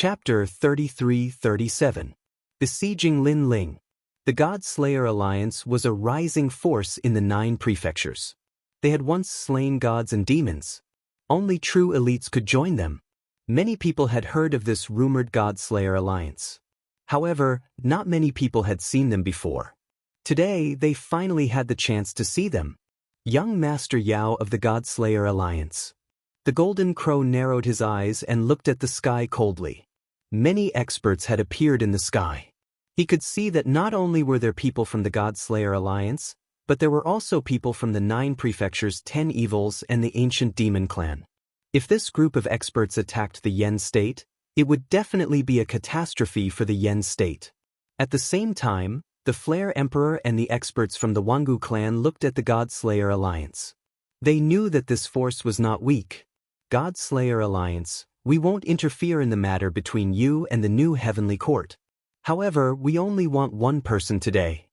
Chapter 33-37. Besieging Linling. The God-Slayer Alliance was a rising force in the 9 prefectures. They had once slain gods and demons. Only true elites could join them. Many people had heard of this rumored God-Slayer Alliance. However, not many people had seen them before. Today, they finally had the chance to see them. Young Master Yao of the God-Slayer Alliance. The Golden Crow narrowed his eyes and looked at the sky coldly. Many experts had appeared in the sky. He could see that not only were there people from the God-Slayer Alliance, but there were also people from the 9 prefectures, 10 evils, and the ancient demon clan. If this group of experts attacked the Yen state, it would definitely be a catastrophe for the Yen state. At the same time, the Flare Emperor and the experts from the Jianghu clan looked at the God-Slayer Alliance. They knew that this force was not weak. God-Slayer Alliance, we won't interfere in the matter between you and the new heavenly court. However, we only want one person today.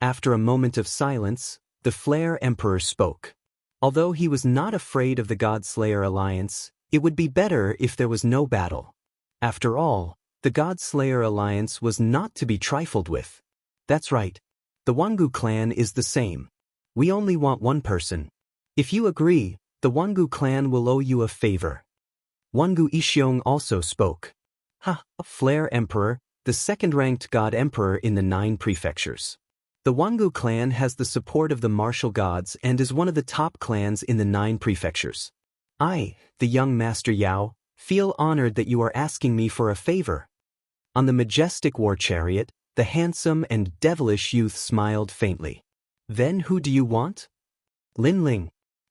After a moment of silence, the Flare Emperor spoke. Although he was not afraid of the God-Slayer Alliance, it would be better if there was no battle. After all, the God-Slayer Alliance was not to be trifled with. That's right. The Jianghu clan is the same. We only want one person. If you agree, the Jianghu clan will owe you a favor. Jianghu Yixiong also spoke. Flare Emperor, the second-ranked God Emperor in the 9 prefectures. The Jianghu clan has the support of the martial gods and is one of the top clans in the 9 prefectures. I, the young Master Yao, feel honored that you are asking me for a favor. On the majestic war chariot, the handsome and devilish youth smiled faintly. Then who do you want? Linling.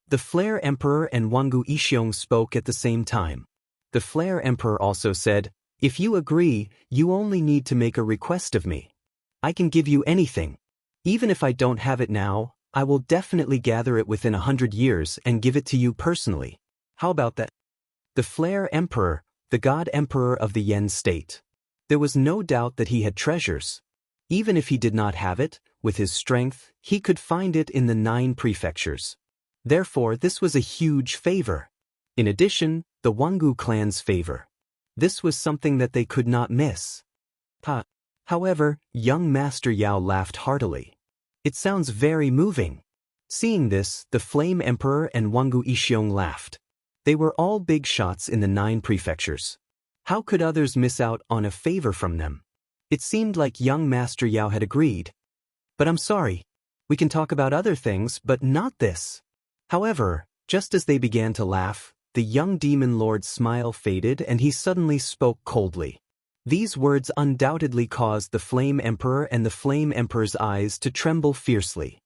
The Flare Emperor and Jianghu Yixiong spoke at the same time. The Flare Emperor also said, if you agree, you only need to make a request of me. I can give you anything. Even if I don't have it now, I will definitely gather it within 100 years and give it to you personally. How about that? The Flare Emperor, the God Emperor of the Yen state. There was no doubt that he had treasures. Even if he did not have it, with his strength, he could find it in the 9 prefectures. Therefore, this was a huge favor. In addition, the Jianghu clan's favor. This was something that they could not miss. However, young Master Yao laughed heartily. It sounds very moving. Seeing this, the Flame Emperor and Jianghu Yixiong laughed. They were all big shots in the 9 prefectures. How could others miss out on a favor from them? It seemed like young Master Yao had agreed. But I'm sorry. We can talk about other things, but not this. However, just as they began to laugh, the young demon lord's smile faded and he suddenly spoke coldly. These words undoubtedly caused the Flame Emperor and the Flame Emperor's eyes to tremble fiercely.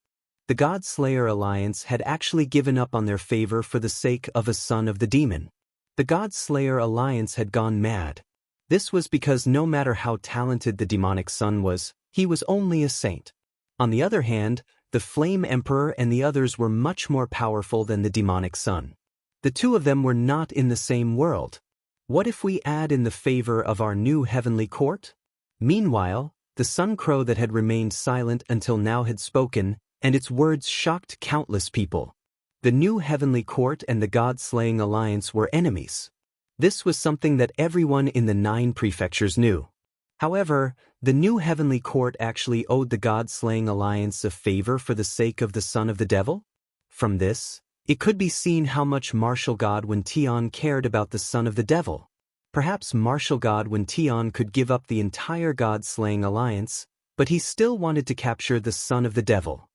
The God-Slayer Alliance had actually given up on their favor for the sake of a son of the demon. The God-Slayer Alliance had gone mad. This was because no matter how talented the demonic son was, he was only a saint. On the other hand, the Flame Emperor and the others were much more powerful than the demonic son. The two of them were not in the same world. What if we add in the favor of our new heavenly court? Meanwhile, the Sun Crow that had remained silent until now had spoken, and its words shocked countless people. The new heavenly court and the God-Slaying Alliance were enemies. This was something that everyone in the 9 prefectures knew. However, the new heavenly court actually owed the God-Slaying Alliance a favor for the sake of the son of the devil? From this, it could be seen how much martial god Wen Tian cared about the son of the devil. Perhaps martial god Wen Tian could give up the entire God-Slaying Alliance, but he still wanted to capture the son of the devil.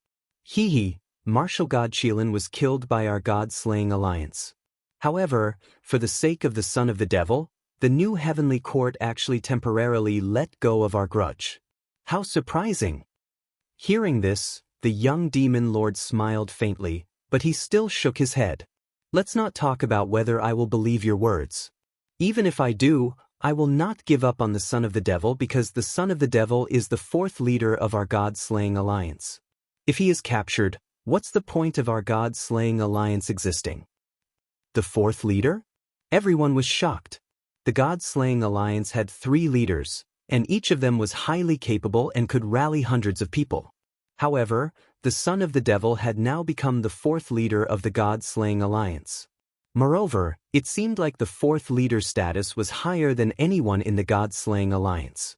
Martial god Qilin was killed by our God-Slaying Alliance. However, for the sake of the son of the devil, the new heavenly court actually temporarily let go of our grudge. How surprising! Hearing this, the young demon lord smiled faintly, but he still shook his head. Let's not talk about whether I will believe your words. Even if I do, I will not give up on the son of the devil because the son of the devil is the 4th leader of our God-Slaying Alliance. If he is captured, what's the point of our God-Slaying Alliance existing? The 4th leader? Everyone was shocked. The God-Slaying Alliance had 3 leaders, and each of them was highly capable and could rally hundreds of people. However, the son of the devil had now become the 4th leader of the God-Slaying Alliance. Moreover, it seemed like the fourth leader's status was higher than anyone in the God-slaying alliance.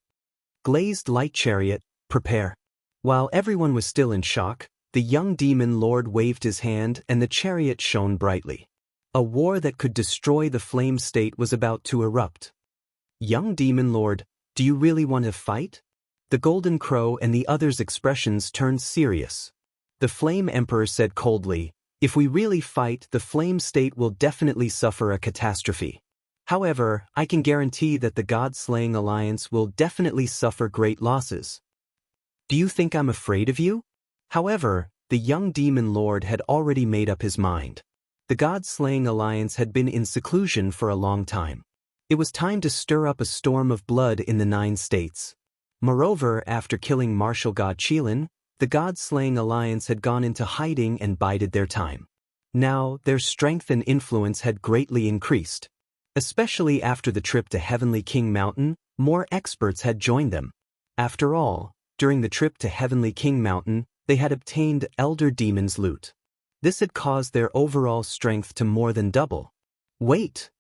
Glazed light chariot, prepare. While everyone was still in shock, the young demon lord waved his hand and the chariot shone brightly. A war that could destroy the flame state was about to erupt. Young demon lord, do you really want to fight? The golden crow and the others' expressions turned serious. The flame emperor said coldly, if we really fight, the flame state will definitely suffer a catastrophe. However, I can guarantee that the God-slaying alliance will definitely suffer great losses. Do you think I'm afraid of you? However, the young demon lord had already made up his mind. The God-slaying alliance had been in seclusion for a long time. It was time to stir up a storm of blood in the 9 states. Moreover, after killing martial god Qilin, the God-slaying alliance had gone into hiding and bided their time. Now, their strength and influence had greatly increased. Especially after the trip to Heavenly King Mountain, more experts had joined them. After all, during the trip to Heavenly King Mountain, they had obtained Elder Demon's loot. This had caused their overall strength to more than double. Wait!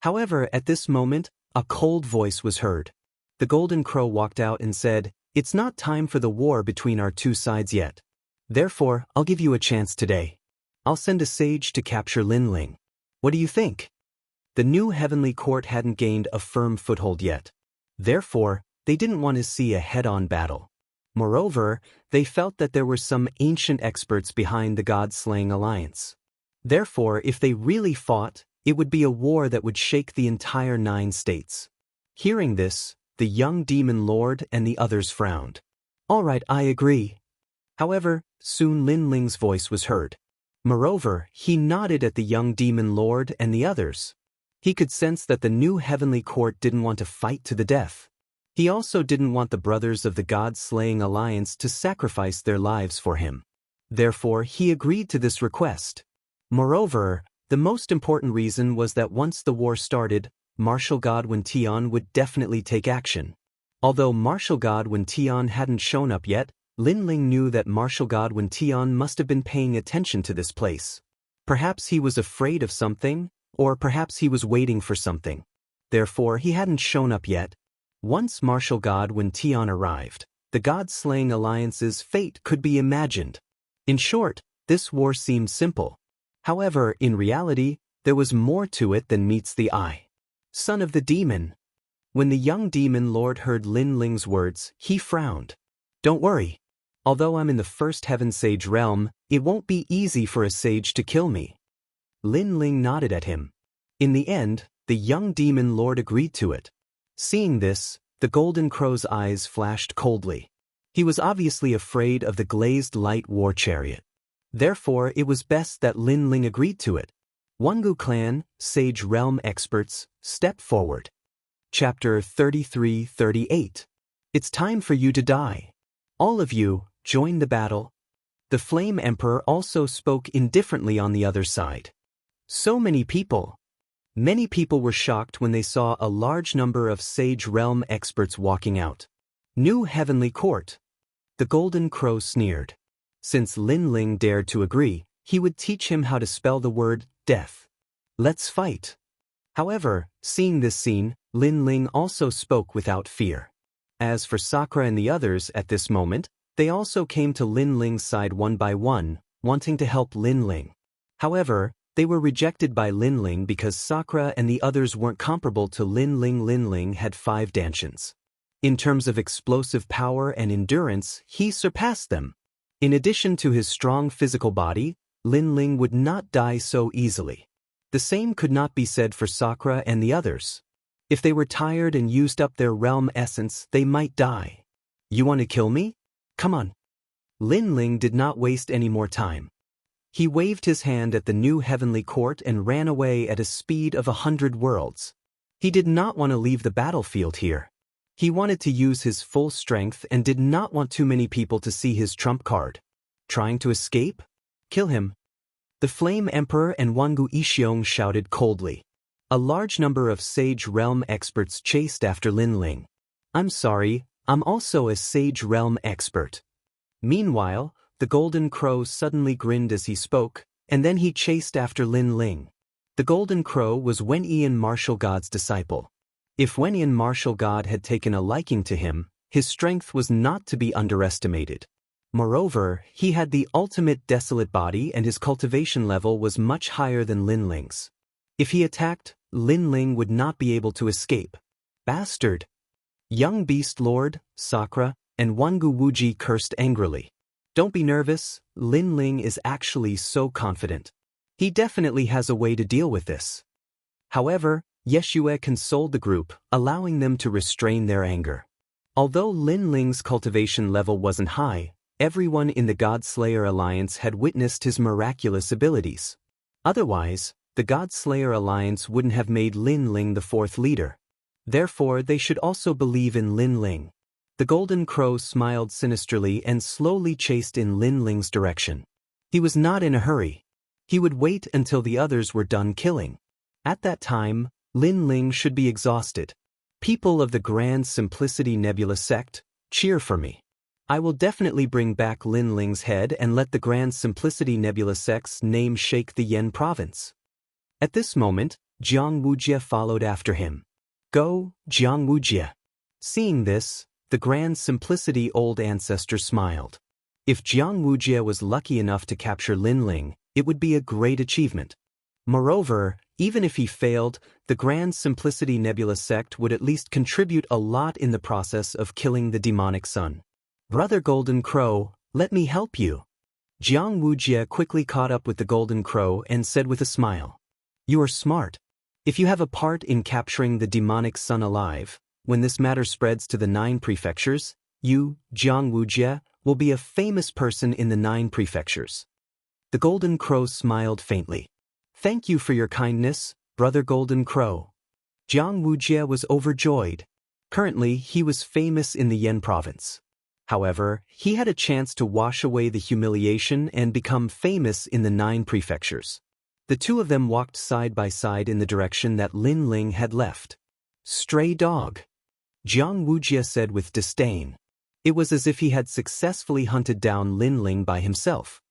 However, at this moment, a cold voice was heard. The Golden Crow walked out and said, it's not time for the war between our 2 sides yet. Therefore, I'll give you a chance today. I'll send a sage to capture Lin Ling. What do you think? The new heavenly court hadn't gained a firm foothold yet. Therefore, they didn't want to see a head-on battle. Moreover, they felt that there were some ancient experts behind the God-slaying alliance. Therefore, if they really fought, it would be a war that would shake the entire 9 states. Hearing this, the young demon lord and the others frowned. All right, I agree. However, soon Lin Ling's voice was heard. Moreover, he nodded at the young demon lord and the others. He could sense that the new heavenly court didn't want to fight to the death. He also didn't want the brothers of the God-slaying alliance to sacrifice their lives for him. Therefore, he agreed to this request. Moreover, the most important reason was that once the war started, Martial God Wen Tian would definitely take action. Although Martial God Wen Tian hadn't shown up yet, Lin Ling knew that Martial God Wen Tian must have been paying attention to this place. Perhaps he was afraid of something, or perhaps he was waiting for something. Therefore, he hadn't shown up yet. Once Martial God Wen Tian arrived, the God-slaying alliance's fate could be imagined. In short, this war seemed simple. However, in reality, there was more to it than meets the eye. Son of the demon. When the young demon lord heard Lin Ling's words, he frowned. Don't worry. Although I'm in the first heaven sage realm, it won't be easy for a sage to kill me. Lin Ling nodded at him. In the end, the young demon lord agreed to it. Seeing this, the golden crow's eyes flashed coldly. He was obviously afraid of the glazed light war chariot. Therefore, it was best that Lin Ling agreed to it. Jianghu clan, sage realm experts, step forward. Chapter 33-38. It's time for you to die. All of you, join the battle. The Flame Emperor also spoke indifferently on the other side. So many people. Many people were shocked when they saw a large number of sage realm experts walking out. New heavenly court. The Golden Crow sneered. Since Lin Ling dared to agree, he would teach him how to spell the word death. Let's fight. However, seeing this scene, Lin Ling also spoke without fear. As for Sakura and the others at this moment, they also came to Lin Ling's side one by one, wanting to help Lin Ling. However, they were rejected by Lin Ling because Sakura and the others weren't comparable to Lin Ling. Lin Ling had 5 dantians. In terms of explosive power and endurance, he surpassed them. In addition to his strong physical body, Lin Ling would not die so easily. The same could not be said for Sakura and the others. If they were tired and used up their realm essence, they might die. You want to kill me? Come on. Lin Ling did not waste any more time. He waved his hand at the new heavenly court and ran away at a speed of 100 worlds. He did not want to leave the battlefield here. He wanted to use his full strength and did not want too many people to see his trump card. Trying to escape? Kill him. The Flame Emperor and Jianghu Yixiong shouted coldly. A large number of Sage Realm experts chased after Lin Ling. I'm sorry, I'm also a Sage Realm expert. Meanwhile, the Golden Crow suddenly grinned as he spoke, and then he chased after Lin Ling. The Golden Crow was Wenyan martial god's disciple. If Wenyan martial god had taken a liking to him, his strength was not to be underestimated. Moreover, he had the ultimate desolate body and his cultivation level was much higher than Lin Ling's. If he attacked, Lin Ling would not be able to escape. Bastard! Young Beast Lord, Sakura, and Wangu Wuji cursed angrily. Don't be nervous, Lin Ling is actually so confident. He definitely has a way to deal with this. However, Yeshua consoled the group, allowing them to restrain their anger. Although Lin Ling's cultivation level wasn't high, everyone in the God-Slayer Alliance had witnessed his miraculous abilities. Otherwise, the God-Slayer Alliance wouldn't have made Lin Ling the fourth leader. Therefore, they should also believe in Lin Ling. The Golden Crow smiled sinisterly and slowly chased in Lin Ling's direction. He was not in a hurry. He would wait until the others were done killing. At that time, Lin Ling should be exhausted. People of the Grand Simplicity Nebula sect, cheer for me. I will definitely bring back Lin Ling's head and let the Grand Simplicity Nebula sect's name shake the Yen province. At this moment, Jianghu followed after him. Go, Jianghu. Seeing this, the Grand Simplicity Old Ancestor smiled. If Jianghu was lucky enough to capture Lin Ling, it would be a great achievement. Moreover, even if he failed, the Grand Simplicity Nebula sect would at least contribute a lot in the process of killing the demonic sun. Brother Golden Crow, let me help you. Jianghu quickly caught up with the Golden Crow and said with a smile. You are smart. If you have a part in capturing the demonic sun alive, when this matter spreads to the 9 prefectures, you, Jianghu, will be a famous person in the 9 prefectures. The Golden Crow smiled faintly. Thank you for your kindness, Brother Golden Crow. Jianghu was overjoyed. Currently, he was famous in the Yen province. However, he had a chance to wash away the humiliation and become famous in the 9 prefectures. The two of them walked side by side in the direction that Lin Ling had left. Stray dog. Jianghu said with disdain. It was as if he had successfully hunted down Lin Ling by himself.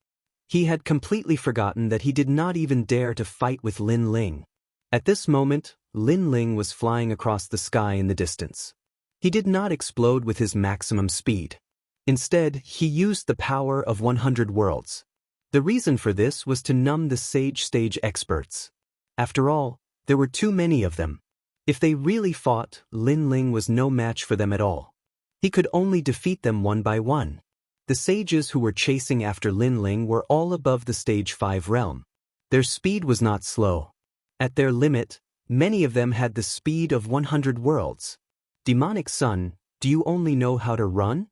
He had completely forgotten that he did not even dare to fight with Lin Ling. At this moment, Lin Ling was flying across the sky in the distance. He did not explode with his maximum speed. Instead, he used the power of 100 worlds. The reason for this was to numb the Sage Stage experts. After all, there were too many of them. If they really fought, Lin Ling was no match for them at all. He could only defeat them one by one. The sages who were chasing after Lin Ling were all above the Stage 5 realm. Their speed was not slow. At their limit, many of them had the speed of 100 worlds. Demonic Sun, do you only know how to run?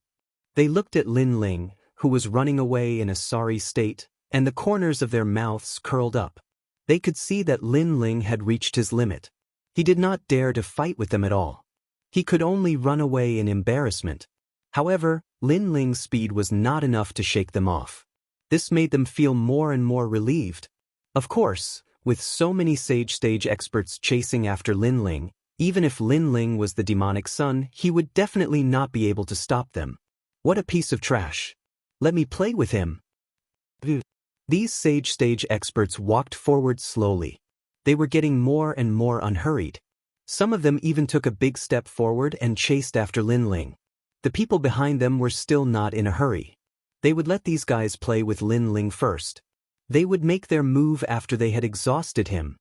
They looked at Lin Ling, who was running away in a sorry state, and the corners of their mouths curled up. They could see that Lin Ling had reached his limit. He did not dare to fight with them at all. He could only run away in embarrassment. However, Lin Ling's speed was not enough to shake them off. This made them feel more and more relieved. Of course, with so many Sage Stage experts chasing after Lin Ling, even if Lin Ling was the demonic sun, he would definitely not be able to stop them. What a piece of trash. Let me play with him. These Sage Stage experts walked forward slowly. They were getting more and more unhurried. Some of them even took a big step forward and chased after Lin Ling. The people behind them were still not in a hurry. They would let these guys play with Lin Ling first. They would make their move after they had exhausted him.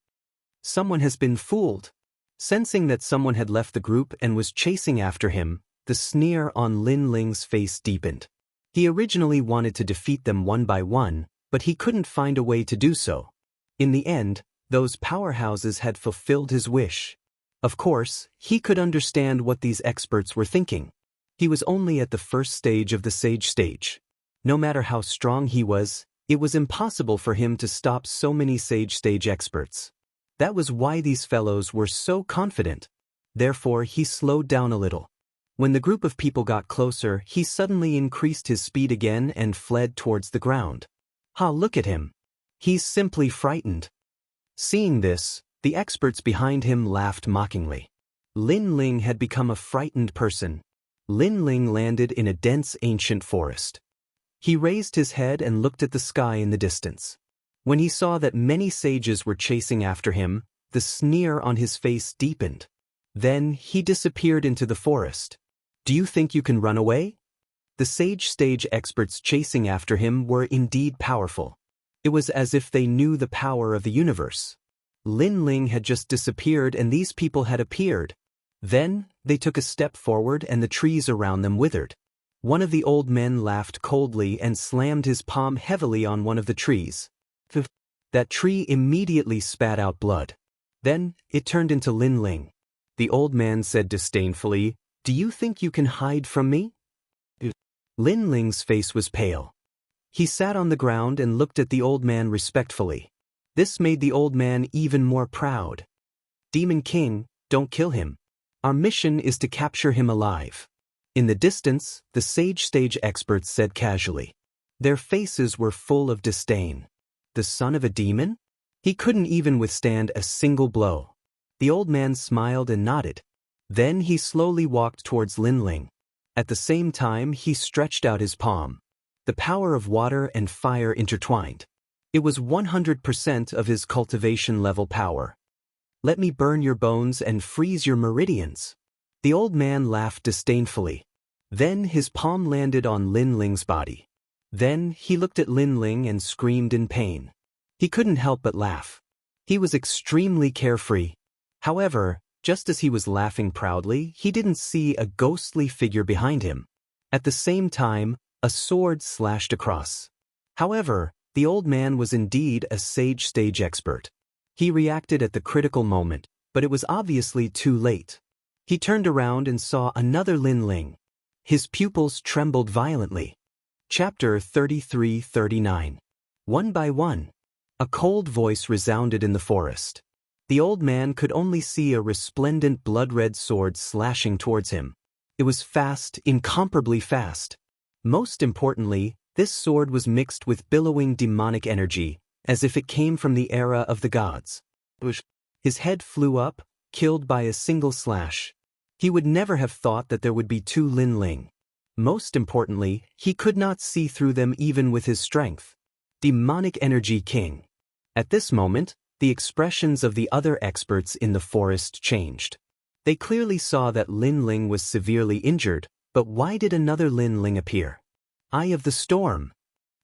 Someone has been fooled. Sensing that someone had left the group and was chasing after him, the sneer on Lin Ling's face deepened. He originally wanted to defeat them one by one, but he couldn't find a way to do so. In the end, those powerhouses had fulfilled his wish. Of course, he could understand what these experts were thinking. He was only at the first stage of the Sage Stage. No matter how strong he was, it was impossible for him to stop so many Sage Stage experts. That was why these fellows were so confident. Therefore, he slowed down a little. When the group of people got closer, he suddenly increased his speed again and fled towards the ground. Ha, look at him. He's simply frightened. Seeing this, the experts behind him laughed mockingly. Lin Ling had become a frightened person. Lin Ling landed in a dense ancient forest. He raised his head and looked at the sky in the distance. When he saw that many sages were chasing after him, the sneer on his face deepened. Then he disappeared into the forest. Do you think you can run away? The sage experts chasing after him were indeed powerful. It was as if they knew the power of the universe. Lin Ling had just disappeared and these people had appeared. Then, they took a step forward and the trees around them withered. One of the old men laughed coldly and slammed his palm heavily on one of the trees. That tree immediately spat out blood. Then, it turned into Lin Ling. The old man said disdainfully, "Do you think you can hide from me?" Lin Ling's face was pale. He sat on the ground and looked at the old man respectfully. This made the old man even more proud. "Demon King, don't kill him. Our mission is to capture him alive." In the distance, the sage experts said casually. Their faces were full of disdain. The son of a demon? He couldn't even withstand a single blow. The old man smiled and nodded. Then he slowly walked towards Lin Ling. At the same time, he stretched out his palm. The power of water and fire intertwined. It was 100% of his cultivation level power. "Let me burn your bones and freeze your meridians." The old man laughed disdainfully. Then his palm landed on Lin Ling's body. Then he looked at Lin Ling and screamed in pain. He couldn't help but laugh. He was extremely carefree. However, just as he was laughing proudly, he didn't see a ghostly figure behind him. At the same time, a sword slashed across. However, the old man was indeed a sage expert. He reacted at the critical moment, but it was obviously too late. He turned around and saw another Lin Ling. His pupils trembled violently. Chapter 33-39. One by one. A cold voice resounded in the forest. The old man could only see a resplendent blood-red sword slashing towards him. It was fast, incomparably fast. Most importantly, this sword was mixed with billowing demonic energy, as if it came from the era of the gods. His head flew up, killed by a single slash. He would never have thought that there would be two Lin Ling. Most importantly, he could not see through them even with his strength. Demonic Energy King. At this moment, the expressions of the other experts in the forest changed. They clearly saw that Lin Ling was severely injured, but why did another Lin Ling appear? Eye of the Storm.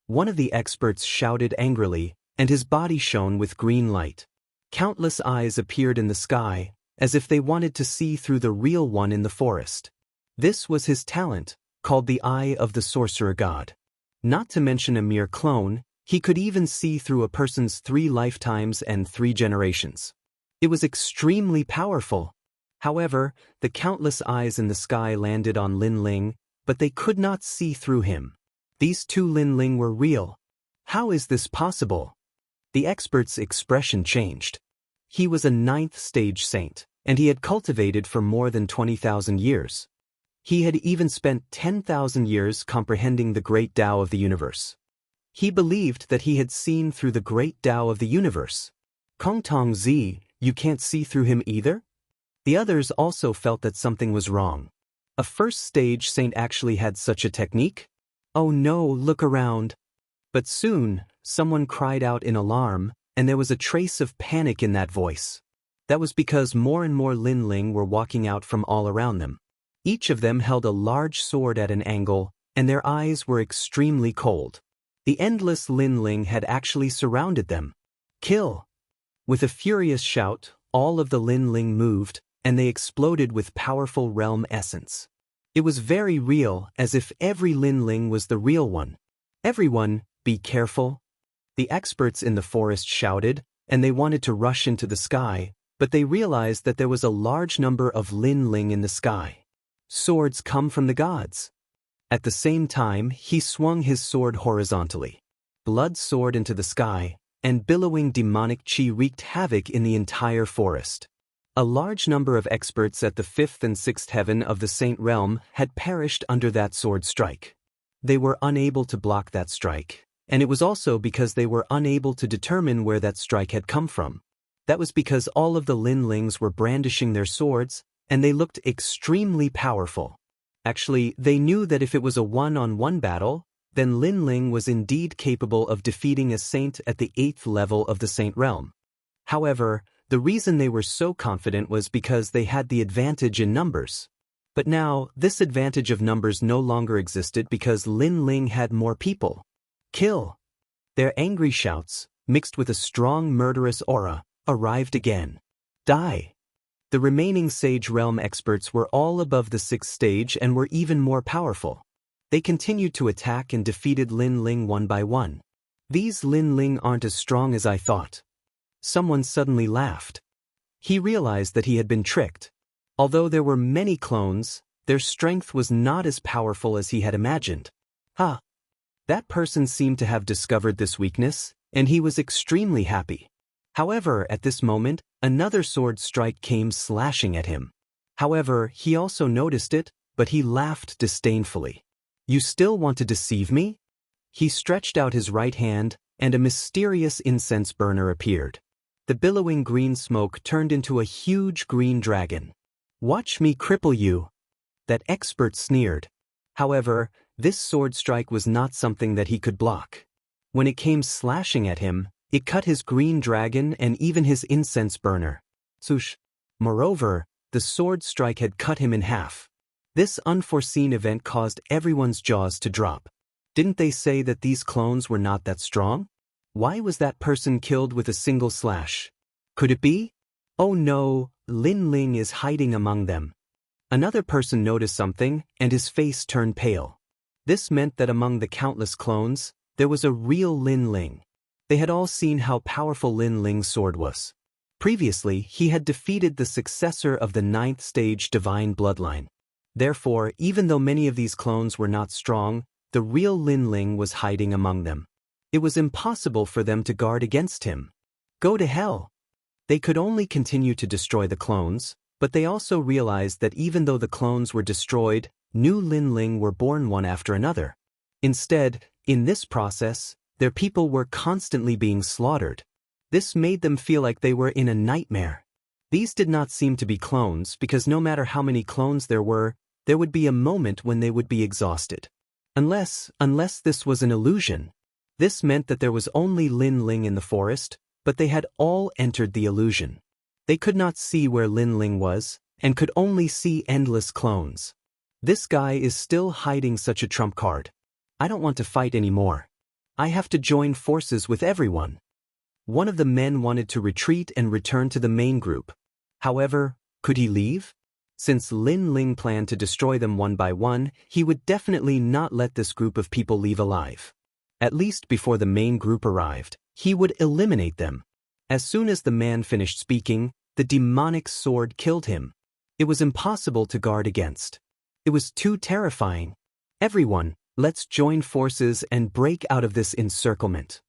One of the experts shouted angrily, and his body shone with green light. Countless eyes appeared in the sky, as if they wanted to see through the real one in the forest. This was his talent, called the Eye of the Sorcerer God. Not to mention a mere clone, he could even see through a person's 3 lifetimes and 3 generations. It was extremely powerful. However, the countless eyes in the sky landed on Lin Ling, but they could not see through him. These two Lin Ling were real. How is this possible? The expert's expression changed. He was a 9th stage saint, and he had cultivated for more than 20,000 years. He had even spent 10,000 years comprehending the great Tao of the universe. He believed that he had seen through the great Tao of the universe. Kong Tong Zi, you can't see through him either? The others also felt that something was wrong. A 1st stage saint actually had such a technique? Oh no, look around. But soon, someone cried out in alarm, and there was a trace of panic in that voice. That was because more and more Lin Ling were walking out from all around them. Each of them held a large sword at an angle, and their eyes were extremely cold. The endless Lin Ling had actually surrounded them. Kill! With a furious shout, all of the Lin Ling moved, and they exploded with powerful realm essence. It was very real, as if every Lin Ling was the real one. Everyone, be careful. The experts in the forest shouted, and they wanted to rush into the sky, but they realized that there was a large number of Lin Ling in the sky. Swords come from the gods. At the same time, he swung his sword horizontally. Blood soared into the sky, and billowing demonic chi wreaked havoc in the entire forest. A large number of experts at the 5th and 6th heaven of the Saint Realm had perished under that sword strike. They were unable to block that strike, and it was also because they were unable to determine where that strike had come from. That was because all of the Lin Lings were brandishing their swords, and they looked extremely powerful. Actually, they knew that if it was a one-on-one battle, then Lin Ling was indeed capable of defeating a saint at the 8th level of the saint realm. However, the reason they were so confident was because they had the advantage in numbers. But now, this advantage of numbers no longer existed because Lin Ling had more people. Kill! Their angry shouts, mixed with a strong murderous aura, arrived again. Die! The remaining Sage Realm experts were all above the 6th stage and were even more powerful. They continued to attack and defeated Lin Ling one by one. These Lin Ling aren't as strong as I thought. Someone suddenly laughed. He realized that he had been tricked. Although there were many clones, their strength was not as powerful as he had imagined. That person seemed to have discovered this weakness, and he was extremely happy. However, at this moment, another sword strike came slashing at him. However, he also noticed it, but he laughed disdainfully. You still want to deceive me? He stretched out his right hand, and a mysterious incense burner appeared. The billowing green smoke turned into a huge green dragon. Watch me cripple you. That expert sneered. However, this sword strike was not something that he could block. When it came slashing at him, it cut his green dragon and even his incense burner. Swoosh. Moreover, the sword strike had cut him in half. This unforeseen event caused everyone's jaws to drop. Didn't they say that these clones were not that strong? Why was that person killed with a single slash? Could it be? Oh no, Lin Ling is hiding among them. Another person noticed something, and his face turned pale. This meant that among the countless clones, there was a real Lin Ling. They had all seen how powerful Lin Ling's sword was. Previously, he had defeated the successor of the 9th stage divine bloodline. Therefore, even though many of these clones were not strong, the real Lin Ling was hiding among them. It was impossible for them to guard against him. Go to hell! They could only continue to destroy the clones, but they also realized that even though the clones were destroyed, new Lin Ling were born one after another. Instead, in this process, their people were constantly being slaughtered. This made them feel like they were in a nightmare. These did not seem to be clones because no matter how many clones there would be a moment when they would be exhausted. Unless this was an illusion. This meant that there was only Lin Ling in the forest, but they had all entered the illusion. They could not see where Lin Ling was, and could only see endless clones. This guy is still hiding such a trump card. I don't want to fight anymore. I have to join forces with everyone. One of the men wanted to retreat and return to the main group. However, could he leave? Since Lin Ling planned to destroy them one by one, he would definitely not let this group of people leave alive. At least before the main group arrived, he would eliminate them. As soon as the man finished speaking, the demonic sword killed him. It was impossible to guard against. It was too terrifying. Everyone, let's join forces and break out of this encirclement.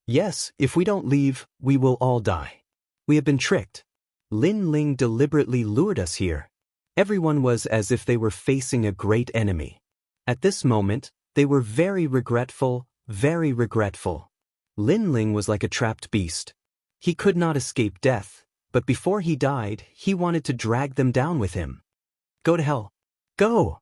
Yes, if we don't leave, we will all die. We have been tricked. Lin Ling deliberately lured us here. Everyone was as if they were facing a great enemy. At this moment, they were very regretful, very regretful. Lin Ling was like a trapped beast. He could not escape death, but before he died, he wanted to drag them down with him. Go to hell. Go!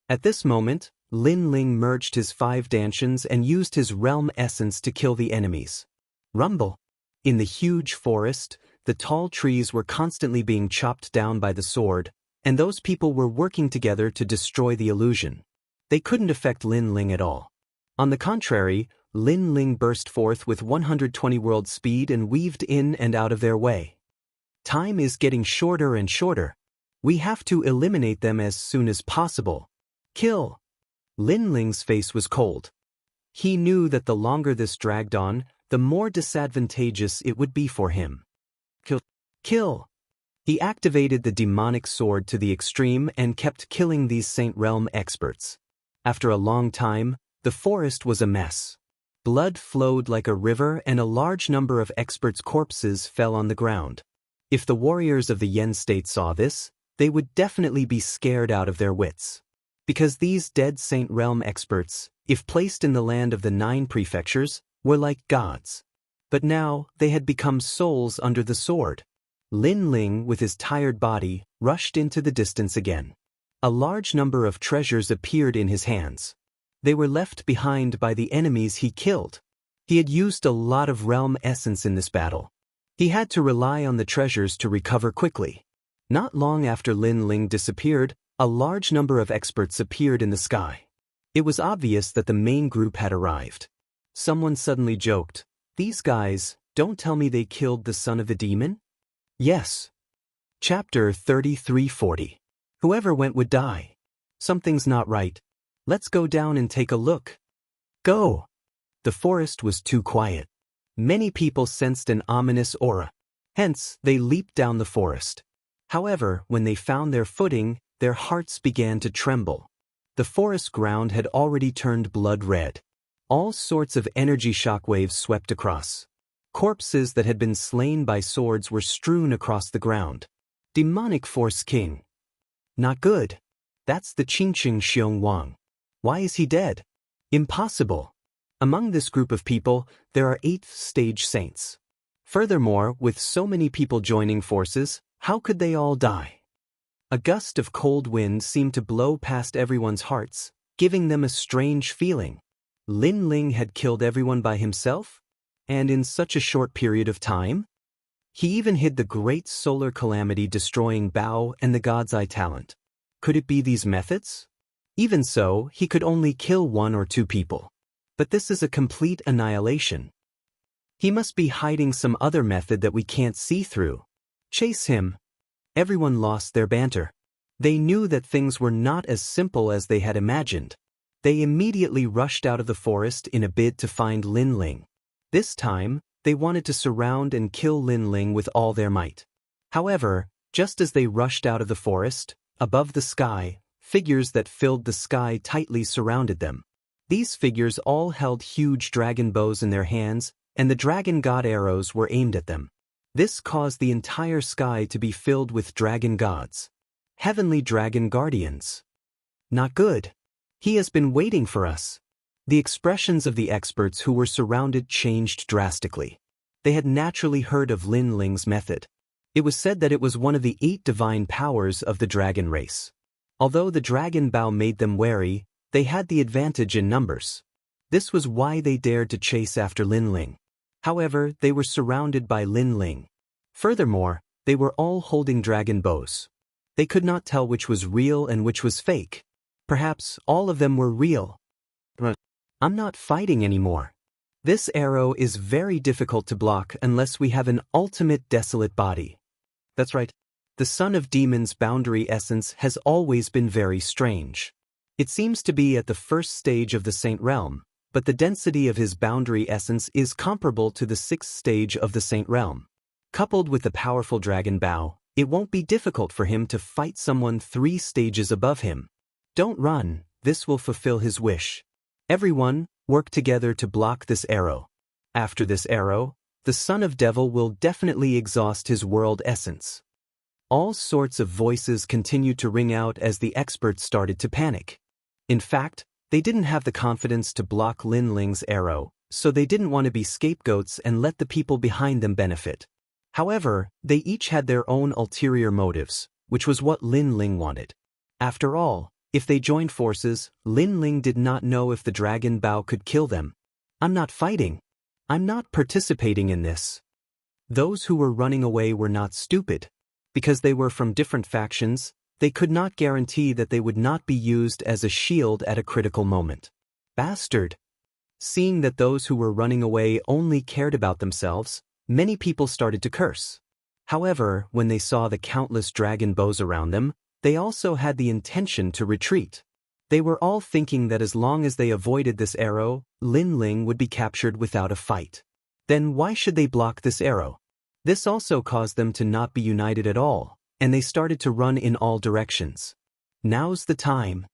At this moment, Lin Ling merged his 5 dantians and used his realm essence to kill the enemies. Rumble! In the huge forest, the tall trees were constantly being chopped down by the sword, and those people were working together to destroy the illusion. They couldn't affect Lin Ling at all. On the contrary, Lin Ling burst forth with 120 world speed and weaved in and out of their way. Time is getting shorter and shorter. We have to eliminate them as soon as possible. Kill! Lin Ling's face was cold. He knew that the longer this dragged on, the more disadvantageous it would be for him. Kill! Kill! He activated the demonic sword to the extreme and kept killing these Saint Realm experts. After a long time, the forest was a mess. Blood flowed like a river and a large number of experts' corpses fell on the ground. If the warriors of the Yen state saw this, they would definitely be scared out of their wits. Because these dead Saint Realm experts, if placed in the land of the 9 prefectures, were like gods. But now, they had become souls under the sword. Lin Ling, with his tired body, rushed into the distance again. A large number of treasures appeared in his hands. They were left behind by the enemies he killed. He had used a lot of realm essence in this battle. He had to rely on the treasures to recover quickly. Not long after Lin Ling disappeared, a large number of experts appeared in the sky. It was obvious that the main group had arrived. Someone suddenly joked, "These guys, don't tell me they killed the son of the demon?" Yes. Chapter 3340. Whoever went would die. Something's not right. Let's go down and take a look. Go. The forest was too quiet. Many people sensed an ominous aura. Hence, they leaped down the forest. However, when they found their footing, their hearts began to tremble. The forest ground had already turned blood red. All sorts of energy shockwaves swept across. Corpses that had been slain by swords were strewn across the ground. Demonic Force King. Not good. That's the Qingqing Xiong Wang. Why is he dead? Impossible. Among this group of people, there are 8th stage saints. Furthermore, with so many people joining forces, how could they all die? A gust of cold wind seemed to blow past everyone's hearts, giving them a strange feeling. Lin Ling had killed everyone by himself? And in such a short period of time? He even hid the great solar calamity destroying Bao and the God's Eye talent. Could it be these methods? Even so, he could only kill 1 or 2 people. But this is a complete annihilation. He must be hiding some other method that we can't see through. Chase him. Everyone lost their banter. They knew that things were not as simple as they had imagined. They immediately rushed out of the forest in a bid to find Lin Ling. This time, they wanted to surround and kill Lin Ling with all their might. However, just as they rushed out of the forest, above the sky, figures that filled the sky tightly surrounded them. These figures all held huge dragon bows in their hands, and the dragon god arrows were aimed at them. This caused the entire sky to be filled with dragon gods. Heavenly dragon guardians. Not good. He has been waiting for us. The expressions of the experts who were surrounded changed drastically. They had naturally heard of Lin Ling's method. It was said that it was one of the 8 divine powers of the dragon race. Although the dragon bow made them wary, they had the advantage in numbers. This was why they dared to chase after Lin Ling. However, they were surrounded by Lin Ling. Furthermore, they were all holding dragon bows. They could not tell which was real and which was fake. Perhaps all of them were real. I'm not fighting anymore. This arrow is very difficult to block unless we have an ultimate desolate body. That's right. The son of demon's boundary essence has always been very strange. It seems to be at the first stage of the Saint Realm, but the density of his boundary essence is comparable to the 6th stage of the Saint Realm. Coupled with the powerful dragon bow, it won't be difficult for him to fight someone 3 stages above him. Don't run, this will fulfill his wish. Everyone, work together to block this arrow. After this arrow, the son of devil will definitely exhaust his world essence. All sorts of voices continued to ring out as the experts started to panic. In fact, they didn't have the confidence to block Lin Ling's arrow, so they didn't want to be scapegoats and let the people behind them benefit. However, they each had their own ulterior motives, which was what Lin Ling wanted. After all, if they joined forces, Lin Ling did not know if the dragon bow could kill them. I'm not fighting. I'm not participating in this. Those who were running away were not stupid. Because they were from different factions, they could not guarantee that they would not be used as a shield at a critical moment. Bastard! Seeing that those who were running away only cared about themselves, many people started to curse. However, when they saw the countless dragon bows around them, they also had the intention to retreat. They were all thinking that as long as they avoided this arrow, Lin Ling would be captured without a fight. Then why should they block this arrow? This also caused them to not be united at all, and they started to run in all directions. Now's the time.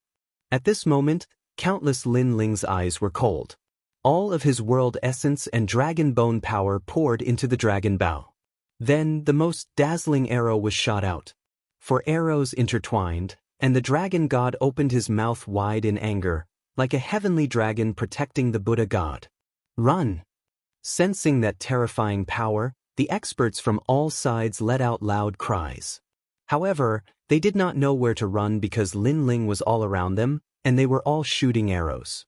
At this moment, countless Lin Ling's eyes were cold. All of his world essence and dragon bone power poured into the dragon bow. Then the most dazzling arrow was shot out. For arrows intertwined, and the dragon god opened his mouth wide in anger, like a heavenly dragon protecting the Buddha god. Run! Sensing that terrifying power, the experts from all sides let out loud cries. However, they did not know where to run because Lin Ling was all around them, and they were all shooting arrows.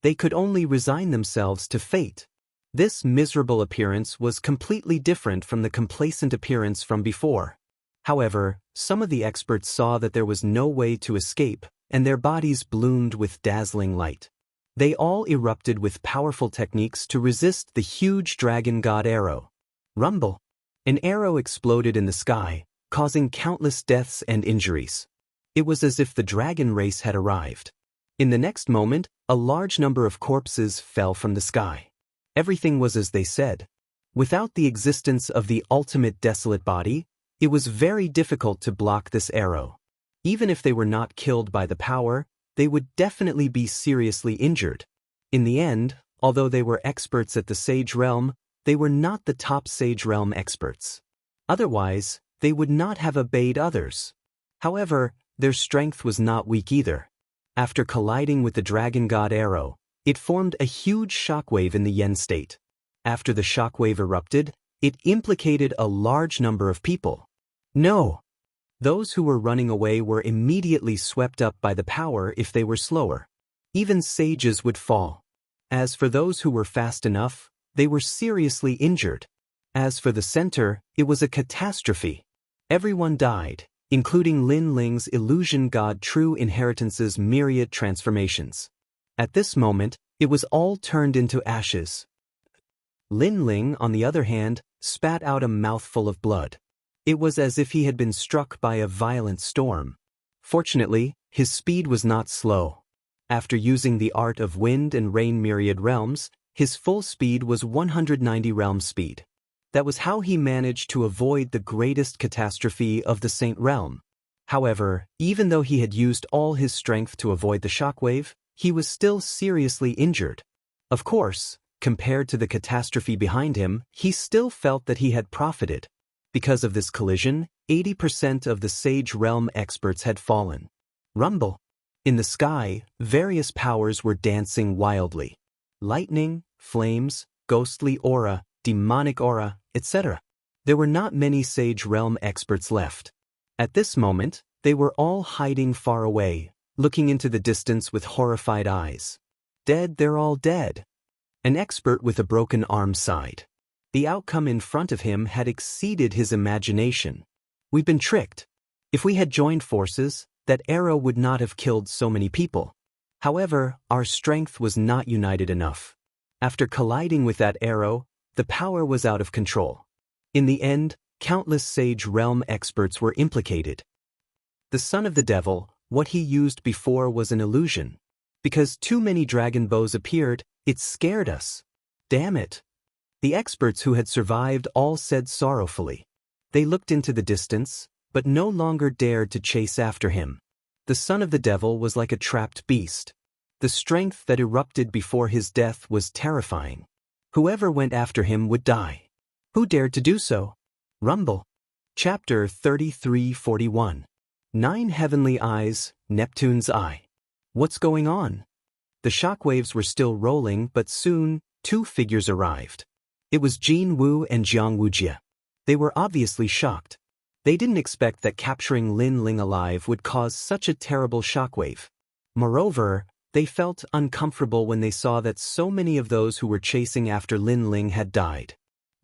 They could only resign themselves to fate. This miserable appearance was completely different from the complacent appearance from before. However, some of the experts saw that there was no way to escape, and their bodies bloomed with dazzling light. They all erupted with powerful techniques to resist the huge dragon god arrow. Rumble! An arrow exploded in the sky, causing countless deaths and injuries. It was as if the dragon race had arrived. In the next moment, a large number of corpses fell from the sky. Everything was as they said. Without the existence of the ultimate desolate body, it was very difficult to block this arrow. Even if they were not killed by the power, they would definitely be seriously injured. In the end, although they were experts at the Sage Realm, they were not the top Sage Realm experts. Otherwise, they would not have obeyed others. However, their strength was not weak either. After colliding with the dragon god arrow, it formed a huge shockwave in the Yen state. After the shockwave erupted, it implicated a large number of people. No! Those who were running away were immediately swept up by the power if they were slower. Even sages would fall. As for those who were fast enough, they were seriously injured. As for the center, it was a catastrophe. Everyone died, including Lin Ling's illusion god True Inheritance's myriad transformations. At this moment, it was all turned into ashes. Lin Ling, on the other hand, spat out a mouthful of blood. It was as if he had been struck by a violent storm. Fortunately, his speed was not slow. After using the art of wind and rain myriad realms, his full speed was 190 realm speed. That was how he managed to avoid the greatest catastrophe of the Saint Realm. However, even though he had used all his strength to avoid the shockwave, he was still seriously injured. Of course, compared to the catastrophe behind him, he still felt that he had profited. Because of this collision, 80% of the Sage Realm experts had fallen. Rumble! In the sky, various powers were dancing wildly. Lightning, flames, ghostly aura, demonic aura, etc. There were not many Sage Realm experts left. At this moment, they were all hiding far away, looking into the distance with horrified eyes. Dead, they're all dead. An expert with a broken arm sighed. The outcome in front of him had exceeded his imagination. We've been tricked. If we had joined forces, that arrow would not have killed so many people. However, our strength was not united enough. After colliding with that arrow, the power was out of control. In the end, countless Sage Realm experts were implicated. The son of the devil, what he used before was an illusion. Because too many dragon bows appeared, it scared us. Damn it. The experts who had survived all said sorrowfully. They looked into the distance, but no longer dared to chase after him. The son of the devil was like a trapped beast. The strength that erupted before his death was terrifying. Whoever went after him would die. Who dared to do so? Rumble. Chapter 3341. 9 Heavenly Eyes, Neptune's Eye. What's going on? The shockwaves were still rolling, but soon, 2 figures arrived. It was Jianghu and Wuxia. They were obviously shocked. They didn't expect that capturing Lin Ling alive would cause such a terrible shockwave. Moreover, they felt uncomfortable when they saw that so many of those who were chasing after Lin Ling had died.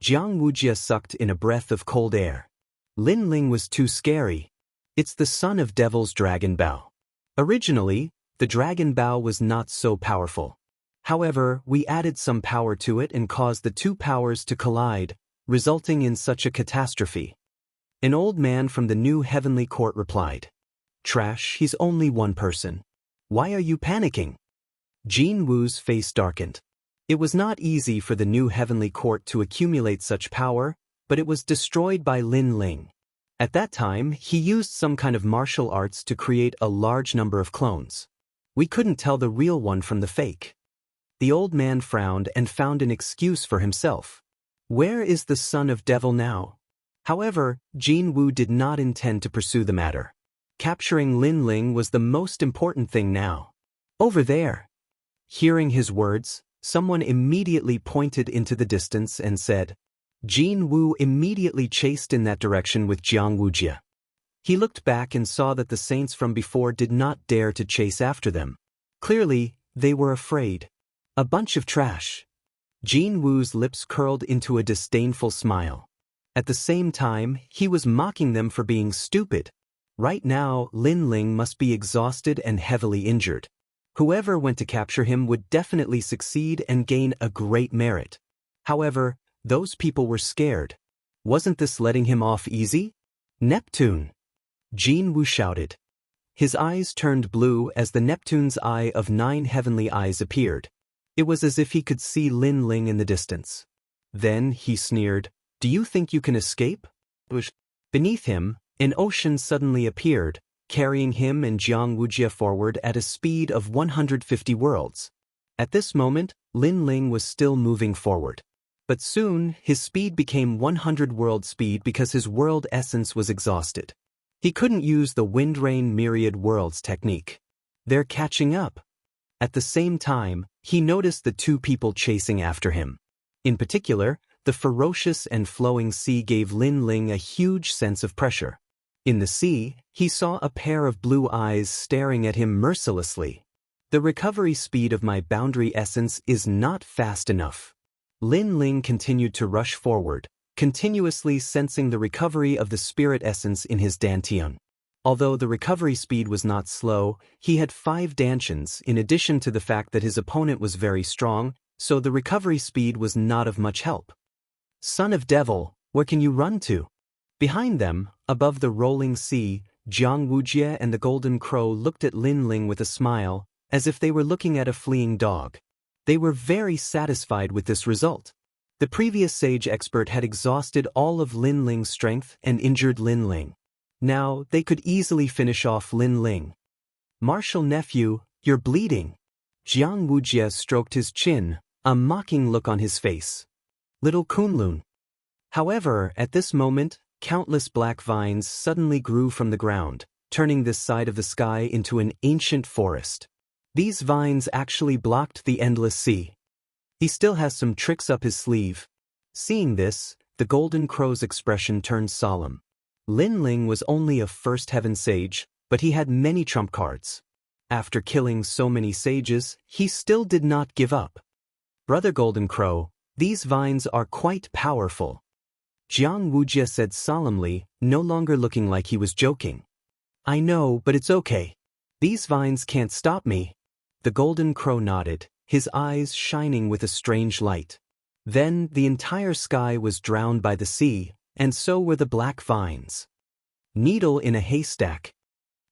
Wuxia sucked in a breath of cold air. Lin Ling was too scary. It's the son of Devil's Dragon Bow. Originally, the Dragon Bow was not so powerful. However, we added some power to it and caused the 2 powers to collide, resulting in such a catastrophe. An old man from the new heavenly court replied, "Trash, he's only one person. Why are you panicking?" Jianghu's face darkened. It was not easy for the new heavenly court to accumulate such power, but it was destroyed by Lin Ling. At that time, he used some kind of martial arts to create a large number of clones. We couldn't tell the real one from the fake. The old man frowned and found an excuse for himself. Where is the son of devil now? However, Jianghu did not intend to pursue the matter. Capturing Lin Ling was the most important thing now. Over there. Hearing his words, someone immediately pointed into the distance and said. Jianghu immediately chased in that direction with Wuxia. He looked back and saw that the saints from before did not dare to chase after them. Clearly, they were afraid. A bunch of trash. Jianghu's lips curled into a disdainful smile. At the same time, he was mocking them for being stupid. Right now, Lin Ling must be exhausted and heavily injured. Whoever went to capture him would definitely succeed and gain a great merit. However, those people were scared. Wasn't this letting him off easy? Neptune! Jianghu shouted. His eyes turned blue as the Neptune's eye of 9 heavenly eyes appeared. It was as if he could see Lin Ling in the distance. Then he sneered, "Do you think you can escape?" Beneath him, an ocean suddenly appeared, carrying him and Jianghu forward at a speed of 150 worlds. At this moment, Lin Ling was still moving forward. But soon, his speed became 100 world speed because his world essence was exhausted. He couldn't use the wind rain myriad worlds technique. They're catching up. At the same time, he noticed the 2 people chasing after him. In particular, the ferocious and flowing sea gave Lin Ling a huge sense of pressure. In the sea, he saw a pair of blue eyes staring at him mercilessly. The recovery speed of my boundary essence is not fast enough. Lin Ling continued to rush forward, continuously sensing the recovery of the spirit essence in his dantian. Although the recovery speed was not slow, he had 5 dantians in addition to the fact that his opponent was very strong, so the recovery speed was not of much help. Son of Devil, where can you run to? Behind them, above the rolling sea, Jianghu and the Golden Crow looked at Lin Ling with a smile, as if they were looking at a fleeing dog. They were very satisfied with this result. The previous sage expert had exhausted all of Lin Ling's strength and injured Lin Ling. Now, they could easily finish off Lin Ling. "Martial nephew, you're bleeding." Jianghu stroked his chin, a mocking look on his face. "Little Kunlun." However, at this moment, countless black vines suddenly grew from the ground, turning this side of the sky into an ancient forest. These vines actually blocked the endless sea. He still has some tricks up his sleeve. Seeing this, the Golden Crow's expression turned solemn. Lin Ling was only a first heaven sage, but he had many trump cards. After killing so many sages, he still did not give up. "Brother Golden Crow, these vines are quite powerful." Jianghu said solemnly, no longer looking like he was joking. "I know, but it's okay. These vines can't stop me." The Golden Crow nodded, his eyes shining with a strange light. Then the entire sky was drowned by the sea, and so were the black vines. Needle in a haystack.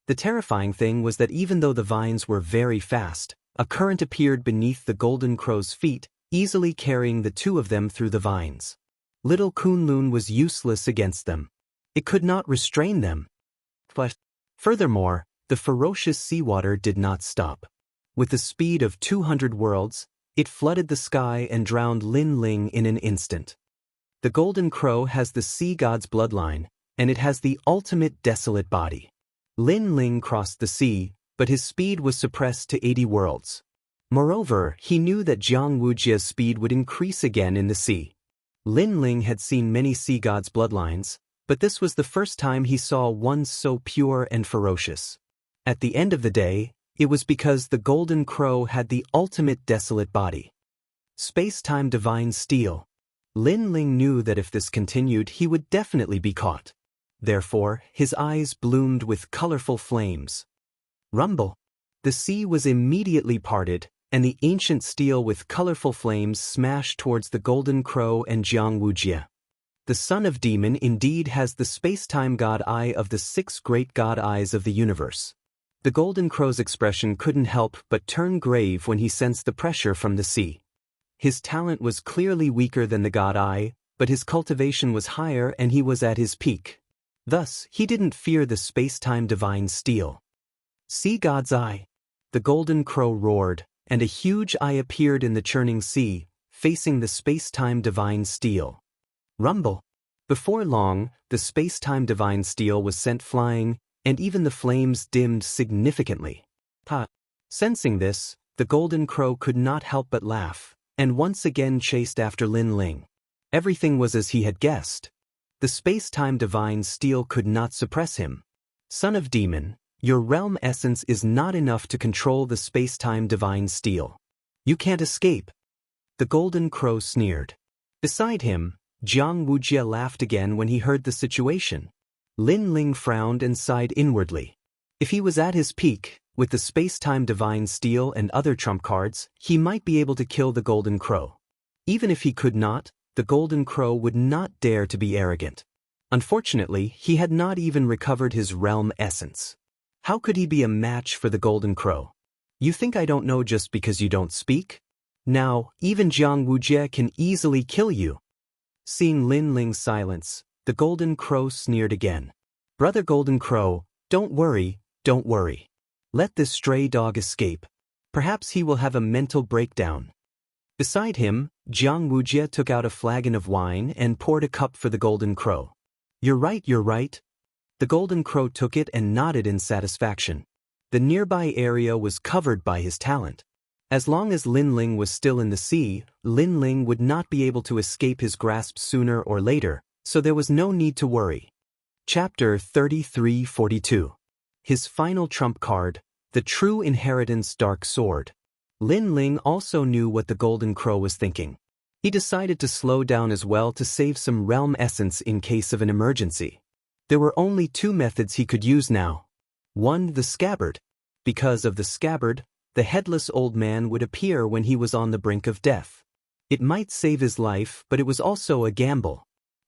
The terrifying thing was that even though the vines were very fast, a current appeared beneath the Golden Crow's feet, easily carrying the 2 of them through the vines. Little Kunlun was useless against them. It could not restrain them. But furthermore, the ferocious seawater did not stop. With the speed of 200 worlds, it flooded the sky and drowned Lin Ling in an instant. The Golden Crow has the sea god's bloodline, and it has the ultimate desolate body. Lin Ling crossed the sea, but his speed was suppressed to 80 worlds. Moreover, he knew that Jianghu's speed would increase again in the sea. Lin Ling had seen many sea gods' bloodlines, but this was the first time he saw one so pure and ferocious. At the end of the day, it was because the Golden Crow had the ultimate desolate body. Space-time divine steel. Lin Ling knew that if this continued, he would definitely be caught. Therefore, his eyes bloomed with colorful flames. Rumble. The sea was immediately parted, and the ancient steel with colorful flames smashed towards the Golden Crow and Jianghu. The son of demon indeed has the space-time god eye of the 6 great god eyes of the universe. The Golden Crow's expression couldn't help but turn grave when he sensed the pressure from the sea. His talent was clearly weaker than the god eye, but his cultivation was higher and he was at his peak. Thus, he didn't fear the space-time divine steel. Sea god's eye. The Golden Crow roared, and a huge eye appeared in the churning sea, facing the space-time divine steel. Rumble. Before long, the space-time divine steel was sent flying, and even the flames dimmed significantly. Sensing this, the Golden Crow could not help but laugh, and once again chased after Lin Ling. Everything was as he had guessed. The space-time divine steel could not suppress him. Son of demon, your realm essence is not enough to control the space-time divine steel. You can't escape. The golden crow sneered. Beside him, Wuxia laughed again when he heard the situation. Lin Ling frowned and sighed inwardly. If he was at his peak, with the space-time divine steel and other trump cards, he might be able to kill the golden crow. Even if he could not, the golden crow would not dare to be arrogant. Unfortunately, he had not even recovered his realm essence. How could he be a match for the golden crow? You think I don't know just because you don't speak? Now, even Wuxia can easily kill you. Seeing Lin Ling's silence, the golden crow sneered again. Brother Golden Crow, don't worry, don't worry. Let this stray dog escape. Perhaps he will have a mental breakdown. Beside him, Wuxia took out a flagon of wine and poured a cup for the golden crow. You're right, you're right. The golden crow took it and nodded in satisfaction. The nearby area was covered by his talent. As long as Lin Ling was still in the sea, Lin Ling would not be able to escape his grasp sooner or later, so there was no need to worry. Chapter 3342. His final trump card, the True Inheritance Dark Sword. Lin Ling also knew what the golden crow was thinking. He decided to slow down as well to save some realm essence in case of an emergency. There were only two methods he could use now. One, the scabbard. Because of the scabbard, the headless old man would appear when he was on the brink of death. It might save his life, but it was also a gamble.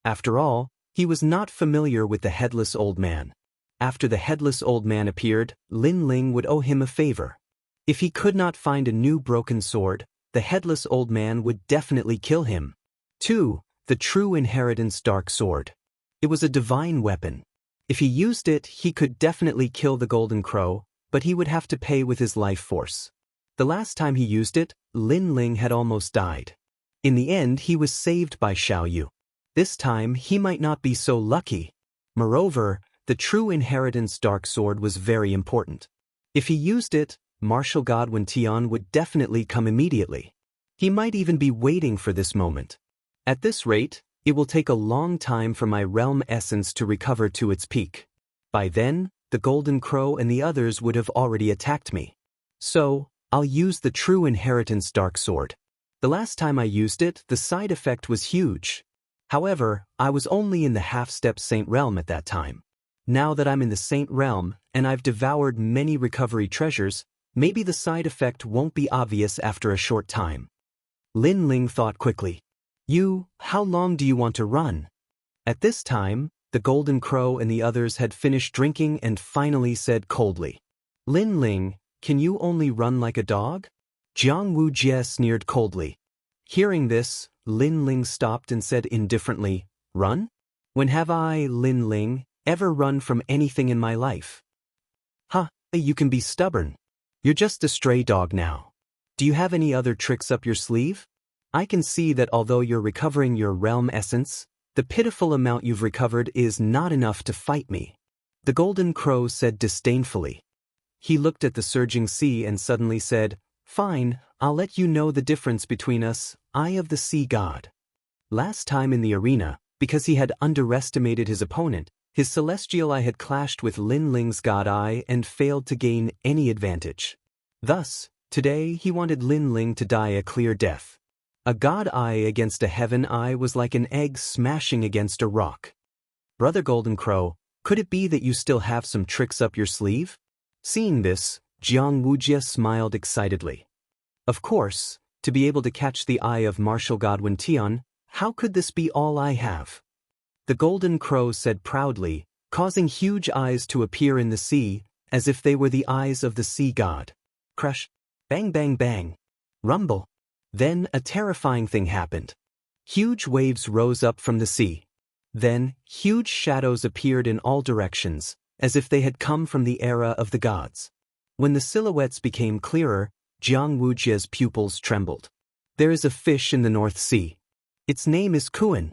After all, he was not familiar with the headless old man. After the headless old man appeared, Lin Ling would owe him a favor. If he could not find a new broken sword, the headless old man would definitely kill him. 2. The True Inheritance Dark Sword. It was a divine weapon. If he used it, he could definitely kill the golden crow, but he would have to pay with his life force. The last time he used it, Lin Ling had almost died. In the end, he was saved by Xiao Yu. This time, he might not be so lucky. Moreover, the True Inheritance Dark Sword was very important. If he used it, Martial God Tian would definitely come immediately. He might even be waiting for this moment. At this rate, it will take a long time for my realm essence to recover to its peak. By then, the golden crow and the others would have already attacked me. So, I'll use the True Inheritance Dark Sword. The last time I used it, the side effect was huge. However, I was only in the half-step Saint Realm at that time. Now that I'm in the Saint Realm, and I've devoured many recovery treasures, maybe the side effect won't be obvious after a short time. Lin Ling thought quickly. How long do you want to run? At this time, the golden crow and the others had finished drinking and finally said coldly. Lin Ling, can you only run like a dog? Wuxia sneered coldly. Hearing this, Lin Ling stopped and said indifferently, Run? When have I, Lin Ling, ever run from anything in my life? You can be stubborn. You're just a stray dog now. Do you have any other tricks up your sleeve? I can see that although you're recovering your realm essence, the pitiful amount you've recovered is not enough to fight me. The golden crow said disdainfully. He looked at the surging sea and suddenly said, Fine, I'll let you know the difference between us, Eye of the Sea God. Last time in the arena, because he had underestimated his opponent, his celestial eye had clashed with Lin Ling's God Eye and failed to gain any advantage. Thus, today he wanted Lin Ling to die a clear death. A God Eye against a heaven eye was like an egg smashing against a rock. Brother Golden Crow, could it be that you still have some tricks up your sleeve? Seeing this, Wuxia smiled excitedly. Of course, to be able to catch the eye of Martial God Tian, how could this be all I have? The golden crow said proudly, causing huge eyes to appear in the sea, as if they were the eyes of the sea god. Crush! Bang bang bang! Rumble! Then a terrifying thing happened. Huge waves rose up from the sea. Then, huge shadows appeared in all directions, as if they had come from the era of the gods. When the silhouettes became clearer, Wuxia's pupils trembled. There is a fish in the North Sea. Its name is Kuan.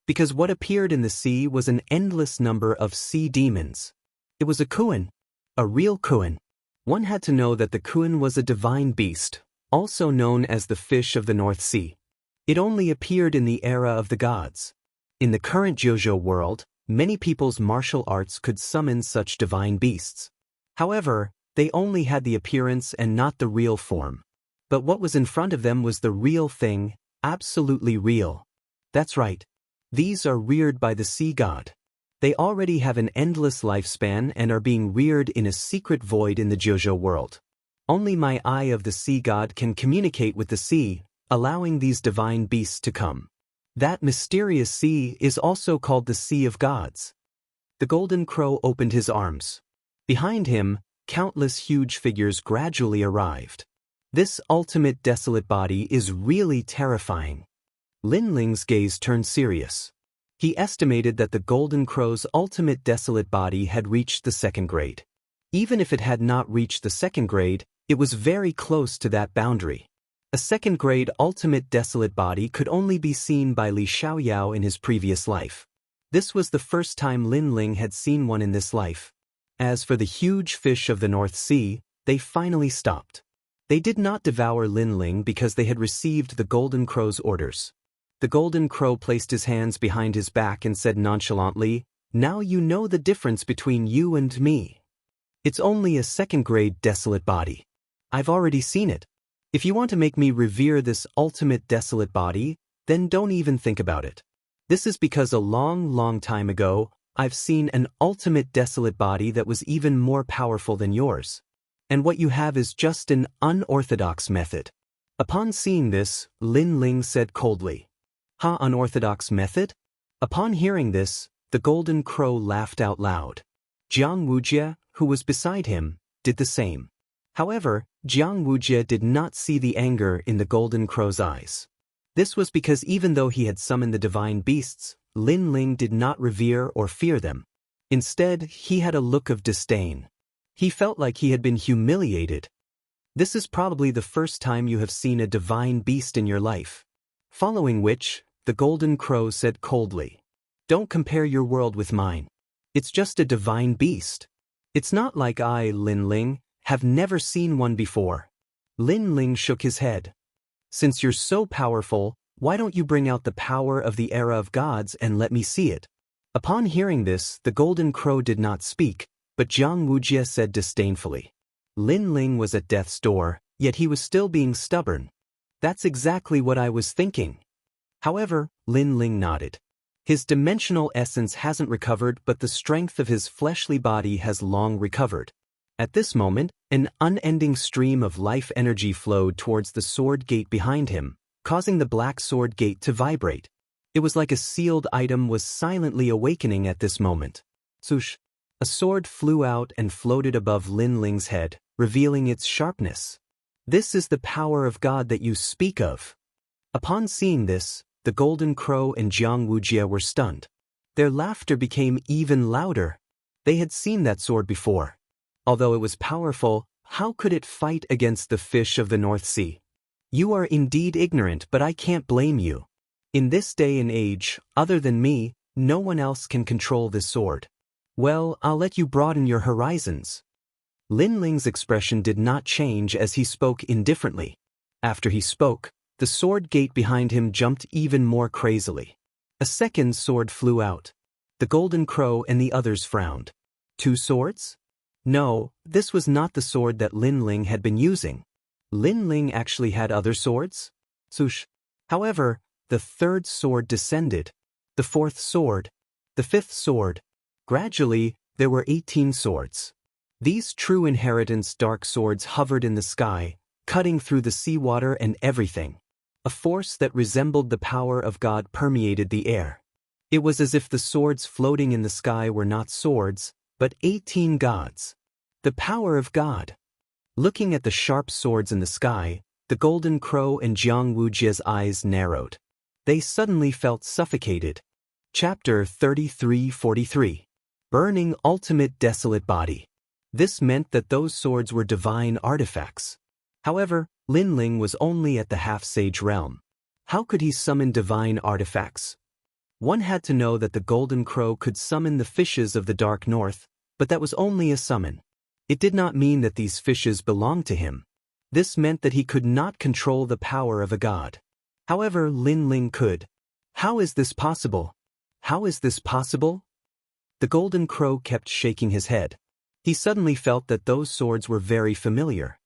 Because what appeared in the sea was an endless number of sea demons. It was a Kuan. A real Kuan. One had to know that the Kuan was a divine beast, also known as the fish of the North Sea. It only appeared in the era of the gods. In the current JoJo world, many people's martial arts could summon such divine beasts. However, they only had the appearance and not the real form. But what was in front of them was the real thing, absolutely real. That's right. These are reared by the sea god. They already have an endless lifespan and are being reared in a secret void in the Jianghu world. Only my eye of the sea god can communicate with the sea, allowing these divine beasts to come. That mysterious sea is also called the Sea of Gods. The golden crow opened his arms. Behind him, countless huge figures gradually arrived. This ultimate desolate body is really terrifying. Lin Ling's gaze turned serious. He estimated that the golden crow's ultimate desolate body had reached the second grade. Even if it had not reached the second grade, it was very close to that boundary. A second grade ultimate desolate body could only be seen by Li Xiaoyao in his previous life. This was the first time Lin Ling had seen one in this life. As for the huge fish of the North Sea, they finally stopped. They did not devour Lin Ling because they had received the golden crow's orders. The golden crow placed his hands behind his back and said nonchalantly, "Now you know the difference between you and me. It's only a second-grade desolate body. I've already seen it. If you want to make me revere this ultimate desolate body, then don't even think about it. This is because a long time ago, I've seen an ultimate desolate body that was even more powerful than yours. And what you have is just an unorthodox method." Upon seeing this, Lin Ling said coldly, "Unorthodox method?" Upon hearing this, the golden crow laughed out loud. Wuxia, who was beside him, did the same. However, Wuxia did not see the anger in the golden crow's eyes. This was because even though he had summoned the divine beasts, Lin Ling did not revere or fear them. Instead, he had a look of disdain. He felt like he had been humiliated. This is probably the first time you have seen a divine beast in your life. Following which, the golden crow said coldly, "Don't compare your world with mine. It's just a divine beast. It's not like I, Lin Ling, have never seen one before." Lin Ling shook his head. "Since you're so powerful, why don't you bring out the power of the era of gods and let me see it?" Upon hearing this, the golden crow did not speak, but Wuxia said disdainfully. Lin Ling was at death's door, yet he was still being stubborn. "That's exactly what I was thinking." However, Lin Ling nodded. His dimensional essence hasn't recovered, but the strength of his fleshly body has long recovered. At this moment, an unending stream of life energy flowed towards the sword gate behind him, causing the black sword gate to vibrate. It was like a sealed item was silently awakening at this moment. Swoosh! A sword flew out and floated above Lin Ling's head, revealing its sharpness. "This is the power of God that you speak of." Upon seeing this, the golden crow and Wuxia were stunned. Their laughter became even louder. They had seen that sword before. Although it was powerful, how could it fight against the fish of the North Sea? "You are indeed ignorant, but I can't blame you. In this day and age, other than me, no one else can control this sword. Well, I'll let you broaden your horizons." Lin Ling's expression did not change as he spoke indifferently. After he spoke, the sword gate behind him jumped even more crazily. A second sword flew out. The golden crow and the others frowned. Two swords? No, this was not the sword that Lin Ling had been using. Lin Ling actually had other swords? Swoosh. However, the third sword descended. The fourth sword. The fifth sword. Gradually, there were 18 swords. These true inheritance dark swords hovered in the sky, cutting through the seawater and everything. A force that resembled the power of God permeated the air. It was as if the swords floating in the sky were not swords, but 18 gods. The power of God. Looking at the sharp swords in the sky, the golden crow and Wuxia's eyes narrowed. They suddenly felt suffocated. Chapter 33-43. Burning Ultimate Desolate Body. This meant that those swords were divine artifacts. However, Lin Ling was only at the half-sage realm. How could he summon divine artifacts? One had to know that the golden crow could summon the fishes of the dark north, but that was only a summon. It did not mean that these fishes belonged to him. This meant that he could not control the power of a god. However, Lin Ling could. How is this possible? How is this possible? The golden crow kept shaking his head. He suddenly felt that those swords were very familiar.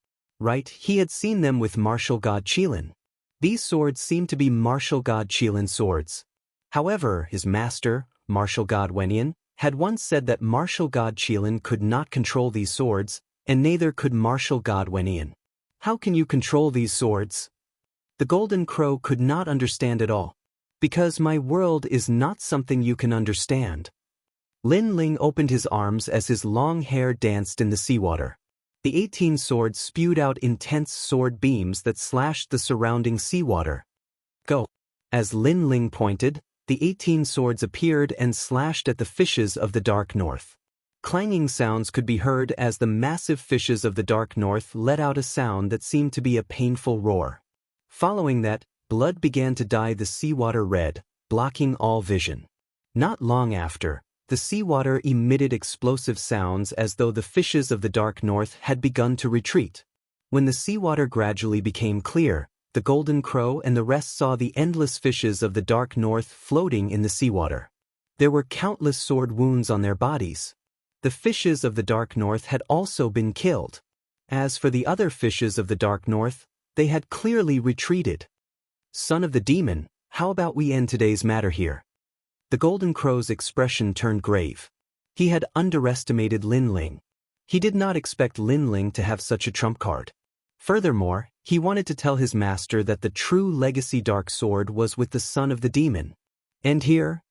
Right, he had seen them with martial god Qilin. These swords seemed to be martial god Qilin swords. However, his master, martial god Wenyan, had once said that martial god Qilin could not control these swords, and neither could martial god Wenyan. How can you control these swords? The Golden Crow could not understand at all. Because my world is not something you can understand. Lin Ling opened his arms as his long hair danced in the seawater. The 18 swords spewed out intense sword beams that slashed the surrounding seawater. Go! As Lin Ling pointed, the 18 swords appeared and slashed at the fishes of the dark north. Clanging sounds could be heard as the massive fishes of the dark north let out a sound that seemed to be a painful roar. Following that, blood began to dye the seawater red, blocking all vision. Not long after, the seawater emitted explosive sounds as though the fishes of the dark north had begun to retreat. When the seawater gradually became clear, the Golden Crow and the rest saw the endless fishes of the dark north floating in the seawater. There were countless sword wounds on their bodies. The fishes of the dark north had also been killed. As for the other fishes of the dark north, they had clearly retreated. Son of the demon, how about we end today's matter here? The Golden Crow's expression turned grave. He had underestimated Lin Ling. He did not expect Lin Ling to have such a trump card. Furthermore, he wanted to tell his master that the true legacy dark sword was with the son of the demon. And here?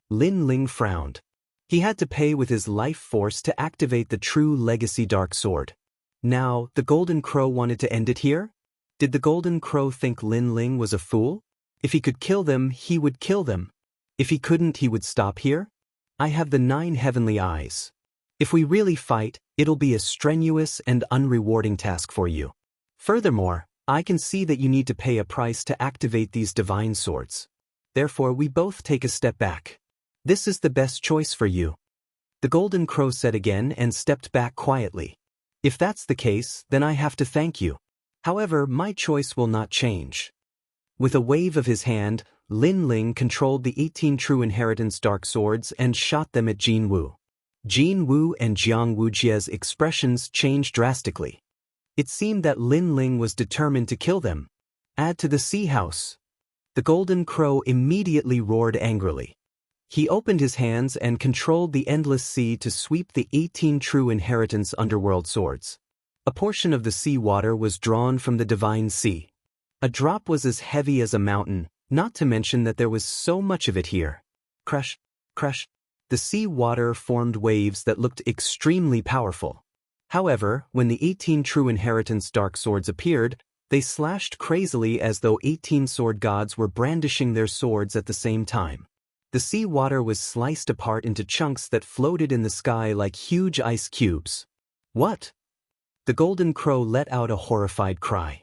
Lin Ling frowned. He had to pay with his life force to activate the true legacy dark sword. Now, the Golden Crow wanted to end it here? Did the Golden Crow think Lin Ling was a fool? If he could kill them, he would kill them. If he couldn't, he would stop here? I have the 9 heavenly eyes. If we really fight, it'll be a strenuous and unrewarding task for you. Furthermore, I can see that you need to pay a price to activate these divine swords. Therefore, we both take a step back. This is the best choice for you. The Golden Crow said again and stepped back quietly. If that's the case, then I have to thank you. However, my choice will not change. With a wave of his hand, Lin Ling controlled the 18 true inheritance dark swords and shot them at Jianghu. Jianghu and Wuxia's expressions changed drastically. It seemed that Lin Ling was determined to kill them. Add to the sea house. The Golden Crow immediately roared angrily. He opened his hands and controlled the endless sea to sweep the 18 true inheritance underworld swords. A portion of the sea water was drawn from the divine sea. A drop was as heavy as a mountain, not to mention that there was so much of it here. Crush, crush. The sea water formed waves that looked extremely powerful. However, when the 18 true inheritance dark swords appeared, they slashed crazily as though 18 sword gods were brandishing their swords at the same time. The sea water was sliced apart into chunks that floated in the sky like huge ice cubes. What? The Golden Crow let out a horrified cry.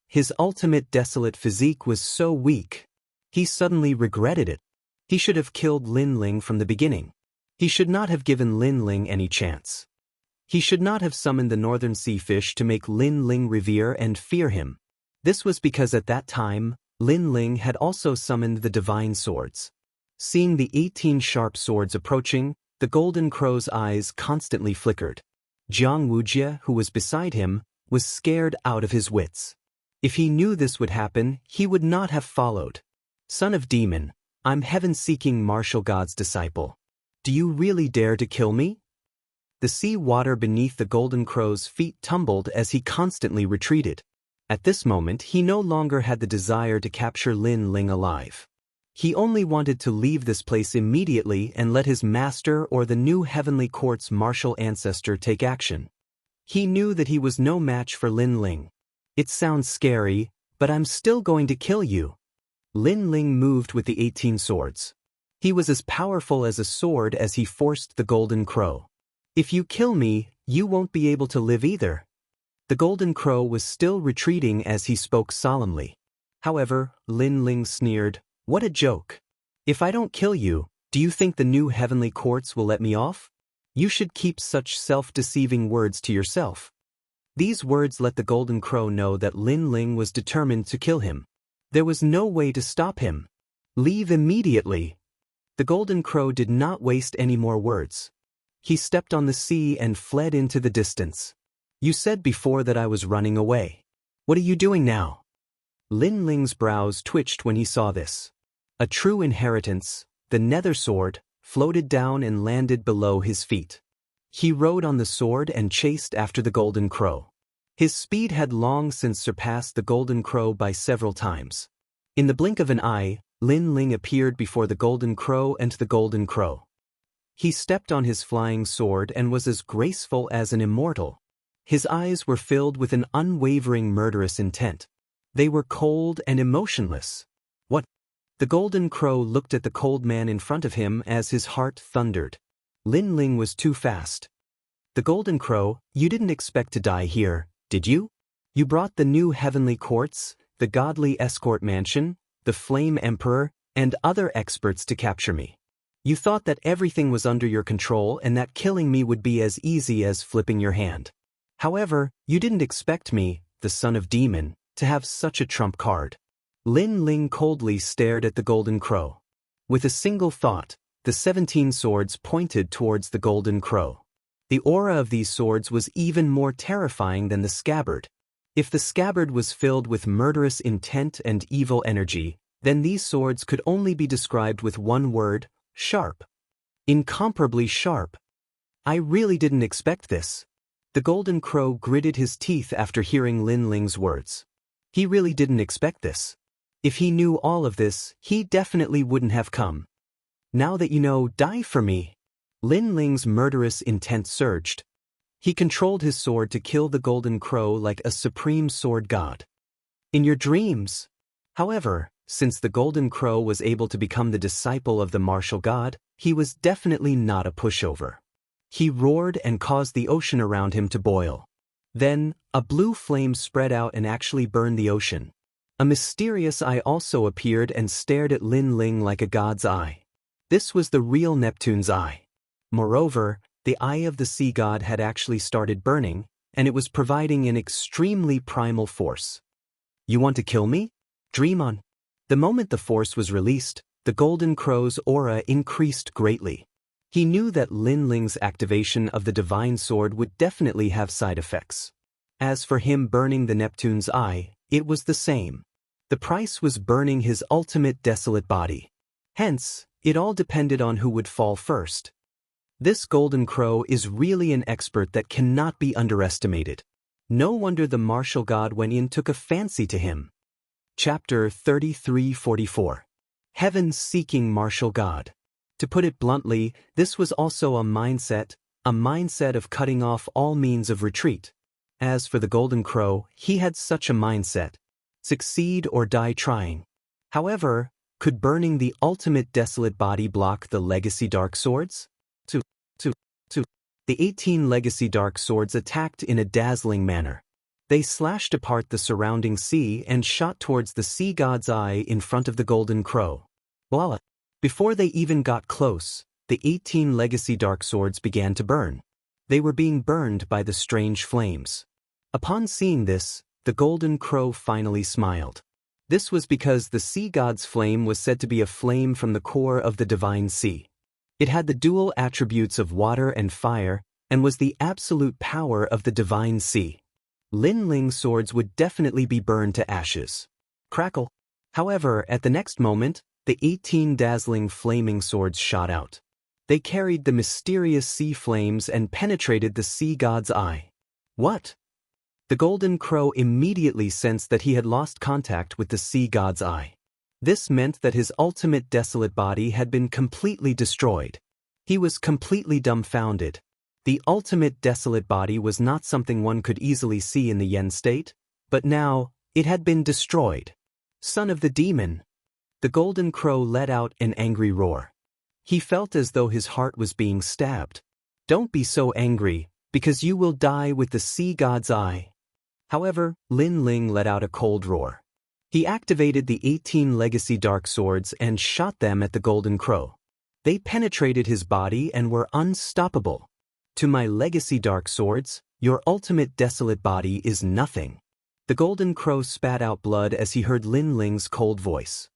His ultimate desolate physique was so weak. He suddenly regretted it. He should have killed Lin Ling from the beginning. He should not have given Lin Ling any chance. He should not have summoned the northern sea fish to make Lin Ling revere and fear him. This was because at that time, Lin Ling had also summoned the divine swords. Seeing the 18 sharp swords approaching, the Golden Crow's eyes constantly flickered. Wuxia, who was beside him, was scared out of his wits. If he knew this would happen, he would not have followed. Son of demon, I'm heaven-seeking martial god's disciple. Do you really dare to kill me? The sea water beneath the Golden Crow's feet tumbled as he constantly retreated. At this moment, he no longer had the desire to capture Lin Ling alive. He only wanted to leave this place immediately and let his master or the new heavenly court's martial ancestor take action. He knew that he was no match for Lin Ling. It sounds scary, but I'm still going to kill you. Lin Ling moved with the 18 swords. He was as powerful as a sword as he forced the Golden Crow. If you kill me, you won't be able to live either. The Golden Crow was still retreating as he spoke solemnly. However, Lin Ling sneered, "What a joke. If I don't kill you, do you think the new heavenly courts will let me off? You should keep such self-deceiving words to yourself." These words let the Golden Crow know that Lin Ling was determined to kill him. There was no way to stop him. Leave immediately. The Golden Crow did not waste any more words. He stepped on the sea and fled into the distance. You said before that I was running away. What are you doing now? Lin Ling's brows twitched when he saw this. A true inheritance, the nether sword, floated down and landed below his feet. He rode on the sword and chased after the golden crow. His speed had long since surpassed the golden crow by several times. In the blink of an eye, Lin Ling appeared before the golden crow and the golden crow. He stepped on his flying sword and was as graceful as an immortal. His eyes were filled with an unwavering murderous intent. They were cold and emotionless. What? The golden crow looked at the cold man in front of him as his heart thundered. Lin Ling was too fast. The golden crow, you didn't expect to die here, did you? You brought the new heavenly courts, the godly escort mansion, the flame emperor, and other experts to capture me. You thought that everything was under your control and that killing me would be as easy as flipping your hand. However, you didn't expect me, the son of demon, to have such a trump card. Lin Ling coldly stared at the golden crow. With a single thought, the 17 swords pointed towards the golden crow. The aura of these swords was even more terrifying than the scabbard. If the scabbard was filled with murderous intent and evil energy, then these swords could only be described with one word: sharp. Incomparably sharp. I really didn't expect this. The golden crow gritted his teeth after hearing Lin Ling's words. He really didn't expect this. If he knew all of this, he definitely wouldn't have come. Now that you know, die for me. Lin Ling's murderous intent surged. He controlled his sword to kill the golden crow like a supreme sword god. In your dreams. However, since the golden crow was able to become the disciple of the martial god, he was definitely not a pushover. He roared and caused the ocean around him to boil. Then, a blue flame spread out and actually burned the ocean. A mysterious eye also appeared and stared at Lin Ling like a god's eye. This was the real Neptune's eye. Moreover, the eye of the sea god had actually started burning, and it was providing an extremely primal force. You want to kill me? Dream on. The moment the force was released, the golden crow's aura increased greatly. He knew that Lin Ling's activation of the divine sword would definitely have side effects. As for him burning the Neptune's eye, it was the same. The price was burning his ultimate desolate body. Hence, it all depended on who would fall first. This golden crow is really an expert that cannot be underestimated. No wonder the martial god Wen Yin took a fancy to him. Chapter 3344. Heaven-seeking martial god. To put it bluntly, this was also a mindset of cutting off all means of retreat. As for the golden crow, he had such a mindset. Succeed or die trying. However, could burning the ultimate desolate body block the legacy dark swords? The 18 legacy dark swords attacked in a dazzling manner. They slashed apart the surrounding sea and shot towards the sea god's eye in front of the golden crow. Voila! Before they even got close, the 18 legacy dark swords began to burn. They were being burned by the strange flames. Upon seeing this, the golden crow finally smiled. This was because the sea god's flame was said to be a flame from the core of the divine sea. It had the dual attributes of water and fire, and was the absolute power of the divine sea. Lin Ling's swords would definitely be burned to ashes. Crackle! However, at the next moment, the 18 dazzling flaming swords shot out. They carried the mysterious sea flames and penetrated the sea god's eye. What? The golden crow immediately sensed that he had lost contact with the sea god's eye. This meant that his ultimate desolate body had been completely destroyed. He was completely dumbfounded. The ultimate desolate body was not something one could easily see in the yen state, but now, it had been destroyed. Son of the demon! The golden crow let out an angry roar. He felt as though his heart was being stabbed. Don't be so angry, because you will die with the sea god's eye. However, Lin Ling let out a cold roar. He activated the 18 legacy dark swords and shot them at the golden crow. They penetrated his body and were unstoppable. To my legacy dark swords, your ultimate desolate body is nothing. The golden crow spat out blood as he heard Lin Ling's cold voice.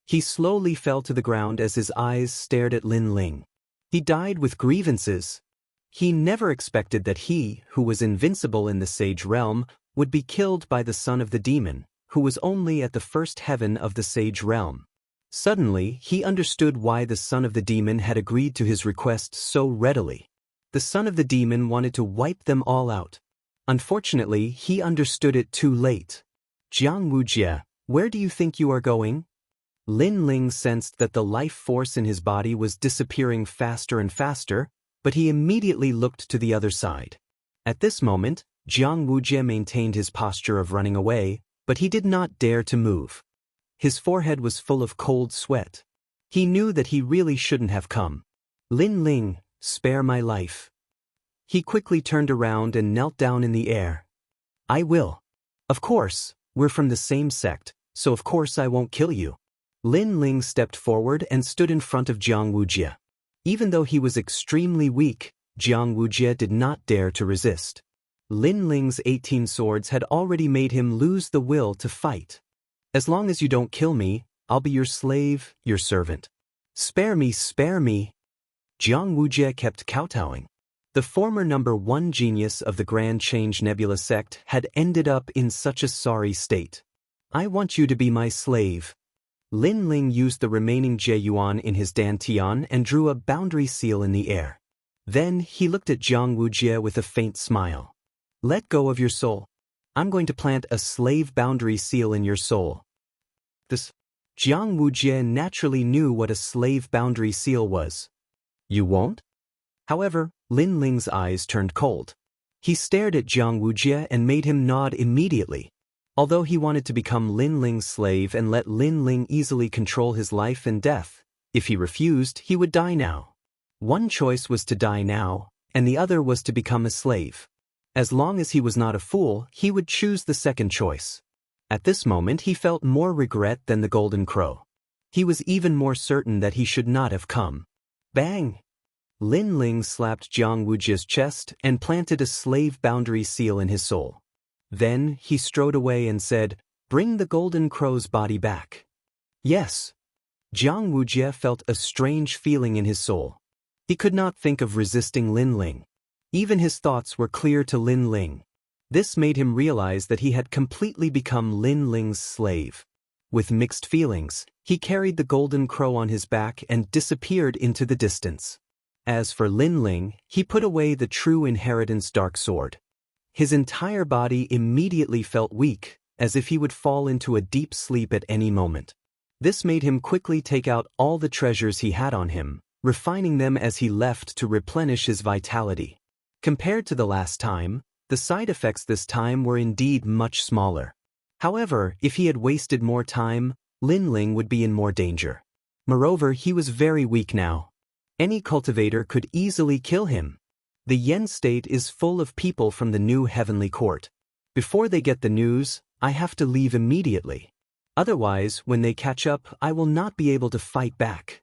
He slowly fell to the ground as his eyes stared at Lin Ling. He died with grievances. He never expected that he, who was invincible in the sage realm, would be killed by the son of the demon, who was only at the first heaven of the sage realm. Suddenly, he understood why the son of the demon had agreed to his request so readily. The son of the demon wanted to wipe them all out. Unfortunately, he understood it too late. Jianghu, where do you think you are going? Lin Ling sensed that the life force in his body was disappearing faster and faster, but he immediately looked to the other side. At this moment, Jianghu maintained his posture of running away, but he did not dare to move. His forehead was full of cold sweat. He knew that he really shouldn't have come. Lin Ling, spare my life. He quickly turned around and knelt down in the air. I will. Of course, we're from the same sect, so of course I won't kill you. Lin Ling stepped forward and stood in front of Jianghu. Even though he was extremely weak, Jianghu did not dare to resist. Lin Ling's 18 swords had already made him lose the will to fight. As long as you don't kill me, I'll be your slave, your servant. Spare me, spare me. Jianghu kept kowtowing. The former #1 genius of the Grand Change Nebula sect had ended up in such a sorry state. I want you to be my slave. Lin Ling used the remaining Jeyuan in his dantian and drew a boundary seal in the air. Then he looked at Jianghu with a faint smile. Let go of your soul. I'm going to plant a slave boundary seal in your soul. This Jianghu naturally knew what a slave boundary seal was. You won't? However, Lin Ling's eyes turned cold. He stared at Jianghu and made him nod immediately. Although he wanted to become Lin Ling's slave and let Lin Ling easily control his life and death, if he refused, he would die now. One choice was to die now, and the other was to become a slave. As long as he was not a fool, he would choose the second choice. At this moment he felt more regret than the Golden Crow. He was even more certain that he should not have come. Bang! Lin Ling slapped Jianghu's chest and planted a slave boundary seal in his soul. Then he strode away and said, Bring the Golden Crow's body back. Yes. Jianghu felt a strange feeling in his soul. He could not think of resisting Lin Ling. Even his thoughts were clear to Lin Ling. This made him realize that he had completely become Lin Ling's slave. With mixed feelings, he carried the Golden Crow on his back and disappeared into the distance. As for Lin Ling, he put away the true inheritance dark sword. His entire body immediately felt weak, as if he would fall into a deep sleep at any moment. This made him quickly take out all the treasures he had on him, refining them as he left to replenish his vitality. Compared to the last time, the side effects this time were indeed much smaller. However, if he had wasted more time, Lin Ling would be in more danger. Moreover, he was very weak now. Any cultivator could easily kill him. The Yen state is full of people from the new heavenly court. Before they get the news, I have to leave immediately. Otherwise, when they catch up, I will not be able to fight back.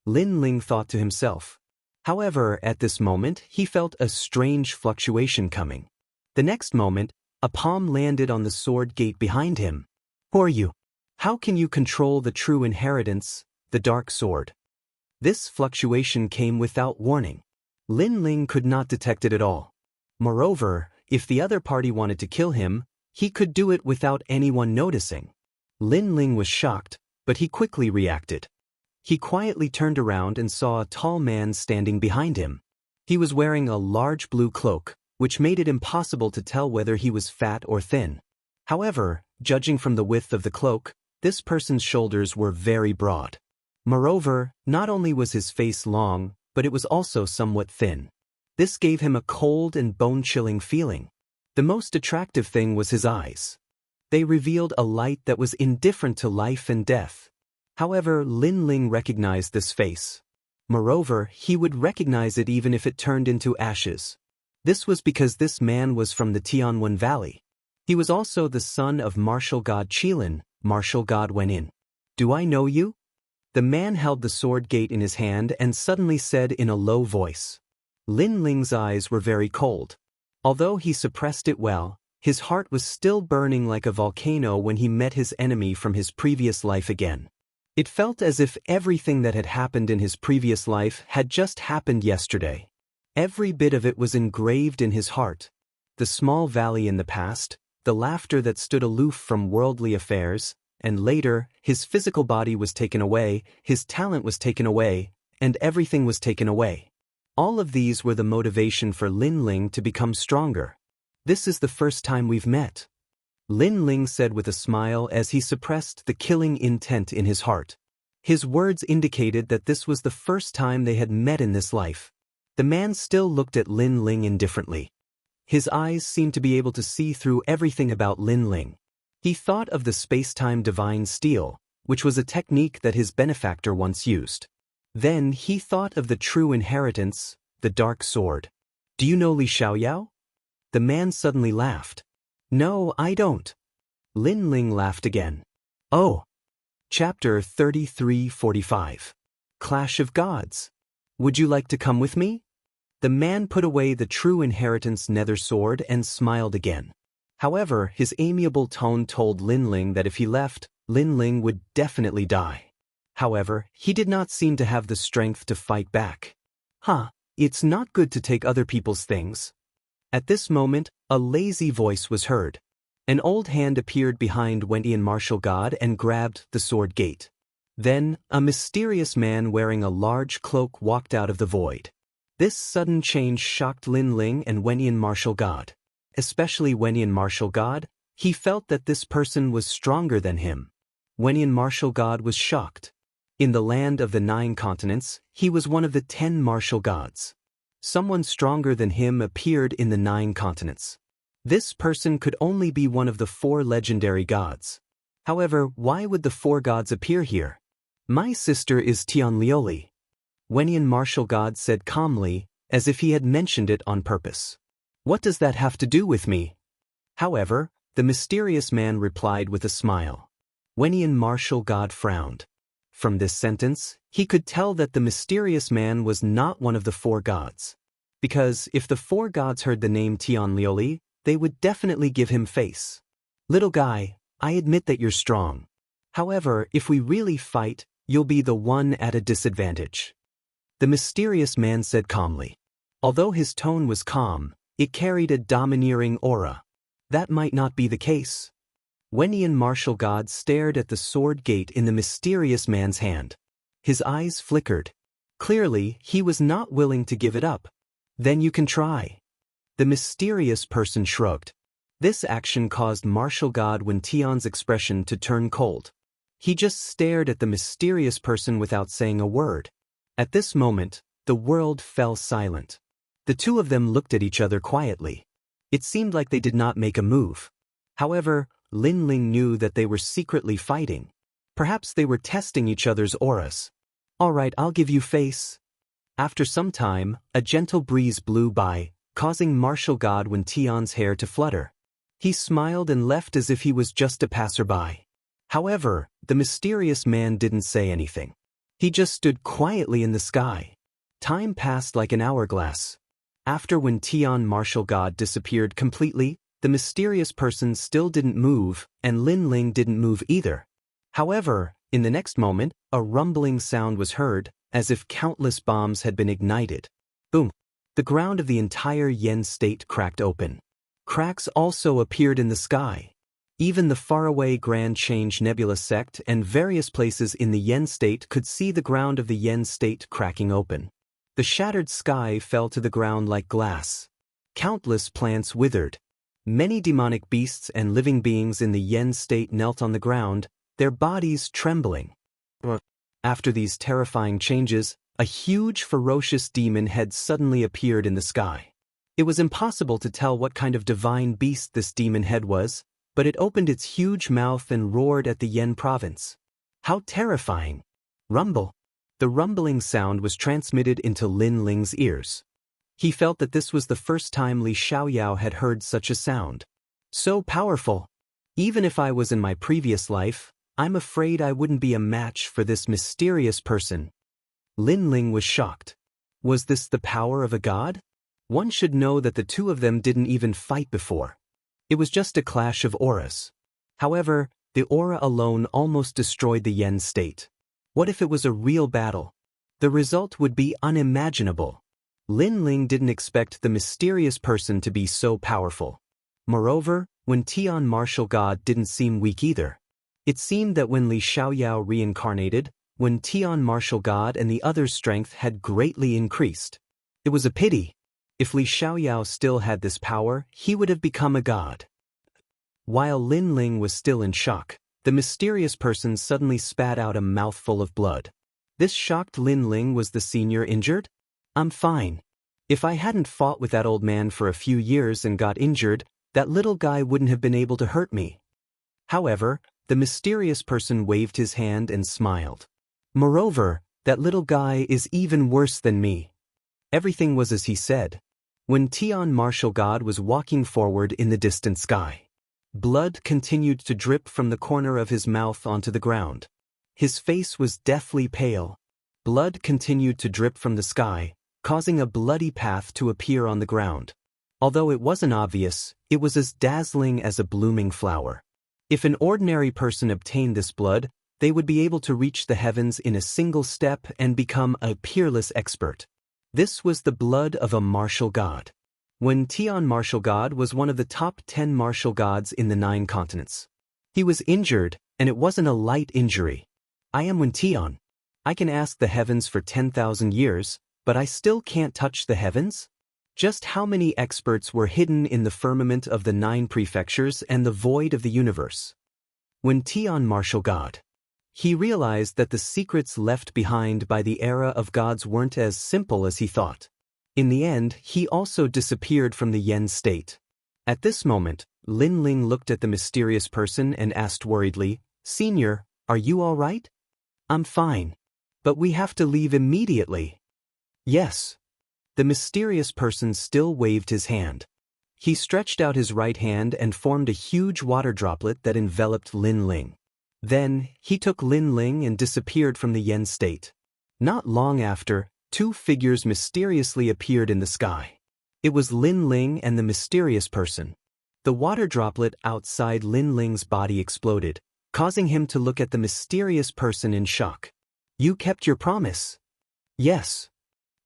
Lin Ling thought to himself. However, at this moment, he felt a strange fluctuation coming. The next moment, a palm landed on the sword gate behind him. Who are you? How can you control the true inheritance, the dark sword? This fluctuation came without warning. Lin Ling could not detect it at all. Moreover, if the other party wanted to kill him, he could do it without anyone noticing. Lin Ling was shocked, but he quickly reacted. He quietly turned around and saw a tall man standing behind him. He was wearing a large blue cloak, which made it impossible to tell whether he was fat or thin. However, judging from the width of the cloak, this person's shoulders were very broad. Moreover, not only was his face long, but it was also somewhat thin. This gave him a cold and bone-chilling feeling. The most attractive thing was his eyes. They revealed a light that was indifferent to life and death. However, Lin Ling recognized this face. Moreover, he would recognize it even if it turned into ashes. This was because this man was from the Tianwen Valley. He was also the son of martial god Qilin, martial god Wenin. Do I know you? The man held the sword gate in his hand and suddenly said in a low voice. Lin Ling's eyes were very cold. Although he suppressed it well, his heart was still burning like a volcano when he met his enemy from his previous life again. It felt as if everything that had happened in his previous life had just happened yesterday. Every bit of it was engraved in his heart. The small valley in the past, the laughter that stood aloof from worldly affairs, and later, his physical body was taken away, his talent was taken away, and everything was taken away. All of these were the motivation for Lin Ling to become stronger. "This is the first time we've met," Lin Ling said with a smile as he suppressed the killing intent in his heart. His words indicated that this was the first time they had met in this life. The man still looked at Lin Ling indifferently. His eyes seemed to be able to see through everything about Lin Ling. He thought of the space-time divine steel, which was a technique that his benefactor once used. Then he thought of the true inheritance, the dark sword. "Do you know Li Xiaoyao?" The man suddenly laughed. "No, I don't." Lin Ling laughed again. "Oh." Chapter 33:45. Clash of Gods. "Would you like to come with me?" The man put away the true inheritance nether sword and smiled again. However, his amiable tone told Lin Ling that if he left, Lin Ling would definitely die. However, he did not seem to have the strength to fight back. It's not good to take other people's things." At this moment, a lazy voice was heard. An old hand appeared behind Wentian martial god and grabbed the sword gate. Then, a mysterious man wearing a large cloak walked out of the void. This sudden change shocked Lin Ling and Wentian martial god. Especially Wentian martial god, he felt that this person was stronger than him. Wentian martial god was shocked. In the land of the 9 continents, he was one of the 10 martial gods. Someone stronger than him appeared in the 9 continents. This person could only be one of the 4 legendary gods. However, why would the 4 gods appear here? "My sister is Tianlioli," Wentian martial god said calmly, as if he had mentioned it on purpose. "What does that have to do with me?" However, the mysterious man replied with a smile. Wentian martial god frowned. From this sentence, he could tell that the mysterious man was not one of the 4 gods. Because if the 4 gods heard the name Tianlioli, they would definitely give him face. "Little guy, I admit that you're strong. However, if we really fight, you'll be the one at a disadvantage," the mysterious man said calmly. Although his tone was calm, it carried a domineering aura. That might not be the case. Wentian martial god stared at the sword gate in the mysterious man's hand. His eyes flickered. Clearly, he was not willing to give it up. "Then you can try." The mysterious person shrugged. This action caused martial god Wentian's expression to turn cold. He just stared at the mysterious person without saying a word. At this moment, the world fell silent. The two of them looked at each other quietly. It seemed like they did not make a move. However, Lin Ling knew that they were secretly fighting. Perhaps they were testing each other's auras. "All right, I'll give you face." After some time, a gentle breeze blew by, causing martial god Wentian's hair to flutter. He smiled and left as if he was just a passerby. However, the mysterious man didn't say anything. He just stood quietly in the sky. Time passed like an hourglass. After Wentian martial god disappeared completely, the mysterious person still didn't move, and Lin Ling didn't move either. However, in the next moment, a rumbling sound was heard, as if countless bombs had been ignited. Boom! The ground of the entire Yen state cracked open. Cracks also appeared in the sky. Even the faraway Grand Change Nebula sect and various places in the Yen state could see the ground of the Yen state cracking open. The shattered sky fell to the ground like glass. Countless plants withered. Many demonic beasts and living beings in the Yen state knelt on the ground, their bodies trembling. After these terrifying changes, a huge ferocious demon head suddenly appeared in the sky. It was impossible to tell what kind of divine beast this demon head was, but it opened its huge mouth and roared at the Yen province. How terrifying! Rumble! The rumbling sound was transmitted into Lin Ling's ears. He felt that this was the first time Li Xiaoyao had heard such a sound. So powerful! Even if I was in my previous life, I'm afraid I wouldn't be a match for this mysterious person. Lin Ling was shocked. Was this the power of a god? One should know that the two of them didn't even fight before. It was just a clash of auras. However, the aura alone almost destroyed the Yen state. What if it was a real battle? The result would be unimaginable. Lin Ling didn't expect the mysterious person to be so powerful. Moreover, when Tian Martial God didn't seem weak either. It seemed that when Li Xiaoyao reincarnated, when Tian Martial God and the other's strength had greatly increased. It was a pity. If Li Xiaoyao still had this power, he would have become a god. While Lin Ling was still in shock, the mysterious person suddenly spat out a mouthful of blood. This shocked Lin Ling. Was the senior injured? I'm fine. If I hadn't fought with that old man for a few years and got injured, that little guy wouldn't have been able to hurt me. However, the mysterious person waved his hand and smiled. Moreover, that little guy is even worse than me. Everything was as he said. When Tian Martial God was walking forward in the distant sky, blood continued to drip from the corner of his mouth onto the ground. His face was deathly pale. Blood continued to drip from the sky, causing a bloody path to appear on the ground. Although it wasn't obvious, it was as dazzling as a blooming flower. If an ordinary person obtained this blood, they would be able to reach the heavens in a single step and become a peerless expert. This was the blood of a martial god. When Tian Martial God was one of the top 10 martial gods in the 9 continents. He was injured, and it wasn't a light injury. I am Wen Tian. I can ask the heavens for 10,000 years, but I still can't touch the heavens? Just how many experts were hidden in the firmament of the 9 prefectures and the void of the universe? When Tian Martial God, he realized that the secrets left behind by the era of gods weren't as simple as he thought. In the end, he also disappeared from the Yen state. At this moment, Lin Ling looked at the mysterious person and asked worriedly, "Senior, are you all right?" "I'm fine. But we have to leave immediately." "Yes." The mysterious person still waved his hand. He stretched out his right hand and formed a huge water droplet that enveloped Lin Ling. Then, he took Lin Ling and disappeared from the Yen state. Not long after, 2 figures mysteriously appeared in the sky. It was Lin Ling and the mysterious person. The water droplet outside Lin Ling's body exploded, causing him to look at the mysterious person in shock. "You kept your promise." "Yes."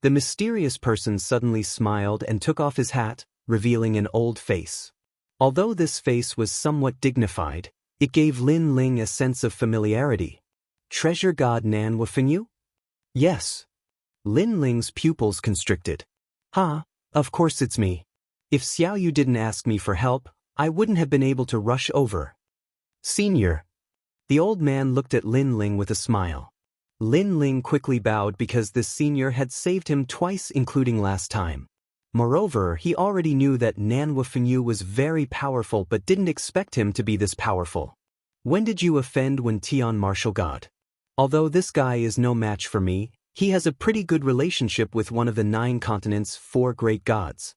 The mysterious person suddenly smiled and took off his hat, revealing an old face. Although this face was somewhat dignified, it gave Lin Ling a sense of familiarity. "Treasure god Nan Wufenyu?" "Yes." Lin Ling's pupils constricted. "Ha, of course it's me. If Xiaoyu didn't ask me for help, I wouldn't have been able to rush over." "Senior." The old man looked at Lin Ling with a smile. Lin Ling quickly bowed because this senior had saved him twice, including last time. Moreover, he already knew that Nan Wufenyu was very powerful but didn't expect him to be this powerful. "When did you offend Wen Tian Martial God? Although this guy is no match for me, he has a pretty good relationship with one of the 9 continents' 4 great gods."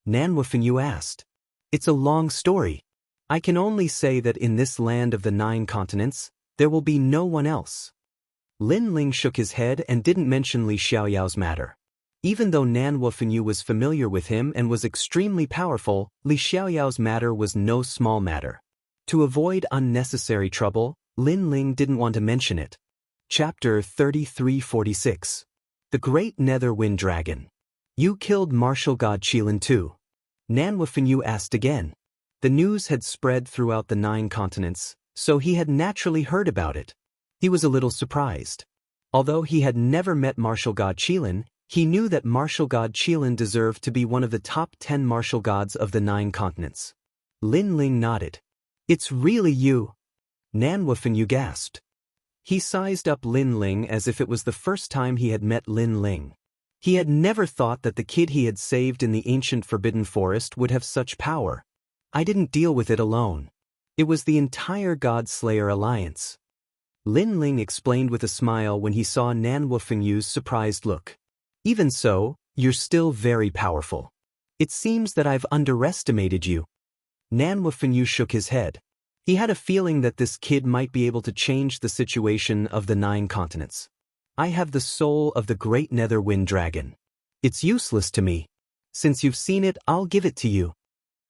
Nan Wufenyu asked. "It's a long story. I can only say that in this land of the 9 continents, there will be no one else." Lin Ling shook his head and didn't mention Li Xiaoyao's matter. Even though Nan Wufenyu was familiar with him and was extremely powerful, Li Xiaoyao's matter was no small matter. To avoid unnecessary trouble, Lin Ling didn't want to mention it. Chapter 3346. The Great Nether Wind Dragon. "You killed martial god Qilin too?" Nan Wufenyu asked again. The news had spread throughout the 9 continents, so he had naturally heard about it. He was a little surprised. Although he had never met martial god Qilin, he knew that martial god Qilin deserved to be one of the top 10 martial gods of the 9 continents. Lin Ling nodded. "It's really you?" Nan Wufenyu gasped. He sized up Lin Ling as if it was the first time he had met Lin Ling. He had never thought that the kid he had saved in the ancient Forbidden Forest would have such power. "I didn't deal with it alone. It was the entire God Slayer alliance." Lin Ling explained with a smile when he saw Nan Wufenyu's surprised look. "Even so, you're still very powerful. It seems that I've underestimated you." Nan Wufenyu shook his head. He had a feeling that this kid might be able to change the situation of the 9 continents. "I have the soul of the Great Nether Wind Dragon. It's useless to me. Since you've seen it, I'll give it to you."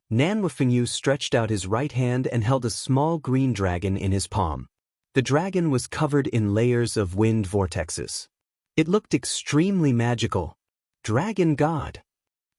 Nan Wufenyu stretched out his right hand and held a small green dragon in his palm. The dragon was covered in layers of wind vortexes. It looked extremely magical. Dragon God.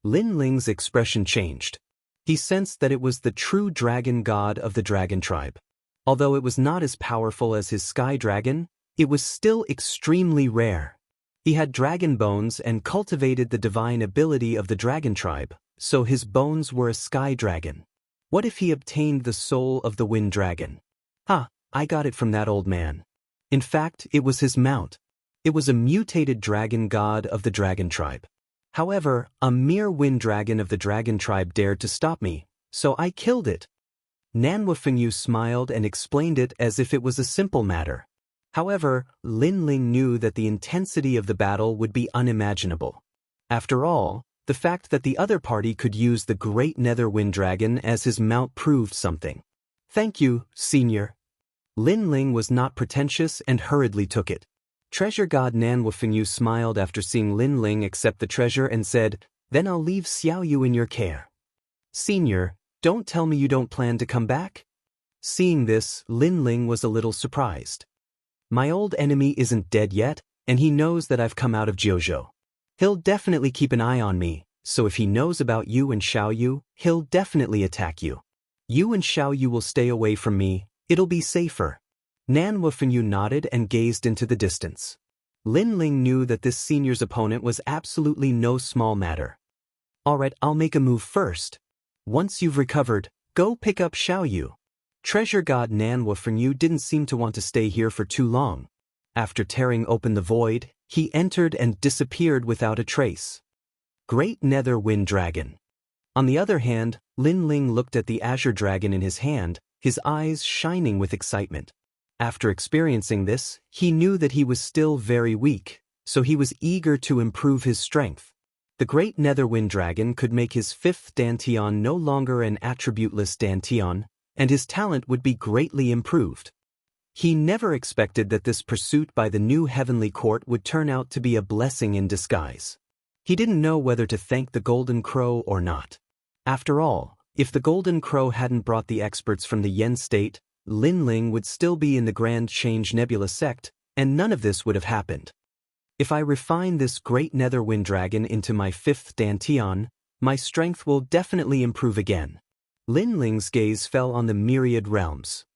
Lin Ling's expression changed. He sensed that it was the true dragon god of the dragon tribe. Although it was not as powerful as his sky dragon, it was still extremely rare. He had dragon bones and cultivated the divine ability of the dragon tribe, so his bones were a sky dragon. What if he obtained the soul of the wind dragon? I got it from that old man. In fact, it was his mount. It was a mutated dragon god of the dragon tribe. However, a mere wind dragon of the dragon tribe dared to stop me, so I killed it. Nanhua Fengyu smiled and explained it as if it was a simple matter. However, Lin Ling knew that the intensity of the battle would be unimaginable. After all, the fact that the other party could use the great nether wind dragon as his mount proved something. Thank you, senior. Lin Ling was not pretentious and hurriedly took it. Treasure God Nanhua Fengyu smiled after seeing Lin Ling accept the treasure and said, "Then I'll leave Xiao Yu in your care." Senior, don't tell me you don't plan to come back? Seeing this, Lin Ling was a little surprised. My old enemy isn't dead yet, and he knows that I've come out of Jianghu. He'll definitely keep an eye on me, so if he knows about you and Xiao Yu, he'll definitely attack you. You and Xiao Yu will stay away from me, it'll be safer. Nanhua Fengyu nodded and gazed into the distance. Lin Ling knew that this senior's opponent was absolutely no small matter. Alright, I'll make a move first. Once you've recovered, go pick up Xiao Yu. Treasure God Nanhua Fengyu didn't seem to want to stay here for too long. After tearing open the void, he entered and disappeared without a trace. Great Nether Wind Dragon. On the other hand, Lin Ling looked at the Azure Dragon in his hand, his eyes shining with excitement. After experiencing this, he knew that he was still very weak, so he was eager to improve his strength. The Great Nether Wind Dragon could make his fifth Dantian no longer an attributeless Dantian, and his talent would be greatly improved. He never expected that this pursuit by the new heavenly court would turn out to be a blessing in disguise. He didn't know whether to thank the Golden Crow or not. After all, if the Golden Crow hadn't brought the experts from the Yen state, Lin Ling would still be in the Grand Change Nebula sect, and none of this would have happened. If I refine this Great Nether Wind Dragon into my fifth Dantian, my strength will definitely improve again. Lin Ling's gaze fell on the myriad realms.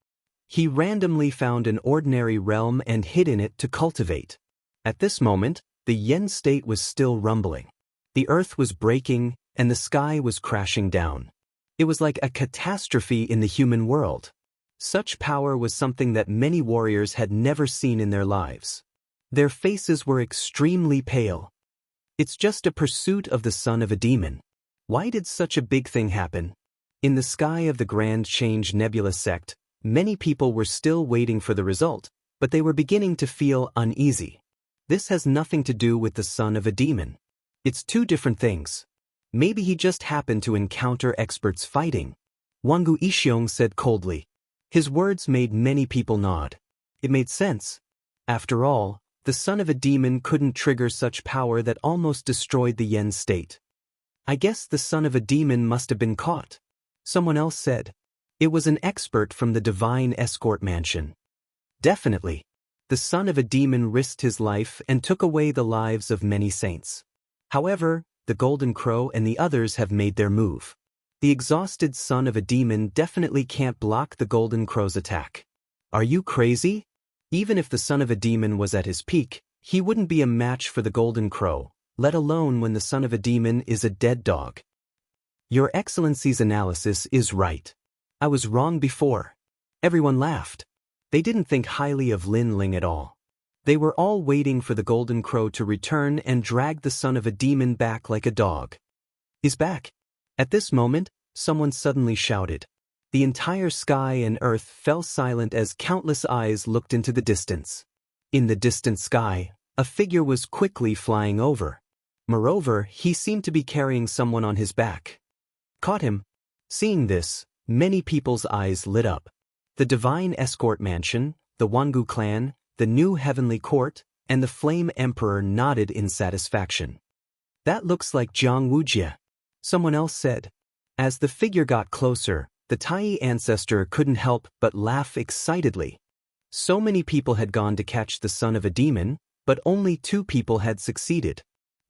He randomly found an ordinary realm and hid in it to cultivate. At this moment, the Yen state was still rumbling. The earth was breaking, and the sky was crashing down. It was like a catastrophe in the human world. Such power was something that many warriors had never seen in their lives. Their faces were extremely pale. It's just a pursuit of the son of a demon. Why did such a big thing happen? In the sky of the Grand Change Nebula sect, many people were still waiting for the result, but they were beginning to feel uneasy. This has nothing to do with the son of a demon. It's two different things. Maybe he just happened to encounter experts fighting. Wangu Ishiong said coldly. His words made many people nod. It made sense. After all, the son of a demon couldn't trigger such power that almost destroyed the Yen state. I guess the son of a demon must have been caught. Someone else said. It was an expert from the Divine Escort Mansion. Definitely. The son of a demon risked his life and took away the lives of many saints. However, the Golden Crow and the others have made their move. The exhausted son of a demon definitely can't block the Golden Crow's attack. Are you crazy? Even if the son of a demon was at his peak, he wouldn't be a match for the Golden Crow, let alone when the son of a demon is a dead dog. Your Excellency's analysis is right. I was wrong before. Everyone laughed. They didn't think highly of Lin Ling at all. They were all waiting for the Golden Crow to return and drag the son of a demon back like a dog. He's back. At this moment, someone suddenly shouted. The entire sky and earth fell silent as countless eyes looked into the distance. In the distant sky, a figure was quickly flying over. Moreover, he seemed to be carrying someone on his back. Caught him. Seeing this, many people's eyes lit up. The Divine Escort Mansion, the Wangu clan, the new heavenly court, and the Flame Emperor nodded in satisfaction. That looks like Jianghu. Someone else said. As the figure got closer, the Tai ancestor couldn't help but laugh excitedly. So many people had gone to catch the son of a demon, but only 2 people had succeeded.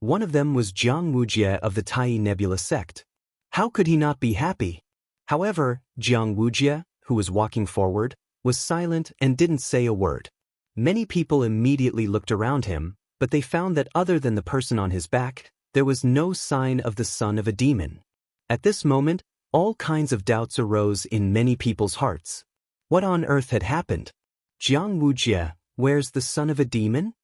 One of them was Jianghu of the Tai Nebula sect. How could he not be happy? However, Jianghu, who was walking forward, was silent and didn't say a word. Many people immediately looked around him, but they found that other than the person on his back, there was no sign of the son of a demon. At this moment, all kinds of doubts arose in many people's hearts. What on earth had happened? Jianghu, where's the son of a demon?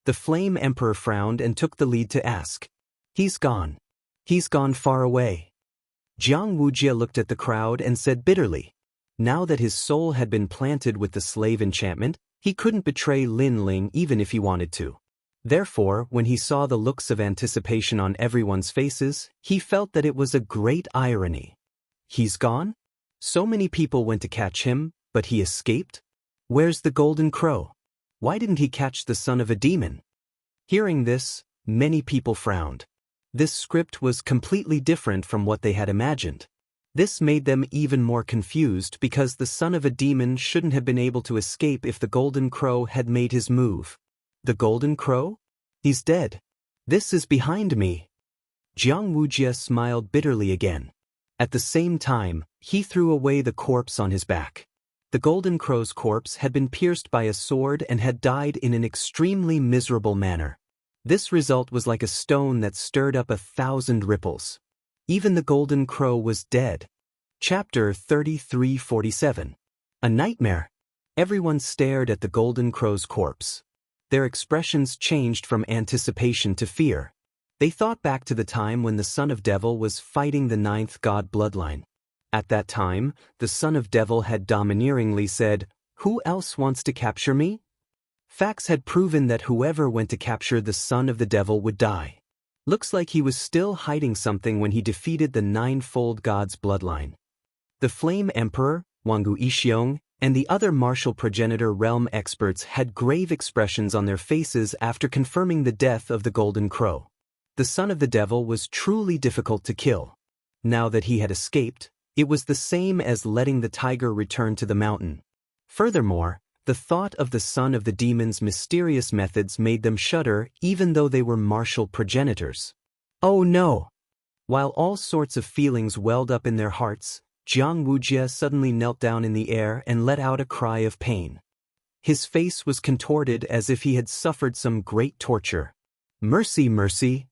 The Flame Emperor frowned and took the lead to ask. He's gone. He's gone far away. Jianghu looked at the crowd and said bitterly. Now that his soul had been planted with the slave enchantment, he couldn't betray Lin Ling even if he wanted to. Therefore, when he saw the looks of anticipation on everyone's faces, he felt that it was a great irony. He's gone? So many people went to catch him, but he escaped? Where's the golden crow? Why didn't he catch the son of a demon? Hearing this, many people frowned. This script was completely different from what they had imagined. This made them even more confused because the son of a demon shouldn't have been able to escape if the golden crow had made his move. The golden crow? He's dead. This is behind me. Jianghu smiled bitterly again. At the same time, he threw away the corpse on his back. The golden crow's corpse had been pierced by a sword and had died in an extremely miserable manner. This result was like a stone that stirred up 1,000 ripples. Even the golden crow was dead. Chapter 3347. A nightmare. Everyone stared at the golden crow's corpse. Their expressions changed from anticipation to fear. They thought back to the time when the son of Devil was fighting the 9th god bloodline. At that time, the son of Devil had domineeringly said, "Who else wants to capture me?" Facts had proven that whoever went to capture the son of the devil would die. Looks like he was still hiding something when he defeated the 9-fold god's bloodline. The Flame Emperor, Wuxia, and the other martial progenitor realm experts had grave expressions on their faces after confirming the death of the Golden Crow. The son of the devil was truly difficult to kill. Now that he had escaped, it was the same as letting the tiger return to the mountain. Furthermore, the thought of the son of the demon's mysterious methods made them shudder even though they were martial progenitors. Oh no! While all sorts of feelings welled up in their hearts, Jianghu suddenly knelt down in the air and let out a cry of pain. His face was contorted as if he had suffered some great torture. Mercy, mercy!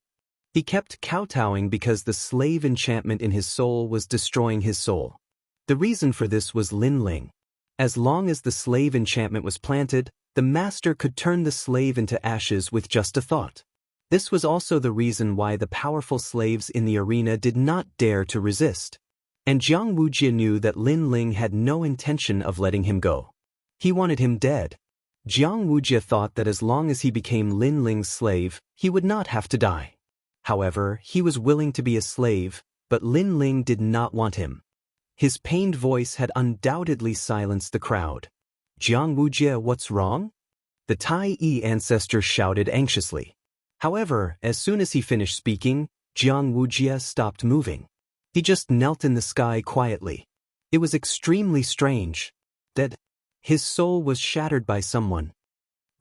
He kept kowtowing because the slave enchantment in his soul was destroying his soul. The reason for this was Lin Ling. As long as the slave enchantment was planted, the master could turn the slave into ashes with just a thought. This was also the reason why the powerful slaves in the arena did not dare to resist. And Jianghu knew that Lin Ling had no intention of letting him go. He wanted him dead. Jianghu thought that as long as he became Lin Ling's slave, he would not have to die. However, he was willing to be a slave, but Lin Ling did not want him. His pained voice had undoubtedly silenced the crowd. Jianghu, what's wrong? The Tai ancestor shouted anxiously. However, as soon as he finished speaking, Jianghu stopped moving. He just knelt in the sky quietly. It was extremely strange. That his soul was shattered by someone.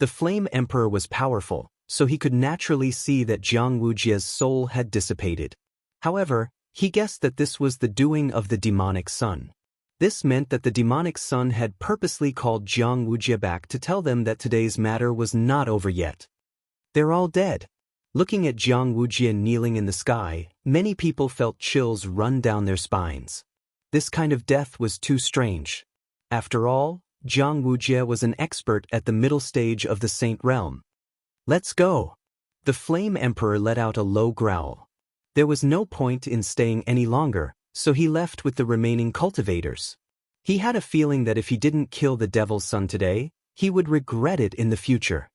The Flame Emperor was powerful, so he could naturally see that Jianghu's soul had dissipated. However, he guessed that this was the doing of the demonic son. This meant that the demonic son had purposely called Jianghu back to tell them that today's matter was not over yet. They're all dead. Looking at Jianghu kneeling in the sky, many people felt chills run down their spines. This kind of death was too strange. After all, Jianghu was an expert at the middle stage of the Saint Realm. Let's go. The Flame Emperor let out a low growl. There was no point in staying any longer, so he left with the remaining cultivators. He had a feeling that if he didn't kill the devil's son today, he would regret it in the future.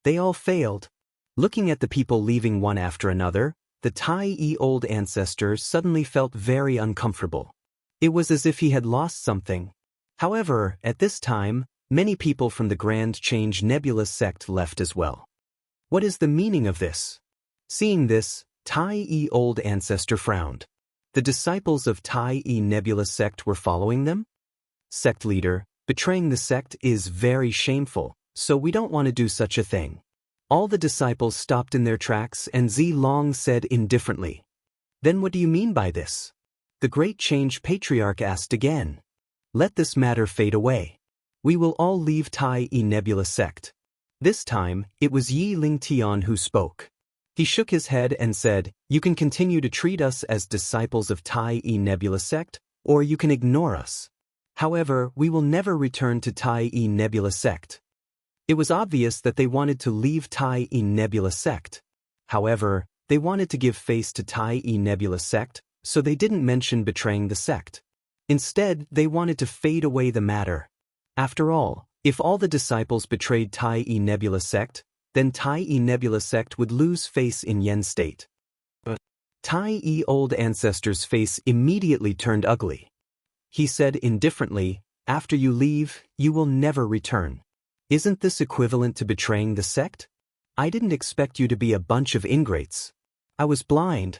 They all failed. Looking at the people leaving one after another, the Tai old ancestor suddenly felt very uncomfortable. It was as if he had lost something. However, at this time, many people from the Grand Change Nebula sect left as well. What is the meaning of this? Seeing this, Tai old ancestor frowned. The disciples of Tai Nebula sect were following them? Sect leader, betraying the sect is very shameful, so we don't want to do such a thing. All the disciples stopped in their tracks and Zi Long said indifferently, "Then what do you mean by this?" The Great Change Patriarch asked again. "Let this matter fade away. We will all leave Tai E Nebula sect." This time, it was Yi Ling Tian who spoke. He shook his head and said, "You can continue to treat us as disciples of Tai E Nebula sect, or you can ignore us. However, we will never return to Tai E Nebula sect." It was obvious that they wanted to leave Tai E Nebula sect. However, they wanted to give face to Tai E Nebula sect, so they didn't mention betraying the sect. Instead, they wanted to fade away the matter. After all, if all the disciples betrayed Tai E Nebula sect, then Tai E Nebula sect would lose face in Yen state. But Tai E Old Ancestor's face immediately turned ugly. He said indifferently, "After you leave, you will never return. Isn't this equivalent to betraying the sect? I didn't expect you to be a bunch of ingrates. I was blind."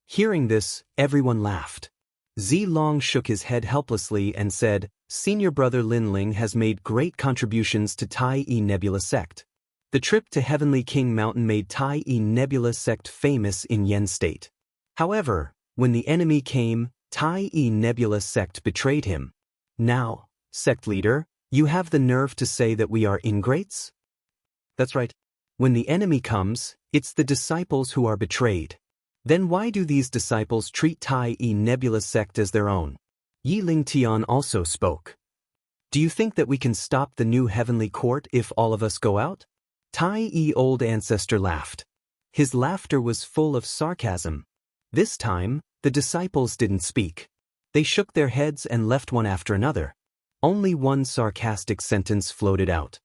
Hearing this, everyone laughed. Zi Long shook his head helplessly and said, "Senior brother Lin Ling has made great contributions to Tai E Nebula sect. The trip to Heavenly King Mountain made Tai E Nebula sect famous in Yen state. However, when the enemy came, Tai E Nebula sect betrayed him. Now, sect leader, you have the nerve to say that we are ingrates?" That's right. When the enemy comes, it's the disciples who are betrayed. Then why do these disciples treat Tai E Nebula sect as their own? Yi Ling Tian also spoke. "Do you think that we can stop the new heavenly court if all of us go out?" Tai E Old Ancestor laughed. His laughter was full of sarcasm. This time, the disciples didn't speak. They shook their heads and left one after another. Only one sarcastic sentence floated out.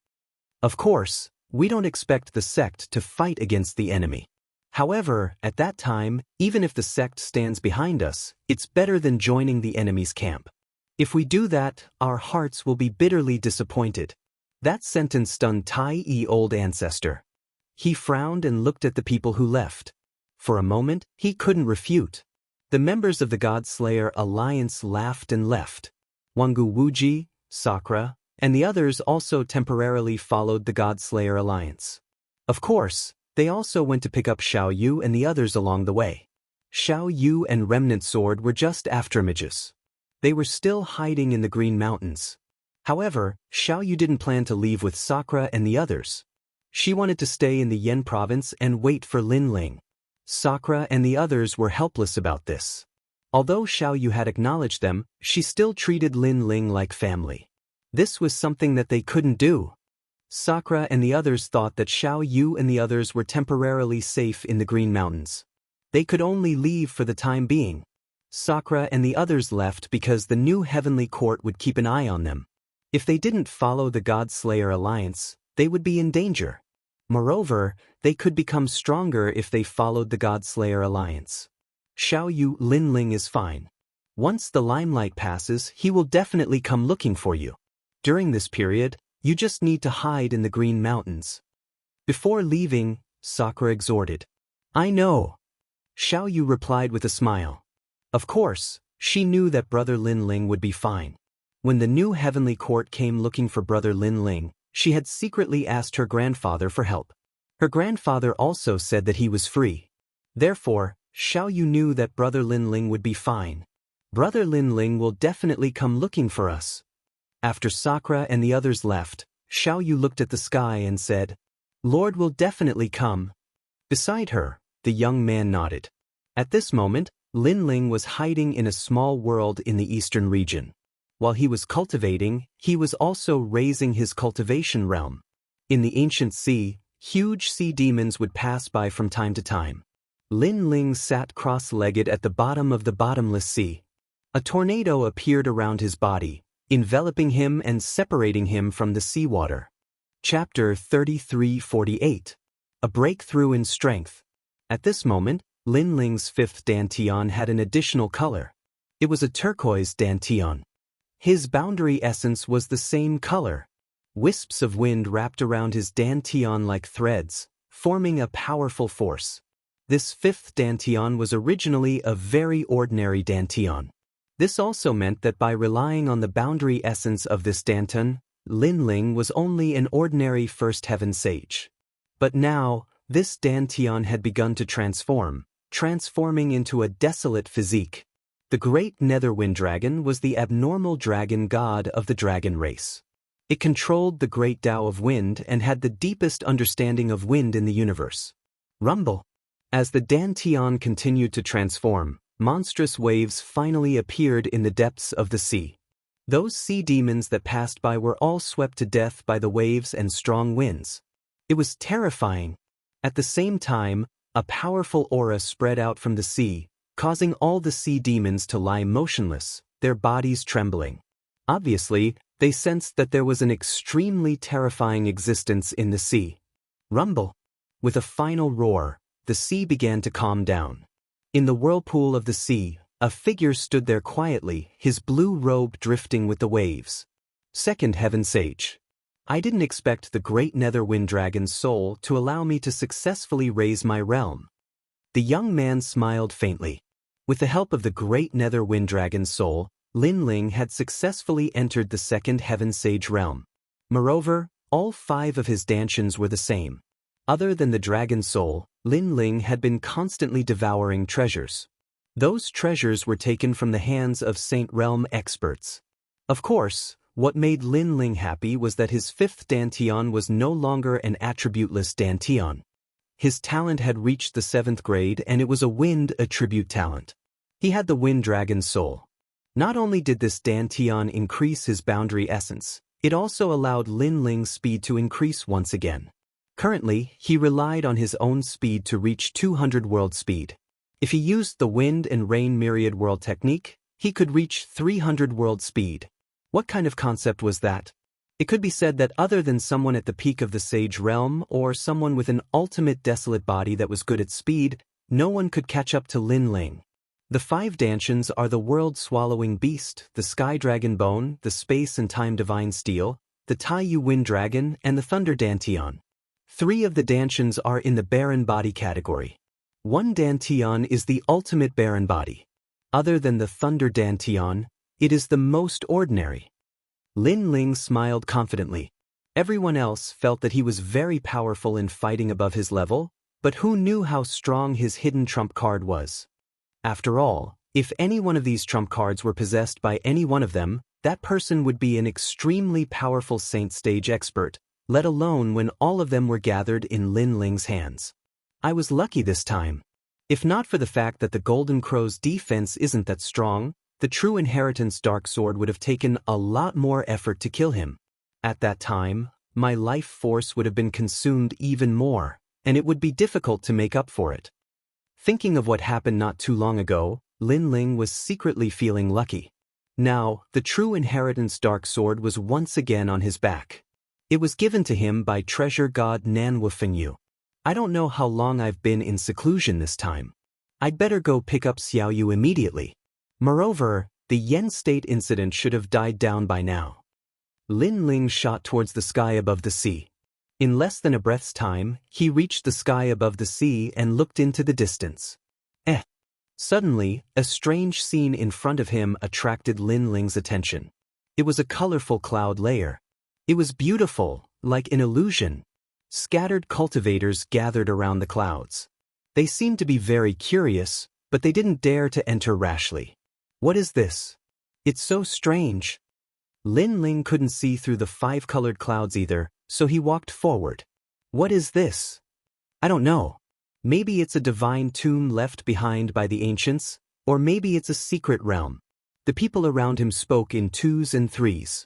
"Of course, we don't expect the sect to fight against the enemy. However, at that time, even if the sect stands behind us, it's better than joining the enemy's camp. If we do that, our hearts will be bitterly disappointed." That sentence stunned Tai E Old Ancestor. He frowned and looked at the people who left. For a moment, he couldn't refute. The members of the God-Slayer Alliance laughed and left. Jianghu Wuji, Sakura, and the others also temporarily followed the God-Slayer Alliance. Of course, they also went to pick up Xiao Yu and the others along the way. Xiao Yu and Remnant Sword were just aftermages. They were still hiding in the Green Mountains. However, Xiao Yu didn't plan to leave with Sakura and the others. She wanted to stay in the Yen province and wait for Lin Ling. Sakura and the others were helpless about this. Although Xiao Yu had acknowledged them, she still treated Lin Ling like family. This was something that they couldn't do. Sakura and the others thought that Xiao Yu and the others were temporarily safe in the Green Mountains. They could only leave for the time being. Sakura and the others left because the new Heavenly Court would keep an eye on them. If they didn't follow the God-Slayer Alliance, they would be in danger. Moreover, they could become stronger if they followed the God-Slayer Alliance. Xiao Yu, Lin Ling is fine. Once the limelight passes, he will definitely come looking for you. During this period, you just need to hide in the Green Mountains. Before leaving, Sakura exhorted. "I know." Xiao Yu replied with a smile. Of course, she knew that Brother Lin Ling would be fine. When the new Heavenly Court came looking for Brother Lin Ling, she had secretly asked her grandfather for help. Her grandfather also said that he was free. Therefore, Xiao Yu knew that Brother Lin Ling would be fine. Brother Lin Ling will definitely come looking for us. After Sakura and the others left, Xiao Yu looked at the sky and said, "Lord will definitely come." Beside her, the young man nodded. At this moment, Lin Ling was hiding in a small world in the eastern region. While he was cultivating, he was also raising his cultivation realm. In the ancient sea, huge sea demons would pass by from time to time. Lin Ling sat cross-legged at the bottom of the bottomless sea. A tornado appeared around his body, enveloping him and separating him from the seawater. Chapter 33:48. A Breakthrough in Strength. At this moment, Lin Ling's fifth dantian had an additional color. It was a turquoise dantian. His boundary essence was the same color. Wisps of wind wrapped around his dantian like threads, forming a powerful force. This fifth dantian was originally a very ordinary dantian. This also meant that by relying on the boundary essence of this dantian, Lin Ling was only an ordinary first heaven sage. But now, this dantian had begun to transforming into a desolate physique. The great Netherwind dragon was the abnormal dragon god of the dragon race. It controlled the great Tao of wind and had the deepest understanding of wind in the universe. Rumble. As the dantian continued to transform, monstrous waves finally appeared in the depths of the sea. Those sea demons that passed by were all swept to death by the waves and strong winds. It was terrifying. At the same time, a powerful aura spread out from the sea, causing all the sea demons to lie motionless, their bodies trembling. Obviously, they sensed that there was an extremely terrifying existence in the sea. Rumble. With a final roar, the sea began to calm down. In the whirlpool of the sea, a figure stood there quietly, his blue robe drifting with the waves. Second Heaven Sage. I didn't expect the great Netherwind dragon's soul to allow me to successfully raise my realm. The young man smiled faintly. With the help of the great Netherwind dragon's soul, Lin Ling had successfully entered the Second Heaven Sage realm. Moreover, all 5 of his dantians were the same. Other than the dragon soul, Lin Ling had been constantly devouring treasures. Those treasures were taken from the hands of Saint Realm experts. Of course, what made Lin Ling happy was that his 5th dantian was no longer an attributeless dantian. His talent had reached the 7th grade and it was a wind attribute talent. He had the wind dragon soul. Not only did this dantian increase his boundary essence, it also allowed Lin Ling's speed to increase once again. Currently, he relied on his own speed to reach 200 world speed. If he used the wind and rain myriad world technique, he could reach 300 world speed. What kind of concept was that? It could be said that other than someone at the peak of the sage realm or someone with an ultimate desolate body that was good at speed, no one could catch up to Lin Ling. The 5 dantians are the world-swallowing beast, the sky dragon bone, the space and time divine steel, the Taiyu wind dragon, and the thunder dantian. 3 of the dantians are in the barren body category. 1 dantian is the ultimate barren body. Other than the thunder dantian, it is the most ordinary. Lin Ling smiled confidently. Everyone else felt that he was very powerful in fighting above his level, but who knew how strong his hidden trump card was? After all, if any one of these trump cards were possessed by any one of them, that person would be an extremely powerful saint stage expert, let alone when all of them were gathered in Lin Ling's hands. I was lucky this time. If not for the fact that the Golden Crow's defense isn't that strong, the true inheritance dark sword would have taken a lot more effort to kill him. At that time, my life force would have been consumed even more, and it would be difficult to make up for it. Thinking of what happened not too long ago, Lin Ling was secretly feeling lucky. Now, the true inheritance dark sword was once again on his back. It was given to him by treasure god Nanwu Fengyu. I don't know how long I've been in seclusion this time. I'd better go pick up Xiaoyu immediately. Moreover, the Yen State incident should have died down by now. Lin Ling shot towards the sky above the sea. In less than a breath's time, he reached the sky above the sea and looked into the distance. Suddenly, a strange scene in front of him attracted Lin Ling's attention. It was a colorful cloud layer. It was beautiful, like an illusion. Scattered cultivators gathered around the clouds. They seemed to be very curious, but they didn't dare to enter rashly. What is this? It's so strange. Lin Ling couldn't see through the 5-colored clouds either, so he walked forward. What is this? I don't know. Maybe it's a divine tomb left behind by the ancients, or maybe it's a secret realm. The people around him spoke in 2s and 3s.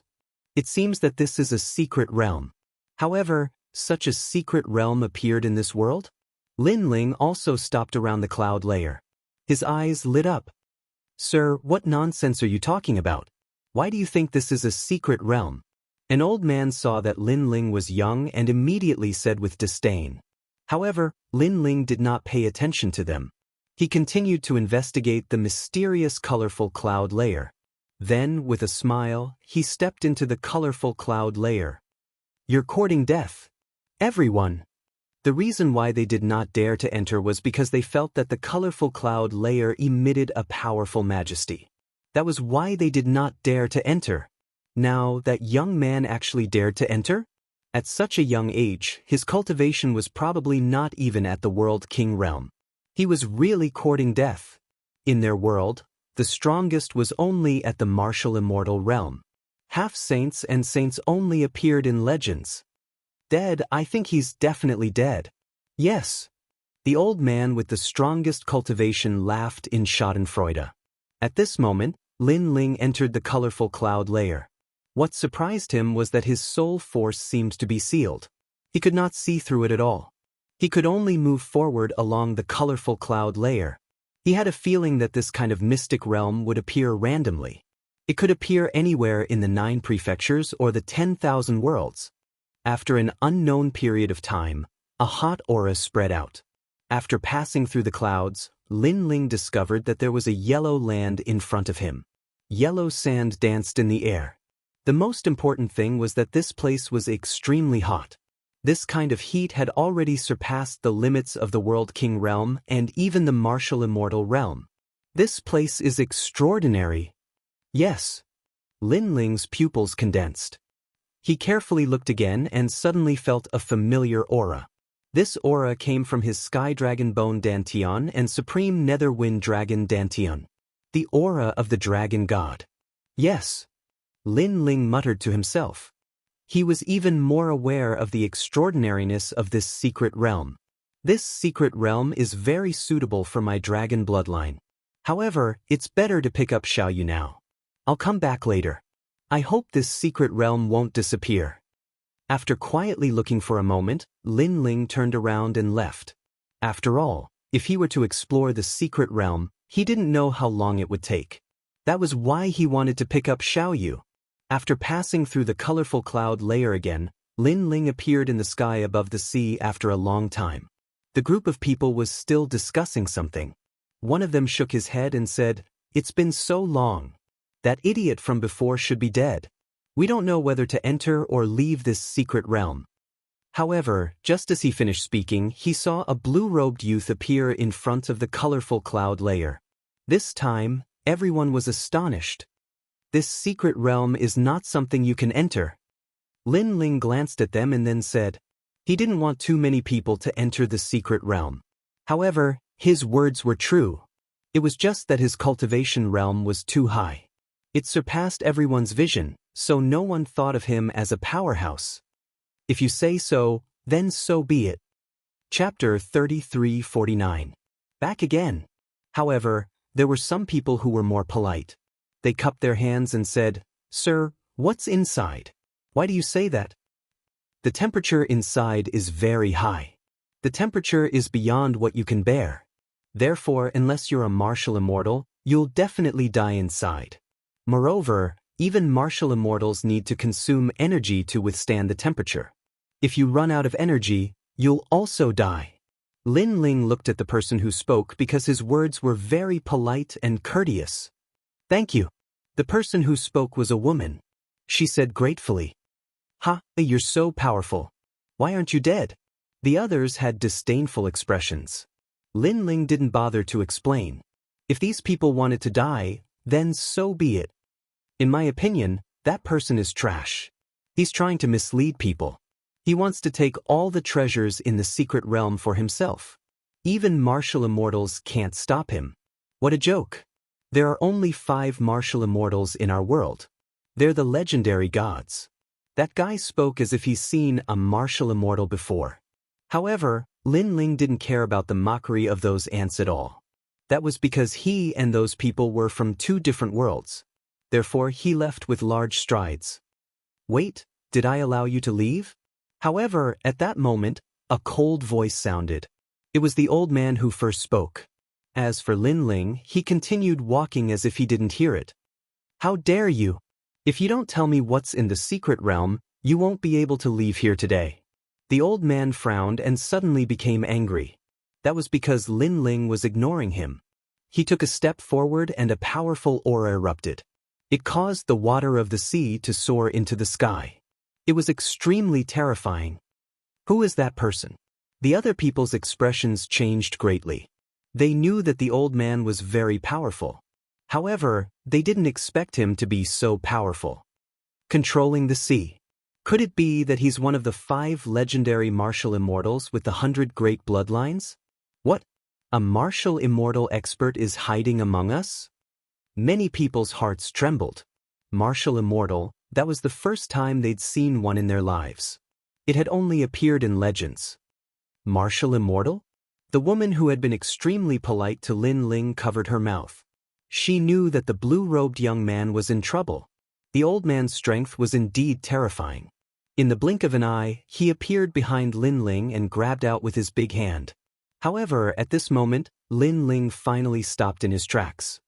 It seems that this is a secret realm. However, such a secret realm appeared in this world? Lin Ling also stopped around the cloud layer. His eyes lit up. Sir, what nonsense are you talking about? Why do you think this is a secret realm? An old man saw that Lin Ling was young and immediately said with disdain. However, Lin Ling did not pay attention to them. He continued to investigate the mysterious colorful cloud layer. Then, with a smile, he stepped into the colorful cloud layer. You're courting death. Everyone. The reason why they did not dare to enter was because they felt that the colorful cloud layer emitted a powerful majesty. That was why they did not dare to enter. Now, that young man actually dared to enter? At such a young age, his cultivation was probably not even at the World King realm. He was really courting death. In their world, the strongest was only at the martial immortal realm. Half-saints and saints only appeared in legends. Dead, I think he's definitely dead. Yes. The old man with the strongest cultivation laughed in schadenfreude. At this moment, Lin Ling entered the colorful cloud layer. What surprised him was that his soul force seemed to be sealed. He could not see through it at all. He could only move forward along the colorful cloud layer. He had a feeling that this kind of mystic realm would appear randomly. It could appear anywhere in the 9 prefectures or the 10,000 worlds. After an unknown period of time, a hot aura spread out. After passing through the clouds, Lin Ling discovered that there was a yellow land in front of him. Yellow sand danced in the air. The most important thing was that this place was extremely hot. This kind of heat had already surpassed the limits of the World King realm and even the martial immortal realm. This place is extraordinary. Yes. Lin Ling's pupils condensed. He carefully looked again and suddenly felt a familiar aura. This aura came from his Sky Dragon Bone Dantian and Supreme Nether Wind Dragon Dantian. The aura of the Dragon God. Yes. Lin Ling muttered to himself. He was even more aware of the extraordinariness of this secret realm. This secret realm is very suitable for my dragon bloodline. However, it's better to pick up Xiaoyu now. I'll come back later. I hope this secret realm won't disappear. After quietly looking for a moment, Lin Ling turned around and left. After all, if he were to explore the secret realm, he didn't know how long it would take. That was why he wanted to pick up Xiaoyu. After passing through the colorful cloud layer again, Lin Ling appeared in the sky above the sea after a long time. The group of people was still discussing something. One of them shook his head and said, "It's been so long. That idiot from before should be dead. We don't know whether to enter or leave this secret realm." However, just as he finished speaking, he saw a blue-robed youth appear in front of the colorful cloud layer. This time, everyone was astonished. This secret realm is not something you can enter. Lin Ling glanced at them and then said, he didn't want too many people to enter the secret realm. However, his words were true. It was just that his cultivation realm was too high. It surpassed everyone's vision, so no one thought of him as a powerhouse. If you say so, then so be it. Chapter 3349. Back again. However, there were some people who were more polite. They cupped their hands and said, "Sir, what's inside? Why do you say that?" The temperature inside is very high. The temperature is beyond what you can bear. Therefore, unless you're a martial immortal, you'll definitely die inside. Moreover, even martial immortals need to consume energy to withstand the temperature. If you run out of energy, you'll also die. Lin Ling looked at the person who spoke because his words were very polite and courteous. "Thank you." The person who spoke was a woman. She said gratefully, "Ha, you're so powerful. Why aren't you dead?" The others had disdainful expressions. Lin Ling didn't bother to explain. If these people wanted to die, then so be it. In my opinion, that person is trash. He's trying to mislead people. He wants to take all the treasures in the secret realm for himself. Even martial immortals can't stop him. What a joke. There are only 5 martial immortals in our world. They're the legendary gods. That guy spoke as if he's seen a martial immortal before. However, Lin Ling didn't care about the mockery of those ants at all. That was because he and those people were from 2 different worlds. Therefore, he left with large strides. "Wait, did I allow you to leave?" However, at that moment, a cold voice sounded. It was the old man who first spoke. As for Lin Ling, he continued walking as if he didn't hear it. "How dare you? If you don't tell me what's in the secret realm, you won't be able to leave here today." The old man frowned and suddenly became angry. That was because Lin Ling was ignoring him. He took a step forward and a powerful aura erupted. It caused the water of the sea to soar into the sky. It was extremely terrifying. Who is that person? The other people's expressions changed greatly. They knew that the old man was very powerful. However, they didn't expect him to be so powerful. controlling the sea. Could it be that he's one of the 5 legendary martial immortals with the 100 great bloodlines? What? A martial immortal expert is hiding among us? Many people's hearts trembled. Martial immortal, that was the first time they'd seen one in their lives. It had only appeared in legends. Martial immortal? The woman who had been extremely polite to Lin Ling covered her mouth. She knew that the blue-robed young man was in trouble. The old man's strength was indeed terrifying. In the blink of an eye, he appeared behind Lin Ling and grabbed out with his big hand. However, at this moment, Lin Ling finally stopped in his tracks.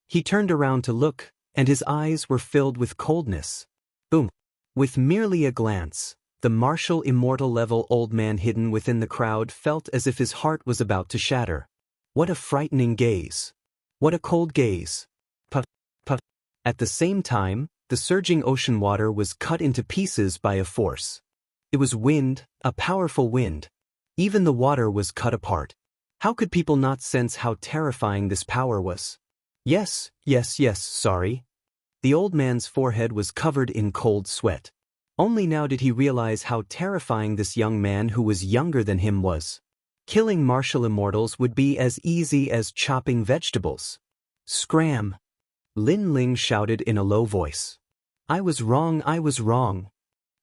He turned around to look, and his eyes were filled with coldness. Boom! With merely a glance, the martial immortal-level old man hidden within the crowd felt as if his heart was about to shatter. What a frightening gaze! What a cold gaze! Puff, puff. At the same time, the surging ocean water was cut into pieces by a force. It was wind, a powerful wind. Even the water was cut apart. How could people not sense how terrifying this power was? Yes, sorry. The old man's forehead was covered in cold sweat. Only now did he realize how terrifying this young man who was younger than him was. Killing martial immortals would be as easy as chopping vegetables. Scram! Lin Ling shouted in a low voice. I was wrong.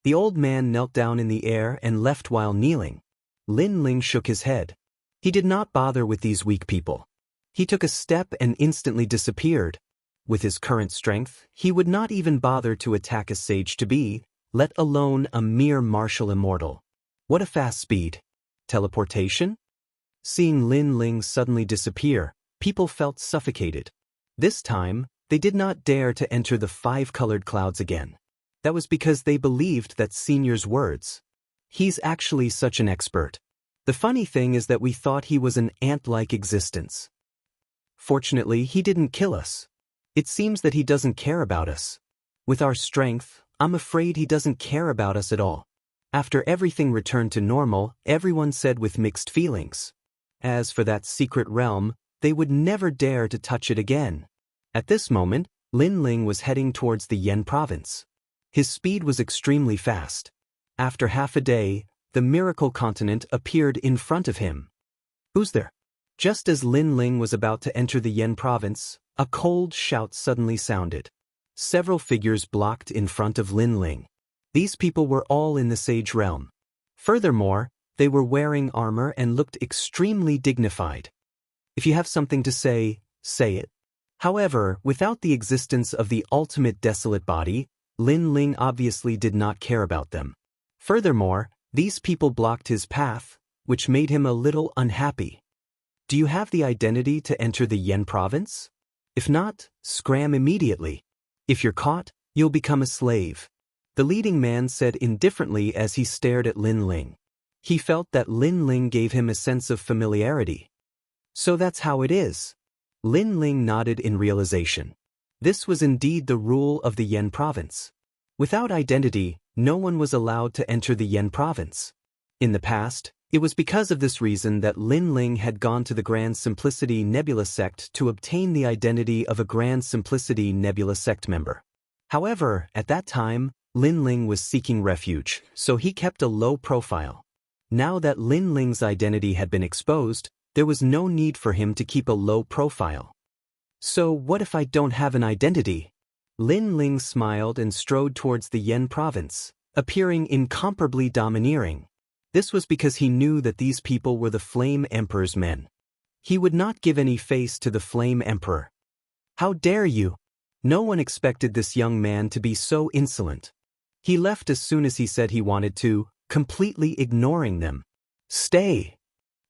The old man knelt down in the air and left while kneeling. Lin Ling shook his head. He did not bother with these weak people. He took a step and instantly disappeared. With his current strength, he would not even bother to attack a sage-to-be, let alone a mere martial immortal. What a fast speed! Teleportation? Seeing Lin Ling suddenly disappear, people felt suffocated. This time, they did not dare to enter the 5-colored clouds again. That was because they believed that Senior's words. He's actually such an expert. The funny thing is that we thought he was an ant-like existence. Fortunately, he didn't kill us. It seems that he doesn't care about us. With our strength, I'm afraid he doesn't care about us at all. After everything returned to normal, everyone said with mixed feelings. As for that secret realm, they would never dare to touch it again. At this moment, Lin Ling was heading towards the Yan province. His speed was extremely fast. After half a day, the miracle continent appeared in front of him. Who's there? Just as Lin Ling was about to enter the Yan province, a cold shout suddenly sounded. Several figures blocked in front of Lin Ling. These people were all in the Sage realm. Furthermore, they were wearing armor and looked extremely dignified. If you have something to say, say it. However, without the existence of the ultimate desolate body, Lin Ling obviously did not care about them. Furthermore, these people blocked his path, which made him a little unhappy. Do you have the identity to enter the Yan province? If not, scram immediately. If you're caught, you'll become a slave. The leading man said indifferently as he stared at Lin Ling. He felt that Lin Ling gave him a sense of familiarity. So that's how it is. Lin Ling nodded in realization. This was indeed the rule of the Yan province. Without identity, no one was allowed to enter the Yan province. In the past, it was because of this reason that Lin Ling had gone to the Grand Simplicity Nebula sect to obtain the identity of a Grand Simplicity Nebula sect member. However, at that time, Lin Ling was seeking refuge, so he kept a low profile. Now that Lin Ling's identity had been exposed, there was no need for him to keep a low profile. So what if I don't have an identity? Lin Ling smiled and strode towards the Yan province, appearing incomparably domineering. This was because he knew that these people were the Flame Emperor's men. He would not give any face to the Flame Emperor. How dare you? No one expected this young man to be so insolent. He left as soon as he said he wanted to, completely ignoring them. Stay!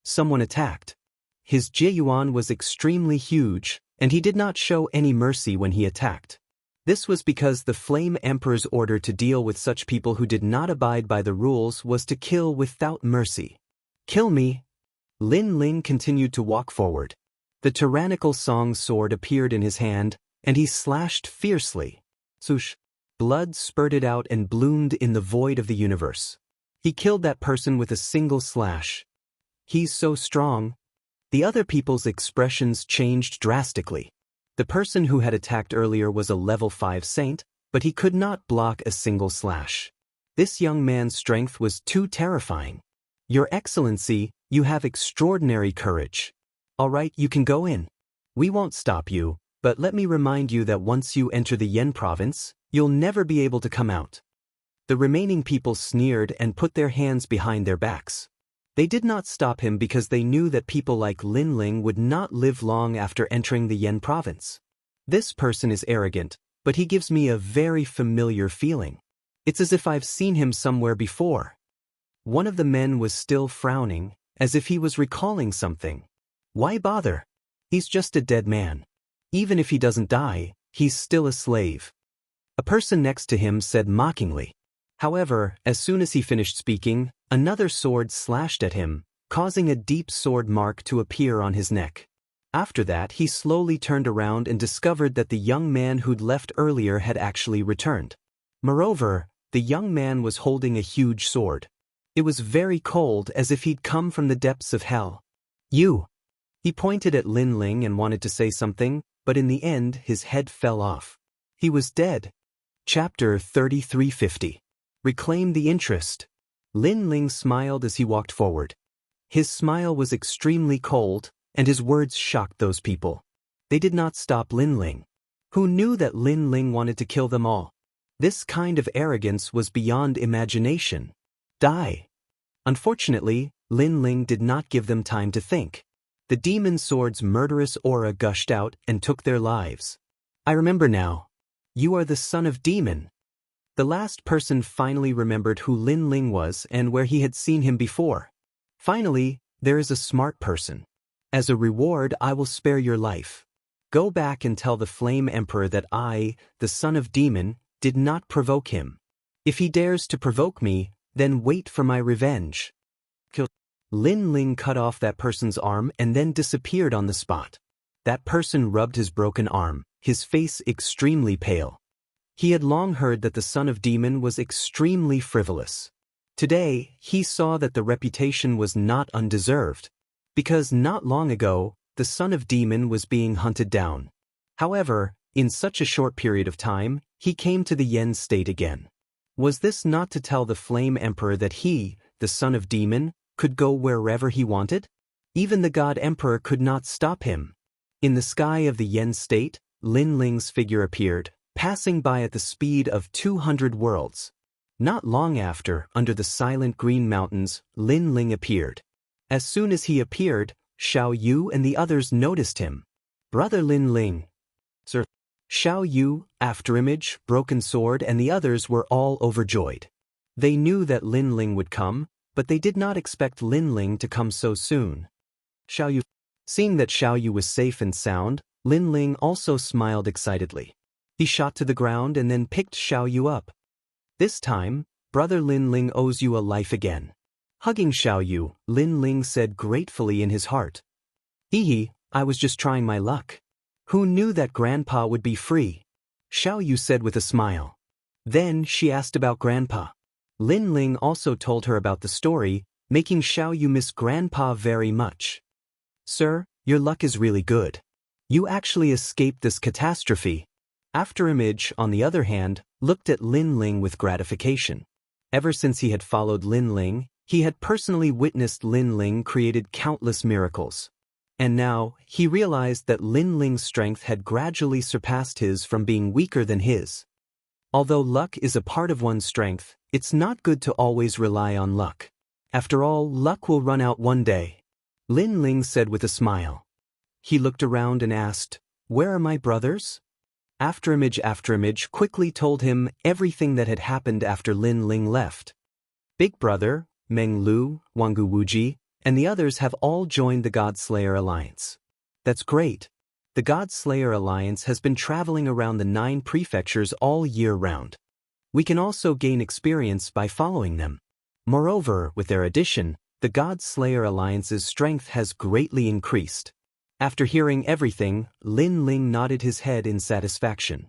Someone attacked. His Jiyuan was extremely huge, and he did not show any mercy when he attacked. This was because the Flame Emperor's order to deal with such people who did not abide by the rules was to kill without mercy. Kill me! Lin Ling continued to walk forward. The tyrannical song sword appeared in his hand, and he slashed fiercely. Swoosh! Blood spurted out and bloomed in the void of the universe. He killed that person with a single slash. He's so strong. The other people's expressions changed drastically. The person who had attacked earlier was a level 5 saint, but he could not block a single slash. This young man's strength was too terrifying. Your Excellency, you have extraordinary courage. All right, you can go in. We won't stop you, but let me remind you that once you enter the Yen province, you'll never be able to come out. The remaining people sneered and put their hands behind their backs. They did not stop him because they knew that people like Lin Ling would not live long after entering the Yen province. This person is arrogant, but he gives me a very familiar feeling. It's as if I've seen him somewhere before. One of the men was still frowning, as if he was recalling something. Why bother? He's just a dead man. Even if he doesn't die, he's still a slave. A person next to him said mockingly. However, as soon as he finished speaking, another sword slashed at him, causing a deep sword mark to appear on his neck. After that, he slowly turned around and discovered that the young man who'd left earlier had actually returned. Moreover, the young man was holding a huge sword. It was very cold, as if he'd come from the depths of hell. You! He pointed at Lin Ling and wanted to say something, but in the end his head fell off. He was dead. Chapter 3350. Reclaim the interest. Lin Ling smiled as he walked forward. His smile was extremely cold, and his words shocked those people. They did not stop Lin Ling. Who knew that Lin Ling wanted to kill them all? This kind of arrogance was beyond imagination. Die! Unfortunately, Lin Ling did not give them time to think. The demon sword's murderous aura gushed out and took their lives. I remember now. You are the son of demon. The last person finally remembered who Lin Ling was and where he had seen him before. Finally, there is a smart person. As a reward, I will spare your life. Go back and tell the Flame Emperor that I, the son of demon, did not provoke him. If he dares to provoke me, then wait for my revenge. Kill. Lin Ling cut off that person's arm and then disappeared on the spot. That person rubbed his broken arm, his face extremely pale. He had long heard that the son of demon was extremely frivolous. Today, he saw that the reputation was not undeserved, because not long ago, the son of demon was being hunted down. However, in such a short period of time, he came to the Yen state again. Was this not to tell the Flame Emperor that he, the son of demon, could go wherever he wanted? Even the God Emperor could not stop him. In the sky of the Yen state, Lin Ling's figure appeared, passing by at the speed of 200 worlds. Not long after, under the silent green mountains, Lin Ling appeared. As soon as he appeared, Xiao Yu and the others noticed him. Brother Lin Ling. Sir. Xiao Yu, Afterimage, Broken Sword and the others were all overjoyed. They knew that Lin Ling would come, but they did not expect Lin Ling to come so soon. Xiao Yu. Seeing that Xiao Yu was safe and sound, Lin Ling also smiled excitedly. He shot to the ground and then picked Xiao Yu up. This time, Brother Lin Ling owes you a life again. Hugging Xiao Yu, Lin Ling said gratefully in his heart. Hee, I was just trying my luck. Who knew that Grandpa would be free? Xiao Yu said with a smile. Then she asked about Grandpa. Lin Ling also told her about the story, making Xiao Yu miss Grandpa very much. Sir, your luck is really good. You actually escaped this catastrophe. Afterimage, on the other hand, looked at Lin Ling with gratification. Ever since he had followed Lin Ling, he had personally witnessed Lin Ling created countless miracles. And now, he realized that Lin Ling's strength had gradually surpassed his from being weaker than his. Although luck is a part of one's strength, it's not good to always rely on luck. After all, luck will run out one day. Lin Ling said with a smile. He looked around and asked, Where are my brothers? Afterimage quickly told him everything that had happened after Lin Ling left. Big Brother, Meng Lu, Wangu Wuji, and the others have all joined the Godslayer Alliance. That's great. The Godslayer Alliance has been traveling around the 9 prefectures all year round. We can also gain experience by following them. Moreover, with their addition, the Godslayer Alliance's strength has greatly increased. After hearing everything, Lin Ling nodded his head in satisfaction.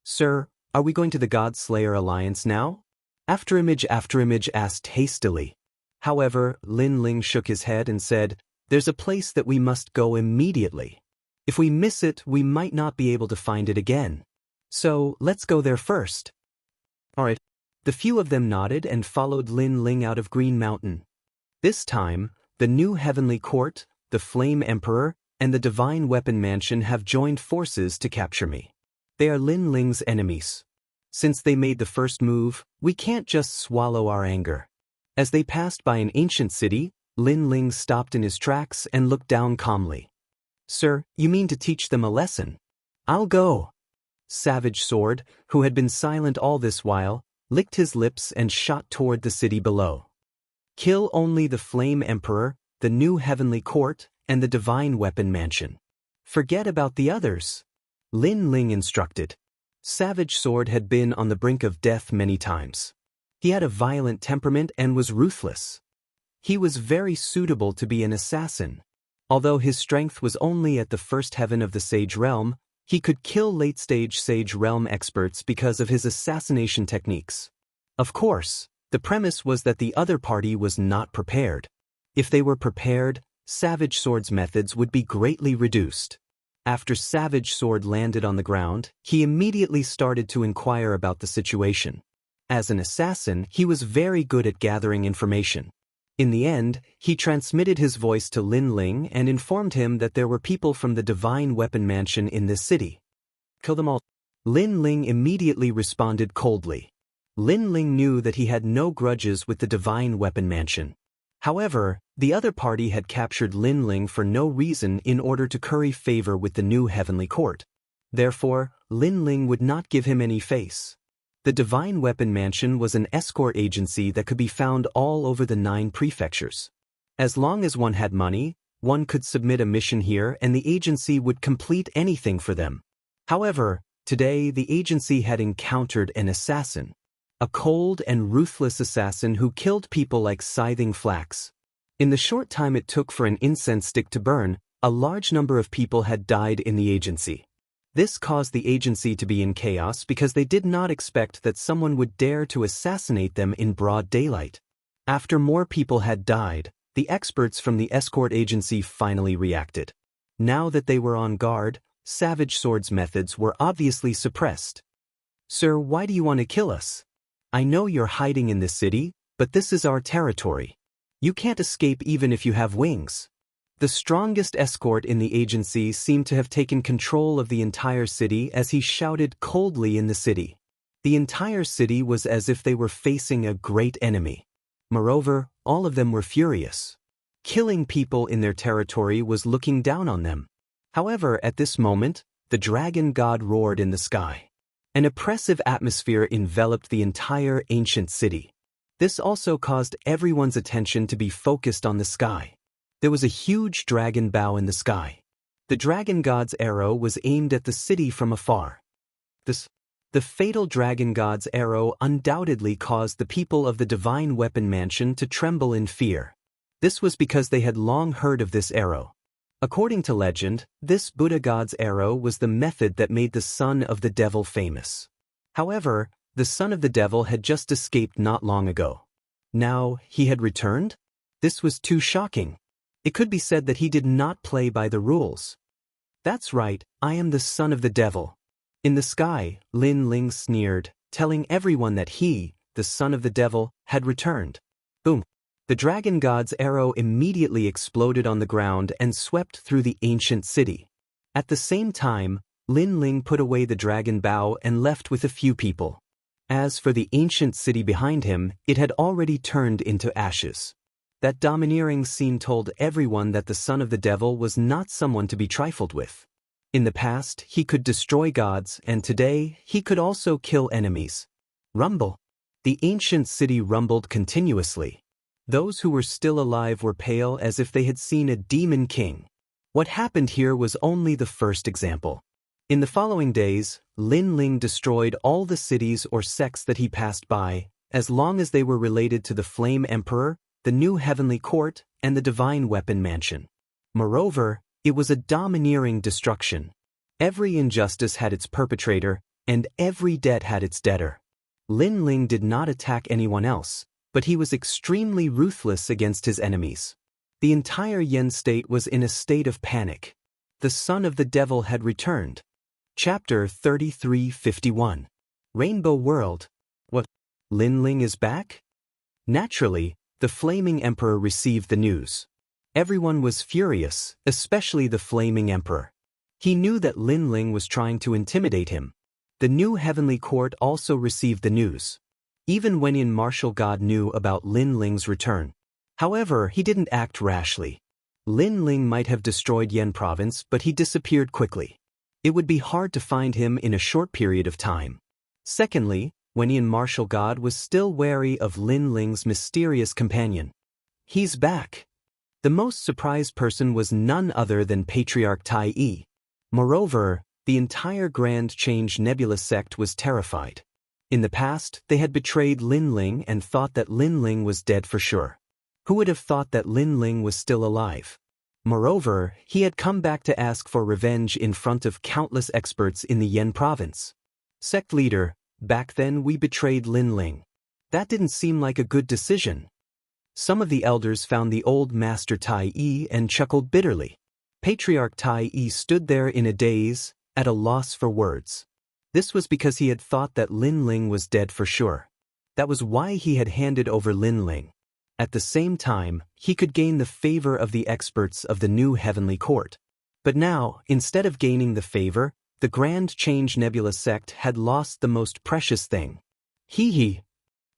Sir, are we going to the Godslayer Alliance now? Afterimage asked hastily. However, Lin Ling shook his head and said, There's a place that we must go immediately. If we miss it, we might not be able to find it again. So, let's go there first. Alright. The few of them nodded and followed Lin Ling out of Green Mountain. This time, the new heavenly court, the Flame Emperor, and the Divine Weapon Mansion have joined forces to capture me. They are Lin Ling's enemies. Since they made the first move, we can't just swallow our anger. As they passed by an ancient city, Lin Ling stopped in his tracks and looked down calmly. Sir, you mean to teach them a lesson? I'll go. Savage Sword, who had been silent all this while, licked his lips and shot toward the city below. Kill only the Flame Emperor, the new heavenly court, and the Divine Weapon Mansion. Forget about the others. Lin Ling instructed. Savage Sword had been on the brink of death many times. He had a violent temperament and was ruthless. He was very suitable to be an assassin. Although his strength was only at the first heaven of the Sage Realm, he could kill late-stage Sage Realm experts because of his assassination techniques. Of course, the premise was that the other party was not prepared. If they were prepared, Savage Sword's methods would be greatly reduced. After Savage Sword landed on the ground, he immediately started to inquire about the situation. As an assassin, he was very good at gathering information. In the end, he transmitted his voice to Lin Ling and informed him that there were people from the Divine Weapon Mansion in this city. Kill them all. Lin Ling immediately responded coldly. Lin Ling knew that he had no grudges with the Divine Weapon Mansion. However, the other party had captured Lin Ling for no reason in order to curry favor with the new heavenly court. Therefore, Lin Ling would not give him any face. The Divine Weapon Mansion was an escort agency that could be found all over the 9 prefectures. As long as one had money, one could submit a mission here and the agency would complete anything for them. However, today the agency had encountered an assassin. A cold and ruthless assassin who killed people like scything flax. In the short time it took for an incense stick to burn, a large number of people had died in the agency. This caused the agency to be in chaos because they did not expect that someone would dare to assassinate them in broad daylight. After more people had died, the experts from the escort agency finally reacted. Now that they were on guard, Savage Sword's methods were obviously suppressed. Sir, why do you want to kill us? I know you're hiding in this city, but this is our territory. You can't escape even if you have wings. The strongest escort in the agency seemed to have taken control of the entire city as he shouted coldly in the city. The entire city was as if they were facing a great enemy. Moreover, all of them were furious. Killing people in their territory was looking down on them. However, at this moment, the dragon god roared in the sky. An oppressive atmosphere enveloped the entire ancient city. This also caused everyone's attention to be focused on the sky. There was a huge dragon bow in the sky. The dragon god's arrow was aimed at the city from afar. The fatal dragon god's arrow undoubtedly caused the people of the Divine Weapon Mansion to tremble in fear. This was because they had long heard of this arrow. According to legend, this Buddha god's arrow was the method that made the son of the devil famous. However, the son of the devil had just escaped not long ago. Now, he had returned? This was too shocking. It could be said that he did not play by the rules. That's right, I am the son of the devil. In the sky, Lin Ling sneered, telling everyone that he, the son of the devil, had returned. Boom! The dragon god's arrow immediately exploded on the ground and swept through the ancient city. At the same time, Lin Ling put away the dragon bow and left with a few people. As for the ancient city behind him, it had already turned into ashes. That domineering scene told everyone that the son of the devil was not someone to be trifled with. In the past, he could destroy gods, and today, he could also kill enemies. Rumble. The ancient city rumbled continuously. Those who were still alive were pale as if they had seen a demon king. What happened here was only the first example. In the following days, Lin Ling destroyed all the cities or sects that he passed by, as long as they were related to the Flame Emperor, the new heavenly court, and the Divine Weapon Mansion. Moreover, it was a domineering destruction. Every injustice had its perpetrator, and every debt had its debtor. Lin Ling did not attack anyone else, but he was extremely ruthless against his enemies. The entire Yen state was in a state of panic. The son of the devil had returned. Chapter 3351. Rainbow World. What? Lin Ling is back? Naturally, the Flaming Emperor received the news. Everyone was furious, especially the Flaming Emperor. He knew that Lin Ling was trying to intimidate him. The new heavenly court also received the news. Even when Martial God knew about Lin Ling's return. However, he didn't act rashly. Lin Ling might have destroyed Yan province, but he disappeared quickly. It would be hard to find him in a short period of time. Secondly, when Martial God was still wary of Lin Ling's mysterious companion. He's back. The most surprised person was none other than Patriarch Tai Yi. Moreover, the entire Grand Change Nebula sect was terrified. In the past, they had betrayed Lin Ling and thought that Lin Ling was dead for sure. Who would have thought that Lin Ling was still alive? Moreover, he had come back to ask for revenge in front of countless experts in the Yan province. Sect leader, back then we betrayed Lin Ling. That didn't seem like a good decision. Some of the elders found the old master Tai Yi and chuckled bitterly. Patriarch Tai Yi stood there in a daze, at a loss for words. This was because he had thought that Lin Ling was dead for sure. That was why he had handed over Lin Ling. At the same time, he could gain the favor of the experts of the new heavenly court. But now, instead of gaining the favor, the Grand Change Nebula sect had lost the most precious thing. Hee.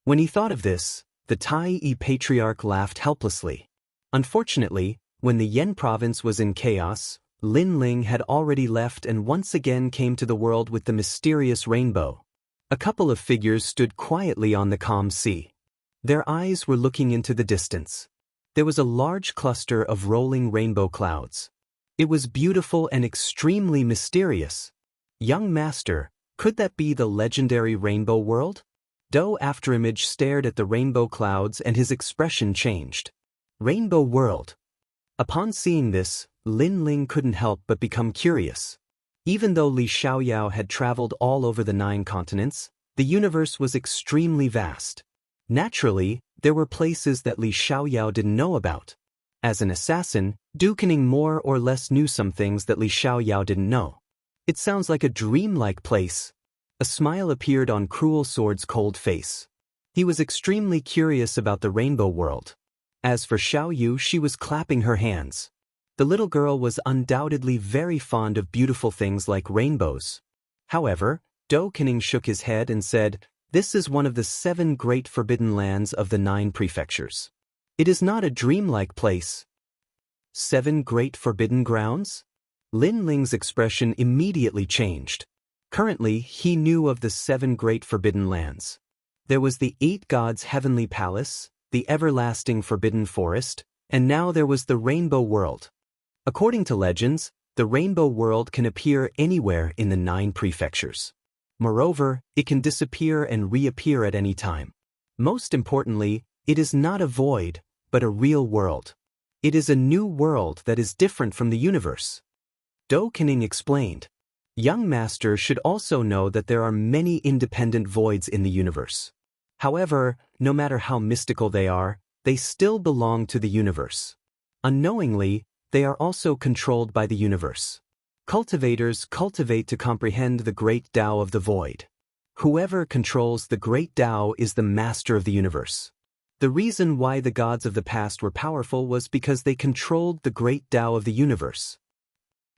When he thought of this, the Tai Yi Patriarch laughed helplessly. Unfortunately, when the Yan province was in chaos, Lin Ling had already left and once again came to the world with the mysterious rainbow. A couple of figures stood quietly on the calm sea. Their eyes were looking into the distance. There was a large cluster of rolling rainbow clouds. It was beautiful and extremely mysterious. Young master, could that be the legendary rainbow world? Do Afterimage stared at the rainbow clouds and his expression changed. Rainbow world. Upon seeing this, Lin Ling couldn't help but become curious. Even though Li Xiaoyao had traveled all over the 9 continents, the universe was extremely vast. Naturally, there were places that Li Xiaoyao didn't know about. As an assassin, Du Kening more or less knew some things that Li Xiaoyao didn't know. It sounds like a dreamlike place. A smile appeared on Cruel Sword's cold face. He was extremely curious about the rainbow world. As for Xiao Yu, she was clapping her hands. The little girl was undoubtedly very fond of beautiful things like rainbows. However, Do Kening shook his head and said, "This is one of the 7 great forbidden lands of the 9 prefectures. It is not a dreamlike place." 7 great forbidden grounds? Lin Ling's expression immediately changed. Currently, he knew of the 7 great forbidden lands. There was the 8 gods' heavenly palace, the everlasting forbidden forest, and now there was the rainbow world. According to legends, the rainbow world can appear anywhere in the 9 prefectures. Moreover, it can disappear and reappear at any time. Most importantly, it is not a void, but a real world. It is a new world that is different from the universe. Do Kening explained. Young master should also know that there are many independent voids in the universe. However, no matter how mystical they still belong to the universe. Unknowingly, they are also controlled by the universe. Cultivators cultivate to comprehend the great Tao of the void. Whoever controls the great Tao is the master of the universe. The reason why the gods of the past were powerful was because they controlled the great Tao of the universe.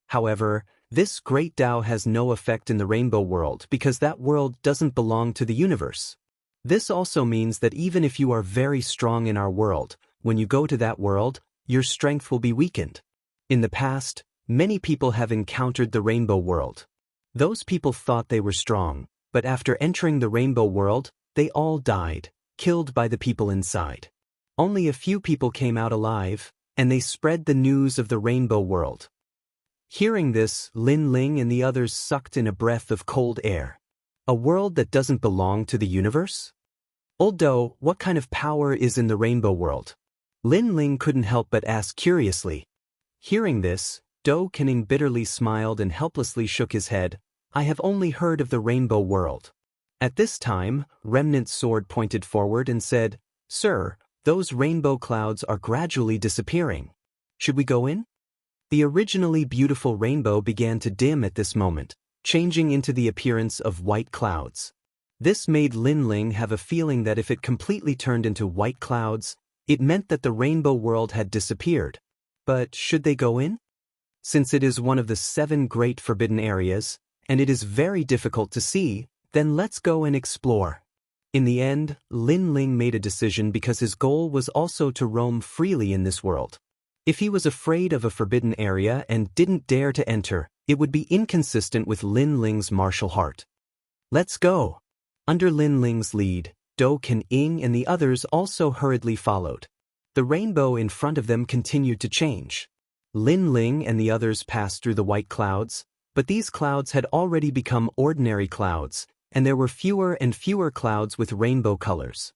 However, this great Tao has no effect in the rainbow world because that world doesn't belong to the universe. This also means that even if you are very strong in our world, when you go to that world, your strength will be weakened. In the past, many people have encountered the rainbow world. Those people thought they were strong, but after entering the rainbow world, they all died, killed by the people inside. Only a few people came out alive, and they spread the news of the rainbow world. Hearing this, Lin Ling and the others sucked in a breath of cold air. A world that doesn't belong to the universe? Old Do, what kind of power is in the rainbow world? Lin Ling couldn't help but ask curiously. Hearing this, Do Kening bitterly smiled and helplessly shook his head. "I have only heard of the rainbow world." At this time, Remnant's sword pointed forward and said, "Sir, those rainbow clouds are gradually disappearing. Should we go in?" The originally beautiful rainbow began to dim at this moment. changing into the appearance of white clouds. This made Lin Ling have a feeling that if it completely turned into white clouds, it meant that the rainbow world had disappeared. But should they go in? Since it is one of the 7 great forbidden areas, and it is very difficult to see, then let's go and explore. In the end, Lin Ling made a decision because his goal was also to roam freely in this world. If he was afraid of a forbidden area and didn't dare to enter, it would be inconsistent with Lin Ling's martial heart. Let's go! Under Lin Ling's lead, Do Kan Ying and the others also hurriedly followed. The rainbow in front of them continued to change. Lin Ling and the others passed through the white clouds, but these clouds had already become ordinary clouds, and there were fewer and fewer clouds with rainbow colors.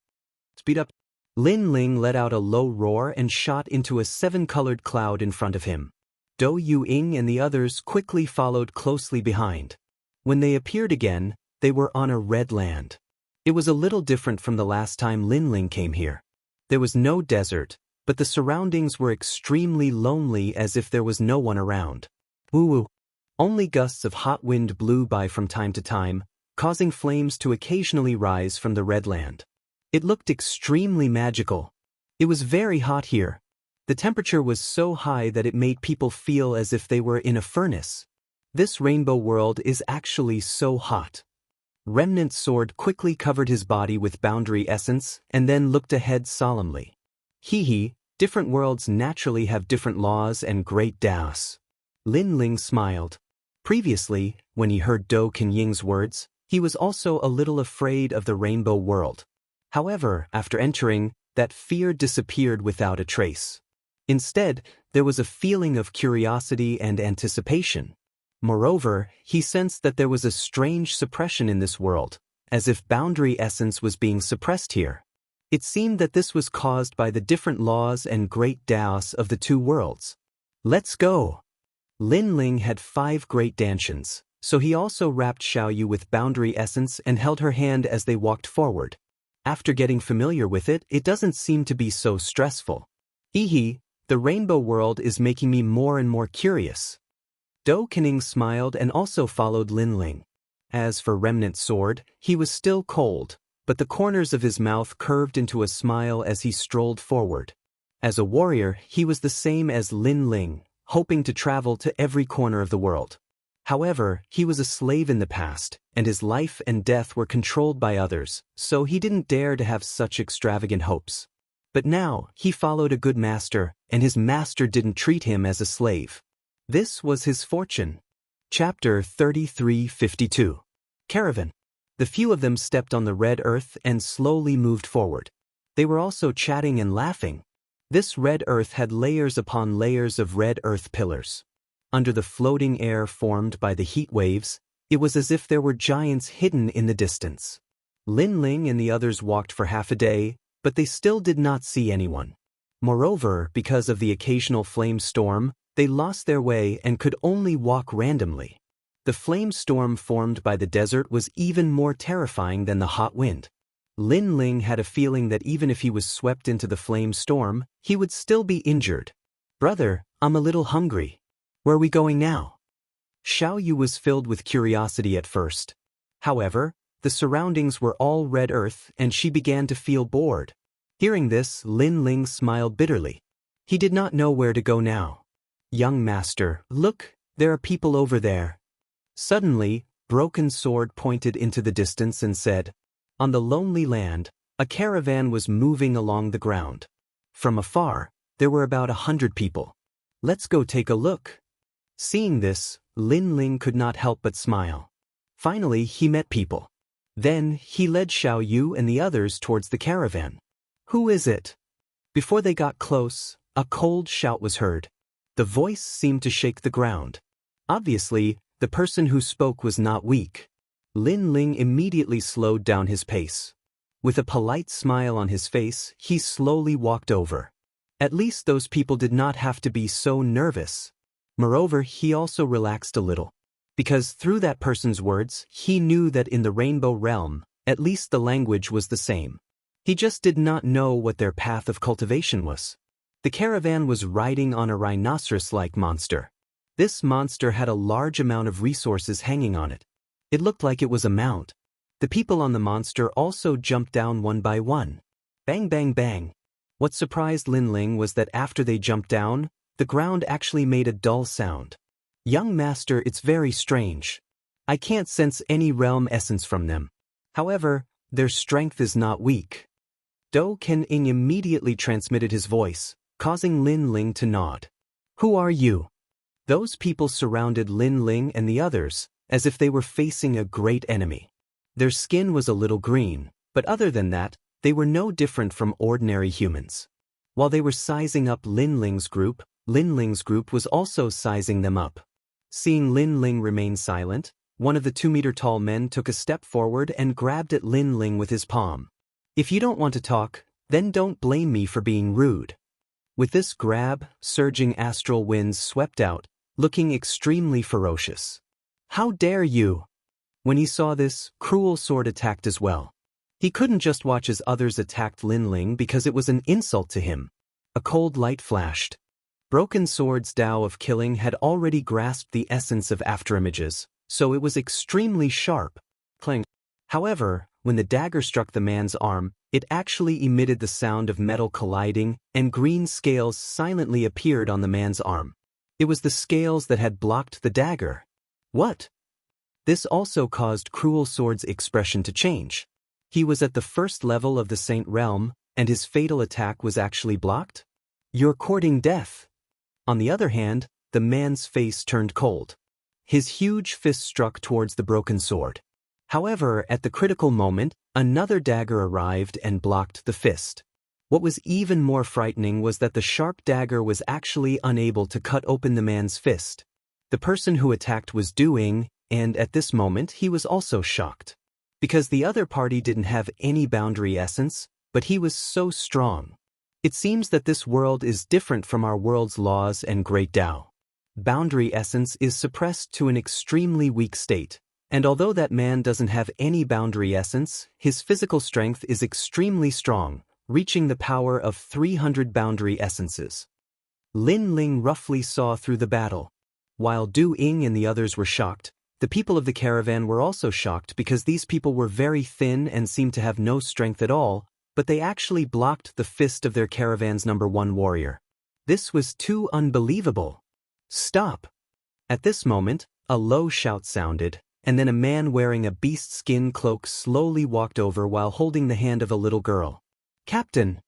Speed up! Lin Ling let out a low roar and shot into a 7-colored cloud in front of him. Do Ying and the others quickly followed closely behind. When they appeared again, they were on a red land. It was a little different from the last time Lin Ling came here. There was no desert, but the surroundings were extremely lonely, as if there was no one around. Woo-woo. Only gusts of hot wind blew by from time to time, causing flames to occasionally rise from the red land. It looked extremely magical. It was very hot here. The temperature was so high that it made people feel as if they were in a furnace. This rainbow world is actually so hot. Remnant Sword quickly covered his body with boundary essence and then looked ahead solemnly. Hee, different worlds naturally have different laws and great Daos. Lin Ling smiled. Previously, when he heard Do Kan Ying's words, he was also a little afraid of the rainbow world. However, after entering, that fear disappeared without a trace. Instead, there was a feeling of curiosity and anticipation. Moreover, he sensed that there was a strange suppression in this world, as if boundary essence was being suppressed here. It seemed that this was caused by the different laws and great Daos of the 2 worlds. Let's go! Lin Ling had 5 great dantians, so he also wrapped Xiaoyu with boundary essence and held her hand as they walked forward. After getting familiar with it, it doesn't seem to be so stressful. Hee, the rainbow world is making me more and more curious. Do Kan Ying smiled and also followed Lin Ling. As for Remnant Sword, he was still cold, but the corners of his mouth curved into a smile as he strolled forward. As a warrior, he was the same as Lin Ling, hoping to travel to every corner of the world. However, he was a slave in the past, and his life and death were controlled by others, so he didn't dare to have such extravagant hopes. But now, he followed a good master, and his master didn't treat him as a slave. This was his fortune. Chapter 3352. Caravan. The few of them stepped on the red earth and slowly moved forward. They were also chatting and laughing. This red earth had layers upon layers of red earth pillars. Under the floating air formed by the heat waves, it was as if there were giants hidden in the distance. Lin Ling and the others walked for half a day, but they still did not see anyone. Moreover, because of the occasional flame storm, they lost their way and could only walk randomly. The flame storm formed by the desert was even more terrifying than the hot wind. Lin Ling had a feeling that even if he was swept into the flame storm, he would still be injured. Brother, I'm a little hungry. Where are we going now? Xiaoyu was filled with curiosity at first. However, the surroundings were all red earth and she began to feel bored. Hearing this, Lin Ling smiled bitterly. He did not know where to go now. Young master, look, there are people over there. Suddenly, Broken Sword pointed into the distance and said, on the lonely land, a caravan was moving along the ground. From afar, there were about 100 people. Let's go take a look. Seeing this, Lin Ling could not help but smile. Finally, he met people. Then, he led Xiaoyu and the others towards the caravan. Who is it? Before they got close, a cold shout was heard. The voice seemed to shake the ground. Obviously, the person who spoke was not weak. Lin Ling immediately slowed down his pace. With a polite smile on his face, he slowly walked over. At least those people did not have to be so nervous. Moreover, he also relaxed a little. Because through that person's words, he knew that in the Rainbow Realm, at least the language was the same. He just did not know what their path of cultivation was. The caravan was riding on a rhinoceros-like monster. This monster had a large amount of resources hanging on it. It looked like it was a mount. The people on the monster also jumped down one by one. Bang bang bang. What surprised Lin Ling was that after they jumped down, the ground actually made a dull sound. Young master, it's very strange. I can't sense any realm essence from them. However, their strength is not weak. Do Ken Ing immediately transmitted his voice, causing Lin Ling to nod. Who are you? Those people surrounded Lin Ling and the others, as if they were facing a great enemy. Their skin was a little green, but other than that, they were no different from ordinary humans. While they were sizing up Lin Ling's group was also sizing them up. Seeing Lin Ling remain silent, one of the 2-meter-tall men took a step forward and grabbed at Lin Ling with his palm. If you don't want to talk, then don't blame me for being rude. With this grab, surging astral winds swept out, looking extremely ferocious. How dare you? When he saw this, Cruel Sword attacked as well. He couldn't just watch as others attacked Lin Ling because it was an insult to him. A cold light flashed. Broken Sword's Tao of Killing had already grasped the essence of afterimages, so it was extremely sharp. Clang. However, when the dagger struck the man's arm, it actually emitted the sound of metal colliding, and green scales silently appeared on the man's arm. It was the scales that had blocked the dagger. What? This also caused Cruel Sword's expression to change. He was at the first level of the Saint Realm, and his fatal attack was actually blocked? You're courting death. On the other hand, the man's face turned cold. His huge fist struck towards the broken sword. However, at the critical moment, another dagger arrived and blocked the fist. What was even more frightening was that the sharp dagger was actually unable to cut open the man's fist. The person who attacked was doing, and at this moment he was also shocked. Because the other party didn't have any boundary essence, but he was so strong. It seems that this world is different from our world's laws and great Tao. Boundary essence is suppressed to an extremely weak state, and although that man doesn't have any boundary essence, his physical strength is extremely strong, reaching the power of 300 boundary essences. Lin Ling roughly saw through the battle. While Du Ying and the others were shocked, the people of the caravan were also shocked because these people were very thin and seemed to have no strength at all, but they actually blocked the fist of their caravan's #1 warrior. This was too unbelievable. Stop! At this moment, a low shout sounded, and then a man wearing a beast skin cloak slowly walked over while holding the hand of a little girl. Captain!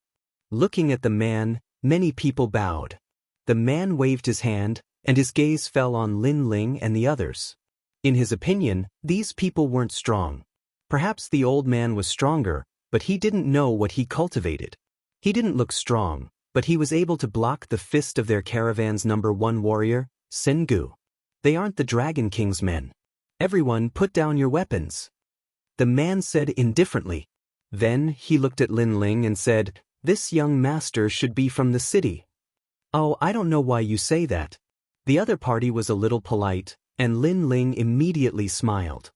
Looking at the man, many people bowed. The man waved his hand, and his gaze fell on Lin Ling and the others. In his opinion, these people weren't strong. Perhaps the old man was stronger, but he didn't know what he cultivated. He didn't look strong, but he was able to block the fist of their caravan's #1 warrior, Sengu. They aren't the Dragon King's men. Everyone put down your weapons. The man said indifferently. Then he looked at Lin Ling and said, this young master should be from the city. Oh, I don't know why you say that. The other party was a little polite, and Lin Ling immediately smiled.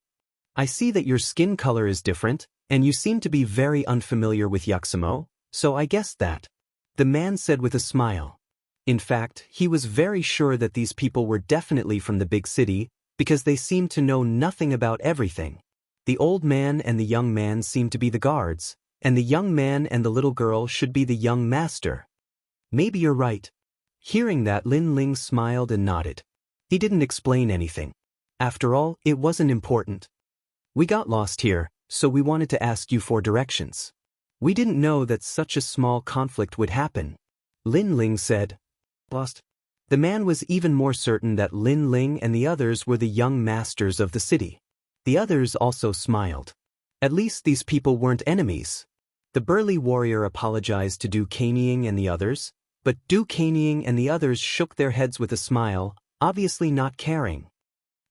I see that your skin color is different, and you seem to be very unfamiliar with Yuxamo, so I guessed that. The man said with a smile. In fact, he was very sure that these people were definitely from the big city, because they seemed to know nothing about everything. The old man and the young man seemed to be the guards, and the young man and the little girl should be the young master. Maybe you're right. Hearing that, Lin Ling smiled and nodded. He didn't explain anything. After all, it wasn't important. We got lost here, so we wanted to ask you for directions. We didn't know that such a small conflict would happen. Lin Ling said. Lost? The man was even more certain that Lin Ling and the others were the young masters of the city. The others also smiled. At least these people weren't enemies. The burly warrior apologized to Du Kanying and the others, but Du Kanying and the others shook their heads with a smile, obviously not caring.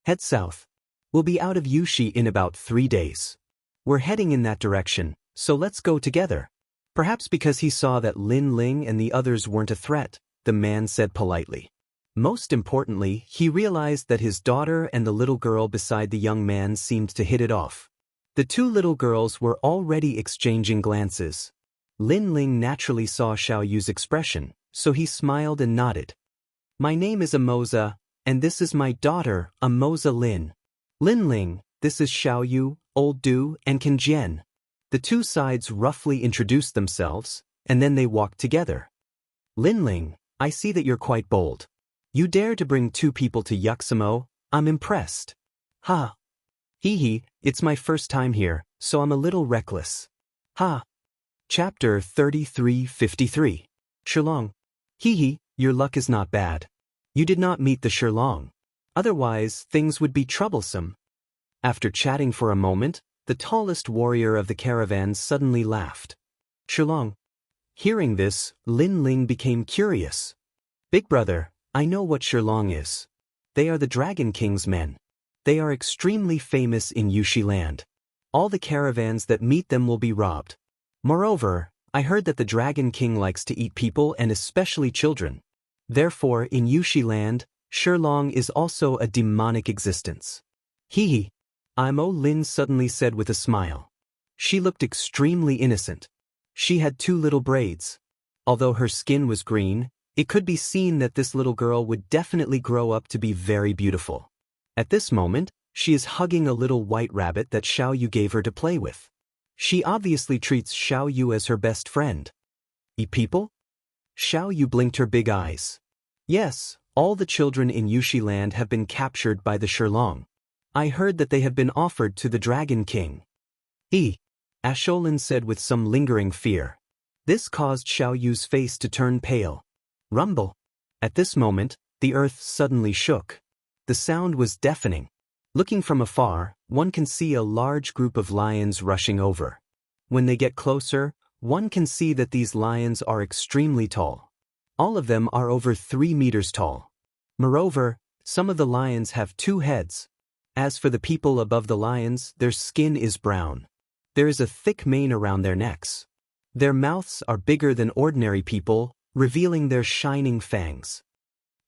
Head south. We'll be out of Yushi in about 3 days. We're heading in that direction, so let's go together. Perhaps because he saw that Lin Ling and the others weren't a threat, the man said politely. Most importantly, he realized that his daughter and the little girl beside the young man seemed to hit it off. The two little girls were already exchanging glances. Lin Ling naturally saw Xiao Yu's expression, so he smiled and nodded. My name is Amoza, and this is my daughter, Amoza Lin. Lin Ling, this is Xiao Yu, Old Du, and Can Jian. The two sides roughly introduced themselves, and then they walked together. Lin Ling, I see that you're quite bold. You dare to bring two people to Yuxamo, I'm impressed. Ha. Hee, it's my first time here, so I'm a little reckless. Ha. Chapter 3353. Shilong. Hee, your luck is not bad. You did not meet the Shilong. Otherwise, things would be troublesome. After chatting for a moment, the tallest warrior of the caravan suddenly laughed. Shilong. Hearing this, Lin Ling became curious. Big brother, I know what Shilong is. They are the Dragon King's men. They are extremely famous in Yushi land. All the caravans that meet them will be robbed. Moreover, I heard that the Dragon King likes to eat people and especially children. Therefore, in Yushi land, Shilong is also a demonic existence. Hee. Imo Lin suddenly said with a smile. She looked extremely innocent. She had two little braids. Although her skin was green, it could be seen that this little girl would definitely grow up to be very beautiful. At this moment, she is hugging a little white rabbit that Xiao Yu gave her to play with. She obviously treats Xiao Yu as her best friend. Eat people? Xiao Yu blinked her big eyes. Yes, all the children in Yushi land have been captured by the Shilong. I heard that they have been offered to the Dragon King. Asholin said with some lingering fear. This caused Xiao Yu's face to turn pale. Rumble. At this moment, the earth suddenly shook. The sound was deafening. Looking from afar, one can see a large group of lions rushing over. When they get closer, one can see that these lions are extremely tall. All of them are over 3 meters tall. Moreover, some of the lions have 2 heads. As for the people above the lions, their skin is brown. There is a thick mane around their necks. Their mouths are bigger than ordinary people, revealing their shining fangs.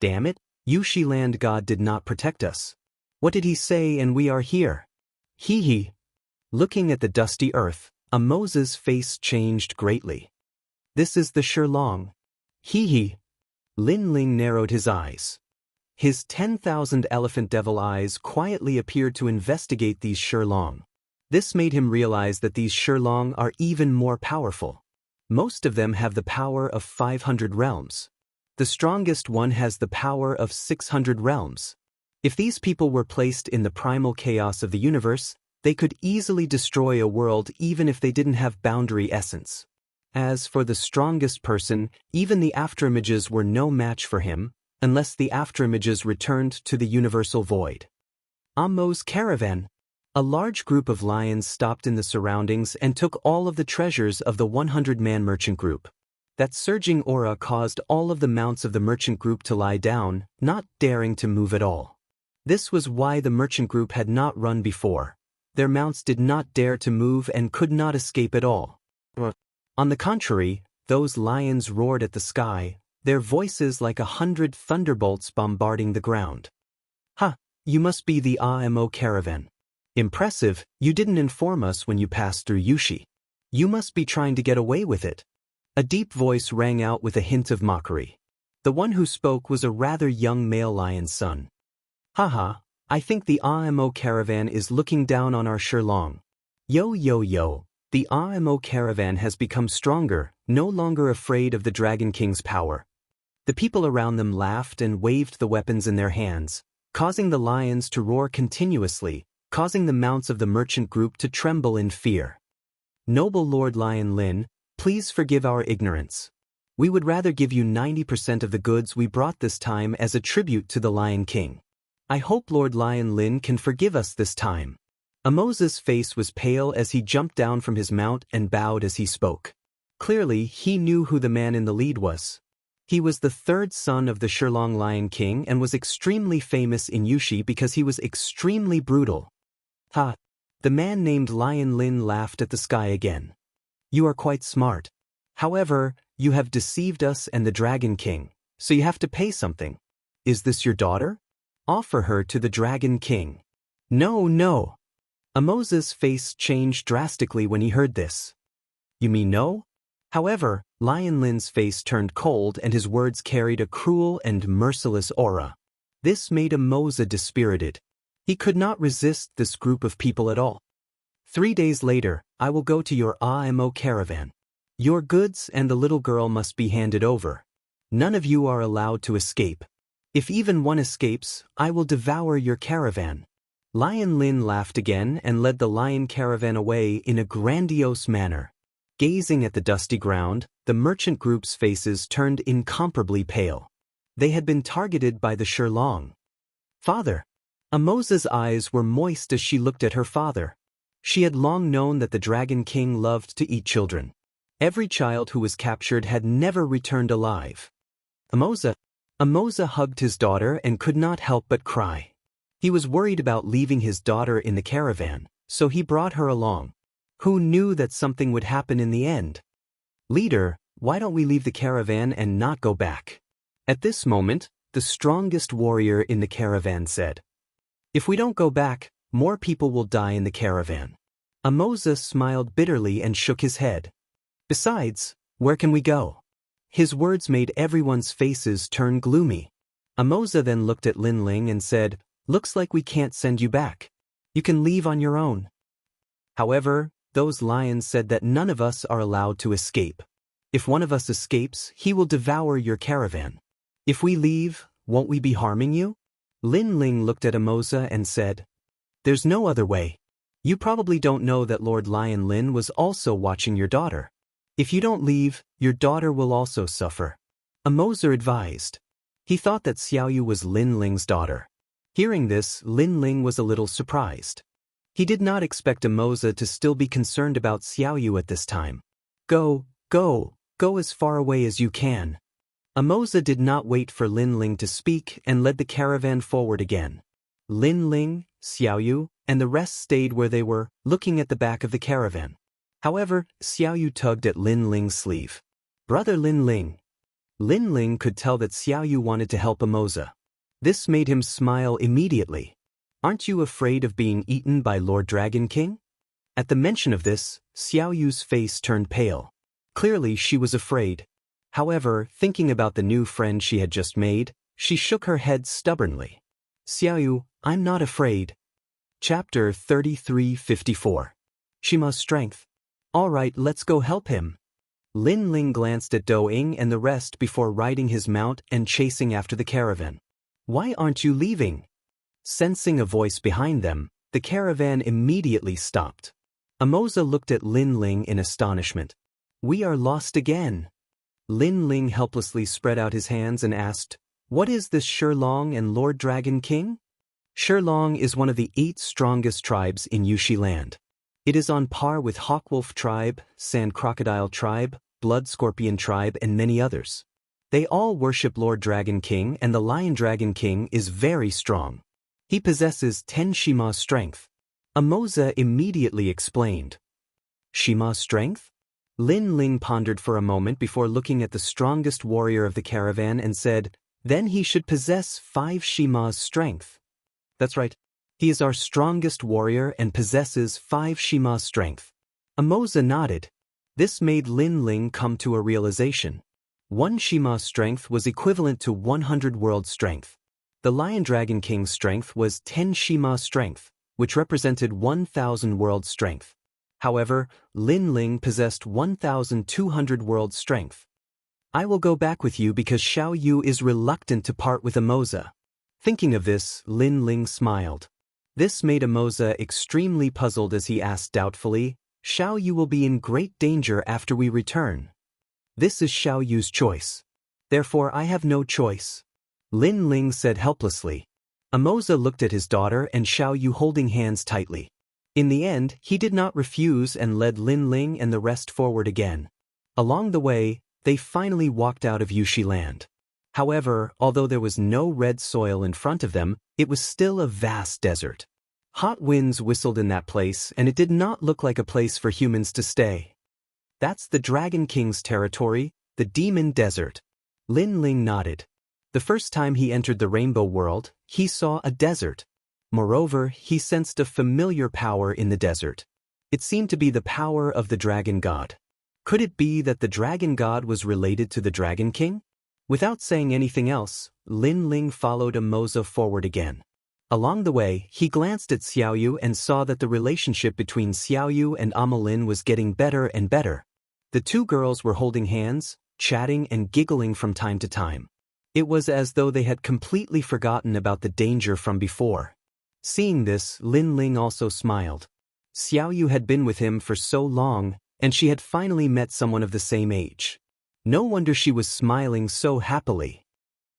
Damn it, Yushi land god did not protect us. What did he say and we are here? Hee. Looking at the dusty earth, Amoza's face changed greatly. This is the Shilong. Hee. Lin Ling narrowed his eyes. His 10,000 elephant devil eyes quietly appeared to investigate these Shilong. This made him realize that these Shilong are even more powerful. Most of them have the power of 500 realms. The strongest one has the power of 600 realms. If these people were placed in the primal chaos of the universe, they could easily destroy a world even if they didn't have boundary essence. As for the strongest person, even the afterimages were no match for him, unless the afterimages returned to the universal void. Ammo's caravan. A large group of lions stopped in the surroundings and took all of the treasures of the 100-man merchant group. That surging aura caused all of the mounts of the merchant group to lie down, not daring to move at all. This was why the merchant group had not run before. Their mounts did not dare to move and could not escape at all. On the contrary, those lions roared at the sky, their voices like 100 thunderbolts bombarding the ground. Ha! You must be the AMO caravan. Impressive, you didn't inform us when you passed through Yushi. You must be trying to get away with it. A deep voice rang out with a hint of mockery. The one who spoke was a rather young male lion's son. Haha, I think the AMO caravan is looking down on our Shilong. Yo, the AMO caravan has become stronger, no longer afraid of the Dragon King's power. The people around them laughed and waved the weapons in their hands, causing the lions to roar continuously, causing the mounts of the merchant group to tremble in fear. Noble Lord Lion Lin, please forgive our ignorance. We would rather give you 90% of the goods we brought this time as a tribute to the Lion King. I hope Lord Lion Lin can forgive us this time. Amoza's face was pale as he jumped down from his mount and bowed as he spoke. Clearly, he knew who the man in the lead was. He was the third son of the Shilong Lion King and was extremely famous in Yushi because he was extremely brutal. Ha! The man named Lion Lin laughed at the sky again. You are quite smart. However, you have deceived us and the Dragon King, so you have to pay something. Is this your daughter? Offer her to the Dragon King. No. Amoza's face changed drastically when he heard this. You mean no? However, Lion Lin's face turned cold and his words carried a cruel and merciless aura. This made Amoza dispirited. He could not resist this group of people at all. 3 days later, I will go to your IMO caravan. Your goods and the little girl must be handed over. None of you are allowed to escape. If even one escapes, I will devour your caravan. Lion Lin laughed again and led the lion caravan away in a grandiose manner. Gazing at the dusty ground, the merchant group's faces turned incomparably pale. They had been targeted by the Shurlong. Father! Amoza's eyes were moist as she looked at her father. She had long known that the Dragon King loved to eat children. Every child who was captured had never returned alive. Amoza hugged his daughter and could not help but cry. He was worried about leaving his daughter in the caravan, so he brought her along. Who knew that something would happen in the end? Leader, why don't we leave the caravan and not go back? At this moment, the strongest warrior in the caravan said. If we don't go back, more people will die in the caravan. Amoza smiled bitterly and shook his head. Besides, where can we go? His words made everyone's faces turn gloomy. Amoza then looked at Lin Ling and said, Looks like we can't send you back. You can leave on your own. However, those lions said that none of us are allowed to escape. If one of us escapes, he will devour your caravan. If we leave, won't we be harming you? Lin Ling looked at Amoza and said, There's no other way. You probably don't know that Lord Lion Lin was also watching your daughter. If you don't leave, your daughter will also suffer. Amoza advised. He thought that Xiaoyu was Lin Ling's daughter. Hearing this, Lin Ling was a little surprised. He did not expect Amoza to still be concerned about Xiaoyu at this time. Go as far away as you can. Amoza did not wait for Lin Ling to speak and led the caravan forward again. Lin Ling, Xiaoyu, and the rest stayed where they were, looking at the back of the caravan. However, Xiaoyu tugged at Lin Ling's sleeve. Brother Lin Ling. Lin Ling could tell that Xiaoyu wanted to help Amoza. This made him smile immediately. Aren't you afraid of being eaten by Lord Dragon King? At the mention of this, Xiaoyu's face turned pale. Clearly she was afraid. However, thinking about the new friend she had just made, she shook her head stubbornly. Xiaoyu, I'm not afraid. Chapter 33:54. Shima's strength. All right, let's go help him. Lin Ling glanced at Doing and the rest before riding his mount and chasing after the caravan. Why aren't you leaving? Sensing a voice behind them, the caravan immediately stopped. Amoza looked at Lin Ling in astonishment. We are lost again. Lin Ling helplessly spread out his hands and asked, What is this Shurlong and Lord Dragon King? Shurlong is one of the 8 strongest tribes in Yushi land. It is on par with Hawkwolf tribe, Sand Crocodile tribe, Blood Scorpion tribe, and many others. They all worship Lord Dragon King, and the Lion Dragon King is very strong. He possesses 10 Shima's strength. Amoza immediately explained. Shima's strength? Lin Ling pondered for a moment before looking at the strongest warrior of the caravan and said, Then he should possess 5 Shima's strength. That's right. He is our strongest warrior and possesses 5 Shima's strength. Amoza nodded. This made Lin Ling come to a realization. 1 Shima's strength was equivalent to 100 world strength. The Lion Dragon King's strength was 10 Shima's strength, which represented 1,000 world strength. However, Lin Ling possessed 1,200 world strength. I will go back with you because Xiaoyu is reluctant to part with Amoza. Thinking of this, Lin Ling smiled. This made Amoza extremely puzzled as he asked doubtfully, Xiaoyu will be in great danger after we return. This is Xiaoyu's choice. Therefore I have no choice. Lin Ling said helplessly. Amoza looked at his daughter and Xiaoyu holding hands tightly. In the end, he did not refuse and led Lin Ling and the rest forward again. Along the way, they finally walked out of Yushi land. However, although there was no red soil in front of them, it was still a vast desert. Hot winds whistled in that place, and it did not look like a place for humans to stay. That's the Dragon King's territory, the Demon Desert. Lin Ling nodded. The first time he entered the Rainbow World, he saw a desert. Moreover, he sensed a familiar power in the desert. It seemed to be the power of the Dragon God. Could it be that the Dragon God was related to the Dragon King? Without saying anything else, Lin Ling followed Amoza forward again. Along the way, he glanced at Xiaoyu and saw that the relationship between Xiaoyu and Amelin was getting better and better. The two girls were holding hands, chatting and giggling from time to time. It was as though they had completely forgotten about the danger from before. Seeing this, Lin Ling also smiled. Xiaoyu had been with him for so long, and she had finally met someone of the same age. No wonder she was smiling so happily.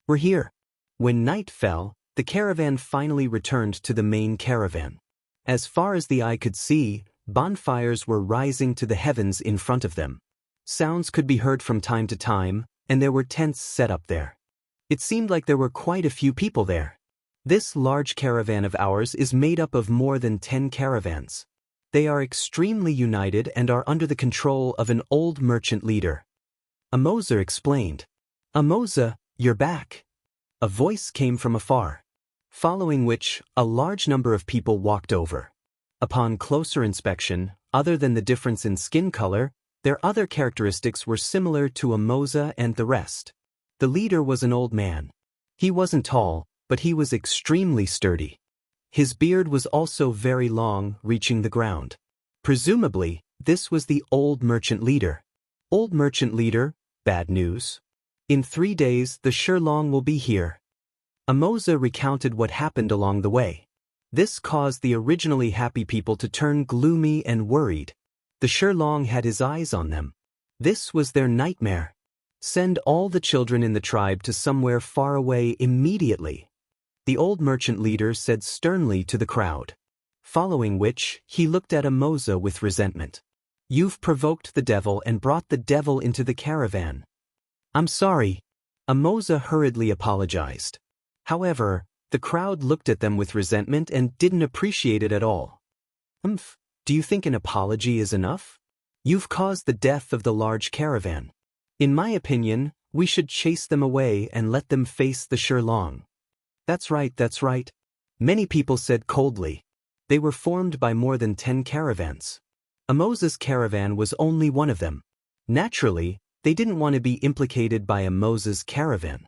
"We're here." When night fell, the caravan finally returned to the main caravan. As far as the eye could see, bonfires were rising to the heavens in front of them. Sounds could be heard from time to time, and there were tents set up there. It seemed like there were quite a few people there. This large caravan of ours is made up of more than 10 caravans. They are extremely united and are under the control of an old merchant leader. Amoza explained. "Amoza, you're back." A voice came from afar. Following which, a large number of people walked over. Upon closer inspection, other than the difference in skin color, their other characteristics were similar to Amoza and the rest. The leader was an old man. He wasn't tall, but he was extremely sturdy. His beard was also very long, reaching the ground. Presumably, this was the old merchant leader. "Old merchant leader, bad news. In 3 days, the Shilong will be here." Amoza recounted what happened along the way. This caused the originally happy people to turn gloomy and worried. The Shilong had his eyes on them. This was their nightmare. "Send all the children in the tribe to somewhere far away immediately," the old merchant leader said sternly to the crowd. Following which, he looked at Amoza with resentment. "You've provoked the devil and brought the devil into the caravan." "I'm sorry." Amoza hurriedly apologized. However, the crowd looked at them with resentment and didn't appreciate it at all. Do you think an apology is enough? You've caused the death of the large caravan. In my opinion, we should chase them away and let them face the Shilong." That's right. Many people said coldly. They were formed by more than 10 caravans. Amoza's caravan was only one of them. Naturally, they didn't want to be implicated by Amoza's caravan.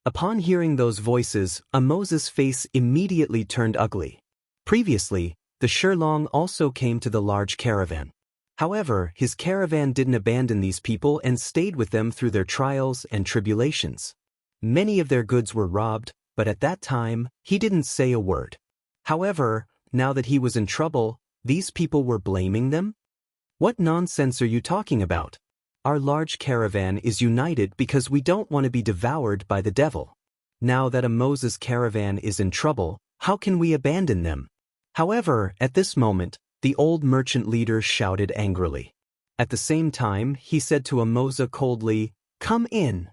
Upon hearing those voices, Amoza's face immediately turned ugly. Previously, the Shilong also came to the large caravan. However, his caravan didn't abandon these people and stayed with them through their trials and tribulations. Many of their goods were robbed, but at that time, he didn't say a word. However, now that he was in trouble, these people were blaming them? "What nonsense are you talking about? Our large caravan is united because we don't want to be devoured by the devil. Now that Amoza's caravan is in trouble, how can we abandon them?" However, at this moment, the old merchant leader shouted angrily. At the same time, he said to Amoza coldly, "Come in."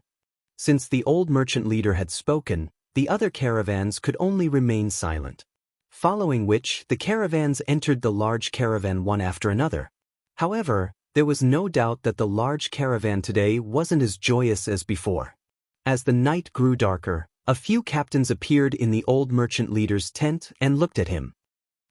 Since the old merchant leader had spoken, the other caravans could only remain silent. Following which, the caravans entered the large caravan one after another. However, there was no doubt that the large caravan today wasn't as joyous as before. As the night grew darker, a few captains appeared in the old merchant leader's tent and looked at him.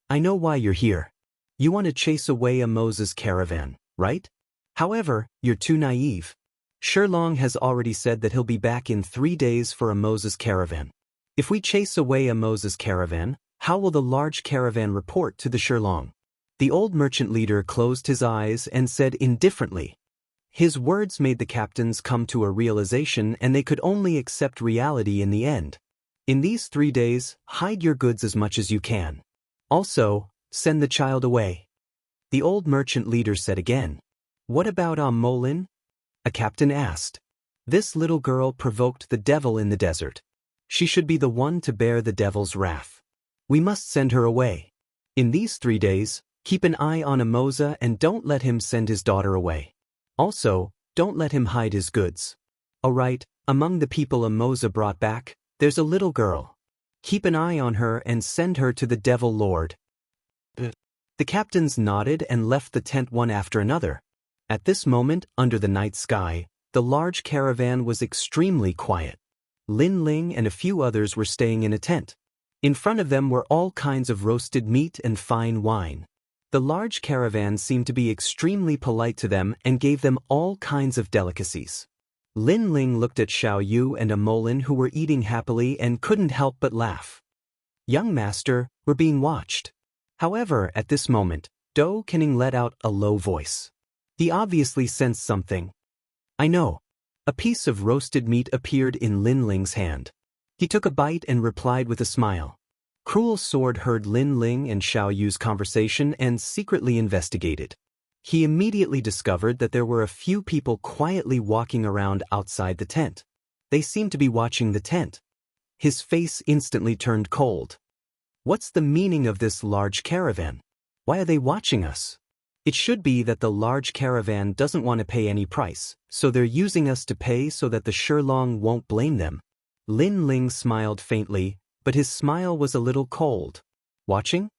"I know why you're here. You want to chase away Amoza's caravan, right? However, you're too naive. Shilong has already said that he'll be back in 3 days for Amoza's caravan. If we chase away Amoza's caravan, how will the large caravan report to the Shilong?" The old merchant leader closed his eyes and said indifferently. His words made the captains come to a realization and they could only accept reality in the end. "In these 3 days, hide your goods as much as you can. Also, send the child away." The old merchant leader said again. "What about Molin?" a captain asked. "This little girl provoked the devil in the desert. She should be the one to bear the devil's wrath. We must send her away. In these 3 days, keep an eye on Amoza and don't let him send his daughter away. Also, don't let him hide his goods. Alright, among the people Amoza brought back, there's a little girl. Keep an eye on her and send her to the Devil Lord." The captains nodded and left the tent one after another. At this moment, under the night sky, the large caravan was extremely quiet. Lin Ling and a few others were staying in a tent. In front of them were all kinds of roasted meat and fine wine. The large caravan seemed to be extremely polite to them and gave them all kinds of delicacies. Lin Ling looked at Xiao Yu and Amolin, who were eating happily and couldn't help but laugh. Young master, we're being watched. However, at this moment, Do Kenning let out a low voice. He obviously sensed something. I know. A piece of roasted meat appeared in Lin Ling's hand. He took a bite and replied with a smile. Cruel Sword heard Lin Ling and Xiao Yu's conversation and secretly investigated. He immediately discovered that there were a few people quietly walking around outside the tent. They seemed to be watching the tent. His face instantly turned cold. What's the meaning of this large caravan? Why are they watching us? It should be that the large caravan doesn't want to pay any price, so they're using us to pay so that the Shilong won't blame them. Lin Ling smiled faintly, but his smile was a little cold. Watching?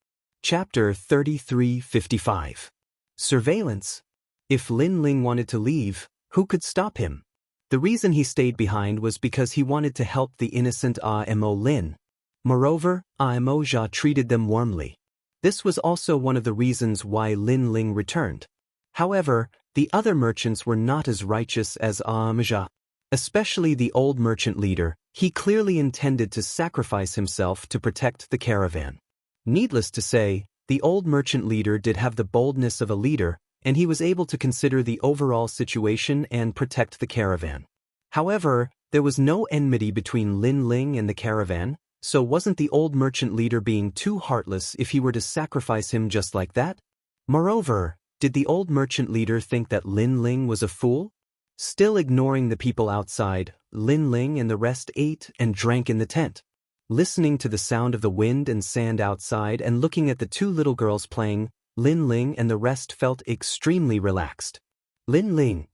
Chapter 3355. Surveillance. If Lin Ling wanted to leave, who could stop him? The reason he stayed behind was because he wanted to help the innocent Imo Lin. Moreover, Imo Jia treated them warmly. This was also one of the reasons why Lin Ling returned. However, the other merchants were not as righteous as Imo Jia. Especially the old merchant leader, he clearly intended to sacrifice himself to protect the caravan. Needless to say, the old merchant leader did have the boldness of a leader, and he was able to consider the overall situation and protect the caravan. However, there was no enmity between Lin Ling and the caravan, so wasn't the old merchant leader being too heartless if he were to sacrifice him just like that? Moreover, did the old merchant leader think that Lin Ling was a fool? Still ignoring the people outside, Lin Ling and the rest ate and drank in the tent. Listening to the sound of the wind and sand outside and looking at the two little girls playing, Lin Ling and the rest felt extremely relaxed. Lin Ling.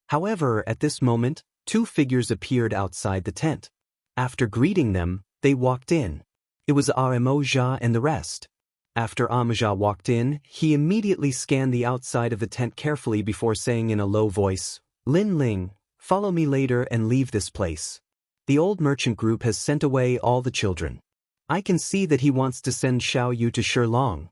However, at this moment, two figures appeared outside the tent. After greeting them, they walked in. It was Imo Jia and the rest. After Imo Jia walked in, he immediately scanned the outside of the tent carefully before saying in a low voice, Lin Ling, follow me later and leave this place. The old merchant group has sent away all the children. I can see that he wants to send Xiao Yu to Shilong.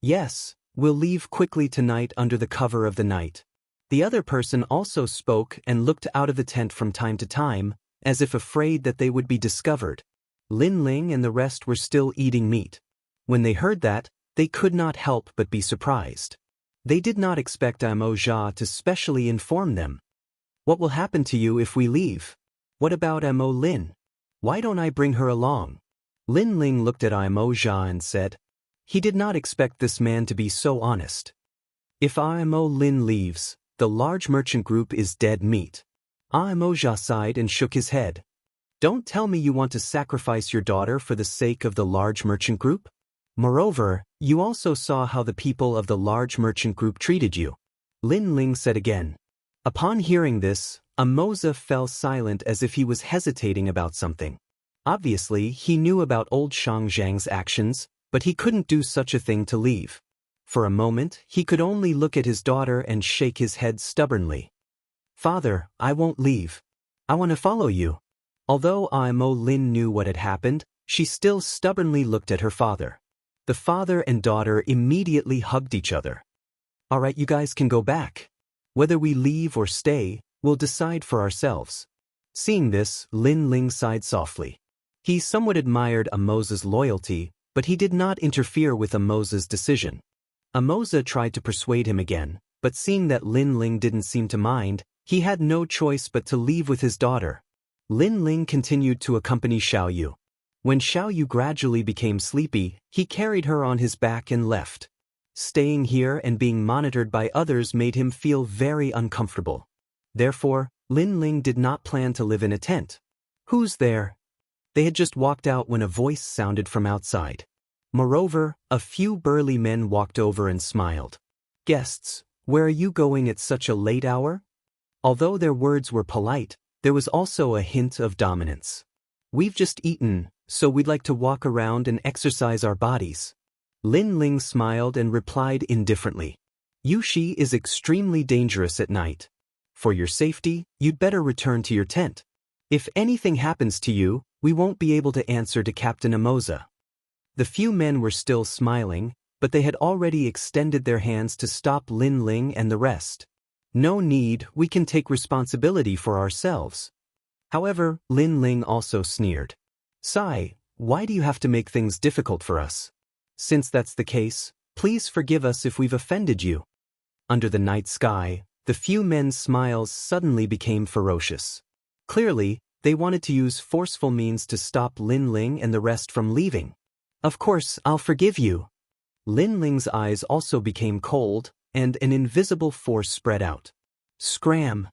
Yes, we'll leave quickly tonight under the cover of the night. The other person also spoke and looked out of the tent from time to time, as if afraid that they would be discovered. Lin Ling and the rest were still eating meat. When they heard that, they could not help but be surprised. They did not expect Imo Jia to specially inform them. What will happen to you if we leave? What about Imo Lin? Why don't I bring her along? Lin Ling looked at Imo Jia and said. He did not expect this man to be so honest. If Imo Lin leaves, the large merchant group is dead meat. Imo Jia sighed and shook his head. Don't tell me you want to sacrifice your daughter for the sake of the large merchant group? Moreover, you also saw how the people of the large merchant group treated you. Lin Ling said again. Upon hearing this, Imo Jia fell silent as if he was hesitating about something. Obviously, he knew about old Shang Zhang's actions, but he couldn't do such a thing to leave. For a moment, he could only look at his daughter and shake his head stubbornly. Father, I won't leave. I want to follow you. Although Imo Lin knew what had happened, she still stubbornly looked at her father. The father and daughter immediately hugged each other. All right, you guys can go back. Whether we leave or stay, we'll decide for ourselves. Seeing this, Lin Ling sighed softly. He somewhat admired Imo Jia's loyalty, but he did not interfere with Imo Jia's decision. Imo Jia tried to persuade him again, but seeing that Lin Ling didn't seem to mind, he had no choice but to leave with his daughter. Lin Ling continued to accompany Xiao Yu. When Xiao Yu gradually became sleepy, he carried her on his back and left. Staying here and being monitored by others made him feel very uncomfortable. Therefore, Lin Ling did not plan to live in a tent. Who's there? They had just walked out when a voice sounded from outside. Moreover, a few burly men walked over and smiled. Guests, where are you going at such a late hour? Although their words were polite, there was also a hint of dominance. We've just eaten, so we'd like to walk around and exercise our bodies. Lin Ling smiled and replied indifferently. Yushi is extremely dangerous at night. For your safety, you'd better return to your tent. If anything happens to you, we won't be able to answer to Captain Imo Jia. The few men were still smiling, but they had already extended their hands to stop Lin Ling and the rest. No need, we can take responsibility for ourselves. However, Lin Ling also sneered. Sai, why do you have to make things difficult for us? Since that's the case, please forgive us if we've offended you. Under the night sky, the few men's smiles suddenly became ferocious. Clearly, they wanted to use forceful means to stop Lin Ling and the rest from leaving. Of course, I'll forgive you. Lin Ling's eyes also became cold, and an invisible force spread out. Scram!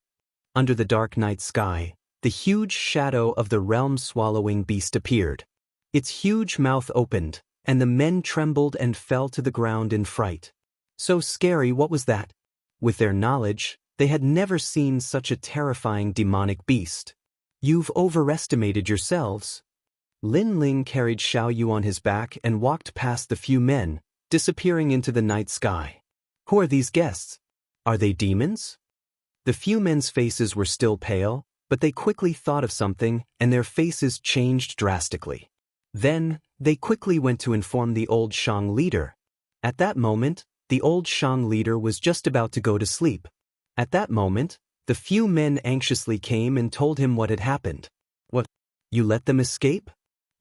Under the dark night sky, the huge shadow of the realm-swallowing beast appeared. Its huge mouth opened, and the men trembled and fell to the ground in fright. So scary, what was that? With their knowledge, they had never seen such a terrifying demonic beast. You've overestimated yourselves. Lin Ling carried Xiao Yu on his back and walked past the few men, disappearing into the night sky. Who are these guests? Are they demons? The few men's faces were still pale, but they quickly thought of something, and their faces changed drastically. Then, they quickly went to inform the old Shang leader. At that moment, the old Shang leader was just about to go to sleep. At that moment, the few men anxiously came and told him what had happened. What? You let them escape?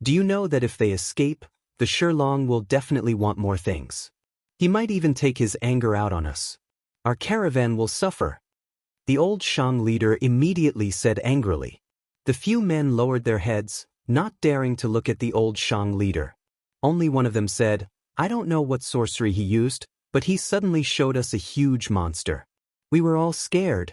Do you know that if they escape, the Shilong will definitely want more things? He might even take his anger out on us. Our caravan will suffer. The old Shang leader immediately said angrily. The few men lowered their heads, not daring to look at the old Shang leader. Only one of them said, I don't know what sorcery he used, but he suddenly showed us a huge monster. We were all scared.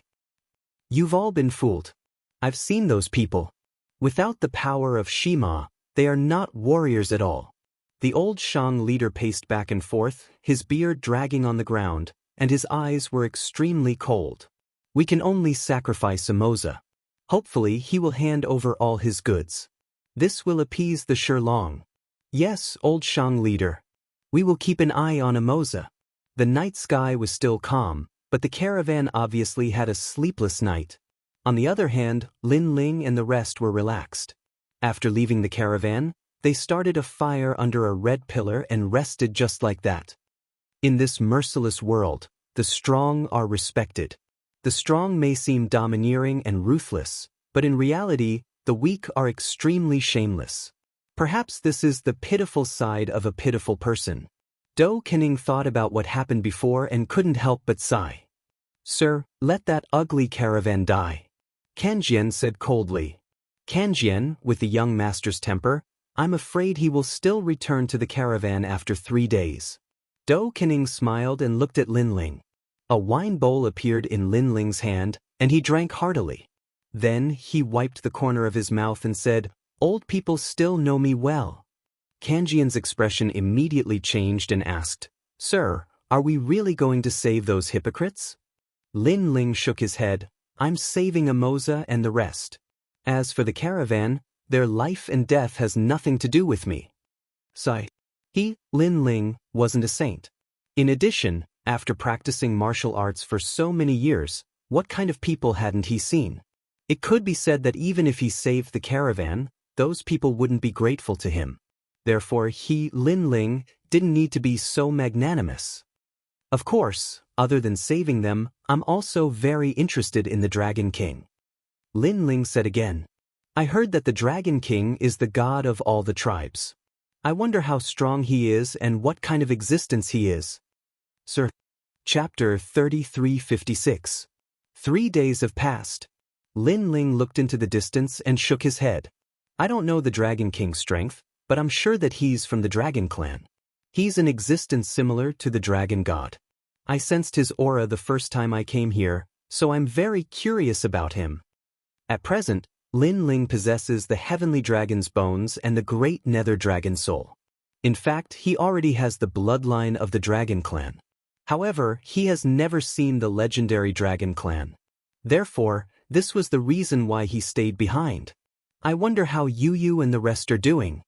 You've all been fooled. I've seen those people. Without the power of Shima, they are not warriors at all. The old Shang leader paced back and forth, his beard dragging on the ground, and his eyes were extremely cold. We can only sacrifice Samoza. Hopefully he will hand over all his goods. This will appease the Shilong. Yes, old Shang leader. We will keep an eye on Samoza. The night sky was still calm, but the caravan obviously had a sleepless night. On the other hand, Lin Ling and the rest were relaxed. After leaving the caravan, they started a fire under a red pillar and rested just like that. In this merciless world, the strong are respected. The strong may seem domineering and ruthless, but in reality, the weak are extremely shameless. Perhaps this is the pitiful side of a pitiful person. Dou Kening thought about what happened before and couldn't help but sigh. Sir, let that ugly caravan die. Kanjian said coldly. Kanjian, with the young master's temper, I'm afraid he will still return to the caravan after 3 days. Dou Kening smiled and looked at Lin Ling. A wine bowl appeared in Lin Ling's hand, and he drank heartily. Then he wiped the corner of his mouth and said, Old people still know me well. Kanjian's expression immediately changed and asked, Sir, are we really going to save those hypocrites? Lin Ling shook his head. I'm saving Samoza and the rest. As for the caravan, their life and death has nothing to do with me. Sigh. He, Lin Ling, wasn't a saint. In addition, after practicing martial arts for so many years, what kind of people hadn't he seen? It could be said that even if he saved the caravan, those people wouldn't be grateful to him. Therefore he, Lin Ling, didn't need to be so magnanimous. Of course, other than saving them, I'm also very interested in the Dragon King. Lin Ling said again. I heard that the Dragon King is the god of all the tribes. I wonder how strong he is and what kind of existence he is. Sir. Chapter 3356. 3 days have passed. Lin Ling looked into the distance and shook his head. I don't know the Dragon King's strength, but I'm sure that he's from the Dragon Clan. He's an existence similar to the Dragon God. I sensed his aura the first time I came here, so I'm very curious about him. At present, Lin Ling possesses the Heavenly Dragon's bones and the Great Nether Dragon soul. In fact, he already has the bloodline of the Dragon Clan. However, he has never seen the legendary Dragon Clan. Therefore, this was the reason why he stayed behind. I wonder how Yu and the rest are doing.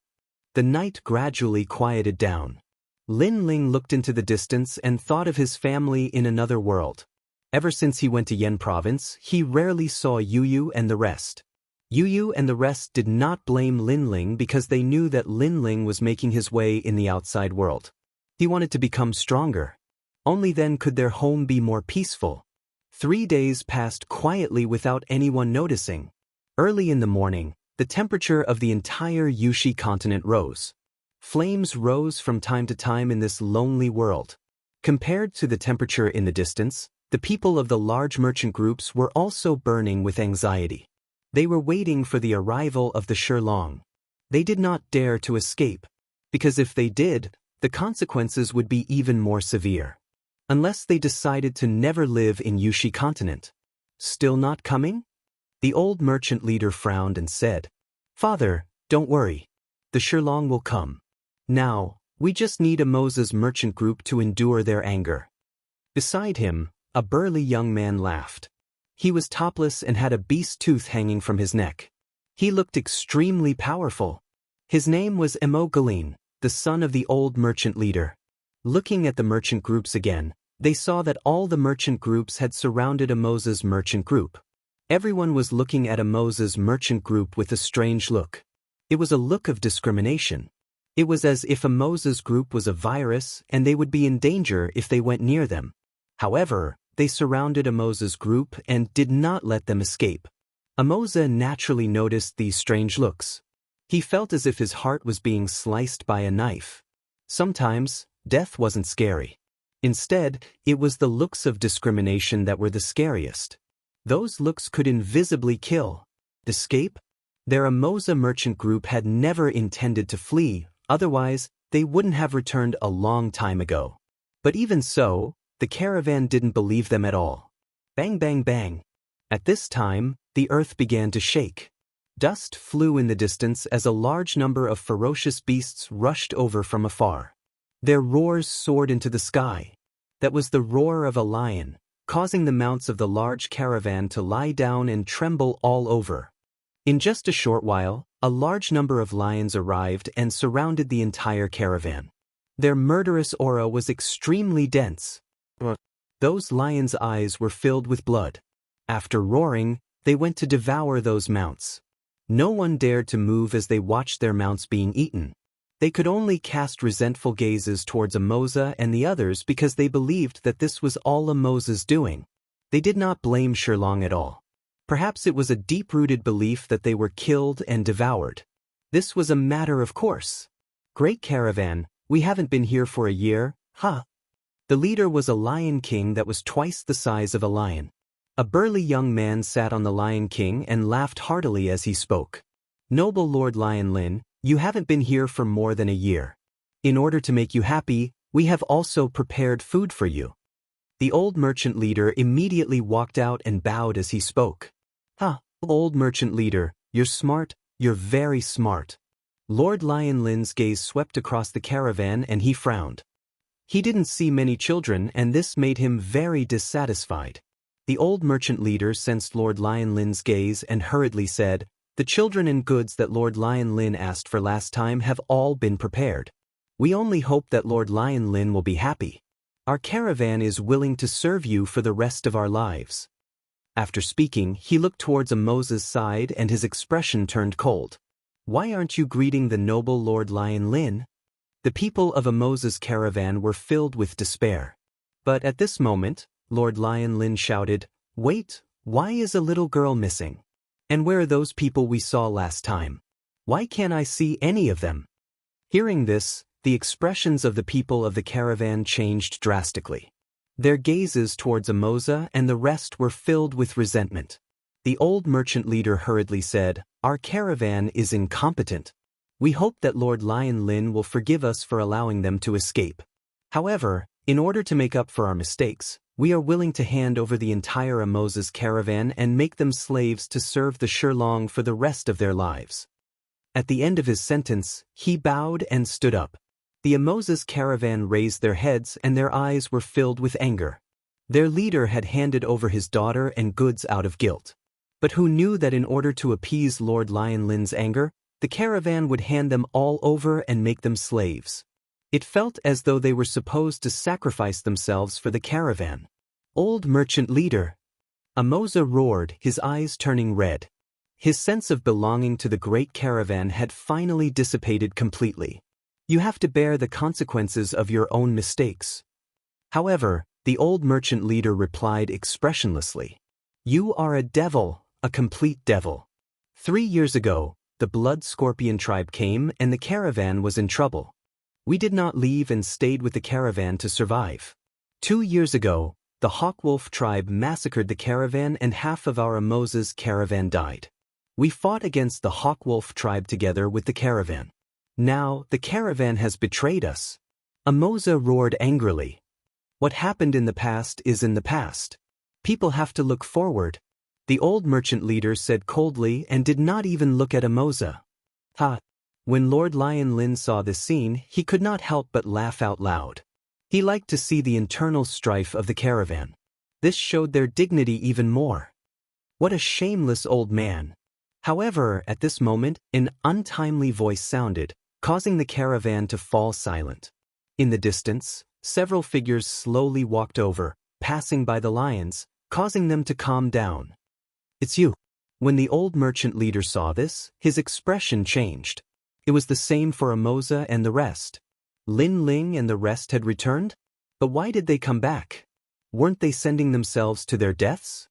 The night gradually quieted down. Lin Ling looked into the distance and thought of his family in another world. Ever since he went to Yen province, he rarely saw Yu and the rest. Yu and the rest did not blame Lin Ling because they knew that Lin Ling was making his way in the outside world. He wanted to become stronger. Only then could their home be more peaceful. 3 days passed quietly without anyone noticing. Early in the morning, the temperature of the entire Yushi continent rose. Flames rose from time to time in this lonely world. Compared to the temperature in the distance, the people of the large merchant groups were also burning with anxiety. They were waiting for the arrival of the Shilong. They did not dare to escape, because if they did, the consequences would be even more severe. Unless they decided to never live in Yushi continent. Still not coming? The old merchant leader frowned and said, "Father, don't worry. The Shilong will come. Now, we just need a Moses merchant group to endure their anger." Beside him, a burly young man laughed. He was topless and had a beast tooth hanging from his neck. He looked extremely powerful. His name was Immortal, the son of the old merchant leader. Looking at the merchant groups again, they saw that all the merchant groups had surrounded a Moses merchant group. Everyone was looking at a Moses merchant group with a strange look. It was a look of discrimination. It was as if a Moses group was a virus and they would be in danger if they went near them. However, they surrounded a Moses group and did not let them escape. Amoza naturally noticed these strange looks. He felt as if his heart was being sliced by a knife. Sometimes, death wasn't scary. Instead, it was the looks of discrimination that were the scariest. Those looks could invisibly kill. Escape? Their Amoza merchant group had never intended to flee, otherwise, they wouldn't have returned a long time ago. But even so, the caravan didn't believe them at all. Bang bang bang. At this time, the earth began to shake. Dust flew in the distance as a large number of ferocious beasts rushed over from afar. Their roars soared into the sky. That was the roar of a lion, causing the mounts of the large caravan to lie down and tremble all over. In just a short while, a large number of lions arrived and surrounded the entire caravan. Their murderous aura was extremely dense. Those lions' eyes were filled with blood. After roaring, they went to devour those mounts. No one dared to move as they watched their mounts being eaten. They could only cast resentful gazes towards Amoza and the others because they believed that this was all Amoza's doing. They did not blame Shilong at all. Perhaps it was a deep-rooted belief that they were killed and devoured. This was a matter of course. "Great caravan, we haven't been here for a year, huh?" The leader was a lion king that was twice the size of a lion. A burly young man sat on the Lion King and laughed heartily as he spoke. "Noble Lord Lion Lin, you haven't been here for more than a year. In order to make you happy, we have also prepared food for you." The old merchant leader immediately walked out and bowed as he spoke. Old merchant leader, you're smart, you're very smart." Lord Lion Lin's gaze swept across the caravan and he frowned. He didn't see many children and this made him very dissatisfied. The old merchant leader sensed Lord Lion Lin's gaze and hurriedly said, "The children and goods that Lord Lion Lin asked for last time have all been prepared. We only hope that Lord Lion Lin will be happy. Our caravan is willing to serve you for the rest of our lives." After speaking, he looked towards Amoza's side and his expression turned cold. "Why aren't you greeting the noble Lord Lion Lin?" The people of Amoza's caravan were filled with despair. But at this moment, Lord Lion Lin shouted, "Wait, why is a little girl missing? And where are those people we saw last time? Why can't I see any of them?" Hearing this, the expressions of the people of the caravan changed drastically. Their gazes towards Amoza and the rest were filled with resentment. The old merchant leader hurriedly said, "Our caravan is incompetent. We hope that Lord Lion Lin will forgive us for allowing them to escape. However, in order to make up for our mistakes, we are willing to hand over the entire Amoza's caravan and make them slaves to serve the Shilong for the rest of their lives." At the end of his sentence, he bowed and stood up. The Amoza's caravan raised their heads and their eyes were filled with anger. Their leader had handed over his daughter and goods out of guilt. But who knew that in order to appease Lord Lion Lin's anger, the caravan would hand them all over and make them slaves? It felt as though they were supposed to sacrifice themselves for the caravan. "Old merchant leader!" Amoza roared, his eyes turning red. His sense of belonging to the great caravan had finally dissipated completely. "You have to bear the consequences of your own mistakes." However, The old merchant leader replied expressionlessly. You are a devil, a complete devil. 3 years ago, the blood scorpion tribe came and the caravan was in trouble. We did not leave and stayed with the caravan to survive. 2 years ago, the hawkwolf tribe massacred the caravan and half of our Moses caravan died. We fought against the hawkwolf tribe together with the caravan. Now, the caravan has betrayed us. Amoza roared angrily. What happened in the past is in the past. People have to look forward. The old merchant leader said coldly and did not even look at Amoza. Ha! When Lord Lion Lin saw this scene, he could not help but laugh out loud. He liked to see the internal strife of the caravan. This showed their dignity even more. What a shameless old man. However, at this moment, an untimely voice sounded, causing the caravan to fall silent. In the distance, several figures slowly walked over, passing by the lions, causing them to calm down. It's you. When the old merchant leader saw this, his expression changed. It was the same for Amoza and the rest. Lin Ling and the rest had returned? But why did they come back? Weren't they sending themselves to their deaths?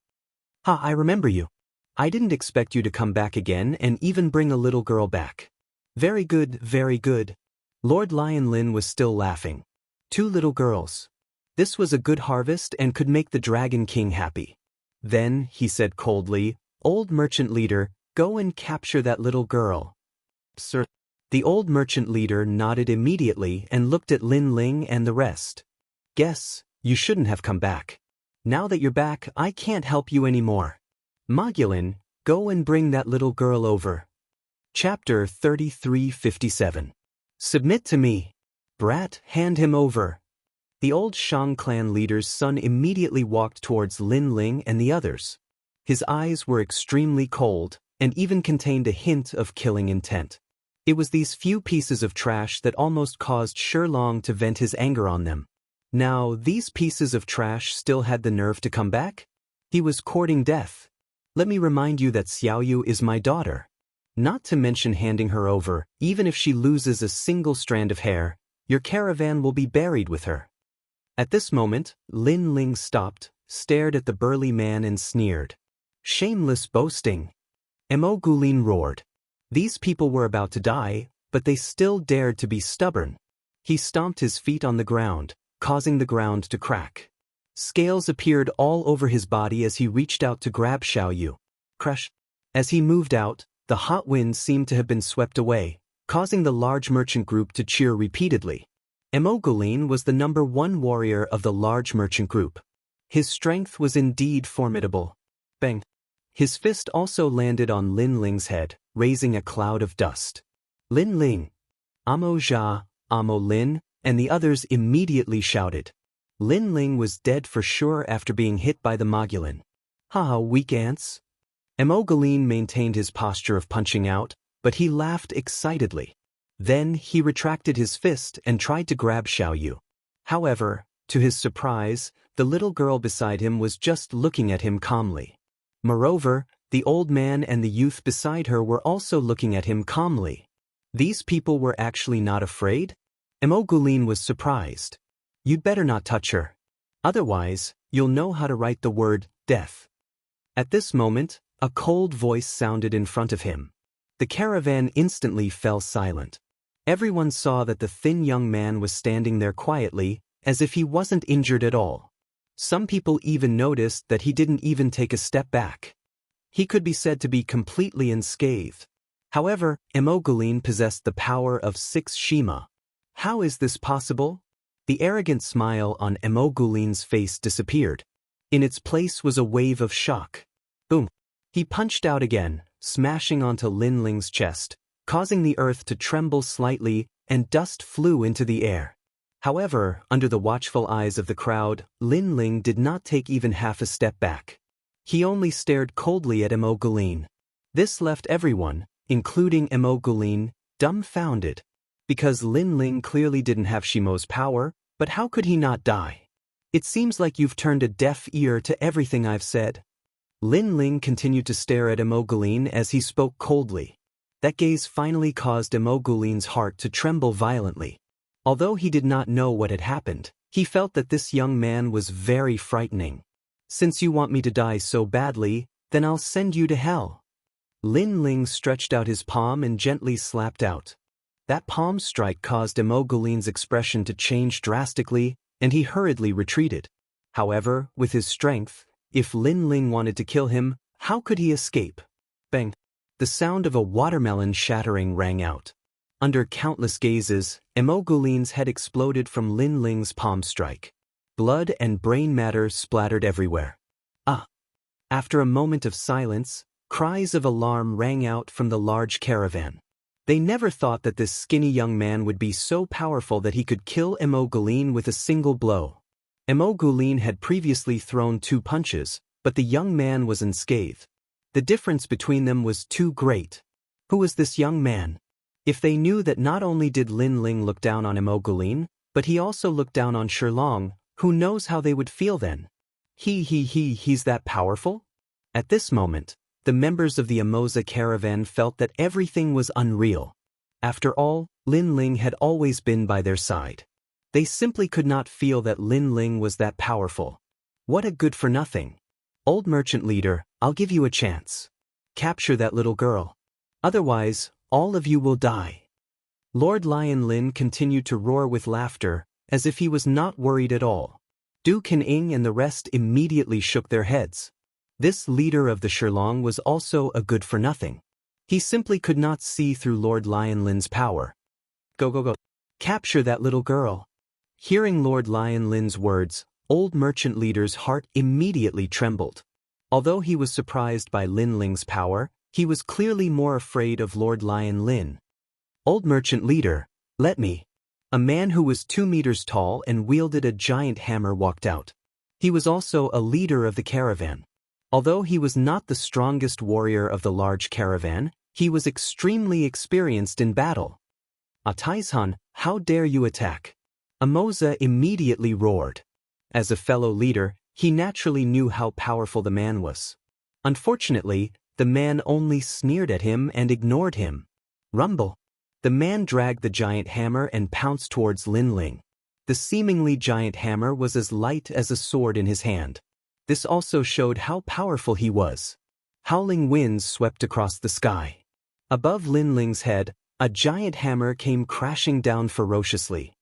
Ha, I remember you. I didn't expect you to come back again and even bring a little girl back. Very good, very good. Lord Lion Lin was still laughing. 2 little girls. This was a good harvest and could make the Dragon King happy. Then, he said coldly, Old merchant leader, go and capture that little girl. Sir. The old merchant leader nodded immediately and looked at Lin Ling and the rest. Guess, you shouldn't have come back. Now that you're back, I can't help you anymore. Mogulin, go and bring that little girl over. Chapter 3357. Submit to me. Brat, hand him over. The old Shang clan leader's son immediately walked towards Lin Ling and the others. His eyes were extremely cold, and even contained a hint of killing intent. It was these few pieces of trash that almost caused Shilong to vent his anger on them. Now, these pieces of trash still had the nerve to come back? He was courting death. Let me remind you that Xiaoyu is my daughter. Not to mention handing her over, even if she loses a single strand of hair, your caravan will be buried with her. At this moment, Lin Ling stopped, stared at the burly man and sneered. Shameless boasting. Emogulin roared. These people were about to die, but they still dared to be stubborn. He stomped his feet on the ground, causing the ground to crack. Scales appeared all over his body as he reached out to grab Xiaoyu. Crush. As he moved out, the hot wind seemed to have been swept away, causing the large merchant group to cheer repeatedly. Emogulin was the #1 warrior of the large merchant group. His strength was indeed formidable. Bang! His fist also landed on Lin Ling's head, raising a cloud of dust. Lin Ling, Amo Jia, Amo Lin, and the others immediately shouted. Lin Ling was dead for sure after being hit by the Mogulin. Ha, weak ants. Emogulin maintained his posture of punching out, but he laughed excitedly. Then he retracted his fist and tried to grab Xiaoyu. However, to his surprise, the little girl beside him was just looking at him calmly. Moreover, the old man and the youth beside her were also looking at him calmly. These people were actually not afraid? Emogulin was surprised. You'd better not touch her. Otherwise, you'll know how to write the word death. At this moment, a cold voice sounded in front of him. The caravan instantly fell silent. Everyone saw that the thin young man was standing there quietly, as if he wasn't injured at all. Some people even noticed that he didn't even take a step back. He could be said to be completely unscathed. However, Emogulin possessed the power of 6 Shima. How is this possible? The arrogant smile on Emogulin's face disappeared. In its place was a wave of shock. Boom! He punched out again, smashing onto Lin Ling's chest, causing the earth to tremble slightly, and dust flew into the air. However, under the watchful eyes of the crowd, Lin Ling did not take even half a step back. He only stared coldly at Emogulin. This left everyone, including Emogulin, dumbfounded. Because Lin Ling clearly didn't have Shimo's power, but how could he not die? It seems like you've turned a deaf ear to everything I've said. Lin Ling continued to stare at Emogulin as he spoke coldly. That gaze finally caused Emogulin's heart to tremble violently. Although he did not know what had happened, He felt that this young man was very frightening. "Since you want me to die so badly, then I'll send you to hell." Lin Ling stretched out his palm and gently slapped out. That palm strike caused Imogulin's expression to change drastically, and he hurriedly retreated. However, with his strength, if Lin Ling wanted to kill him, how could he escape? Bang! The sound of a watermelon shattering rang out. Under countless gazes, Imogulin's head exploded from Lin Ling's palm strike. Blood and brain matter splattered everywhere. Ah! After a moment of silence, cries of alarm rang out from the large caravan. They never thought that this skinny young man would be so powerful that he could kill Imogulin with a single blow. Imogulin had previously thrown 2 punches, but the young man was unscathed. The difference between them was too great. Who was this young man? If they knew that not only did Lin Ling look down on Imogulin, but he also looked down on Shilong, who knows how they would feel then? He's that powerful? At this moment, the members of the Amoza caravan felt that everything was unreal. After all, Lin Ling had always been by their side. They simply could not feel that Lin Ling was that powerful. What a good-for-nothing. Old merchant leader, I'll give you a chance. Capture that little girl. Otherwise, all of you will die. Lord Lion Lin continued to roar with laughter, as if he was not worried at all. Du King and the rest immediately shook their heads. This leader of the Shilong was also a good-for-nothing. He simply could not see through Lord Lion Lin's power. Go. Capture that little girl. Hearing Lord Lion Lin's words, old merchant leader's heart immediately trembled. Although he was surprised by Lin Ling's power, he was clearly more afraid of Lord Lion Lin. Old merchant leader, let me. A man who was 2 meters tall and wielded a giant hammer walked out. He was also a leader of the caravan. Although he was not the strongest warrior of the large caravan, he was extremely experienced in battle. Ataizhan, how dare you attack? Amoza immediately roared. As a fellow leader, he naturally knew how powerful the man was. Unfortunately, the man only sneered at him and ignored him. Rumble. The man dragged the giant hammer and pounced towards Lin Ling. The seemingly giant hammer was as light as a sword in his hand. This also showed how powerful he was. Howling winds swept across the sky. Above Lin Ling's head, a giant hammer came crashing down ferociously.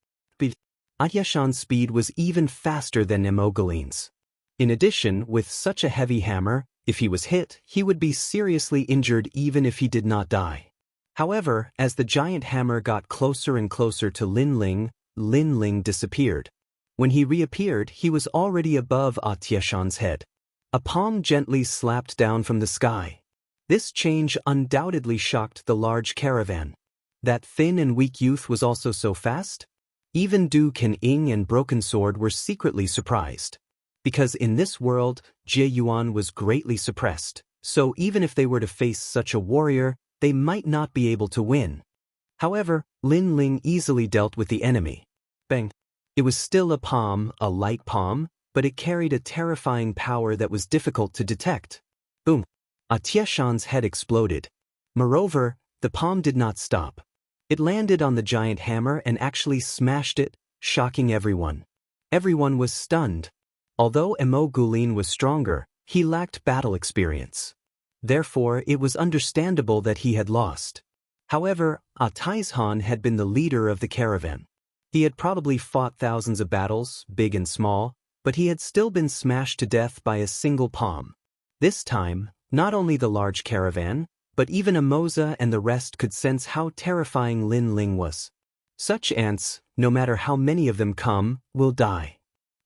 Atyashan's speed was even faster than Imogulin's. In addition, with such a heavy hammer, if he was hit, he would be seriously injured even if he did not die. However, as the giant hammer got closer and closer to Lin Ling disappeared. When he reappeared, he was already above Atyashan's head. A palm gently slapped down from the sky. This change undoubtedly shocked the large caravan. That thin and weak youth was also so fast? Even Du King and Broken Sword were secretly surprised. Because in this world, Jie Yuan was greatly suppressed, so even if they were to face such a warrior, they might not be able to win. However, Lin Ling easily dealt with the enemy. Bang! It was still a palm, a light palm, but it carried a terrifying power that was difficult to detect. Boom! Atyashan's head exploded. Moreover, the palm did not stop. It landed on the giant hammer and actually smashed it, shocking everyone. Everyone was stunned. Although Imogulin was stronger, he lacked battle experience. Therefore, it was understandable that he had lost. However, Ataizhan had been the leader of the caravan. He had probably fought thousands of battles, big and small, but he had still been smashed to death by a single palm. This time, not only the large caravan, but even Amoza and the rest could sense how terrifying Lin Ling was. Such ants, no matter how many of them come, will die.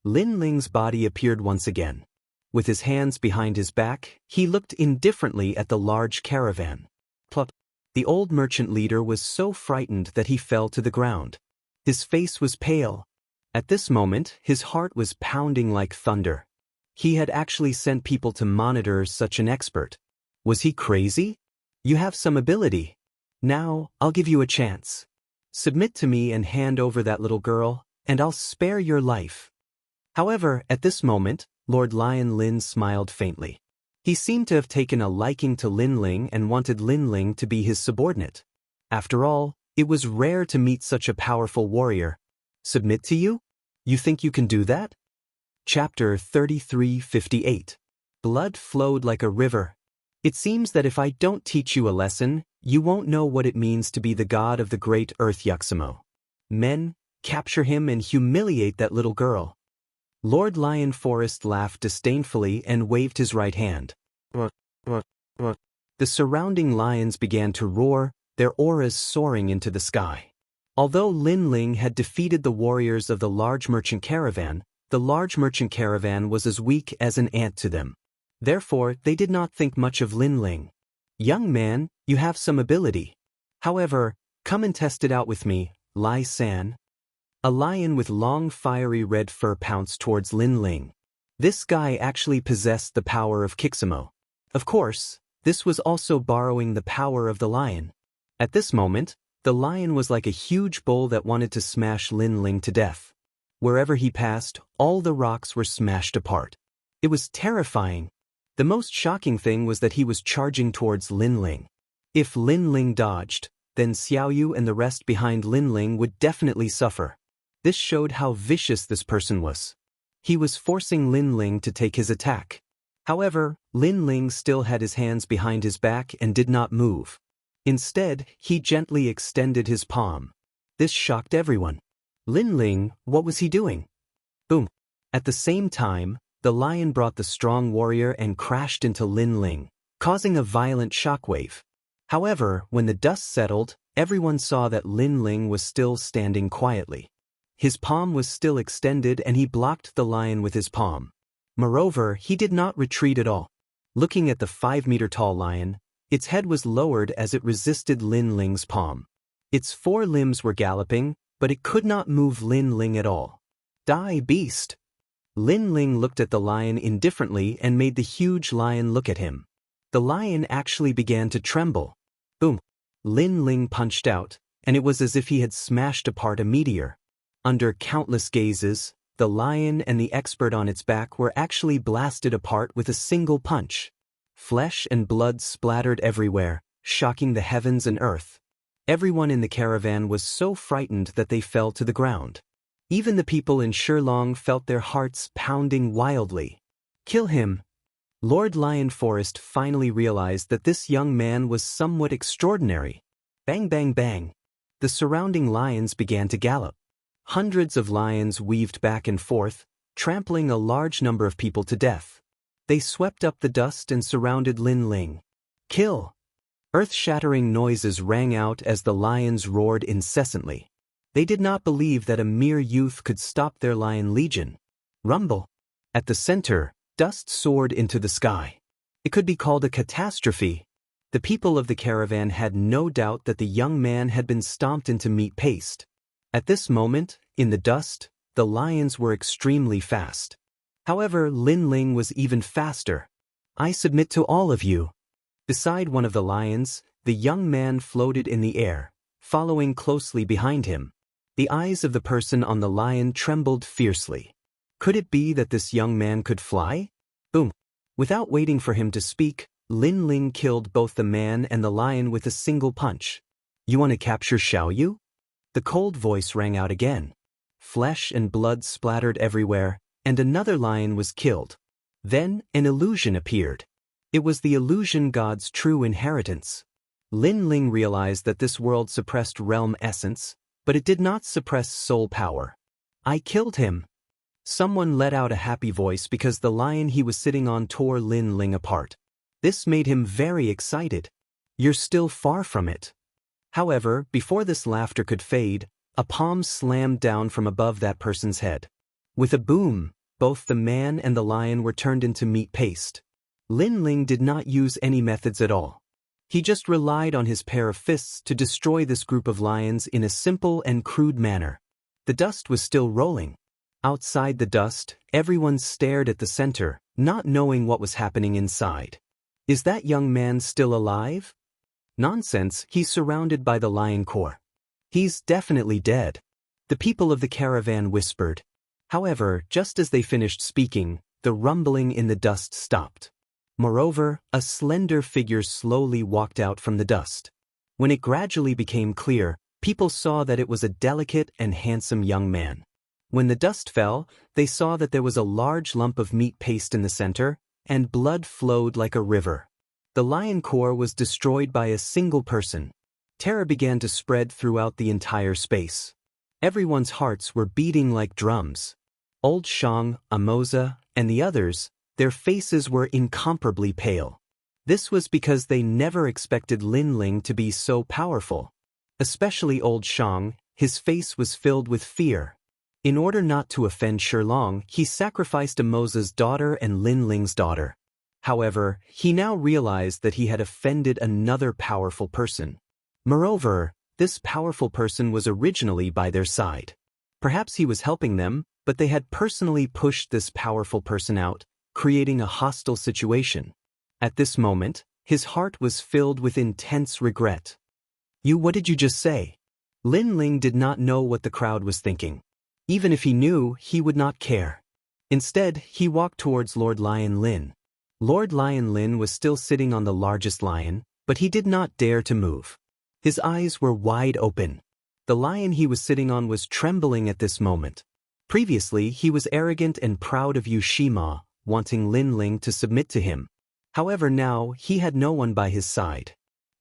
Lin Ling's body appeared once again. With his hands behind his back, he looked indifferently at the large caravan. Plop. The old merchant leader was so frightened that he fell to the ground. His face was pale. At this moment, his heart was pounding like thunder. He had actually sent people to monitor such an expert. Was he crazy? You have some ability. Now, I'll give you a chance. Submit to me and hand over that little girl, and I'll spare your life. However, at this moment, Lord Lion Lin smiled faintly. He seemed to have taken a liking to Lin Ling and wanted Lin Ling to be his subordinate. After all, it was rare to meet such a powerful warrior. Submit to you? You think you can do that? Chapter 33:58. Blood flowed like a river. It seems that if I don't teach you a lesson, you won't know what it means to be the god of the great earth Wuxia. Men, capture him and humiliate that little girl. Lord Lion Forest laughed disdainfully and waved his right hand. The surrounding lions began to roar, their auras soaring into the sky. Although Lin Ling had defeated the warriors of the large merchant caravan, the large merchant caravan was as weak as an ant to them. Therefore, they did not think much of Lin Ling. Young man, you have some ability. However, come and test it out with me, Lai San. A lion with long fiery red fur pounced towards Lin Ling. This guy actually possessed the power of Wuxia. Of course, this was also borrowing the power of the lion. At this moment, the lion was like a huge bull that wanted to smash Lin Ling to death. Wherever he passed, all the rocks were smashed apart. It was terrifying. The most shocking thing was that he was charging towards Lin Ling. If Lin Ling dodged, then Xiaoyu and the rest behind Lin Ling would definitely suffer. This showed how vicious this person was. He was forcing Lin Ling to take his attack. However, Lin Ling still had his hands behind his back and did not move. Instead, he gently extended his palm. This shocked everyone. Lin Ling, what was he doing? Boom. At the same time, the lion brought the strong warrior and crashed into Lin Ling, causing a violent shockwave. However, when the dust settled, everyone saw that Lin Ling was still standing quietly. His palm was still extended and he blocked the lion with his palm. Moreover, he did not retreat at all. Looking at the 5-meter-tall lion, its head was lowered as it resisted Lin Ling's palm. Its 4 limbs were galloping, but it could not move Lin Ling at all. Die, beast! Lin Ling looked at the lion indifferently and made the huge lion look at him. The lion actually began to tremble. Boom! Lin Ling punched out, and it was as if he had smashed apart a meteor. Under countless gazes, the lion and the expert on its back were actually blasted apart with a single punch. Flesh and blood splattered everywhere, shocking the heavens and earth. Everyone in the caravan was so frightened that they fell to the ground. Even the people in Shilong felt their hearts pounding wildly. Kill him! Lord Lion Forest finally realized that this young man was somewhat extraordinary. Bang bang bang! The surrounding lions began to gallop. Hundreds of lions weaved back and forth, trampling a large number of people to death. They swept up the dust and surrounded Lin Ling. Kill! Earth-shattering noises rang out as the lions roared incessantly. They did not believe that a mere youth could stop their lion legion. Rumble! At the center, dust soared into the sky. It could be called a catastrophe. The people of the caravan had no doubt that the young man had been stomped into meat paste. At this moment, in the dust, the lions were extremely fast. However, Lin Ling was even faster. I submit to all of you. Beside one of the lions, the young man floated in the air, following closely behind him. The eyes of the person on the lion trembled fiercely. Could it be that this young man could fly? Boom! Without waiting for him to speak, Lin Ling killed both the man and the lion with a single punch. You want to capture Xiaoyu? The cold voice rang out again. Flesh and blood splattered everywhere, and another lion was killed. Then, an illusion appeared. It was the illusion god's true inheritance. Lin Ling realized that this world suppressed realm essence, but it did not suppress soul power. I killed him. Someone let out a happy voice because the lion he was sitting on tore Lin Ling apart. This made him very excited. You're still far from it. However, before this laughter could fade, a palm slammed down from above that person's head. With a boom, both the man and the lion were turned into meat paste. Lin Ling did not use any methods at all. He just relied on his pair of fists to destroy this group of lions in a simple and crude manner. The dust was still rolling. Outside the dust, everyone stared at the center, not knowing what was happening inside. Is that young man still alive? Nonsense, he's surrounded by the lion core. He's definitely dead. The people of the caravan whispered. However, just as they finished speaking, the rumbling in the dust stopped. Moreover, a slender figure slowly walked out from the dust. When it gradually became clear, people saw that it was a delicate and handsome young man. When the dust fell, they saw that there was a large lump of meat paste in the center, and blood flowed like a river. The lion core was destroyed by a single person. Terror began to spread throughout the entire space. Everyone's hearts were beating like drums. Old Shang, Amoza, and the others, their faces were incomparably pale. This was because they never expected Lin Ling to be so powerful. Especially Old Shang, his face was filled with fear. In order not to offend Shilong, he sacrificed Amoza's daughter and Lin Ling's daughter. However, he now realized that he had offended another powerful person. Moreover, this powerful person was originally by their side. Perhaps he was helping them, but they had personally pushed this powerful person out, creating a hostile situation. At this moment, his heart was filled with intense regret. What did you just say? Lin Ling did not know what the crowd was thinking. Even if he knew, he would not care. Instead, he walked towards Lord Lion Lin. Lord Lion Lin was still sitting on the largest lion, but he did not dare to move. His eyes were wide open. The lion he was sitting on was trembling at this moment. Previously, he was arrogant and proud of Yushima, wanting Lin Ling to submit to him. However, now, he had no one by his side.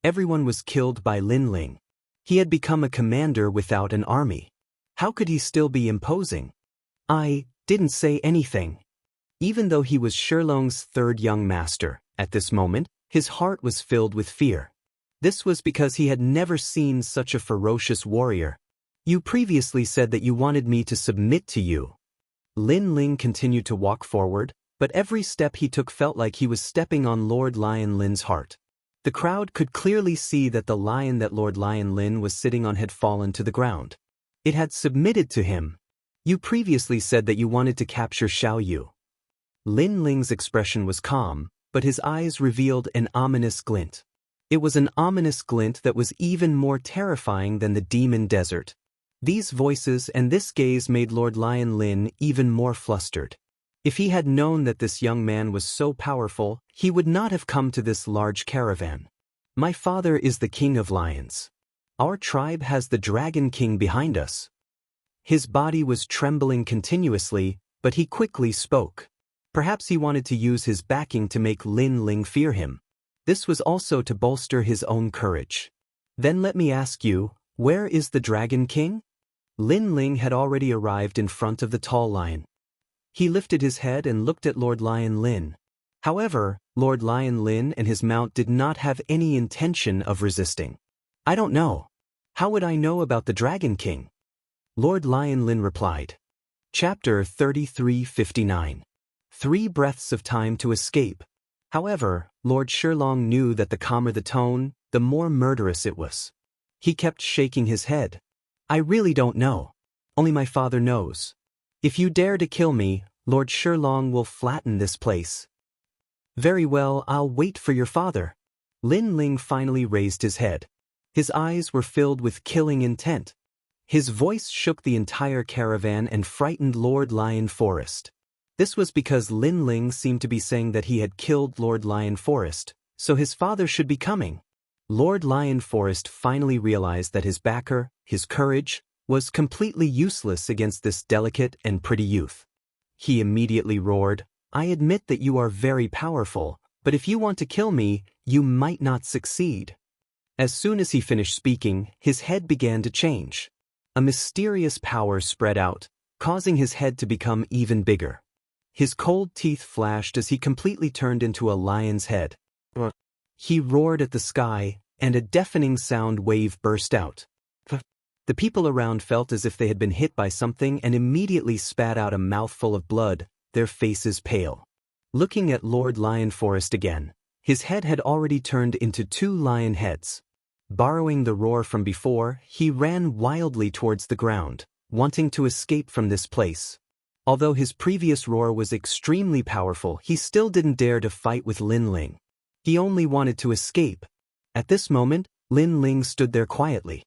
Everyone was killed by Lin Ling. He had become a commander without an army. How could he still be imposing? I didn't say anything. Even though he was Shilong's third young master, at this moment, his heart was filled with fear. This was because he had never seen such a ferocious warrior. You previously said that you wanted me to submit to you. Lin Ling continued to walk forward, but every step he took felt like he was stepping on Lord Lion Lin's heart. The crowd could clearly see that the lion that Lord Lion Lin was sitting on had fallen to the ground. It had submitted to him. You previously said that you wanted to capture Xiao Yu. Lin Ling's expression was calm, but his eyes revealed an ominous glint. It was an ominous glint that was even more terrifying than the demon desert. These voices and this gaze made Lord Lion Lin even more flustered. If he had known that this young man was so powerful, he would not have come to this large caravan. My father is the king of lions. Our tribe has the Dragon King behind us. His body was trembling continuously, but he quickly spoke. Perhaps he wanted to use his backing to make Lin Ling fear him. This was also to bolster his own courage. Then let me ask you, where is the Dragon King? Lin Ling had already arrived in front of the tall lion. He lifted his head and looked at Lord Lion Lin. However, Lord Lion Lin and his mount did not have any intention of resisting. I don't know. How would I know about the Dragon King? Lord Lion Lin replied. Chapter 3359. 3 breaths of time to escape. However, Lord Shilong knew that the calmer the tone, the more murderous it was. He kept shaking his head. I really don't know. Only my father knows. If you dare to kill me, Lord Shilong will flatten this place. Very well, I'll wait for your father. Lin Ling finally raised his head. His eyes were filled with killing intent. His voice shook the entire caravan and frightened Lord Lion Forest. This was because Lin Ling seemed to be saying that he had killed Lord Lion Forest, so his father should be coming. Lord Lion Forest finally realized that his backer, his courage, was completely useless against this delicate and pretty youth. He immediately roared, I admit that you are very powerful, but if you want to kill me, you might not succeed. As soon as he finished speaking, his head began to change. A mysterious power spread out, causing his head to become even bigger. His cold teeth flashed as he completely turned into a lion's head. He roared at the sky, and a deafening sound wave burst out. The people around felt as if they had been hit by something and immediately spat out a mouthful of blood, their faces pale. Looking at Lord Lion Forest again, his head had already turned into 2 lion heads. Borrowing the roar from before, he ran wildly towards the ground, wanting to escape from this place. Although his previous roar was extremely powerful, he still didn't dare to fight with Lin Ling. He only wanted to escape. At this moment, Lin Ling stood there quietly.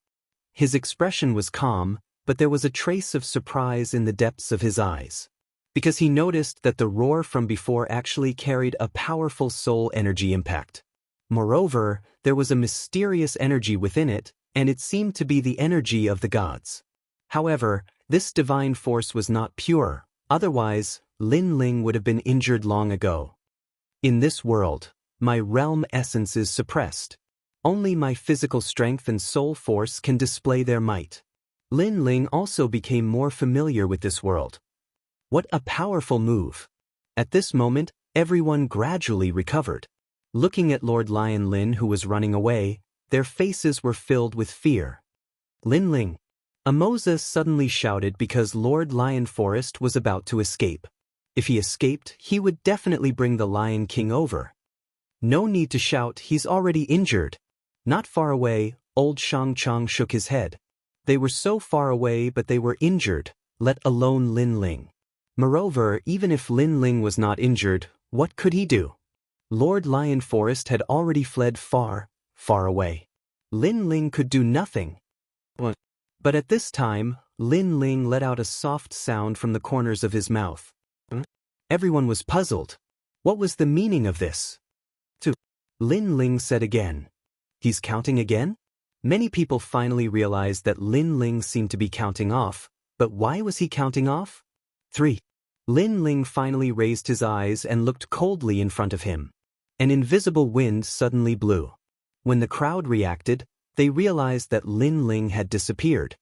His expression was calm, but there was a trace of surprise in the depths of his eyes. Because he noticed that the roar from before actually carried a powerful soul energy impact. Moreover, there was a mysterious energy within it, and it seemed to be the energy of the gods. However, This divine force was not pure, otherwise, Lin Ling would have been injured long ago. In this world, my realm essence is suppressed. Only my physical strength and soul force can display their might. Lin Ling also became more familiar with this world. What a powerful move! At this moment, everyone gradually recovered. Looking at Lord Lion Lin who was running away, their faces were filled with fear. Lin Ling! Amoza suddenly shouted because Lord Lion Forest was about to escape. If he escaped, he would definitely bring the Lion King over. No need to shout, he's already injured. Not far away, old Shang Chang shook his head. They were so far away but they were injured, let alone Lin Ling. Moreover, even if Lin Ling was not injured, what could he do? Lord Lion Forest had already fled far, far away. Lin Ling could do nothing. But at this time, Lin Ling let out a soft sound from the corners of his mouth. Everyone was puzzled. What was the meaning of this? Lin Ling said again. He's counting again? Many people finally realized that Lin Ling seemed to be counting off, but why was he counting off? 3. Lin Ling finally raised his eyes and looked coldly in front of him. An invisible wind suddenly blew. When the crowd reacted, they realized that Lin Ling had disappeared.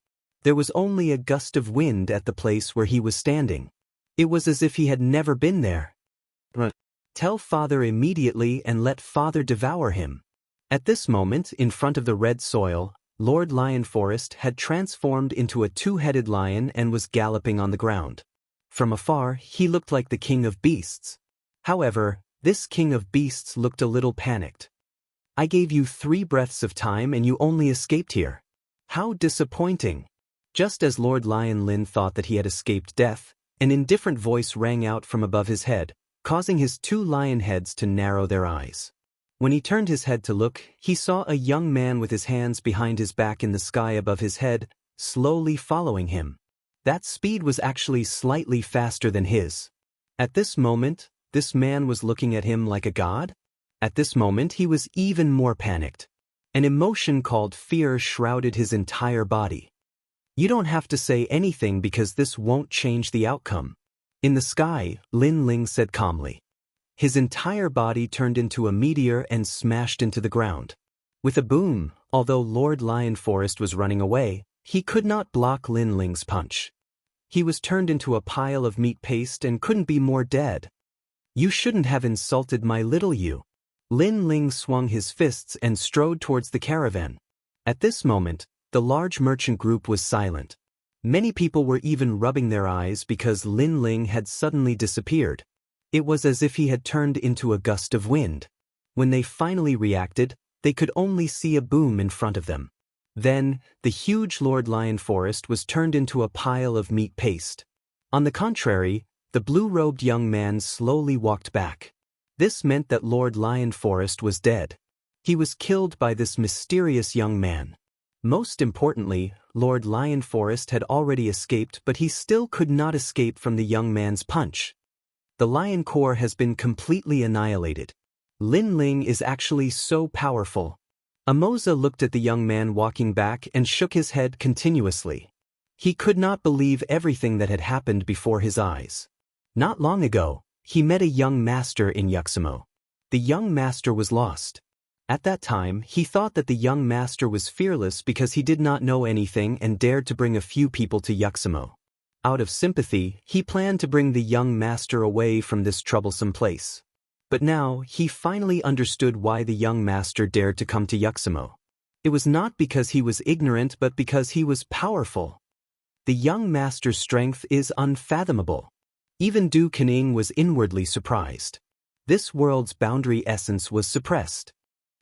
There was only a gust of wind at the place where he was standing. It was as if he had never been there. Tell Father immediately and let Father devour him. At this moment, in front of the red soil, Lord Lion Forest had transformed into a two-headed lion and was galloping on the ground. From afar, he looked like the king of beasts. However, this king of beasts looked a little panicked. I gave you 3 breaths of time and you only escaped here. How disappointing! Just as Lord Lion Lin thought that he had escaped death, an indifferent voice rang out from above his head, causing his 2 lion heads to narrow their eyes. When he turned his head to look, he saw a young man with his hands behind his back in the sky above his head, slowly following him. That speed was actually slightly faster than his. At this moment, this man was looking at him like a god? At this moment he was even more panicked. An emotion called fear shrouded his entire body. You don't have to say anything because this won't change the outcome. In the sky, Lin Ling said calmly. His entire body turned into a meteor and smashed into the ground. With a boom, although Lord Lion Forest was running away, he could not block Lin Ling's punch. He was turned into a pile of meat paste and couldn't be more dead. You shouldn't have insulted my little you. Lin Ling swung his fists and strode towards the caravan. At this moment, the large merchant group was silent. Many people were even rubbing their eyes because Lin Ling had suddenly disappeared. It was as if he had turned into a gust of wind. When they finally reacted, they could only see a boom in front of them. Then, the huge Lord Lion Forest was turned into a pile of meat paste. On the contrary, the blue-robed young man slowly walked back. This meant that Lord Lion Forest was dead. He was killed by this mysterious young man. Most importantly, Lord Lion Forest had already escaped, but he still could not escape from the young man's punch. The Lion Core has been completely annihilated. Lin Ling is actually so powerful. Amoza looked at the young man walking back and shook his head continuously. He could not believe everything that had happened before his eyes. Not long ago, he met a young master in Yuxamo. The young master was lost. At that time, he thought that the young master was fearless because he did not know anything and dared to bring a few people to Yuxamo. Out of sympathy, he planned to bring the young master away from this troublesome place. But now, he finally understood why the young master dared to come to Yuxamo. It was not because he was ignorant but because he was powerful. The young master's strength is unfathomable. Even Du Kening was inwardly surprised. This world's boundary essence was suppressed.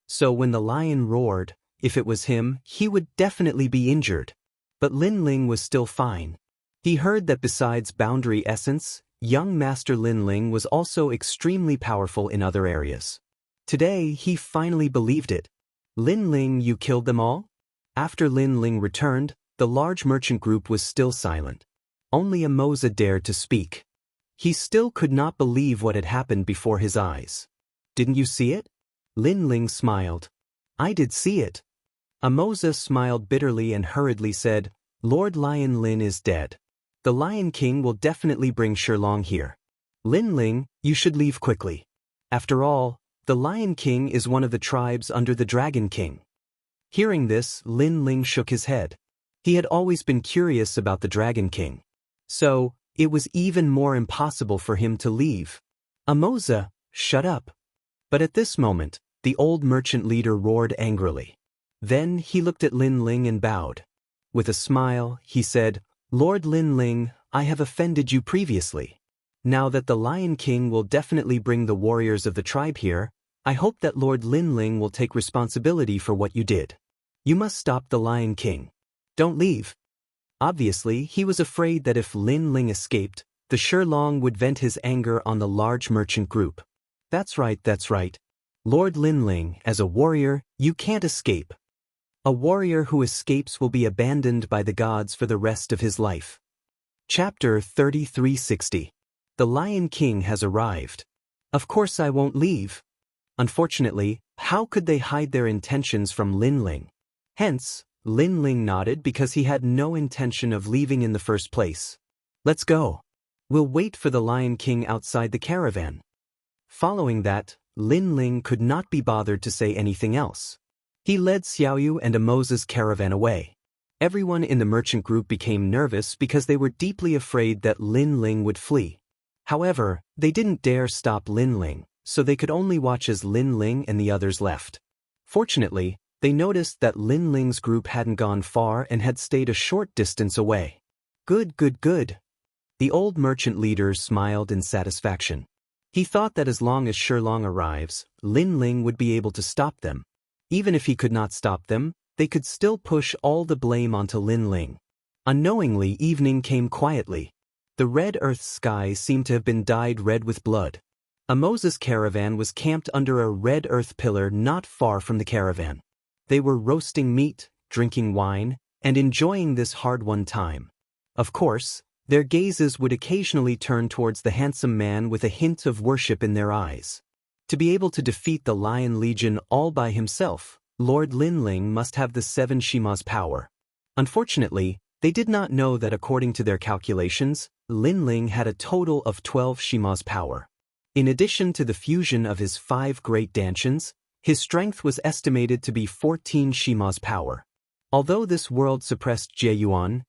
So when the lion roared, if it was him, he would definitely be injured. But Lin Ling was still fine. He heard that besides boundary essence, young Master Lin Ling was also extremely powerful in other areas. Today, he finally believed it. Lin Ling, you killed them all? After Lin Ling returned, the large merchant group was still silent. Only Amoza dared to speak. He still could not believe what had happened before his eyes. Didn't you see it? Lin Ling smiled. I did see it. Amoza smiled bitterly and hurriedly said, Lord Lion Lin is dead. The Lion King will definitely bring Shilong here. Lin Ling, you should leave quickly. After all, the Lion King is one of the tribes under the Dragon King. Hearing this, Lin Ling shook his head. He had always been curious about the Dragon King. So, it was even more impossible for him to leave. Amoza, shut up. But at this moment, the old merchant leader roared angrily. Then he looked at Lin Ling and bowed. With a smile, he said, Lord Lin Ling, I have offended you previously. Now that the Lion King will definitely bring the warriors of the tribe here, I hope that Lord Lin Ling will take responsibility for what you did. You must stop the Lion King. Don't leave. Obviously, he was afraid that if Lin Ling escaped, the Shilong would vent his anger on the large merchant group. That's right, that's right. Lord Lin Ling, as a warrior, you can't escape. A warrior who escapes will be abandoned by the gods for the rest of his life. Chapter 3360. The Lion King has arrived. Of course I won't leave. Unfortunately, how could they hide their intentions from Lin Ling? Hence, Lin Ling nodded because he had no intention of leaving in the first place. Let's go. We'll wait for the Lion King outside the caravan. Following that, Lin Ling could not be bothered to say anything else. He led Xiaoyu and Amoza's caravan away. Everyone in the merchant group became nervous because they were deeply afraid that Lin Ling would flee. However, they didn't dare stop Lin Ling, so they could only watch as Lin Ling and the others left. Fortunately, they noticed that Lin Ling's group hadn't gone far and had stayed a short distance away. Good, good, good. The old merchant leader smiled in satisfaction. He thought that as long as Shilong arrives, Lin Ling would be able to stop them. Even if he could not stop them, they could still push all the blame onto Lin Ling. Unknowingly, evening came quietly. The red earth sky seemed to have been dyed red with blood. Amoza's caravan was camped under a red earth pillar not far from the caravan. They were roasting meat, drinking wine, and enjoying this hard-won time. Of course, their gazes would occasionally turn towards the handsome man with a hint of worship in their eyes. To be able to defeat the Lion Legion all by himself, Lord Lin Ling must have the 7 Shima's power. Unfortunately, they did not know that according to their calculations, Lin Ling had a total of 12 Shima's power. In addition to the fusion of his 5 great dantians, his strength was estimated to be 14 Shima's power. Although this world suppressed Jieyuan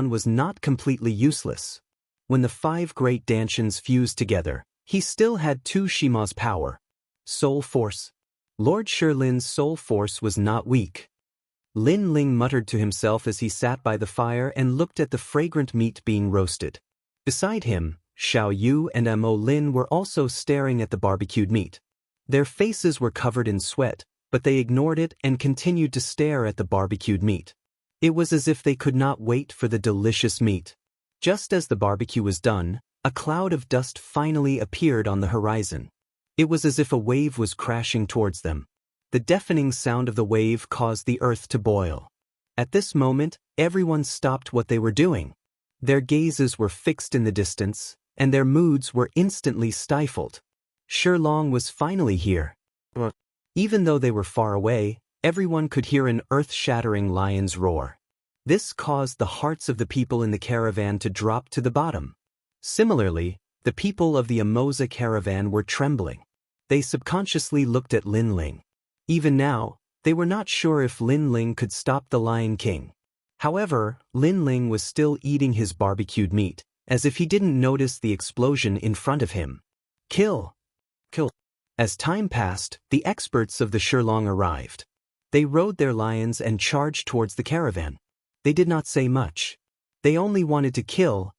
was not completely useless. When the 5 great dantians fused together, he still had 2 Shima's power. Soul force. Lord Shilin's soul force was not weak. Lin Ling muttered to himself as he sat by the fire and looked at the fragrant meat being roasted. Beside him, Xiao Yu and Mo Lin were also staring at the barbecued meat. Their faces were covered in sweat, but they ignored it and continued to stare at the barbecued meat. It was as if they could not wait for the delicious meat. Just as the barbecue was done, a cloud of dust finally appeared on the horizon. It was as if a wave was crashing towards them. The deafening sound of the wave caused the earth to boil. At this moment, everyone stopped what they were doing. Their gazes were fixed in the distance, and their moods were instantly stifled. Shilong was finally here. Even though they were far away, everyone could hear an earth-shattering lion's roar. This caused the hearts of the people in the caravan to drop to the bottom. Similarly, the people of the Amoza caravan were trembling. They subconsciously looked at Lin Ling. Even now, they were not sure if Lin Ling could stop the Lion King. However, Lin Ling was still eating his barbecued meat, as if he didn't notice the explosion in front of him. Kill! Kill! As time passed, the experts of the Shilong arrived. They rode their lions and charged towards the caravan. They did not say much. They only wanted to kill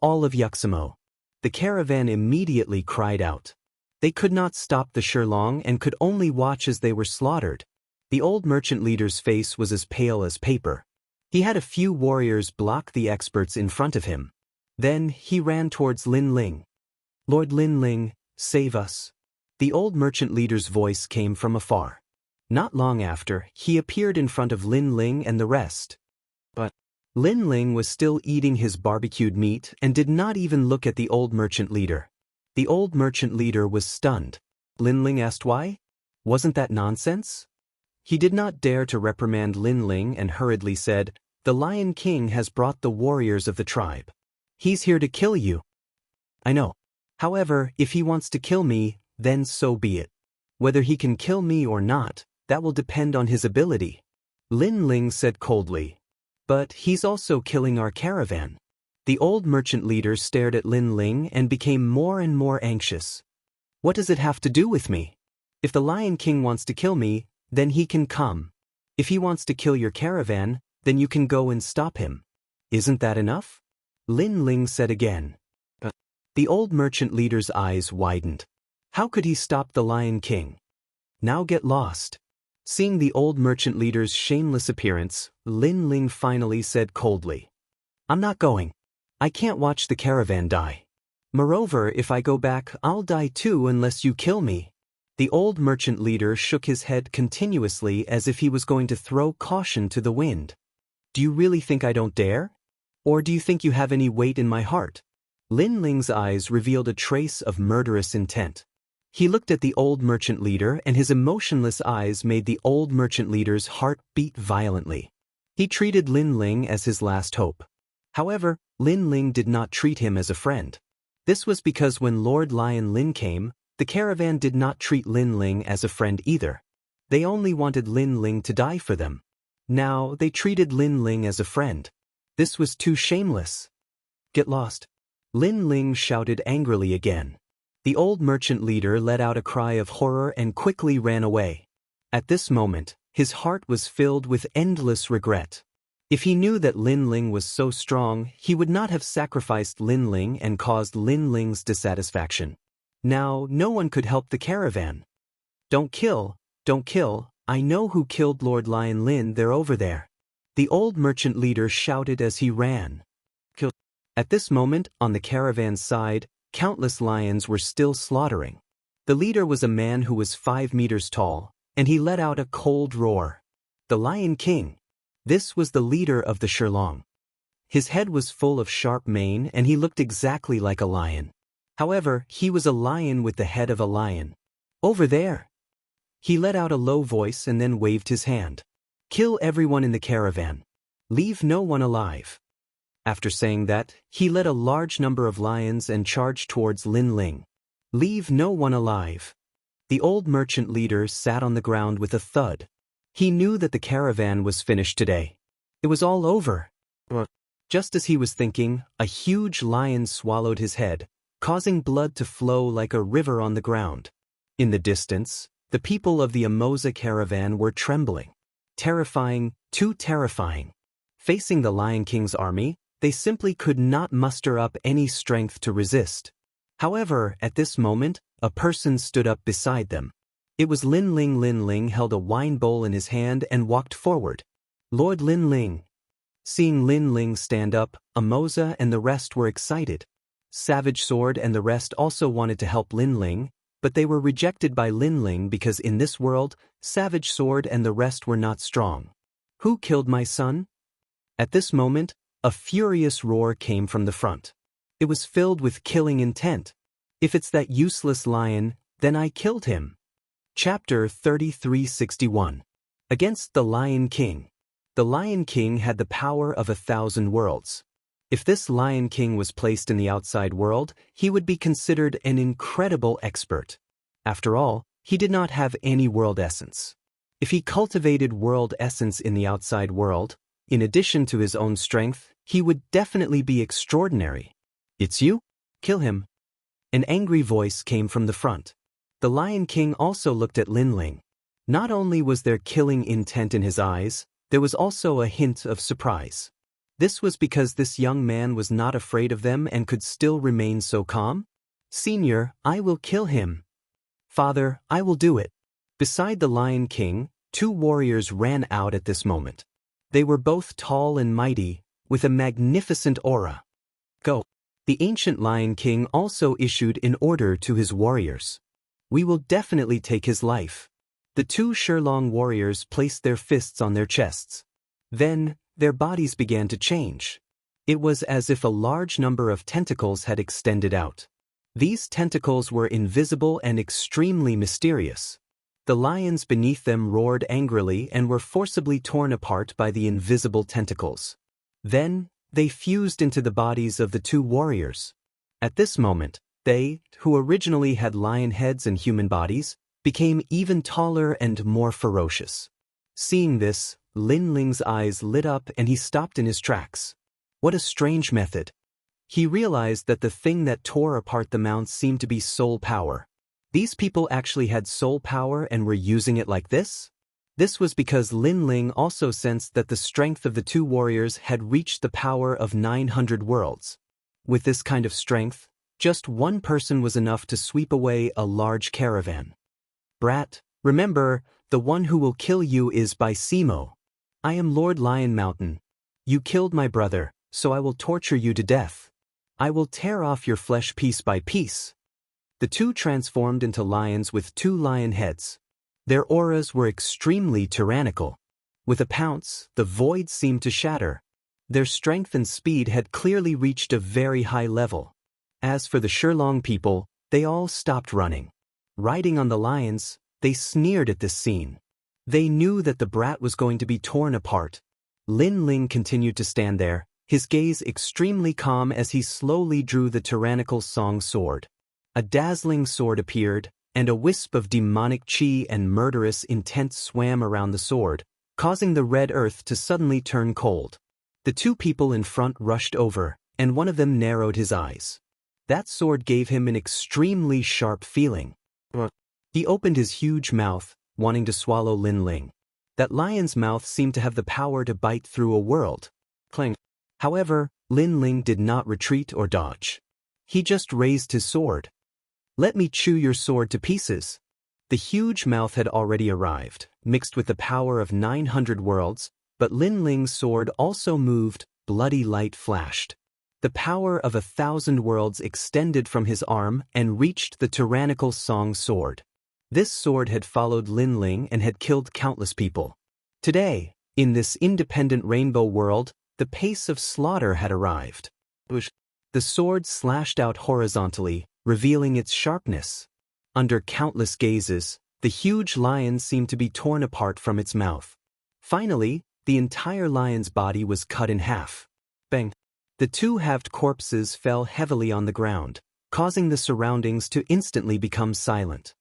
all of Wuxia. The caravan immediately cried out. They could not stop the Shilong and could only watch as they were slaughtered. The old merchant leader's face was as pale as paper. He had a few warriors block the experts in front of him. Then he ran towards Lin Ling. Lord Lin Ling, save us. The old merchant leader's voice came from afar. Not long after, he appeared in front of Lin Ling and the rest. But Lin Ling was still eating his barbecued meat and did not even look at the old merchant leader. The old merchant leader was stunned. Lin Ling asked why? Wasn't that nonsense? He did not dare to reprimand Lin Ling and hurriedly said, The Lion King has brought the warriors of the tribe. He's here to kill you. I know. However, if he wants to kill me, then so be it. Whether he can kill me or not, that will depend on his ability. Lin Ling said coldly. But he's also killing our caravan. The old merchant leader stared at Lin Ling and became more and more anxious. What does it have to do with me? If the Lion King wants to kill me, then he can come. If he wants to kill your caravan, then you can go and stop him. Isn't that enough? Lin Ling said again. The old merchant leader's eyes widened. How could he stop the Lion King? Now get lost. Seeing the old merchant leader's shameless appearance, Lin Ling finally said coldly. I'm not going. I can't watch the caravan die. Moreover, if I go back, I'll die too unless you kill me. The old merchant leader shook his head continuously as if he was going to throw caution to the wind. Do you really think I don't dare? Or do you think you have any weight in my heart? Lin Ling's eyes revealed a trace of murderous intent. He looked at the old merchant leader and his emotionless eyes made the old merchant leader's heart beat violently. He treated Lin Ling as his last hope. However, Lin Ling did not treat him as a friend. This was because when Lord Lion Lin came, the caravan did not treat Lin Ling as a friend either. They only wanted Lin Ling to die for them. Now they treated Lin Ling as a friend. This was too shameless. Get lost. Lin Ling shouted angrily again. The old merchant leader let out a cry of horror and quickly ran away. At this moment, his heart was filled with endless regret. If he knew that Lin Ling was so strong, he would not have sacrificed Lin Ling and caused Lin Ling's dissatisfaction. Now, no one could help the caravan. Don't kill, I know who killed Lord Lion Lin, they're over there. The old merchant leader shouted as he ran. Kill. At this moment, on the caravan's side, countless lions were still slaughtering. The leader was a man who was 5 meters tall, and he let out a cold roar. The Lion King. This was the leader of the Shirlong. His head was full of sharp mane and he looked exactly like a lion. However, he was a lion with the head of a lion. Over there. He let out a low voice and then waved his hand. Kill everyone in the caravan. Leave no one alive. After saying that, he led a large number of lions and charged towards Lin Ling. Leave no one alive. The old merchant leader sat on the ground with a thud. He knew that the caravan was finished today. It was all over. Just as he was thinking, a huge lion swallowed his head, causing blood to flow like a river on the ground. In the distance, the people of the Amoza caravan were trembling. Terrifying, too terrifying. Facing the Lion King's army, they simply could not muster up any strength to resist. However, at this moment, a person stood up beside them. It was Lin Ling. Lin Ling held a wine bowl in his hand and walked forward. Lord Lin Ling. Seeing Lin Ling stand up, Amoza and the rest were excited. Savage Sword and the rest also wanted to help Lin Ling, but they were rejected by Lin Ling because in this world, Savage Sword and the rest were not strong. Who killed my son? At this moment, a furious roar came from the front. It was filled with killing intent. If it's that useless lion, then I killed him. Chapter 3361. Against the Lion King. The Lion King had the power of 1,000 worlds. If this Lion King was placed in the outside world, he would be considered an incredible expert. After all, he did not have any world essence. If he cultivated world essence in the outside world, in addition to his own strength, he would definitely be extraordinary. It's you? Kill him. An angry voice came from the front. The Lion King also looked at Lin Ling. Not only was there killing intent in his eyes, there was also a hint of surprise. This was because this young man was not afraid of them and could still remain so calm. Senior, I will kill him. Father, I will do it. Beside the Lion King, 2 warriors ran out at this moment. They were both tall and mighty, with a magnificent aura. Go. The ancient Lion King also issued an order to his warriors. We will definitely take his life. The 2 Shirlong warriors placed their fists on their chests. Then, their bodies began to change. It was as if a large number of tentacles had extended out. These tentacles were invisible and extremely mysterious. The lions beneath them roared angrily and were forcibly torn apart by the invisible tentacles. Then, they fused into the bodies of the two warriors. At this moment, they, who originally had lion heads and human bodies, became even taller and more ferocious. Seeing this, Lin Ling's eyes lit up and he stopped in his tracks. What a strange method. He realized that the thing that tore apart the mounts seemed to be soul power. These people actually had soul power and were using it like this? This was because Lin Ling also sensed that the strength of the two warriors had reached the power of 900 worlds. With this kind of strength, just one person was enough to sweep away a large caravan. Brat, remember, the one who will kill you is by Simo. I am Lord Lion Mountain. You killed my brother, so I will torture you to death. I will tear off your flesh piece by piece. The two transformed into lions with two lion heads. Their auras were extremely tyrannical. With a pounce, the void seemed to shatter. Their strength and speed had clearly reached a very high level. As for the Shilong people, they all stopped running. Riding on the lions, they sneered at this scene. They knew that the brat was going to be torn apart. Lin Ling continued to stand there, his gaze extremely calm as he slowly drew the tyrannical song sword. A dazzling sword appeared, and a wisp of demonic chi and murderous intent swam around the sword, causing the red earth to suddenly turn cold. The two people in front rushed over, and one of them narrowed his eyes. That sword gave him an extremely sharp feeling. He opened his huge mouth, wanting to swallow Lin Ling. That lion's mouth seemed to have the power to bite through a world. Clang. However, Lin Ling did not retreat or dodge. He just raised his sword. Let me chew your sword to pieces. The huge mouth had already arrived, mixed with the power of 900 worlds, but Lin Ling's sword also moved, bloody light flashed. The power of 1,000 worlds extended from his arm and reached the tyrannical song sword. This sword had followed Lin Ling and had killed countless people. Today, in this independent rainbow world, the pace of slaughter had arrived. The sword slashed out horizontally, revealing its sharpness. Under countless gazes, the huge lion seemed to be torn apart from its mouth. Finally, the entire lion's body was cut in half. Bang! The two halved corpses fell heavily on the ground, causing the surroundings to instantly become silent.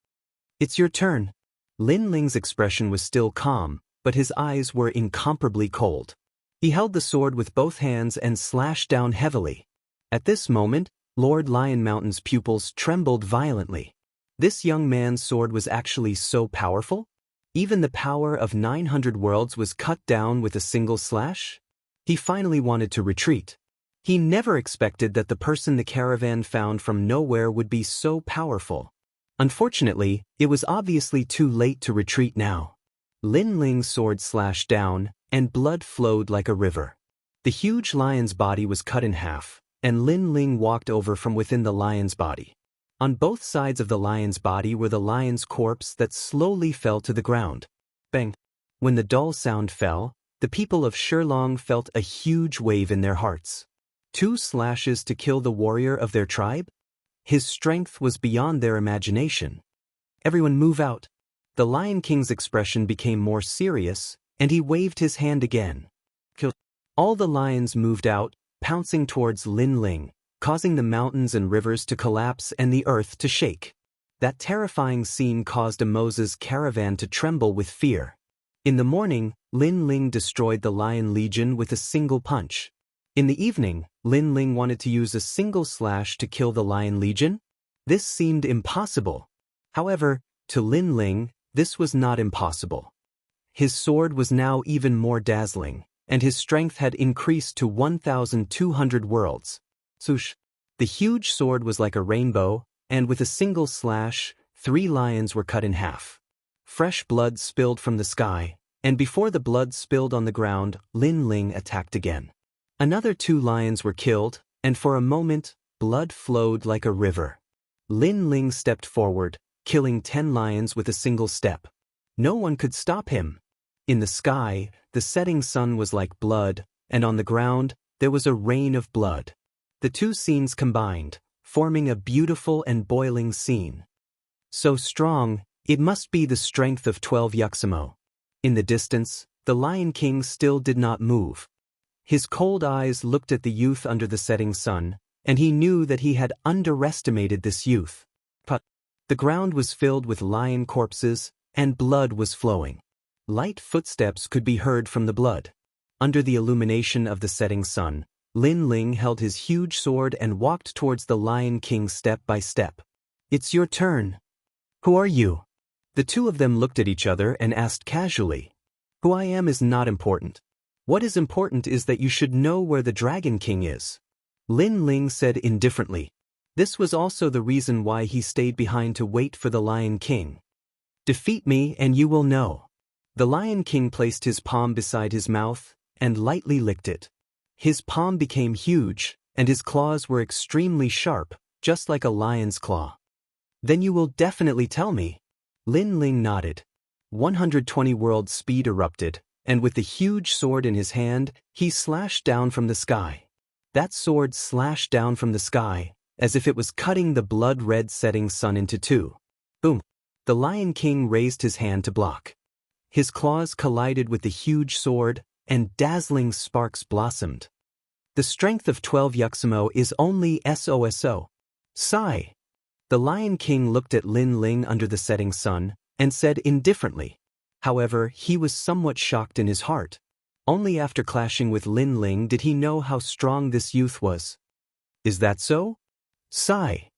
It's your turn. Lin Ling's expression was still calm, but his eyes were incomparably cold. He held the sword with both hands and slashed down heavily. At this moment, Lord Lion Mountain's pupils trembled violently. This young man's sword was actually so powerful? Even the power of 900 worlds was cut down with a single slash? He finally wanted to retreat. He never expected that the person the caravan found from nowhere would be so powerful. Unfortunately, it was obviously too late to retreat now. Lin Ling's sword slashed down, and blood flowed like a river. The huge lion's body was cut in half, and Lin Ling walked over from within the lion's body. On both sides of the lion's body were the lion's corpse that slowly fell to the ground. Bang! When the dull sound fell, the people of Shilong felt a huge wave in their hearts. 2 slashes to kill the warrior of their tribe? His strength was beyond their imagination. Everyone move out. The Lion King's expression became more serious, and he waved his hand again. Kill. All the lions moved out, pouncing towards Lin Ling, causing the mountains and rivers to collapse and the earth to shake. That terrifying scene caused Moses' caravan to tremble with fear. In the morning, Lin Ling destroyed the Lion Legion with a single punch. In the evening, Lin Ling wanted to use a single slash to kill the Lion Legion. This seemed impossible. However, to Lin Ling, this was not impossible. His sword was now even more dazzling, and his strength had increased to 1,200 worlds. Swoosh! The huge sword was like a rainbow, and with a single slash, 3 lions were cut in half. Fresh blood spilled from the sky, and before the blood spilled on the ground, Lin Ling attacked again. Another 2 lions were killed, and for a moment, blood flowed like a river. Lin Ling stepped forward, killing 10 lions with a single step. No one could stop him. In the sky, the setting sun was like blood, and on the ground, there was a rain of blood. The 2 scenes combined, forming a beautiful and boiling scene. So strong, It must be the strength of 12 Yuxamo. In the distance, the Lion King still did not move. His cold eyes looked at the youth under the setting sun, and he knew that he had underestimated this youth. But the ground was filled with lion corpses, and blood was flowing. Light footsteps could be heard from the blood. Under the illumination of the setting sun, Lin Ling held his huge sword and walked towards the Lion King step by step. "It's your turn. Who are you?" The two of them looked at each other and asked casually. "Who I am is not important. What is important is that you should know where the Dragon King is," Lin Ling said indifferently. This was also the reason why he stayed behind to wait for the Lion King. "Defeat me and you will know." The Lion King placed his palm beside his mouth and lightly licked it. His palm became huge, and his claws were extremely sharp, just like a lion's claw. "Then you will definitely tell me." Lin Ling nodded. 120 world speed erupted, and with the huge sword in his hand, he slashed down from the sky. That sword slashed down from the sky, as if it was cutting the blood-red setting sun into two. Boom! The Lion King raised his hand to block. His claws collided with the huge sword, and dazzling sparks blossomed. "The strength of 12 Yuxamo is only SOSO. Sigh." The Lion King looked at Lin Ling under the setting sun, and said indifferently. However, he was somewhat shocked in his heart. Only after clashing with Lin Ling did he know how strong this youth was. "Is that so?" Sigh.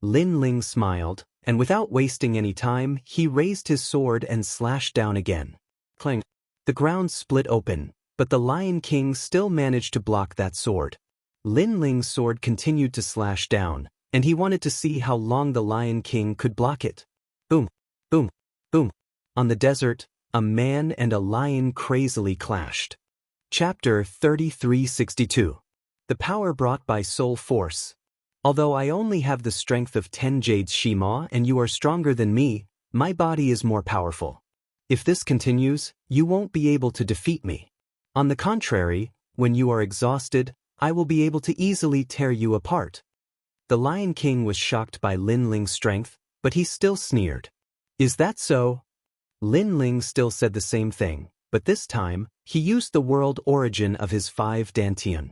Lin Ling smiled, and without wasting any time, he raised his sword and slashed down again. Clang. The ground split open, but the Lion King still managed to block that sword. Lin Ling's sword continued to slash down, and he wanted to see how long the Lion King could block it. Boom, boom, boom. On the desert, a man and a lion crazily clashed. Chapter 3362. The power brought by soul force. Although I only have the strength of 10 Jades Shima and you are stronger than me, my body is more powerful. If this continues, you won't be able to defeat me. On the contrary, when you are exhausted, I will be able to easily tear you apart. The Lion King was shocked by Lin Ling's strength, but he still sneered. "Is that so?" Lin Ling still said the same thing, but this time, he used the world origin of his 5 dantian.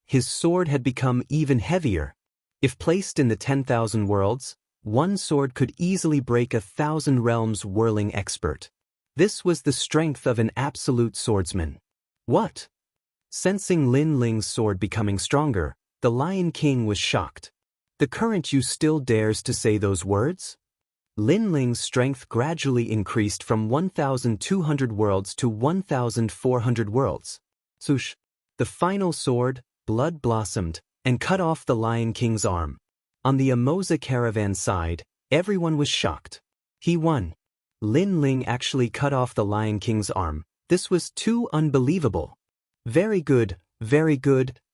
His sword had become even heavier. If placed in the 10,000 worlds, one sword could easily break 1,000 realms whirling expert. This was the strength of an absolute swordsman. What? Sensing Lin Ling's sword becoming stronger, the Lion King was shocked. "The current you still dares to say those words?" Lin Ling's strength gradually increased from 1,200 worlds to 1,400 worlds. Swoosh! The final sword, blood blossomed, and cut off the Lion King's arm. On the Amoza caravan side, everyone was shocked. He won. Lin Ling actually cut off the Lion King's arm. This was too unbelievable. Very good,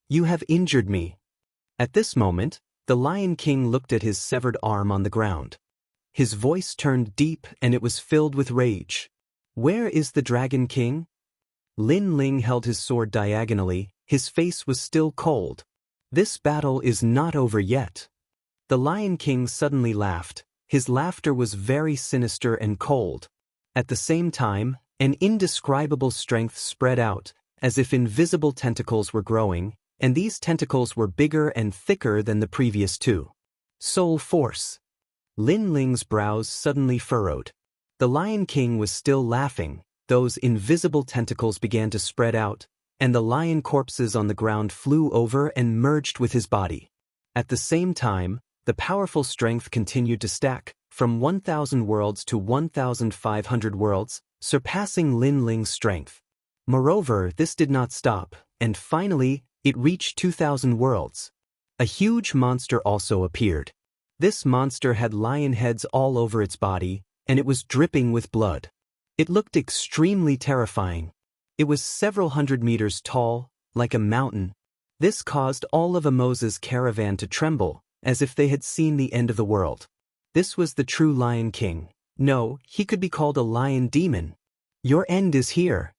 you have injured me." At this moment, the Lion King looked at his severed arm on the ground. His voice turned deep and it was filled with rage. "Where is the Dragon King?" Lin Ling held his sword diagonally, his face was still cold. "This battle is not over yet." The Lion King suddenly laughed. His laughter was very sinister and cold. At the same time, an indescribable strength spread out, as if invisible tentacles were growing, and these tentacles were bigger and thicker than the previous two. Soul force. Lin Ling's brows suddenly furrowed. The Lion King was still laughing. Those invisible tentacles began to spread out, and the lion corpses on the ground flew over and merged with his body. At the same time, the powerful strength continued to stack, from 1,000 worlds to 1,500 worlds, surpassing Lin Ling's strength. Moreover, this did not stop, and finally, it reached 2,000 worlds. A huge monster also appeared. This monster had lion heads all over its body, and it was dripping with blood. It looked extremely terrifying. It was several hundred meters tall, like a mountain. This caused all of Amoza's caravan to tremble, as if they had seen the end of the world. This was the true Lion King. No, he could be called a lion demon. "Your end is here."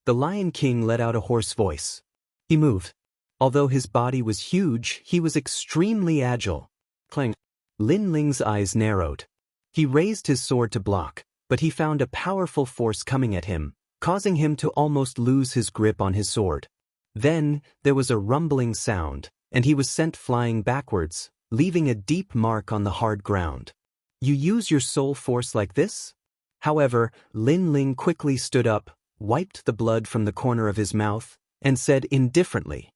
The Lion King let out a hoarse voice. He moved. Although his body was huge, he was extremely agile. Clang. Lin Ling's eyes narrowed. He raised his sword to block, but he found a powerful force coming at him, causing him to almost lose his grip on his sword. Then, there was a rumbling sound, and he was sent flying backwards, leaving a deep mark on the hard ground. You use your soul force like this? However, Lin Ling quickly stood up, wiped the blood from the corner of his mouth, and said indifferently,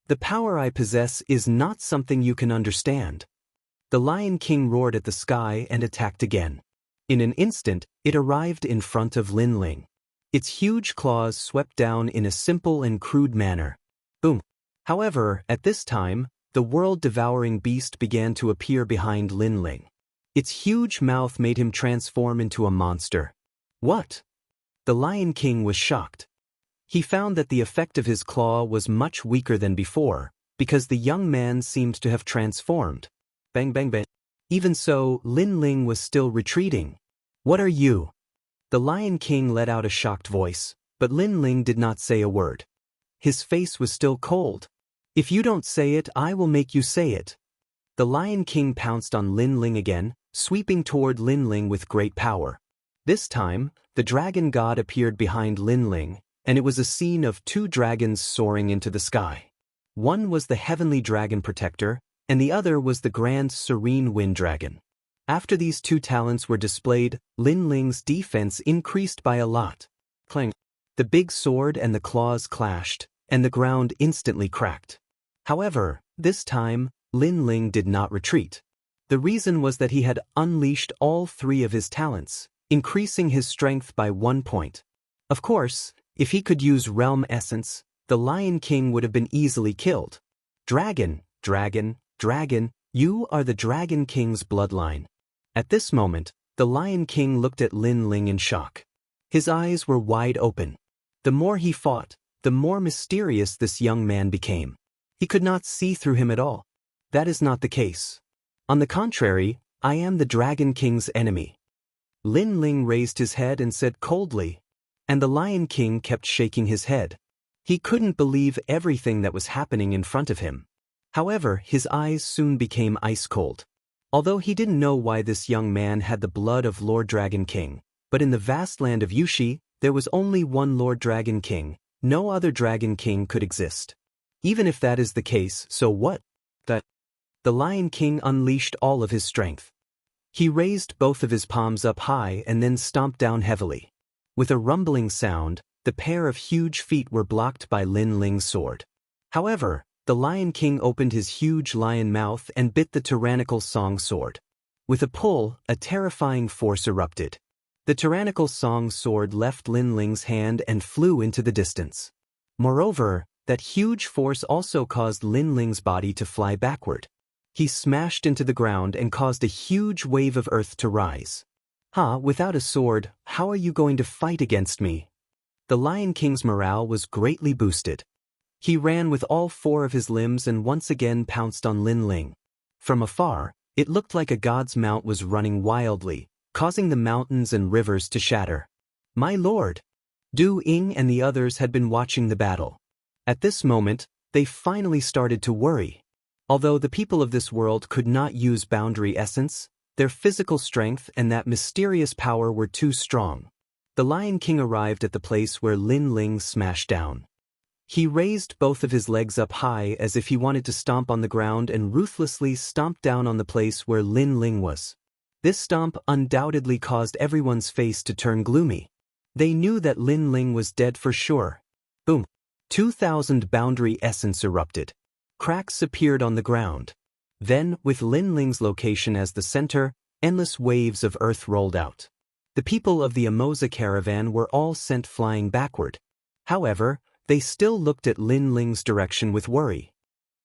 "The power I possess is not something you can understand." The Lion King roared at the sky and attacked again. In an instant, it arrived in front of Lin Ling. Its huge claws swept down in a simple and crude manner. Boom. However, at this time, the world-devouring beast began to appear behind Lin Ling. Its huge mouth made him transform into a monster. What? The Lion King was shocked. He found that the effect of his claw was much weaker than before, because the young man seemed to have transformed. Bang bang bang. Even so, Lin Ling was still retreating. What are you? The Lion King let out a shocked voice, but Lin Ling did not say a word. His face was still cold. If you don't say it, I will make you say it. The Lion King pounced on Lin Ling again, sweeping toward Lin Ling with great power. This time, the dragon god appeared behind Lin Ling, and it was a scene of two dragons soaring into the sky. One was the heavenly dragon protector, and the other was the grand serene wind dragon. After these two talents were displayed, Lin Ling's defense increased by a lot. Clang! The big sword and the claws clashed, and the ground instantly cracked. However, this time, Lin Ling did not retreat. The reason was that he had unleashed all three of his talents, increasing his strength by 1 point. Of course, if he could use realm essence, the Lion King would have been easily killed. Dragon, dragon, dragon, you are the Dragon King's bloodline. At this moment, the Lion King looked at Lin Ling in shock. His eyes were wide open. The more he fought, the more mysterious this young man became. He could not see through him at all. That is not the case. On the contrary, I am the Dragon King's enemy. Lin Ling raised his head and said coldly, and the Lion King kept shaking his head. He couldn't believe everything that was happening in front of him. However, his eyes soon became ice cold. Although he didn't know why this young man had the blood of Lord Dragon King, but in the vast land of Yushi, there was only one Lord Dragon King. No other Dragon King could exist. Even if that is the case, so what? The Lion King unleashed all of his strength. He raised both of his palms up high and then stomped down heavily. With a rumbling sound, the pair of huge feet were blocked by Lin Ling's sword. However, the Lion King opened his huge lion mouth and bit the tyrannical song sword. With a pull, a terrifying force erupted. The tyrannical song sword left Lin Ling's hand and flew into the distance. Moreover, that huge force also caused Lin Ling's body to fly backward. He smashed into the ground and caused a huge wave of earth to rise. Without a sword, how are you going to fight against me? The Lion King's morale was greatly boosted. He ran with all four of his limbs and once again pounced on Lin Ling. From afar, it looked like a god's mount was running wildly, causing the mountains and rivers to shatter. My lord! Du Ying and the others had been watching the battle. At this moment, they finally started to worry. Although the people of this world could not use boundary essence, their physical strength and that mysterious power were too strong. The Lion King arrived at the place where Lin Ling smashed down. He raised both of his legs up high as if he wanted to stomp on the ground and ruthlessly stomped down on the place where Lin Ling was. This stomp undoubtedly caused everyone's face to turn gloomy. They knew that Lin Ling was dead for sure. Boom! 2,000 boundary essence erupted. Cracks appeared on the ground. Then, with Lin Ling's location as the center, endless waves of earth rolled out. The people of the Amosa caravan were all sent flying backward. However, they still looked at Lin Ling's direction with worry.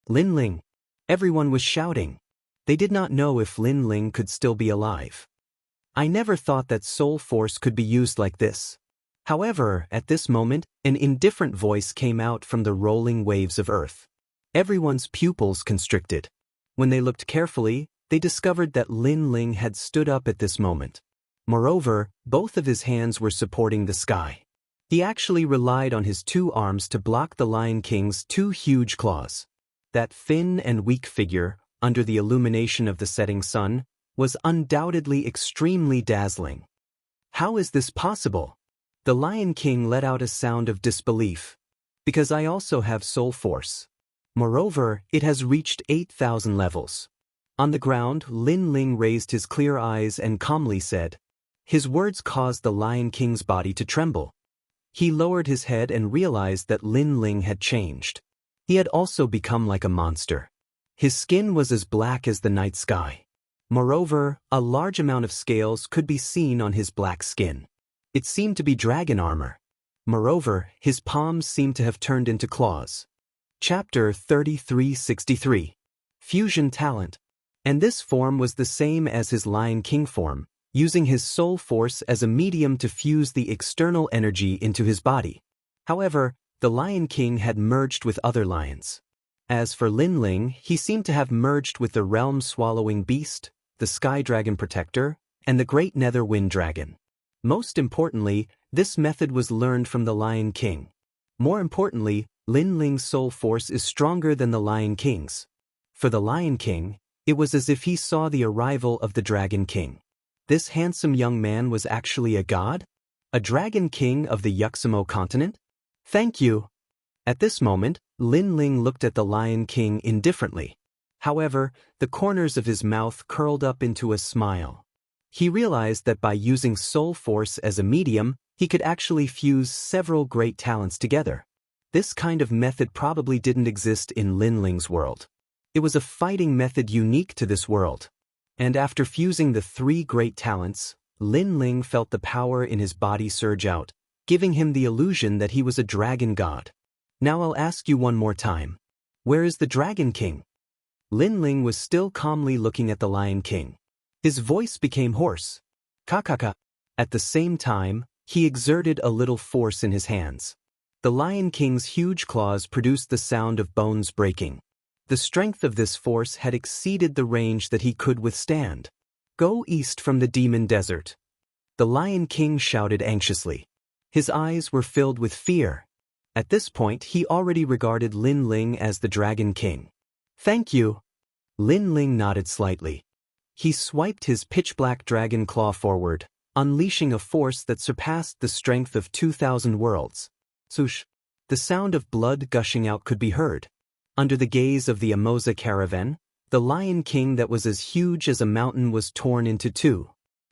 Lin Ling! Everyone was shouting. They did not know if Lin Ling could still be alive. I never thought that soul force could be used like this. However, at this moment, an indifferent voice came out from the rolling waves of earth. Everyone's pupils constricted. When they looked carefully, they discovered that Lin Ling had stood up at this moment. Moreover, both of his hands were supporting the sky. He actually relied on his two arms to block the Lion King's two huge claws. That thin and weak figure, under the illumination of the setting sun, was undoubtedly extremely dazzling. How is this possible? The Lion King let out a sound of disbelief. Because I also have soul force. Moreover, it has reached 8,000 levels. On the ground, Lin Ling raised his clear eyes and calmly said. His words caused the Lion King's body to tremble. He lowered his head and realized that Lin Ling had changed. He had also become like a monster. His skin was as black as the night sky. Moreover, a large amount of scales could be seen on his black skin. It seemed to be dragon armor. Moreover, his palms seemed to have turned into claws. Chapter 3363. Fusion Talent. And this form was the same as his Lion King form, using his soul force as a medium to fuse the external energy into his body. However, the Lion King had merged with other lions. As for Lin Ling, he seemed to have merged with the realm-swallowing beast, the Sky Dragon Protector, and the Great Nether Wind Dragon. Most importantly, this method was learned from the Lion King. More importantly, Lin Ling's soul force is stronger than the Lion King's. For the Lion King, it was as if he saw the arrival of the Dragon King. This handsome young man was actually a god? A Dragon King of the Wuxia continent? Thank you. At this moment, Lin Ling looked at the Lion King indifferently. However, the corners of his mouth curled up into a smile. He realized that by using soul force as a medium, he could actually fuse several great talents together. This kind of method probably didn't exist in Lin Ling's world. It was a fighting method unique to this world. And after fusing the 3 great talents, Lin Ling felt the power in his body surge out, giving him the illusion that he was a dragon god. Now I'll ask you one more time. Where is the Dragon King? Lin Ling was still calmly looking at the Lion King. His voice became hoarse. Kakaka. At the same time, he exerted a little force in his hands. The Lion King's huge claws produced the sound of bones breaking. The strength of this force had exceeded the range that he could withstand. Go east from the Demon Desert. The Lion King shouted anxiously. His eyes were filled with fear. At this point, he already regarded Lin Ling as the Dragon King. Thank you. Lin Ling nodded slightly. He swiped his pitch-black dragon claw forward, unleashing a force that surpassed the strength of 2,000 worlds. Swoosh! The sound of blood gushing out could be heard. Under the gaze of the Amoza caravan, the Lion King that was as huge as a mountain was torn into 2.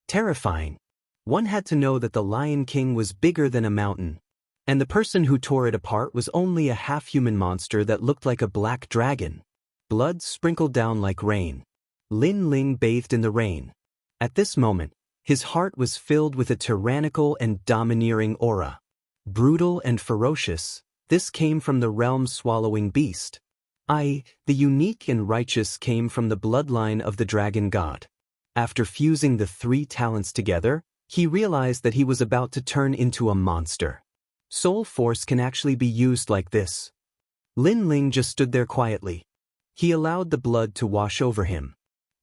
Terrifying. One had to know that the Lion King was bigger than a mountain. And the person who tore it apart was only a half-human monster that looked like a black dragon. Blood sprinkled down like rain. Lin Ling bathed in the rain. At this moment, his heart was filled with a tyrannical and domineering aura. Brutal and ferocious, this came from the realm-swallowing beast. The unique and righteous came from the bloodline of the dragon god. After fusing the 3 talents together, he realized that he was about to turn into a monster. Soul force can actually be used like this. Lin Ling just stood there quietly. He allowed the blood to wash over him.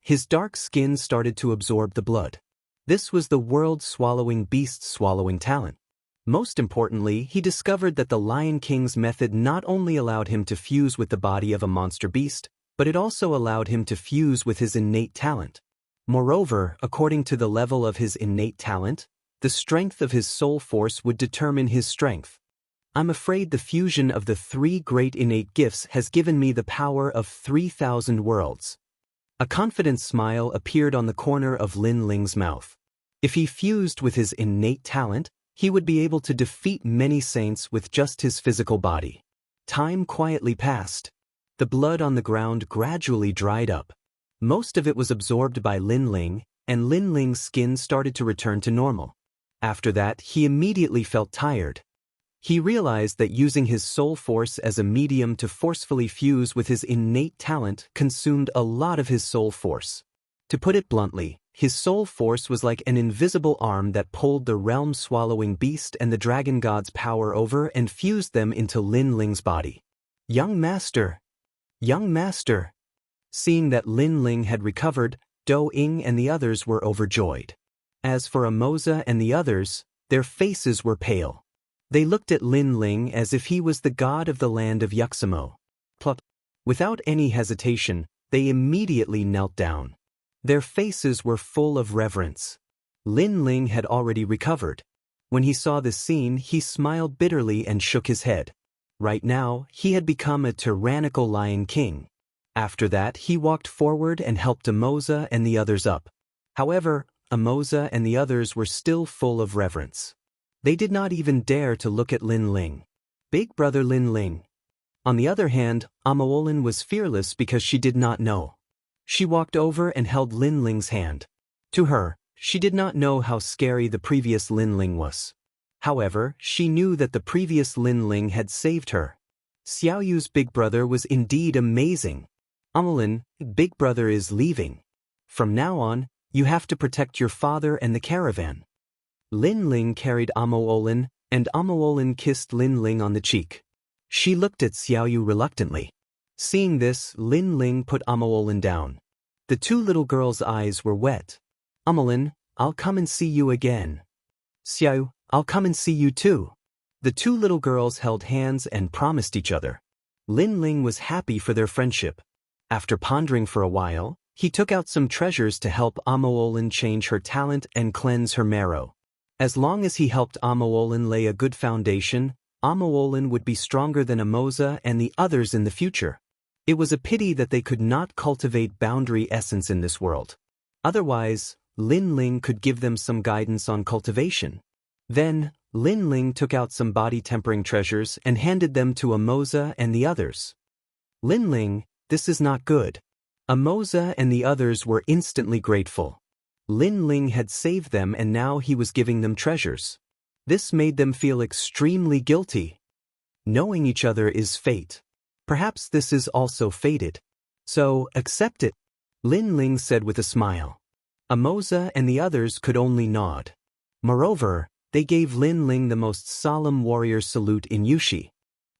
His dark skin started to absorb the blood. This was the world-swallowing beast's swallowing talent. Most importantly, he discovered that the Lion King's method not only allowed him to fuse with the body of a monster beast, but it also allowed him to fuse with his innate talent. Moreover, according to the level of his innate talent, the strength of his soul force would determine his strength. I'm afraid the fusion of the 3 great innate gifts has given me the power of 3,000 worlds. A confident smile appeared on the corner of Lin Ling's mouth. If he fused with his innate talent, he would be able to defeat many saints with just his physical body. Time quietly passed. The blood on the ground gradually dried up. Most of it was absorbed by Lin Ling, and Lin Ling's skin started to return to normal. After that, he immediately felt tired. He realized that using his soul force as a medium to forcefully fuse with his innate talent consumed a lot of his soul force. To put it bluntly, his soul force was like an invisible arm that pulled the realm-swallowing beast and the dragon god's power over and fused them into Lin Ling's body. Young master! Young master! Seeing that Lin Ling had recovered, Do Ying and the others were overjoyed. As for Amoza and the others, their faces were pale. They looked at Lin Ling as if he was the god of the land of Wuxia. Plop. Without any hesitation, they immediately knelt down. Their faces were full of reverence. Lin Ling had already recovered. When he saw this scene, he smiled bitterly and shook his head. Right now, he had become a tyrannical lion king. After that, he walked forward and helped Amoza and the others up. However, Amoza and the others were still full of reverence. They did not even dare to look at Lin Ling. Big brother Lin Ling. On the other hand, Amoolin was fearless because she did not know. She walked over and held Lin Ling's hand. To her, she did not know how scary the previous Lin Ling was. However, she knew that the previous Lin Ling had saved her. Xiao Yu's big brother was indeed amazing. Amoolin, big brother is leaving. From now on, you have to protect your father and the caravan. Lin Ling carried Amoolin, and Amoolin kissed Lin Ling on the cheek. She looked at Xiao Yu reluctantly. Seeing this, Lin Ling put Amoolin down. The two little girls' eyes were wet. Amoolin, I'll come and see you again. Xiao, I'll come and see you too. The two little girls held hands and promised each other. Lin Ling was happy for their friendship. After pondering for a while, he took out some treasures to help Amoolin change her talent and cleanse her marrow. As long as he helped Amoolin lay a good foundation, Amoolin would be stronger than Amoza and the others in the future. It was a pity that they could not cultivate boundary essence in this world. Otherwise, Lin Ling could give them some guidance on cultivation. Then, Lin Ling took out some body-tempering treasures and handed them to Amoza and the others. Lin Ling, this is not good. Amoza and the others were instantly grateful. Lin Ling had saved them and now he was giving them treasures. This made them feel extremely guilty. Knowing each other is fate. Perhaps this is also fated. So, accept it, Lin Ling said with a smile. Amoza and the others could only nod. Moreover, they gave Lin Ling the most solemn warrior salute in Yushi.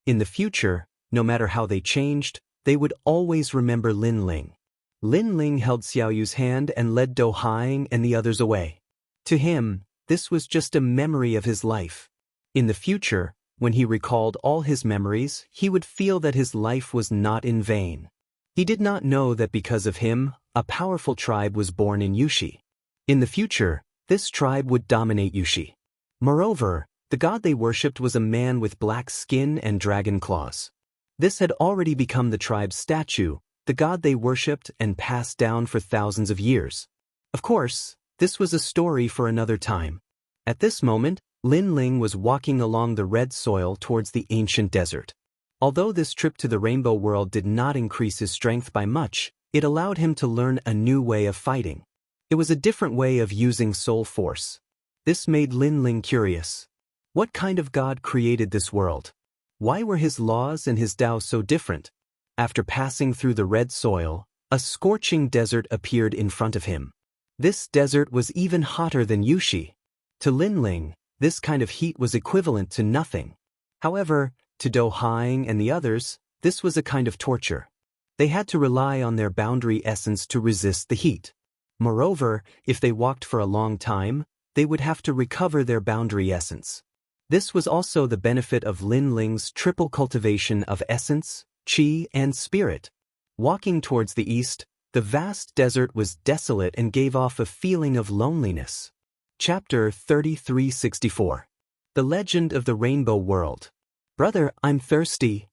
In the future, no matter how they changed, they would always remember Lin Ling. Lin Ling held Xiao Yu's hand and led Do Haing and the others away. To him, this was just a memory of his life. In the future, when he recalled all his memories, he would feel that his life was not in vain. He did not know that because of him, a powerful tribe was born in Yushi. In the future, this tribe would dominate Yushi. Moreover, the god they worshipped was a man with black skin and dragon claws. This had already become the tribe's statue, the god they worshipped and passed down for thousands of years. Of course, this was a story for another time. At this moment, Lin Ling was walking along the red soil towards the ancient desert. Although this trip to the Rainbow World did not increase his strength by much, it allowed him to learn a new way of fighting. It was a different way of using soul force. This made Lin Ling curious. What kind of god created this world? Why were his laws and his Tao so different? After passing through the red soil, a scorching desert appeared in front of him. This desert was even hotter than Yushi. To Lin Ling, this kind of heat was equivalent to nothing. However, to Do Haing and the others, this was a kind of torture. They had to rely on their boundary essence to resist the heat. Moreover, if they walked for a long time, they would have to recover their boundary essence. This was also the benefit of Lin Ling's triple cultivation of essence, qi, and spirit. Walking towards the east, the vast desert was desolate and gave off a feeling of loneliness. Chapter 3364. The Legend of the Rainbow World. Brother, I'm thirsty.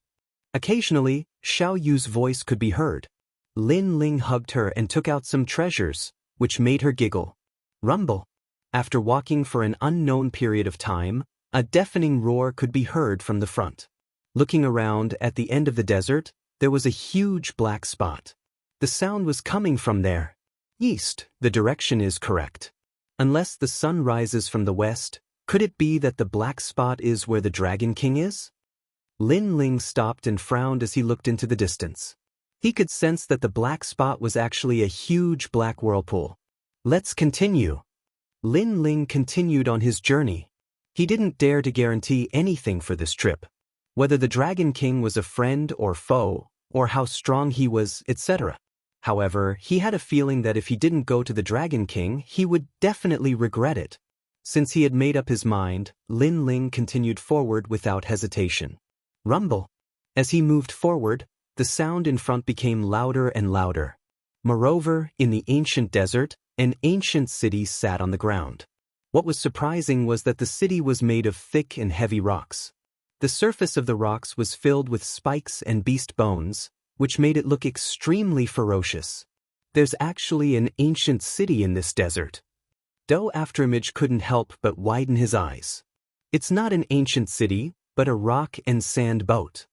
Occasionally, Xiao Yu's voice could be heard. Lin Ling hugged her and took out some treasures, which made her giggle. Rumble. After walking for an unknown period of time, a deafening roar could be heard from the front. Looking around at the end of the desert, there was a huge black spot. The sound was coming from there. East, the direction is correct. Unless the sun rises from the west, could it be that the black spot is where the Dragon King is? Lin Ling stopped and frowned as he looked into the distance. He could sense that the black spot was actually a huge black whirlpool. Let's continue. Lin Ling continued on his journey. He didn't dare to guarantee anything for this trip. Whether the Dragon King was a friend or foe, or how strong he was, etc. However, he had a feeling that if he didn't go to the Dragon King, he would definitely regret it. Since he had made up his mind, Lin Ling continued forward without hesitation. Rumble. As he moved forward, the sound in front became louder and louder. Moreover, in the ancient desert, an ancient city sat on the ground. What was surprising was that the city was made of thick and heavy rocks. The surface of the rocks was filled with spikes and beast bones, which made it look extremely ferocious. There's actually an ancient city in this desert. Do Afterimage couldn't help but widen his eyes. It's not an ancient city, but a rock and sand boat.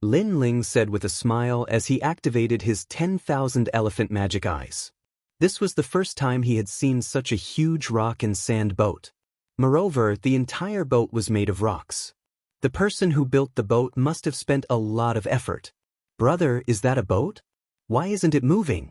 Lin Ling said with a smile as he activated his 10,000 elephant magic eyes. This was the first time he had seen such a huge rock and sand boat. Moreover, the entire boat was made of rocks. The person who built the boat must have spent a lot of effort. Brother, is that a boat? Why isn't it moving?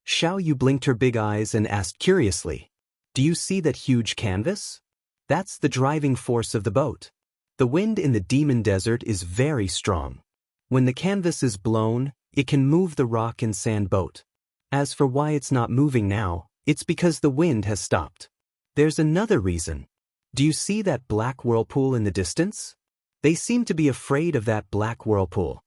Xiao Yu blinked her big eyes and asked curiously. Do you see that huge canvas? That's the driving force of the boat. The wind in the demon desert is very strong. When the canvas is blown, it can move the rock and sand boat. As for why it's not moving now, it's because the wind has stopped. There's another reason. Do you see that black whirlpool in the distance? They seem to be afraid of that black whirlpool.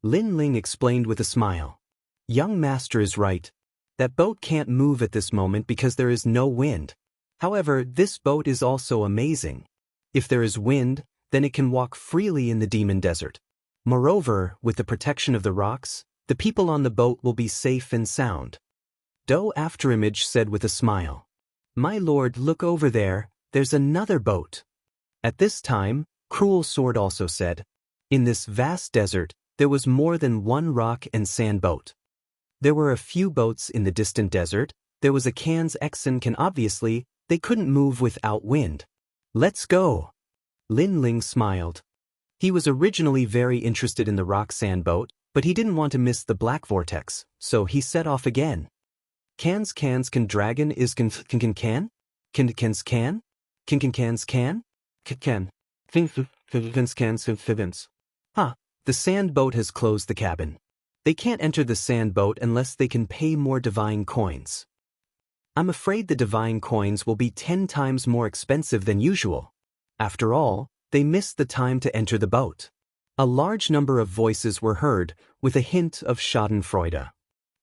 Lin Ling explained with a smile. Young master is right. That boat can't move at this moment because there is no wind. However, this boat is also amazing. If there is wind, then it can walk freely in the demon desert. Moreover, with the protection of the rocks, the people on the boat will be safe and sound. Do Afterimage said with a smile. My lord, look over there, there's another boat. At this time, Cruel Sword also said. In this vast desert, there was more than one rock and sand boat. There were a few boats in the distant desert. There was a Can's Exon can obviously, they couldn't move without wind. Let's go. Lin Ling smiled. He was originally very interested in the rock sand boat, but he didn't want to miss the black vortex, so he set off again. Cans can dragon is can can? Ah, the sand boat has closed the cabin. They can't enter the sand boat unless they can pay more divine coins. I'm afraid the divine coins will be 10 times more expensive than usual. After all, they missed the time to enter the boat. A large number of voices were heard, with a hint of schadenfreude.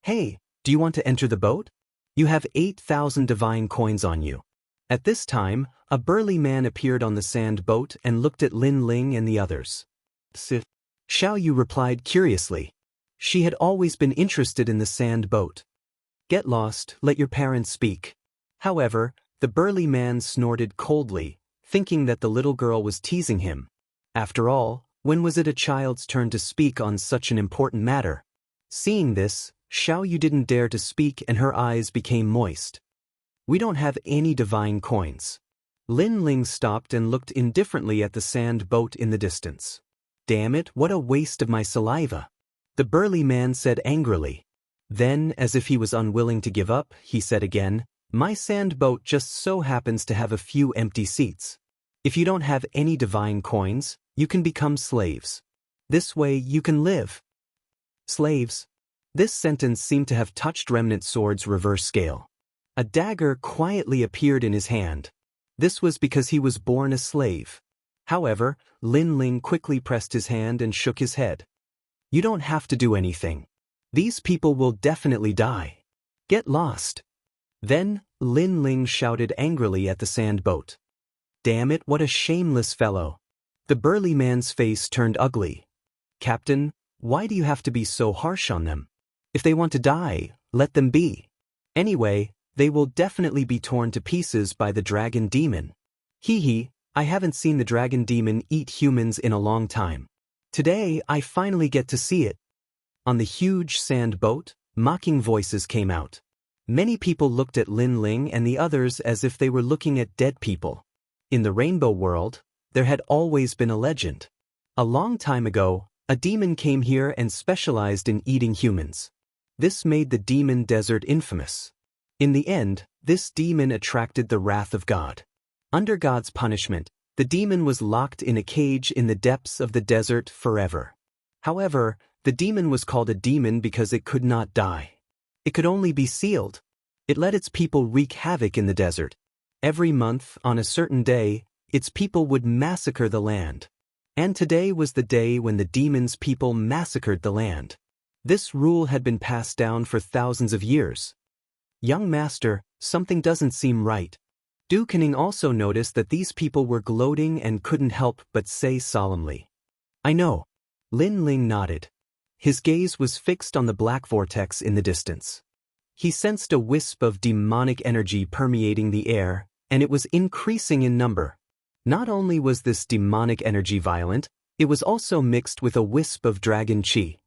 Hey, do you want to enter the boat? You have 8,000 divine coins on you. At this time, a burly man appeared on the sand boat and looked at Lin Ling and the others. Xiao Yu replied curiously. She had always been interested in the sand boat. Get lost, let your parents speak. However, the burly man snorted coldly, thinking that the little girl was teasing him. After all, when was it a child's turn to speak on such an important matter? Seeing this, Xiao Yu didn't dare to speak and her eyes became moist. We don't have any divine coins. Lin Ling stopped and looked indifferently at the sand boat in the distance. Damn it, what a waste of my saliva. The burly man said angrily. Then, as if he was unwilling to give up, he said again, my sand boat just so happens to have a few empty seats. If you don't have any divine coins, you can become slaves. This way you can live. Slaves. This sentence seemed to have touched Remnant Sword's reverse scale. A dagger quietly appeared in his hand. This was because he was born a slave. However, Lin Ling quickly pressed his hand and shook his head. You don't have to do anything. These people will definitely die. Get lost. Then, Lin Ling shouted angrily at the sand boat. Damn it, what a shameless fellow. The burly man's face turned ugly. Captain, why do you have to be so harsh on them? If they want to die, let them be. Anyway, they will definitely be torn to pieces by the dragon demon. Hee hee, I haven't seen the dragon demon eat humans in a long time. Today, I finally get to see it. On the huge sand boat, mocking voices came out. Many people looked at Lin Ling and the others as if they were looking at dead people. In the rainbow world, there had always been a legend. A long time ago, a demon came here and specialized in eating humans. This made the demon desert infamous. In the end, this demon attracted the wrath of God. Under God's punishment, the demon was locked in a cage in the depths of the desert forever. However, the demon was called a demon because it could not die. It could only be sealed. It let its people wreak havoc in the desert. Every month, on a certain day, its people would massacre the land. And today was the day when the demon's people massacred the land. This rule had been passed down for thousands of years. Young master, something doesn't seem right. Du Kening also noticed that these people were gloating and couldn't help but say solemnly, I know. Lin Ling nodded. His gaze was fixed on the black vortex in the distance. He sensed a wisp of demonic energy permeating the air, and it was increasing in number. Not only was this demonic energy violent, it was also mixed with a wisp of dragon qi.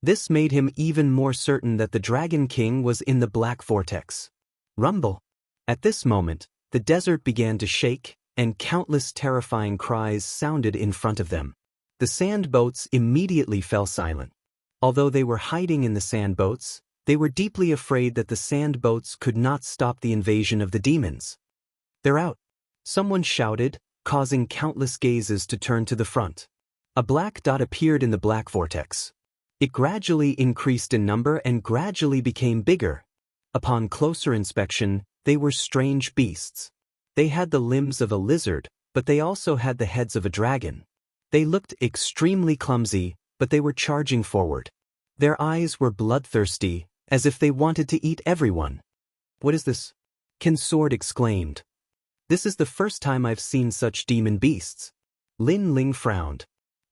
This made him even more certain that the Dragon King was in the black vortex. Rumble. At this moment, the desert began to shake, and countless terrifying cries sounded in front of them. The sand boats immediately fell silent. Although they were hiding in the sand boats, they were deeply afraid that the sand boats could not stop the invasion of the demons. They're out. Someone shouted, causing countless gazes to turn to the front. A black dot appeared in the black vortex. It gradually increased in number and gradually became bigger. Upon closer inspection, they were strange beasts. They had the limbs of a lizard, but they also had the heads of a dragon. They looked extremely clumsy, but they were charging forward. Their eyes were bloodthirsty, as if they wanted to eat everyone. What is this? Consort exclaimed. This is the first time I've seen such demon beasts. Lin Ling frowned.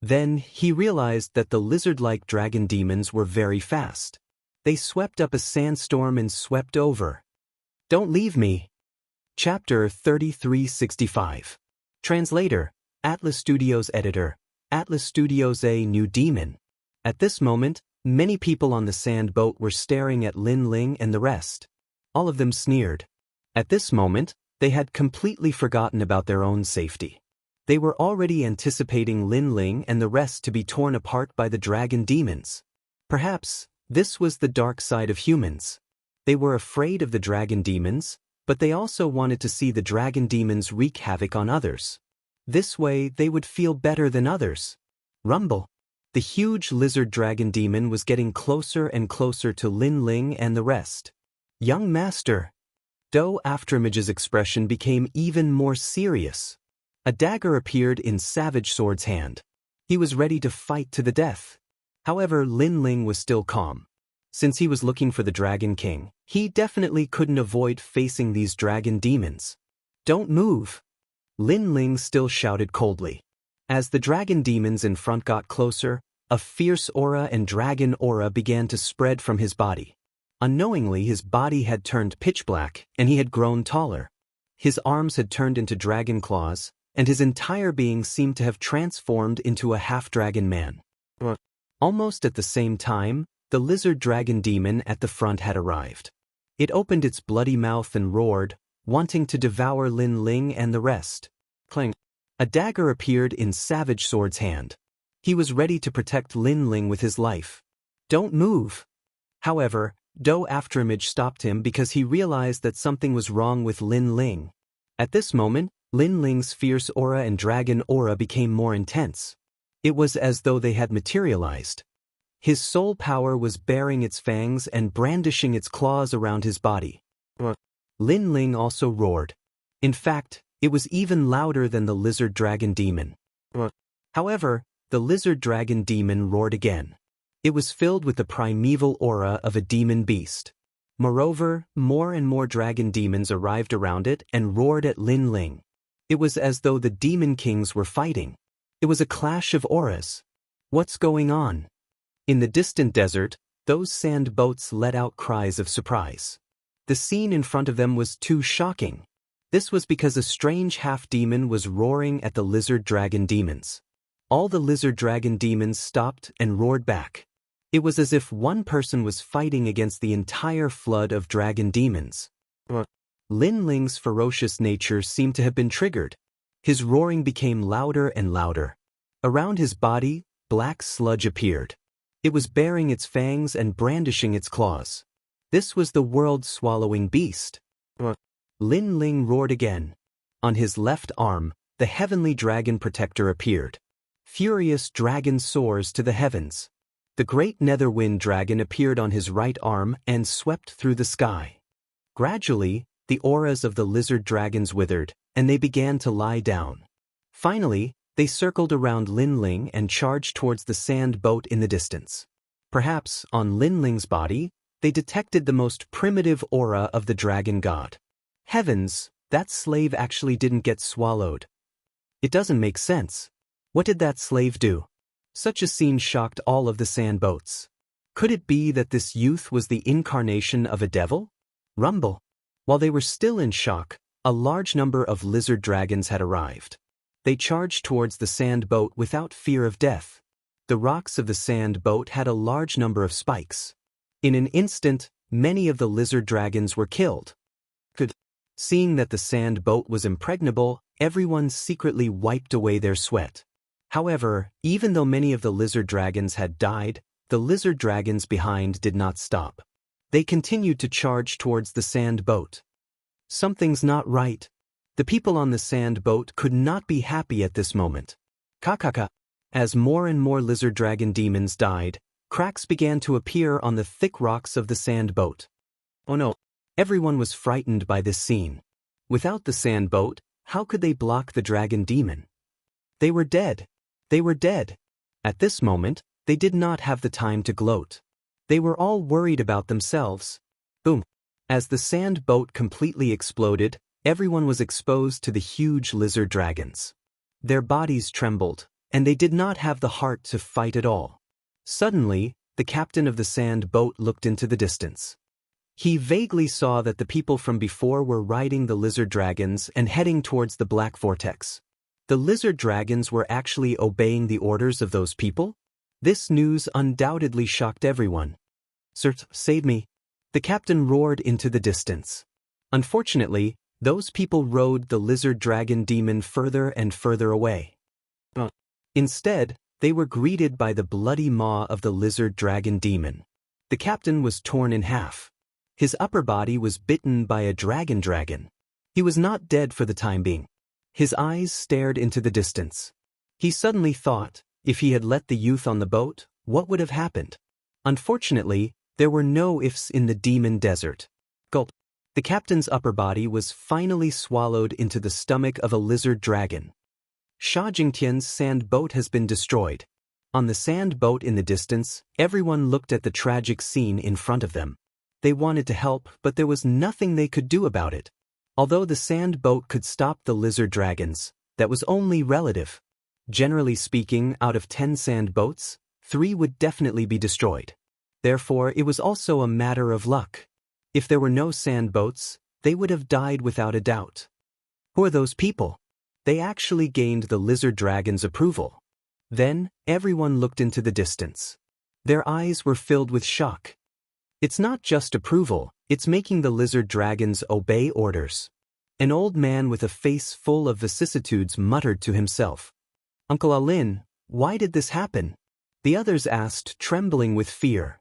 Then he realized that the lizard-like dragon demons were very fast. They swept up a sandstorm and swept over. Don't leave me. Chapter 3365. Translator, Atlas Studios Editor, Atlas Studios A New Demon. At this moment, many people on the sand boat were staring at Lin Ling and the rest. All of them sneered. At this moment, they had completely forgotten about their own safety. They were already anticipating Lin Ling and the rest to be torn apart by the dragon demons. Perhaps, this was the dark side of humans. They were afraid of the dragon demons, but they also wanted to see the dragon demons wreak havoc on others. This way, they would feel better than others. Rumble. The huge lizard dragon demon was getting closer and closer to Lin Ling and the rest. Young master. Do Afterimage's expression became even more serious. A dagger appeared in Savage Sword's hand. He was ready to fight to the death. However, Lin Ling was still calm. Since he was looking for the Dragon King, he definitely couldn't avoid facing these dragon demons. Don't move. Lin Ling still shouted coldly. As the dragon demons in front got closer, a fierce aura and dragon aura began to spread from his body. Unknowingly, his body had turned pitch black, and he had grown taller. His arms had turned into dragon claws, and his entire being seemed to have transformed into a half-dragon man. Almost at the same time, the lizard dragon demon at the front had arrived. It opened its bloody mouth and roared, wanting to devour Lin Ling and the rest. Clang. A dagger appeared in Savage Sword's hand. He was ready to protect Lin Ling with his life. Don't move. However, Do Afterimage stopped him because he realized that something was wrong with Lin Ling. At this moment, Lin Ling's fierce aura and dragon aura became more intense. It was as though they had materialized. His soul power was baring its fangs and brandishing its claws around his body. Lin Ling also roared. In fact, it was even louder than the lizard dragon demon. However, the lizard dragon demon roared again. It was filled with the primeval aura of a demon beast. Moreover, more and more dragon demons arrived around it and roared at Lin Ling. It was as though the demon kings were fighting. It was a clash of auras. What's going on? In the distant desert, those sand boats let out cries of surprise. The scene in front of them was too shocking. This was because a strange half-demon was roaring at the lizard dragon demons. All the lizard dragon demons stopped and roared back. It was as if one person was fighting against the entire flood of dragon demons. Lin Ling's ferocious nature seemed to have been triggered. His roaring became louder and louder. Around his body, black sludge appeared. It was baring its fangs and brandishing its claws. This was the world-swallowing beast. Lin Ling roared again. On his left arm, the heavenly dragon protector appeared. Furious dragon soars to the heavens. The great netherwind dragon appeared on his right arm and swept through the sky. Gradually, the auras of the lizard dragons withered, and they began to lie down. Finally, they circled around Lin Ling and charged towards the sand boat in the distance. Perhaps, on Lin Ling's body, they detected the most primitive aura of the dragon god. Heavens, that slave actually didn't get swallowed. It doesn't make sense. What did that slave do? Such a scene shocked all of the sand boats. Could it be that this youth was the incarnation of a devil? Rumble. While they were still in shock, a large number of lizard dragons had arrived. They charged towards the sand boat without fear of death. The rocks of the sand boat had a large number of spikes. In an instant, many of the lizard dragons were killed. Seeing that the sand boat was impregnable, everyone secretly wiped away their sweat. However, even though many of the lizard dragons had died, the lizard dragons behind did not stop. They continued to charge towards the sand boat. Something's not right. The people on the sand boat could not be happy at this moment. Kakaka. As more and more lizard dragon demons died, cracks began to appear on the thick rocks of the sand boat. Oh no. Everyone was frightened by this scene. Without the sand boat, how could they block the dragon demon? They were dead. They were dead. At this moment, they did not have the time to gloat. They were all worried about themselves. Boom. As the sand boat completely exploded, everyone was exposed to the huge lizard dragons. Their bodies trembled, and they did not have the heart to fight at all. Suddenly, the captain of the sand boat looked into the distance. He vaguely saw that the people from before were riding the lizard dragons and heading towards the black vortex. The lizard dragons were actually obeying the orders of those people? This news undoubtedly shocked everyone. Sir, save me. The captain roared into the distance. Unfortunately, those people rode the lizard dragon demon further and further away. Instead, they were greeted by the bloody maw of the lizard dragon demon. The captain was torn in half. His upper body was bitten by a dragon. He was not dead for the time being. His eyes stared into the distance. He suddenly thought, if he had let the youth on the boat, what would have happened? Unfortunately, there were no ifs in the demon desert. Gulp. The captain's upper body was finally swallowed into the stomach of a lizard dragon. Sha Jingtian's sand boat has been destroyed. On the sand boat in the distance, everyone looked at the tragic scene in front of them. They wanted to help, but there was nothing they could do about it. Although the sand boat could stop the lizard dragons, that was only relative. Generally speaking, out of 10 sand boats, 3 would definitely be destroyed. Therefore, it was also a matter of luck. If there were no sand boats, they would have died without a doubt. Who are those people? They actually gained the lizard dragon's approval. Then, everyone looked into the distance. Their eyes were filled with shock. It's not just approval, it's making the lizard dragons obey orders. An old man with a face full of vicissitudes muttered to himself. Uncle Alin, why did this happen? The others asked, trembling with fear.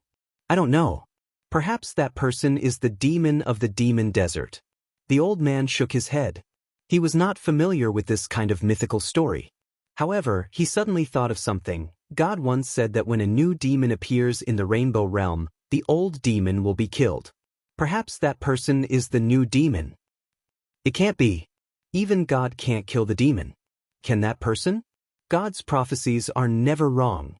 I don't know. Perhaps that person is the demon of the demon desert. The old man shook his head. He was not familiar with this kind of mythical story. However, he suddenly thought of something. God once said that when a new demon appears in the rainbow realm, the old demon will be killed. Perhaps that person is the new demon. It can't be. Even God can't kill the demon. Can that person? God's prophecies are never wrong.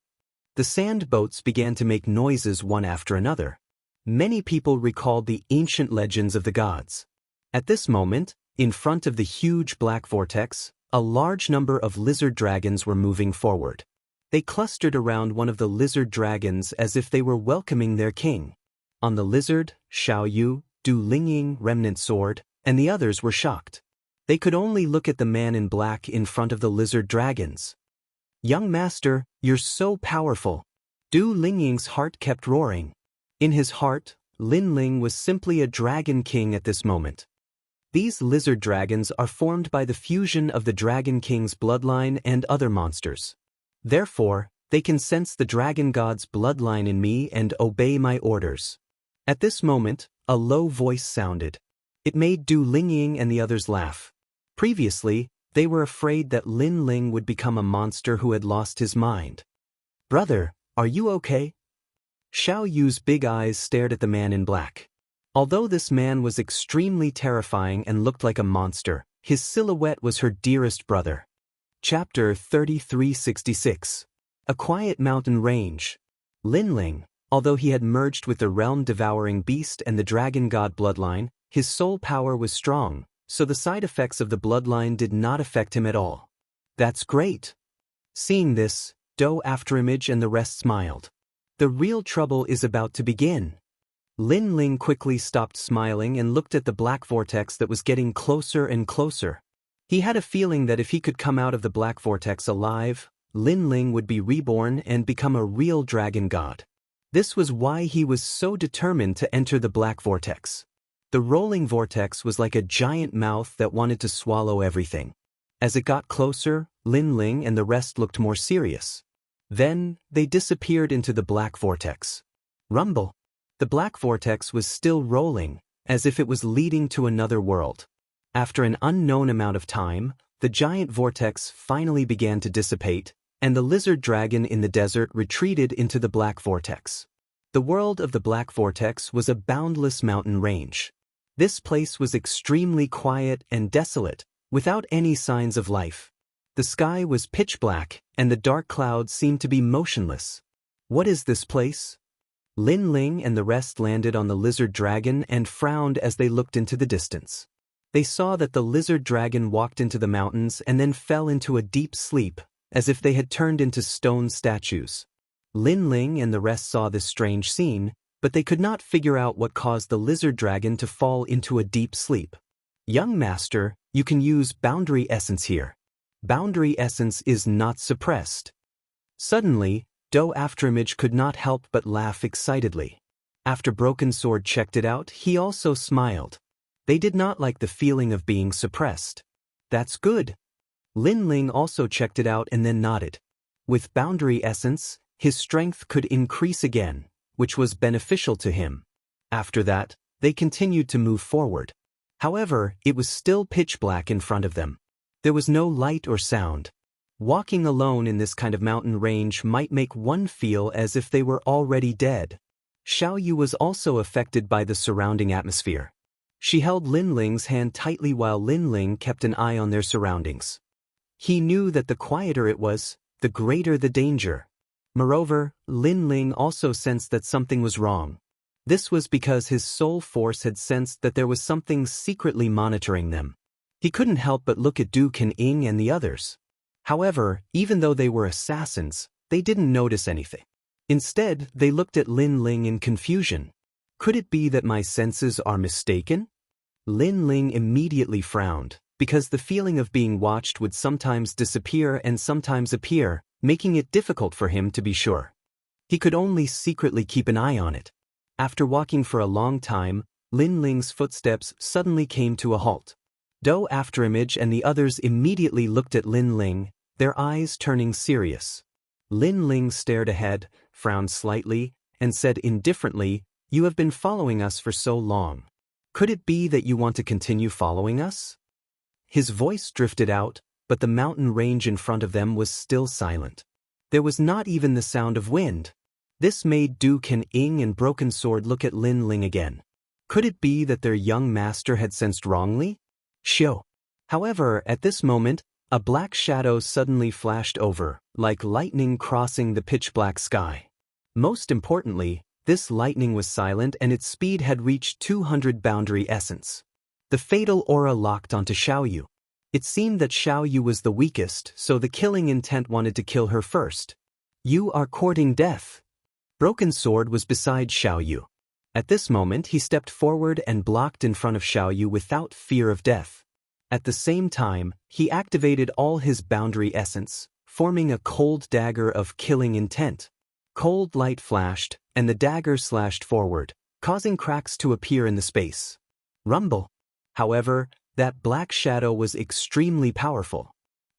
The sand boats began to make noises one after another. Many people recalled the ancient legends of the gods. At this moment, in front of the huge black vortex, a large number of lizard dragons were moving forward. They clustered around one of the lizard dragons as if they were welcoming their king. On the lizard, Xiao Yu, Du Lingying, Remnant Sword, and the others were shocked. They could only look at the man in black in front of the lizard dragons. Young master, you're so powerful. Du Lingying's heart kept roaring. In his heart, Lin Ling was simply a dragon king at this moment. These lizard dragons are formed by the fusion of the dragon king's bloodline and other monsters. Therefore, they can sense the dragon god's bloodline in me and obey my orders. At this moment, a low voice sounded. It made Du Lingying and the others laugh. Previously, they were afraid that Lin Ling would become a monster who had lost his mind. Brother, are you okay? Xiao Yu's big eyes stared at the man in black. Although this man was extremely terrifying and looked like a monster, his silhouette was her dearest brother. Chapter 3366. A quiet mountain range. Lin Ling, Although he had merged with the realm-devouring beast and the dragon god bloodline, his soul power was strong, so the side effects of the bloodline did not affect him at all. That's great. Seeing this, Do Afterimage and the rest smiled. The real trouble is about to begin. Lin Ling quickly stopped smiling and looked at the black vortex that was getting closer and closer. He had a feeling that if he could come out of the black vortex alive, Lin Ling would be reborn and become a real dragon god. This was why he was so determined to enter the black vortex. The rolling vortex was like a giant mouth that wanted to swallow everything. As it got closer, Lin Ling and the rest looked more serious. Then, they disappeared into the black vortex. Rumble. The black vortex was still rolling, as if it was leading to another world. After an unknown amount of time, the giant vortex finally began to dissipate, and the lizard dragon in the desert retreated into the black vortex. The world of the black vortex was a boundless mountain range. This place was extremely quiet and desolate, without any signs of life. The sky was pitch black, and the dark clouds seemed to be motionless. What is this place? Lin Ling and the rest landed on the lizard dragon and frowned as they looked into the distance. They saw that the lizard dragon walked into the mountains and then fell into a deep sleep, as if they had turned into stone statues. Lin Ling and the rest saw this strange scene, but they could not figure out what caused the lizard dragon to fall into a deep sleep. Young master, you can use boundary essence here. Boundary essence is not suppressed. Suddenly, Do Afterimage could not help but laugh excitedly. After Broken Sword checked it out, he also smiled. They did not like the feeling of being suppressed. That's good. Lin Ling also checked it out and then nodded. With boundary essence, his strength could increase again, which was beneficial to him. After that, they continued to move forward. However, it was still pitch black in front of them. There was no light or sound. Walking alone in this kind of mountain range might make one feel as if they were already dead. Xiao Yu was also affected by the surrounding atmosphere. She held Lin Ling's hand tightly while Lin Ling kept an eye on their surroundings. He knew that the quieter it was, the greater the danger. Moreover, Lin Ling also sensed that something was wrong. This was because his soul force had sensed that there was something secretly monitoring them. He couldn't help but look at Du Kan-ing and the others. However, even though they were assassins, they didn't notice anything. Instead, they looked at Lin Ling in confusion. Could it be that my senses are mistaken? Lin Ling immediately frowned, because the feeling of being watched would sometimes disappear and sometimes appear, making it difficult for him to be sure. He could only secretly keep an eye on it. After walking for a long time, Lin Ling's footsteps suddenly came to a halt. Do Afterimage and the others immediately looked at Lin Ling, their eyes turning serious. Lin Ling stared ahead, frowned slightly, and said indifferently, "You have been following us for so long. Could it be that you want to continue following us?" His voice drifted out, but the mountain range in front of them was still silent. There was not even the sound of wind. This made Du Kan-ing and Broken Sword look at Lin Ling again. Could it be that their young master had sensed wrongly? Shio. However, at this moment, a black shadow suddenly flashed over, like lightning crossing the pitch-black sky. Most importantly, this lightning was silent and its speed had reached 200 boundary essence. The fatal aura locked onto Xiao Yu. It seemed that Xiao Yu was the weakest, so the killing intent wanted to kill her first. You are courting death. Broken Sword was beside Xiao Yu. At this moment he stepped forward and blocked in front of Xiao Yu without fear of death. At the same time, he activated all his boundary essence, forming a cold dagger of killing intent. Cold light flashed, and the dagger slashed forward, causing cracks to appear in the space. Rumble. However, that black shadow was extremely powerful.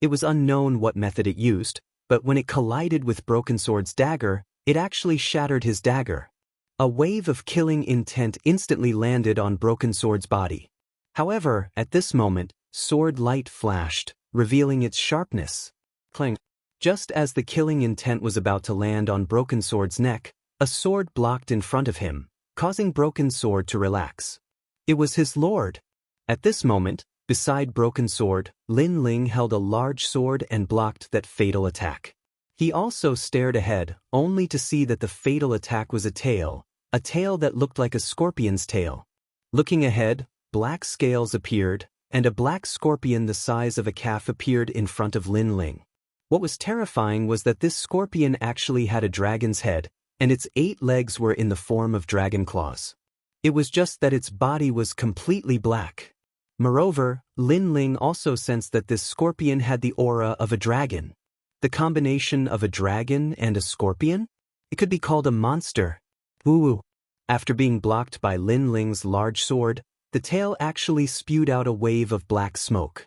It was unknown what method it used, but when it collided with Broken Sword's dagger, it actually shattered his dagger. A wave of killing intent instantly landed on Broken Sword's body. However, at this moment, sword light flashed, revealing its sharpness. Clang. Just as the killing intent was about to land on Broken Sword's neck, a sword blocked in front of him, causing Broken Sword to relax. It was his lord. At this moment, beside Broken Sword, Lin Ling held a large sword and blocked that fatal attack. He also stared ahead, only to see that the fatal attack was a tail that looked like a scorpion's tail. Looking ahead, black scales appeared, and a black scorpion the size of a calf appeared in front of Lin Ling. What was terrifying was that this scorpion actually had a dragon's head, and its 8 legs were in the form of dragon claws. It was just that its body was completely black. Moreover, Lin Ling also sensed that this scorpion had the aura of a dragon. The combination of a dragon and a scorpion? It could be called a monster. Woo-woo. After being blocked by Lin Ling's large sword, the tail actually spewed out a wave of black smoke.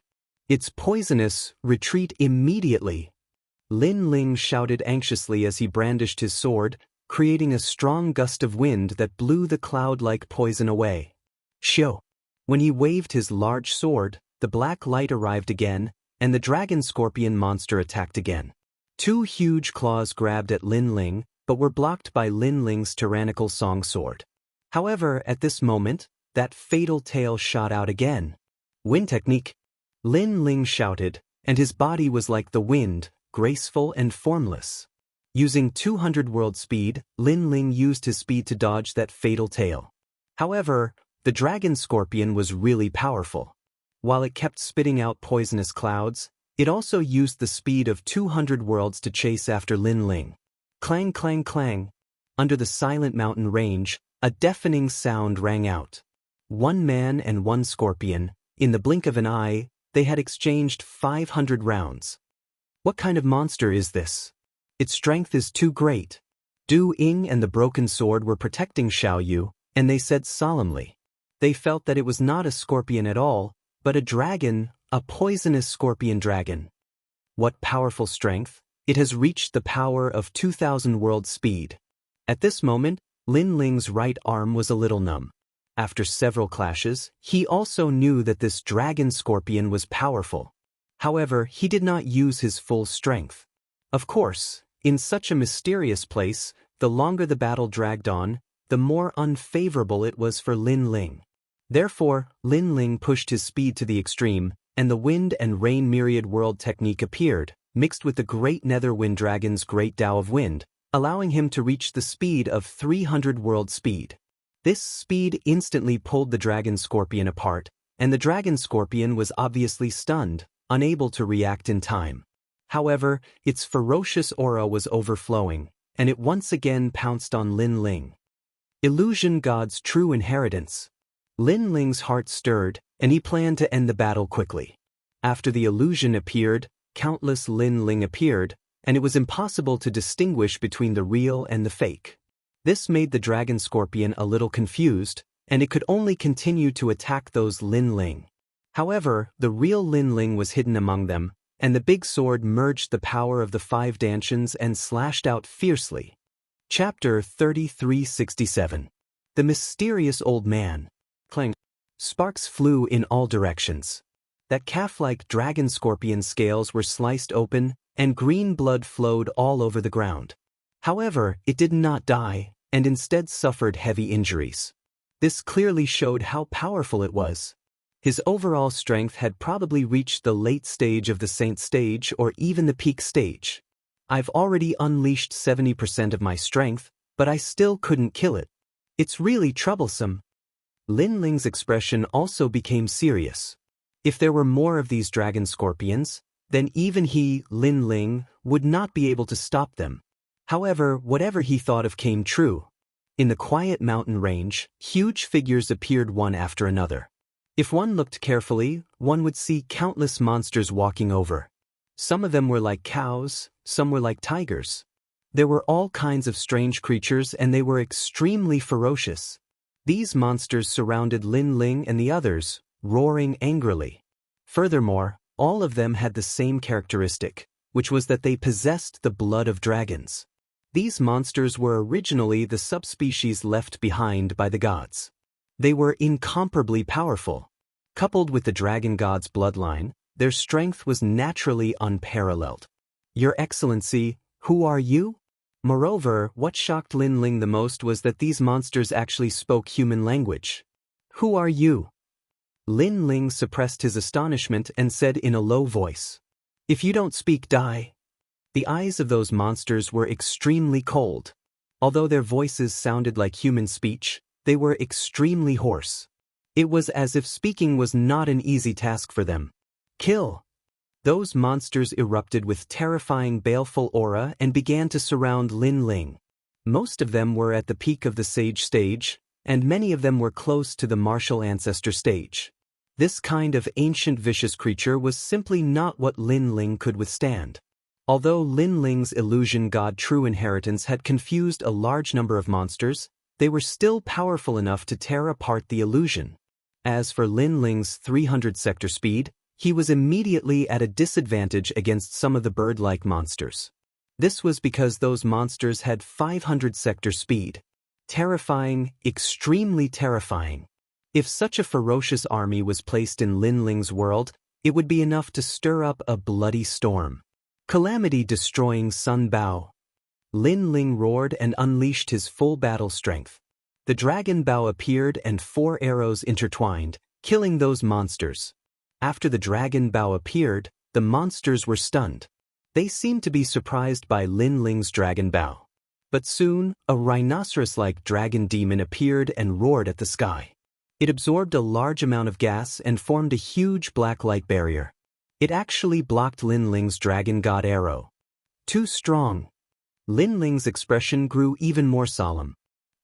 It's poisonous, retreat immediately. Lin Ling shouted anxiously as he brandished his sword, creating a strong gust of wind that blew the cloud-like poison away. Shoo! When he waved his large sword, the black light arrived again, and the dragon scorpion monster attacked again. 2 huge claws grabbed at Lin Ling, but were blocked by Lin Ling's tyrannical song sword. However, at this moment, that fatal tail shot out again. Wind technique! Lin Ling shouted, and his body was like the wind, graceful and formless. Using 200 world speed, Lin Ling used his speed to dodge that fatal tail. However, the dragon scorpion was really powerful. While it kept spitting out poisonous clouds, it also used the speed of 200 worlds to chase after Lin Ling. Clang, clang, clang. Under the silent mountain range, a deafening sound rang out. 1 man and 1 scorpion, in the blink of an eye, they had exchanged 500 rounds. What kind of monster is this? Its strength is too great. Du Ying and the broken sword were protecting Xiao Yu, and they said solemnly. They felt that it was not a scorpion at all, but a dragon, a poisonous scorpion dragon. What powerful strength! It has reached the power of 2,000 world speed. At this moment, Lin Ling's right arm was a little numb. After several clashes, he also knew that this dragon scorpion was powerful. However, he did not use his full strength. Of course, in such a mysterious place, the longer the battle dragged on, the more unfavorable it was for Lin Ling. Therefore, Lin Ling pushed his speed to the extreme, and the wind and rain myriad world technique appeared, mixed with the great nether wind dragon's great Tao of wind, allowing him to reach the speed of 300 world speed. This speed instantly pulled the dragon scorpion apart, and the dragon scorpion was obviously stunned, unable to react in time. However, its ferocious aura was overflowing, and it once again pounced on Lin Ling. Illusion God's true inheritance. Lin Ling's heart stirred, and he planned to end the battle quickly. After the illusion appeared, countless Lin Ling appeared, and it was impossible to distinguish between the real and the fake. This made the dragon scorpion a little confused, and it could only continue to attack those Lin Ling. However, the real Lin Ling was hidden among them, and the big sword merged the power of the 5 dantians and slashed out fiercely. Chapter 3367. The Mysterious Old Man. Clang. Sparks flew in all directions. That calf-like dragon scorpion scales were sliced open, and green blood flowed all over the ground. However, it did not die, and instead suffered heavy injuries. This clearly showed how powerful it was. His overall strength had probably reached the late stage of the saint stage or even the peak stage. I've already unleashed 70% of my strength, but I still couldn't kill it. It's really troublesome. Lin Ling's expression also became serious. If there were more of these dragon scorpions, then even he, Lin Ling, would not be able to stop them. However, whatever he thought of came true. In the quiet mountain range, huge figures appeared one after another. If one looked carefully, one would see countless monsters walking over. Some of them were like cows, some were like tigers. There were all kinds of strange creatures, and they were extremely ferocious. These monsters surrounded Lin Ling and the others, roaring angrily. Furthermore, all of them had the same characteristic, which was that they possessed the blood of dragons. These monsters were originally the subspecies left behind by the gods. They were incomparably powerful. Coupled with the dragon god's bloodline, their strength was naturally unparalleled. Your Excellency, who are you? Moreover, what shocked Lin Ling the most was that these monsters actually spoke human language. Who are you? Lin Ling suppressed his astonishment and said in a low voice, "If you don't speak, die." The eyes of those monsters were extremely cold. Although their voices sounded like human speech, they were extremely hoarse. It was as if speaking was not an easy task for them. Kill! Those monsters erupted with terrifying baleful aura and began to surround Lin Ling. Most of them were at the peak of the sage stage, and many of them were close to the martial ancestor stage. This kind of ancient vicious creature was simply not what Lin Ling could withstand. Although Lin Ling's illusion god true inheritance had confused a large number of monsters, they were still powerful enough to tear apart the illusion. As for Lin Ling's 300 sector speed, he was immediately at a disadvantage against some of the bird-like monsters. This was because those monsters had 500 sector speed. Terrifying, extremely terrifying. If such a ferocious army was placed in Lin Ling's world, it would be enough to stir up a bloody storm. Calamity-destroying Sun Bao. Lin Ling roared and unleashed his full battle strength. The dragon Bao appeared and 4 arrows intertwined, killing those monsters. After the dragon Bao appeared, the monsters were stunned. They seemed to be surprised by Lin Ling's dragon Bao. But soon, a rhinoceros-like dragon demon appeared and roared at the sky. It absorbed a large amount of gas and formed a huge black light barrier. It actually blocked Lin Ling's dragon god arrow. Too strong. Lin Ling's expression grew even more solemn.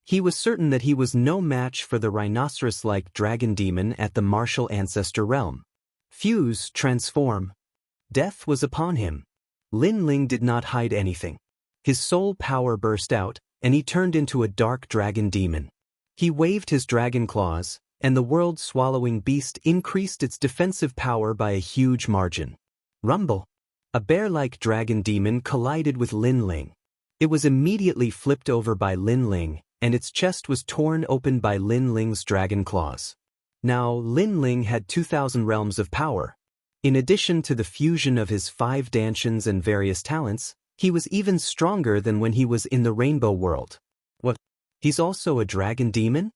He was certain that he was no match for the rhinoceros-like dragon demon at the martial ancestor realm. Fuse, transform. Death was upon him. Lin Ling did not hide anything. His soul power burst out, and he turned into a dark dragon demon. He waved his dragon claws, and the world-swallowing beast increased its defensive power by a huge margin. Rumble! A bear-like dragon demon collided with Lin Ling. It was immediately flipped over by Lin Ling, and its chest was torn open by Lin Ling's dragon claws. Now, Lin Ling had 2,000 realms of power. In addition to the fusion of his 5 dantians and various talents, he was even stronger than when he was in the Rainbow World. What? He's also a dragon demon?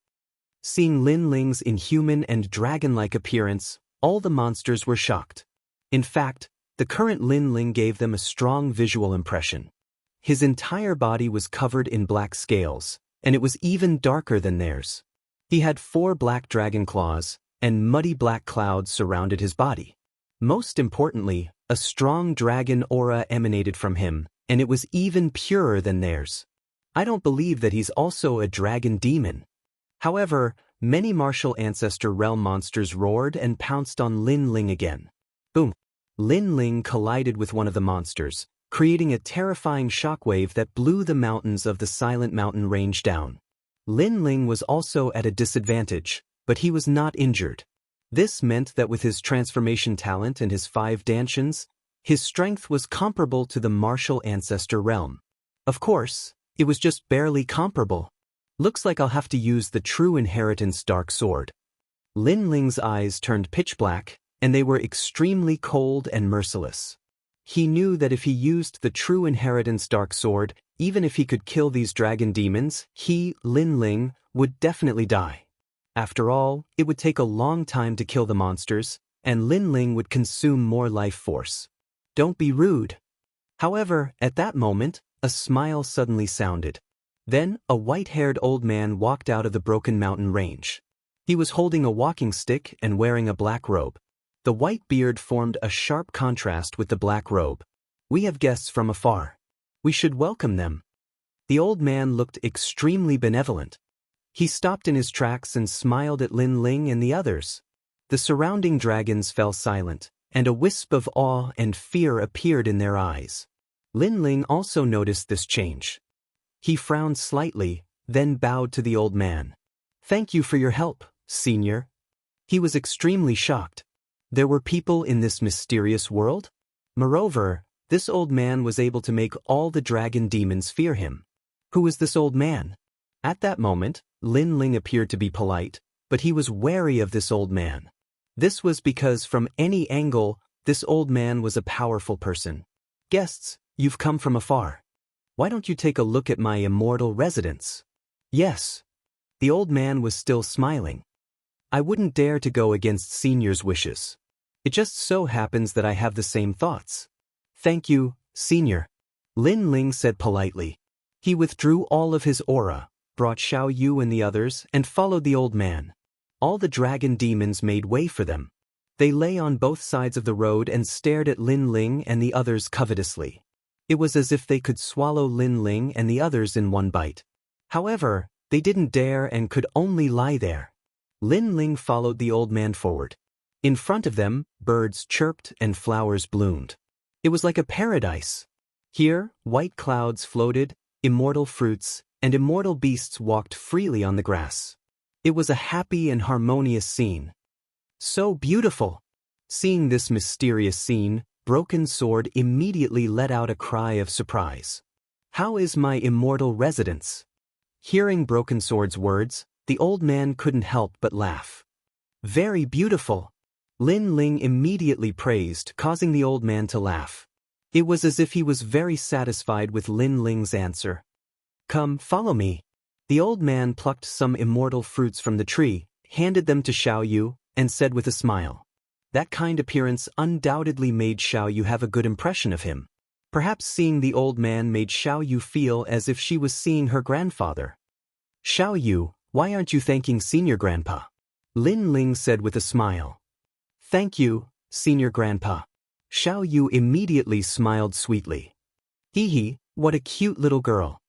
Seeing Lin Ling's inhuman and dragon-like appearance, all the monsters were shocked. In fact, the current Lin Ling gave them a strong visual impression. His entire body was covered in black scales, and it was even darker than theirs. He had 4 black dragon claws, and muddy black clouds surrounded his body. Most importantly, a strong dragon aura emanated from him, and it was even purer than theirs. I don't believe that he's also a dragon demon. However, many martial ancestor realm monsters roared and pounced on Lin Ling again. Boom! Lin Ling collided with one of the monsters, creating a terrifying shockwave that blew the mountains of the Silent Mountain range down. Lin Ling was also at a disadvantage, but he was not injured. This meant that with his transformation talent and his 5 dantians, his strength was comparable to the martial ancestor realm. Of course, it was just barely comparable. Looks like I'll have to use the true inheritance dark sword. Lin Ling's eyes turned pitch black, and they were extremely cold and merciless. He knew that if he used the true inheritance dark sword, even if he could kill these dragon demons, he, Lin Ling, would definitely die. After all, it would take a long time to kill the monsters, and Lin Ling would consume more life force. Don't be rude. However, at that moment, a smile suddenly sounded. Then, a white-haired old man walked out of the Broken Mountain range. He was holding a walking stick and wearing a black robe. The white beard formed a sharp contrast with the black robe. We have guests from afar. We should welcome them. The old man looked extremely benevolent. He stopped in his tracks and smiled at Lin Ling and the others. The surrounding dragons fell silent, and a wisp of awe and fear appeared in their eyes. Lin Ling also noticed this change. He frowned slightly, then bowed to the old man. "Thank you for your help, senior." He was extremely shocked. There were people in this mysterious world? Moreover, this old man was able to make all the dragon demons fear him. Who was this old man? At that moment, Lin Ling appeared to be polite, but he was wary of this old man. This was because from any angle, this old man was a powerful person. "Guests, you've come from afar. Why don't you take a look at my immortal residence?" "Yes." The old man was still smiling. "I wouldn't dare to go against senior's wishes. It just so happens that I have the same thoughts." "Thank you, senior." Lin Ling said politely. He withdrew all of his aura, brought Xiao Yu and the others, and followed the old man. All the dragon demons made way for them. They lay on both sides of the road and stared at Lin Ling and the others covetously. It was as if they could swallow Lin Ling and the others in one bite. However, they didn't dare and could only lie there. Lin Ling followed the old man forward. In front of them, birds chirped and flowers bloomed. It was like a paradise. Here, white clouds floated, immortal fruits, and immortal beasts walked freely on the grass. It was a happy and harmonious scene. So beautiful! Seeing this mysterious scene, Broken Sword immediately let out a cry of surprise. How is my immortal residence? Hearing Broken Sword's words, the old man couldn't help but laugh. Very beautiful! Lin Ling immediately praised, causing the old man to laugh. It was as if he was very satisfied with Lin Ling's answer. Come, follow me. The old man plucked some immortal fruits from the tree, handed them to Xiao Yu, and said with a smile. That kind appearance undoubtedly made Xiao Yu have a good impression of him. Perhaps seeing the old man made Xiao Yu feel as if she was seeing her grandfather. Xiao Yu, why aren't you thanking Senior Grandpa? Lin Ling said with a smile. Thank you, Senior Grandpa. Xiao Yu immediately smiled sweetly. Hee hee, what a cute little girl.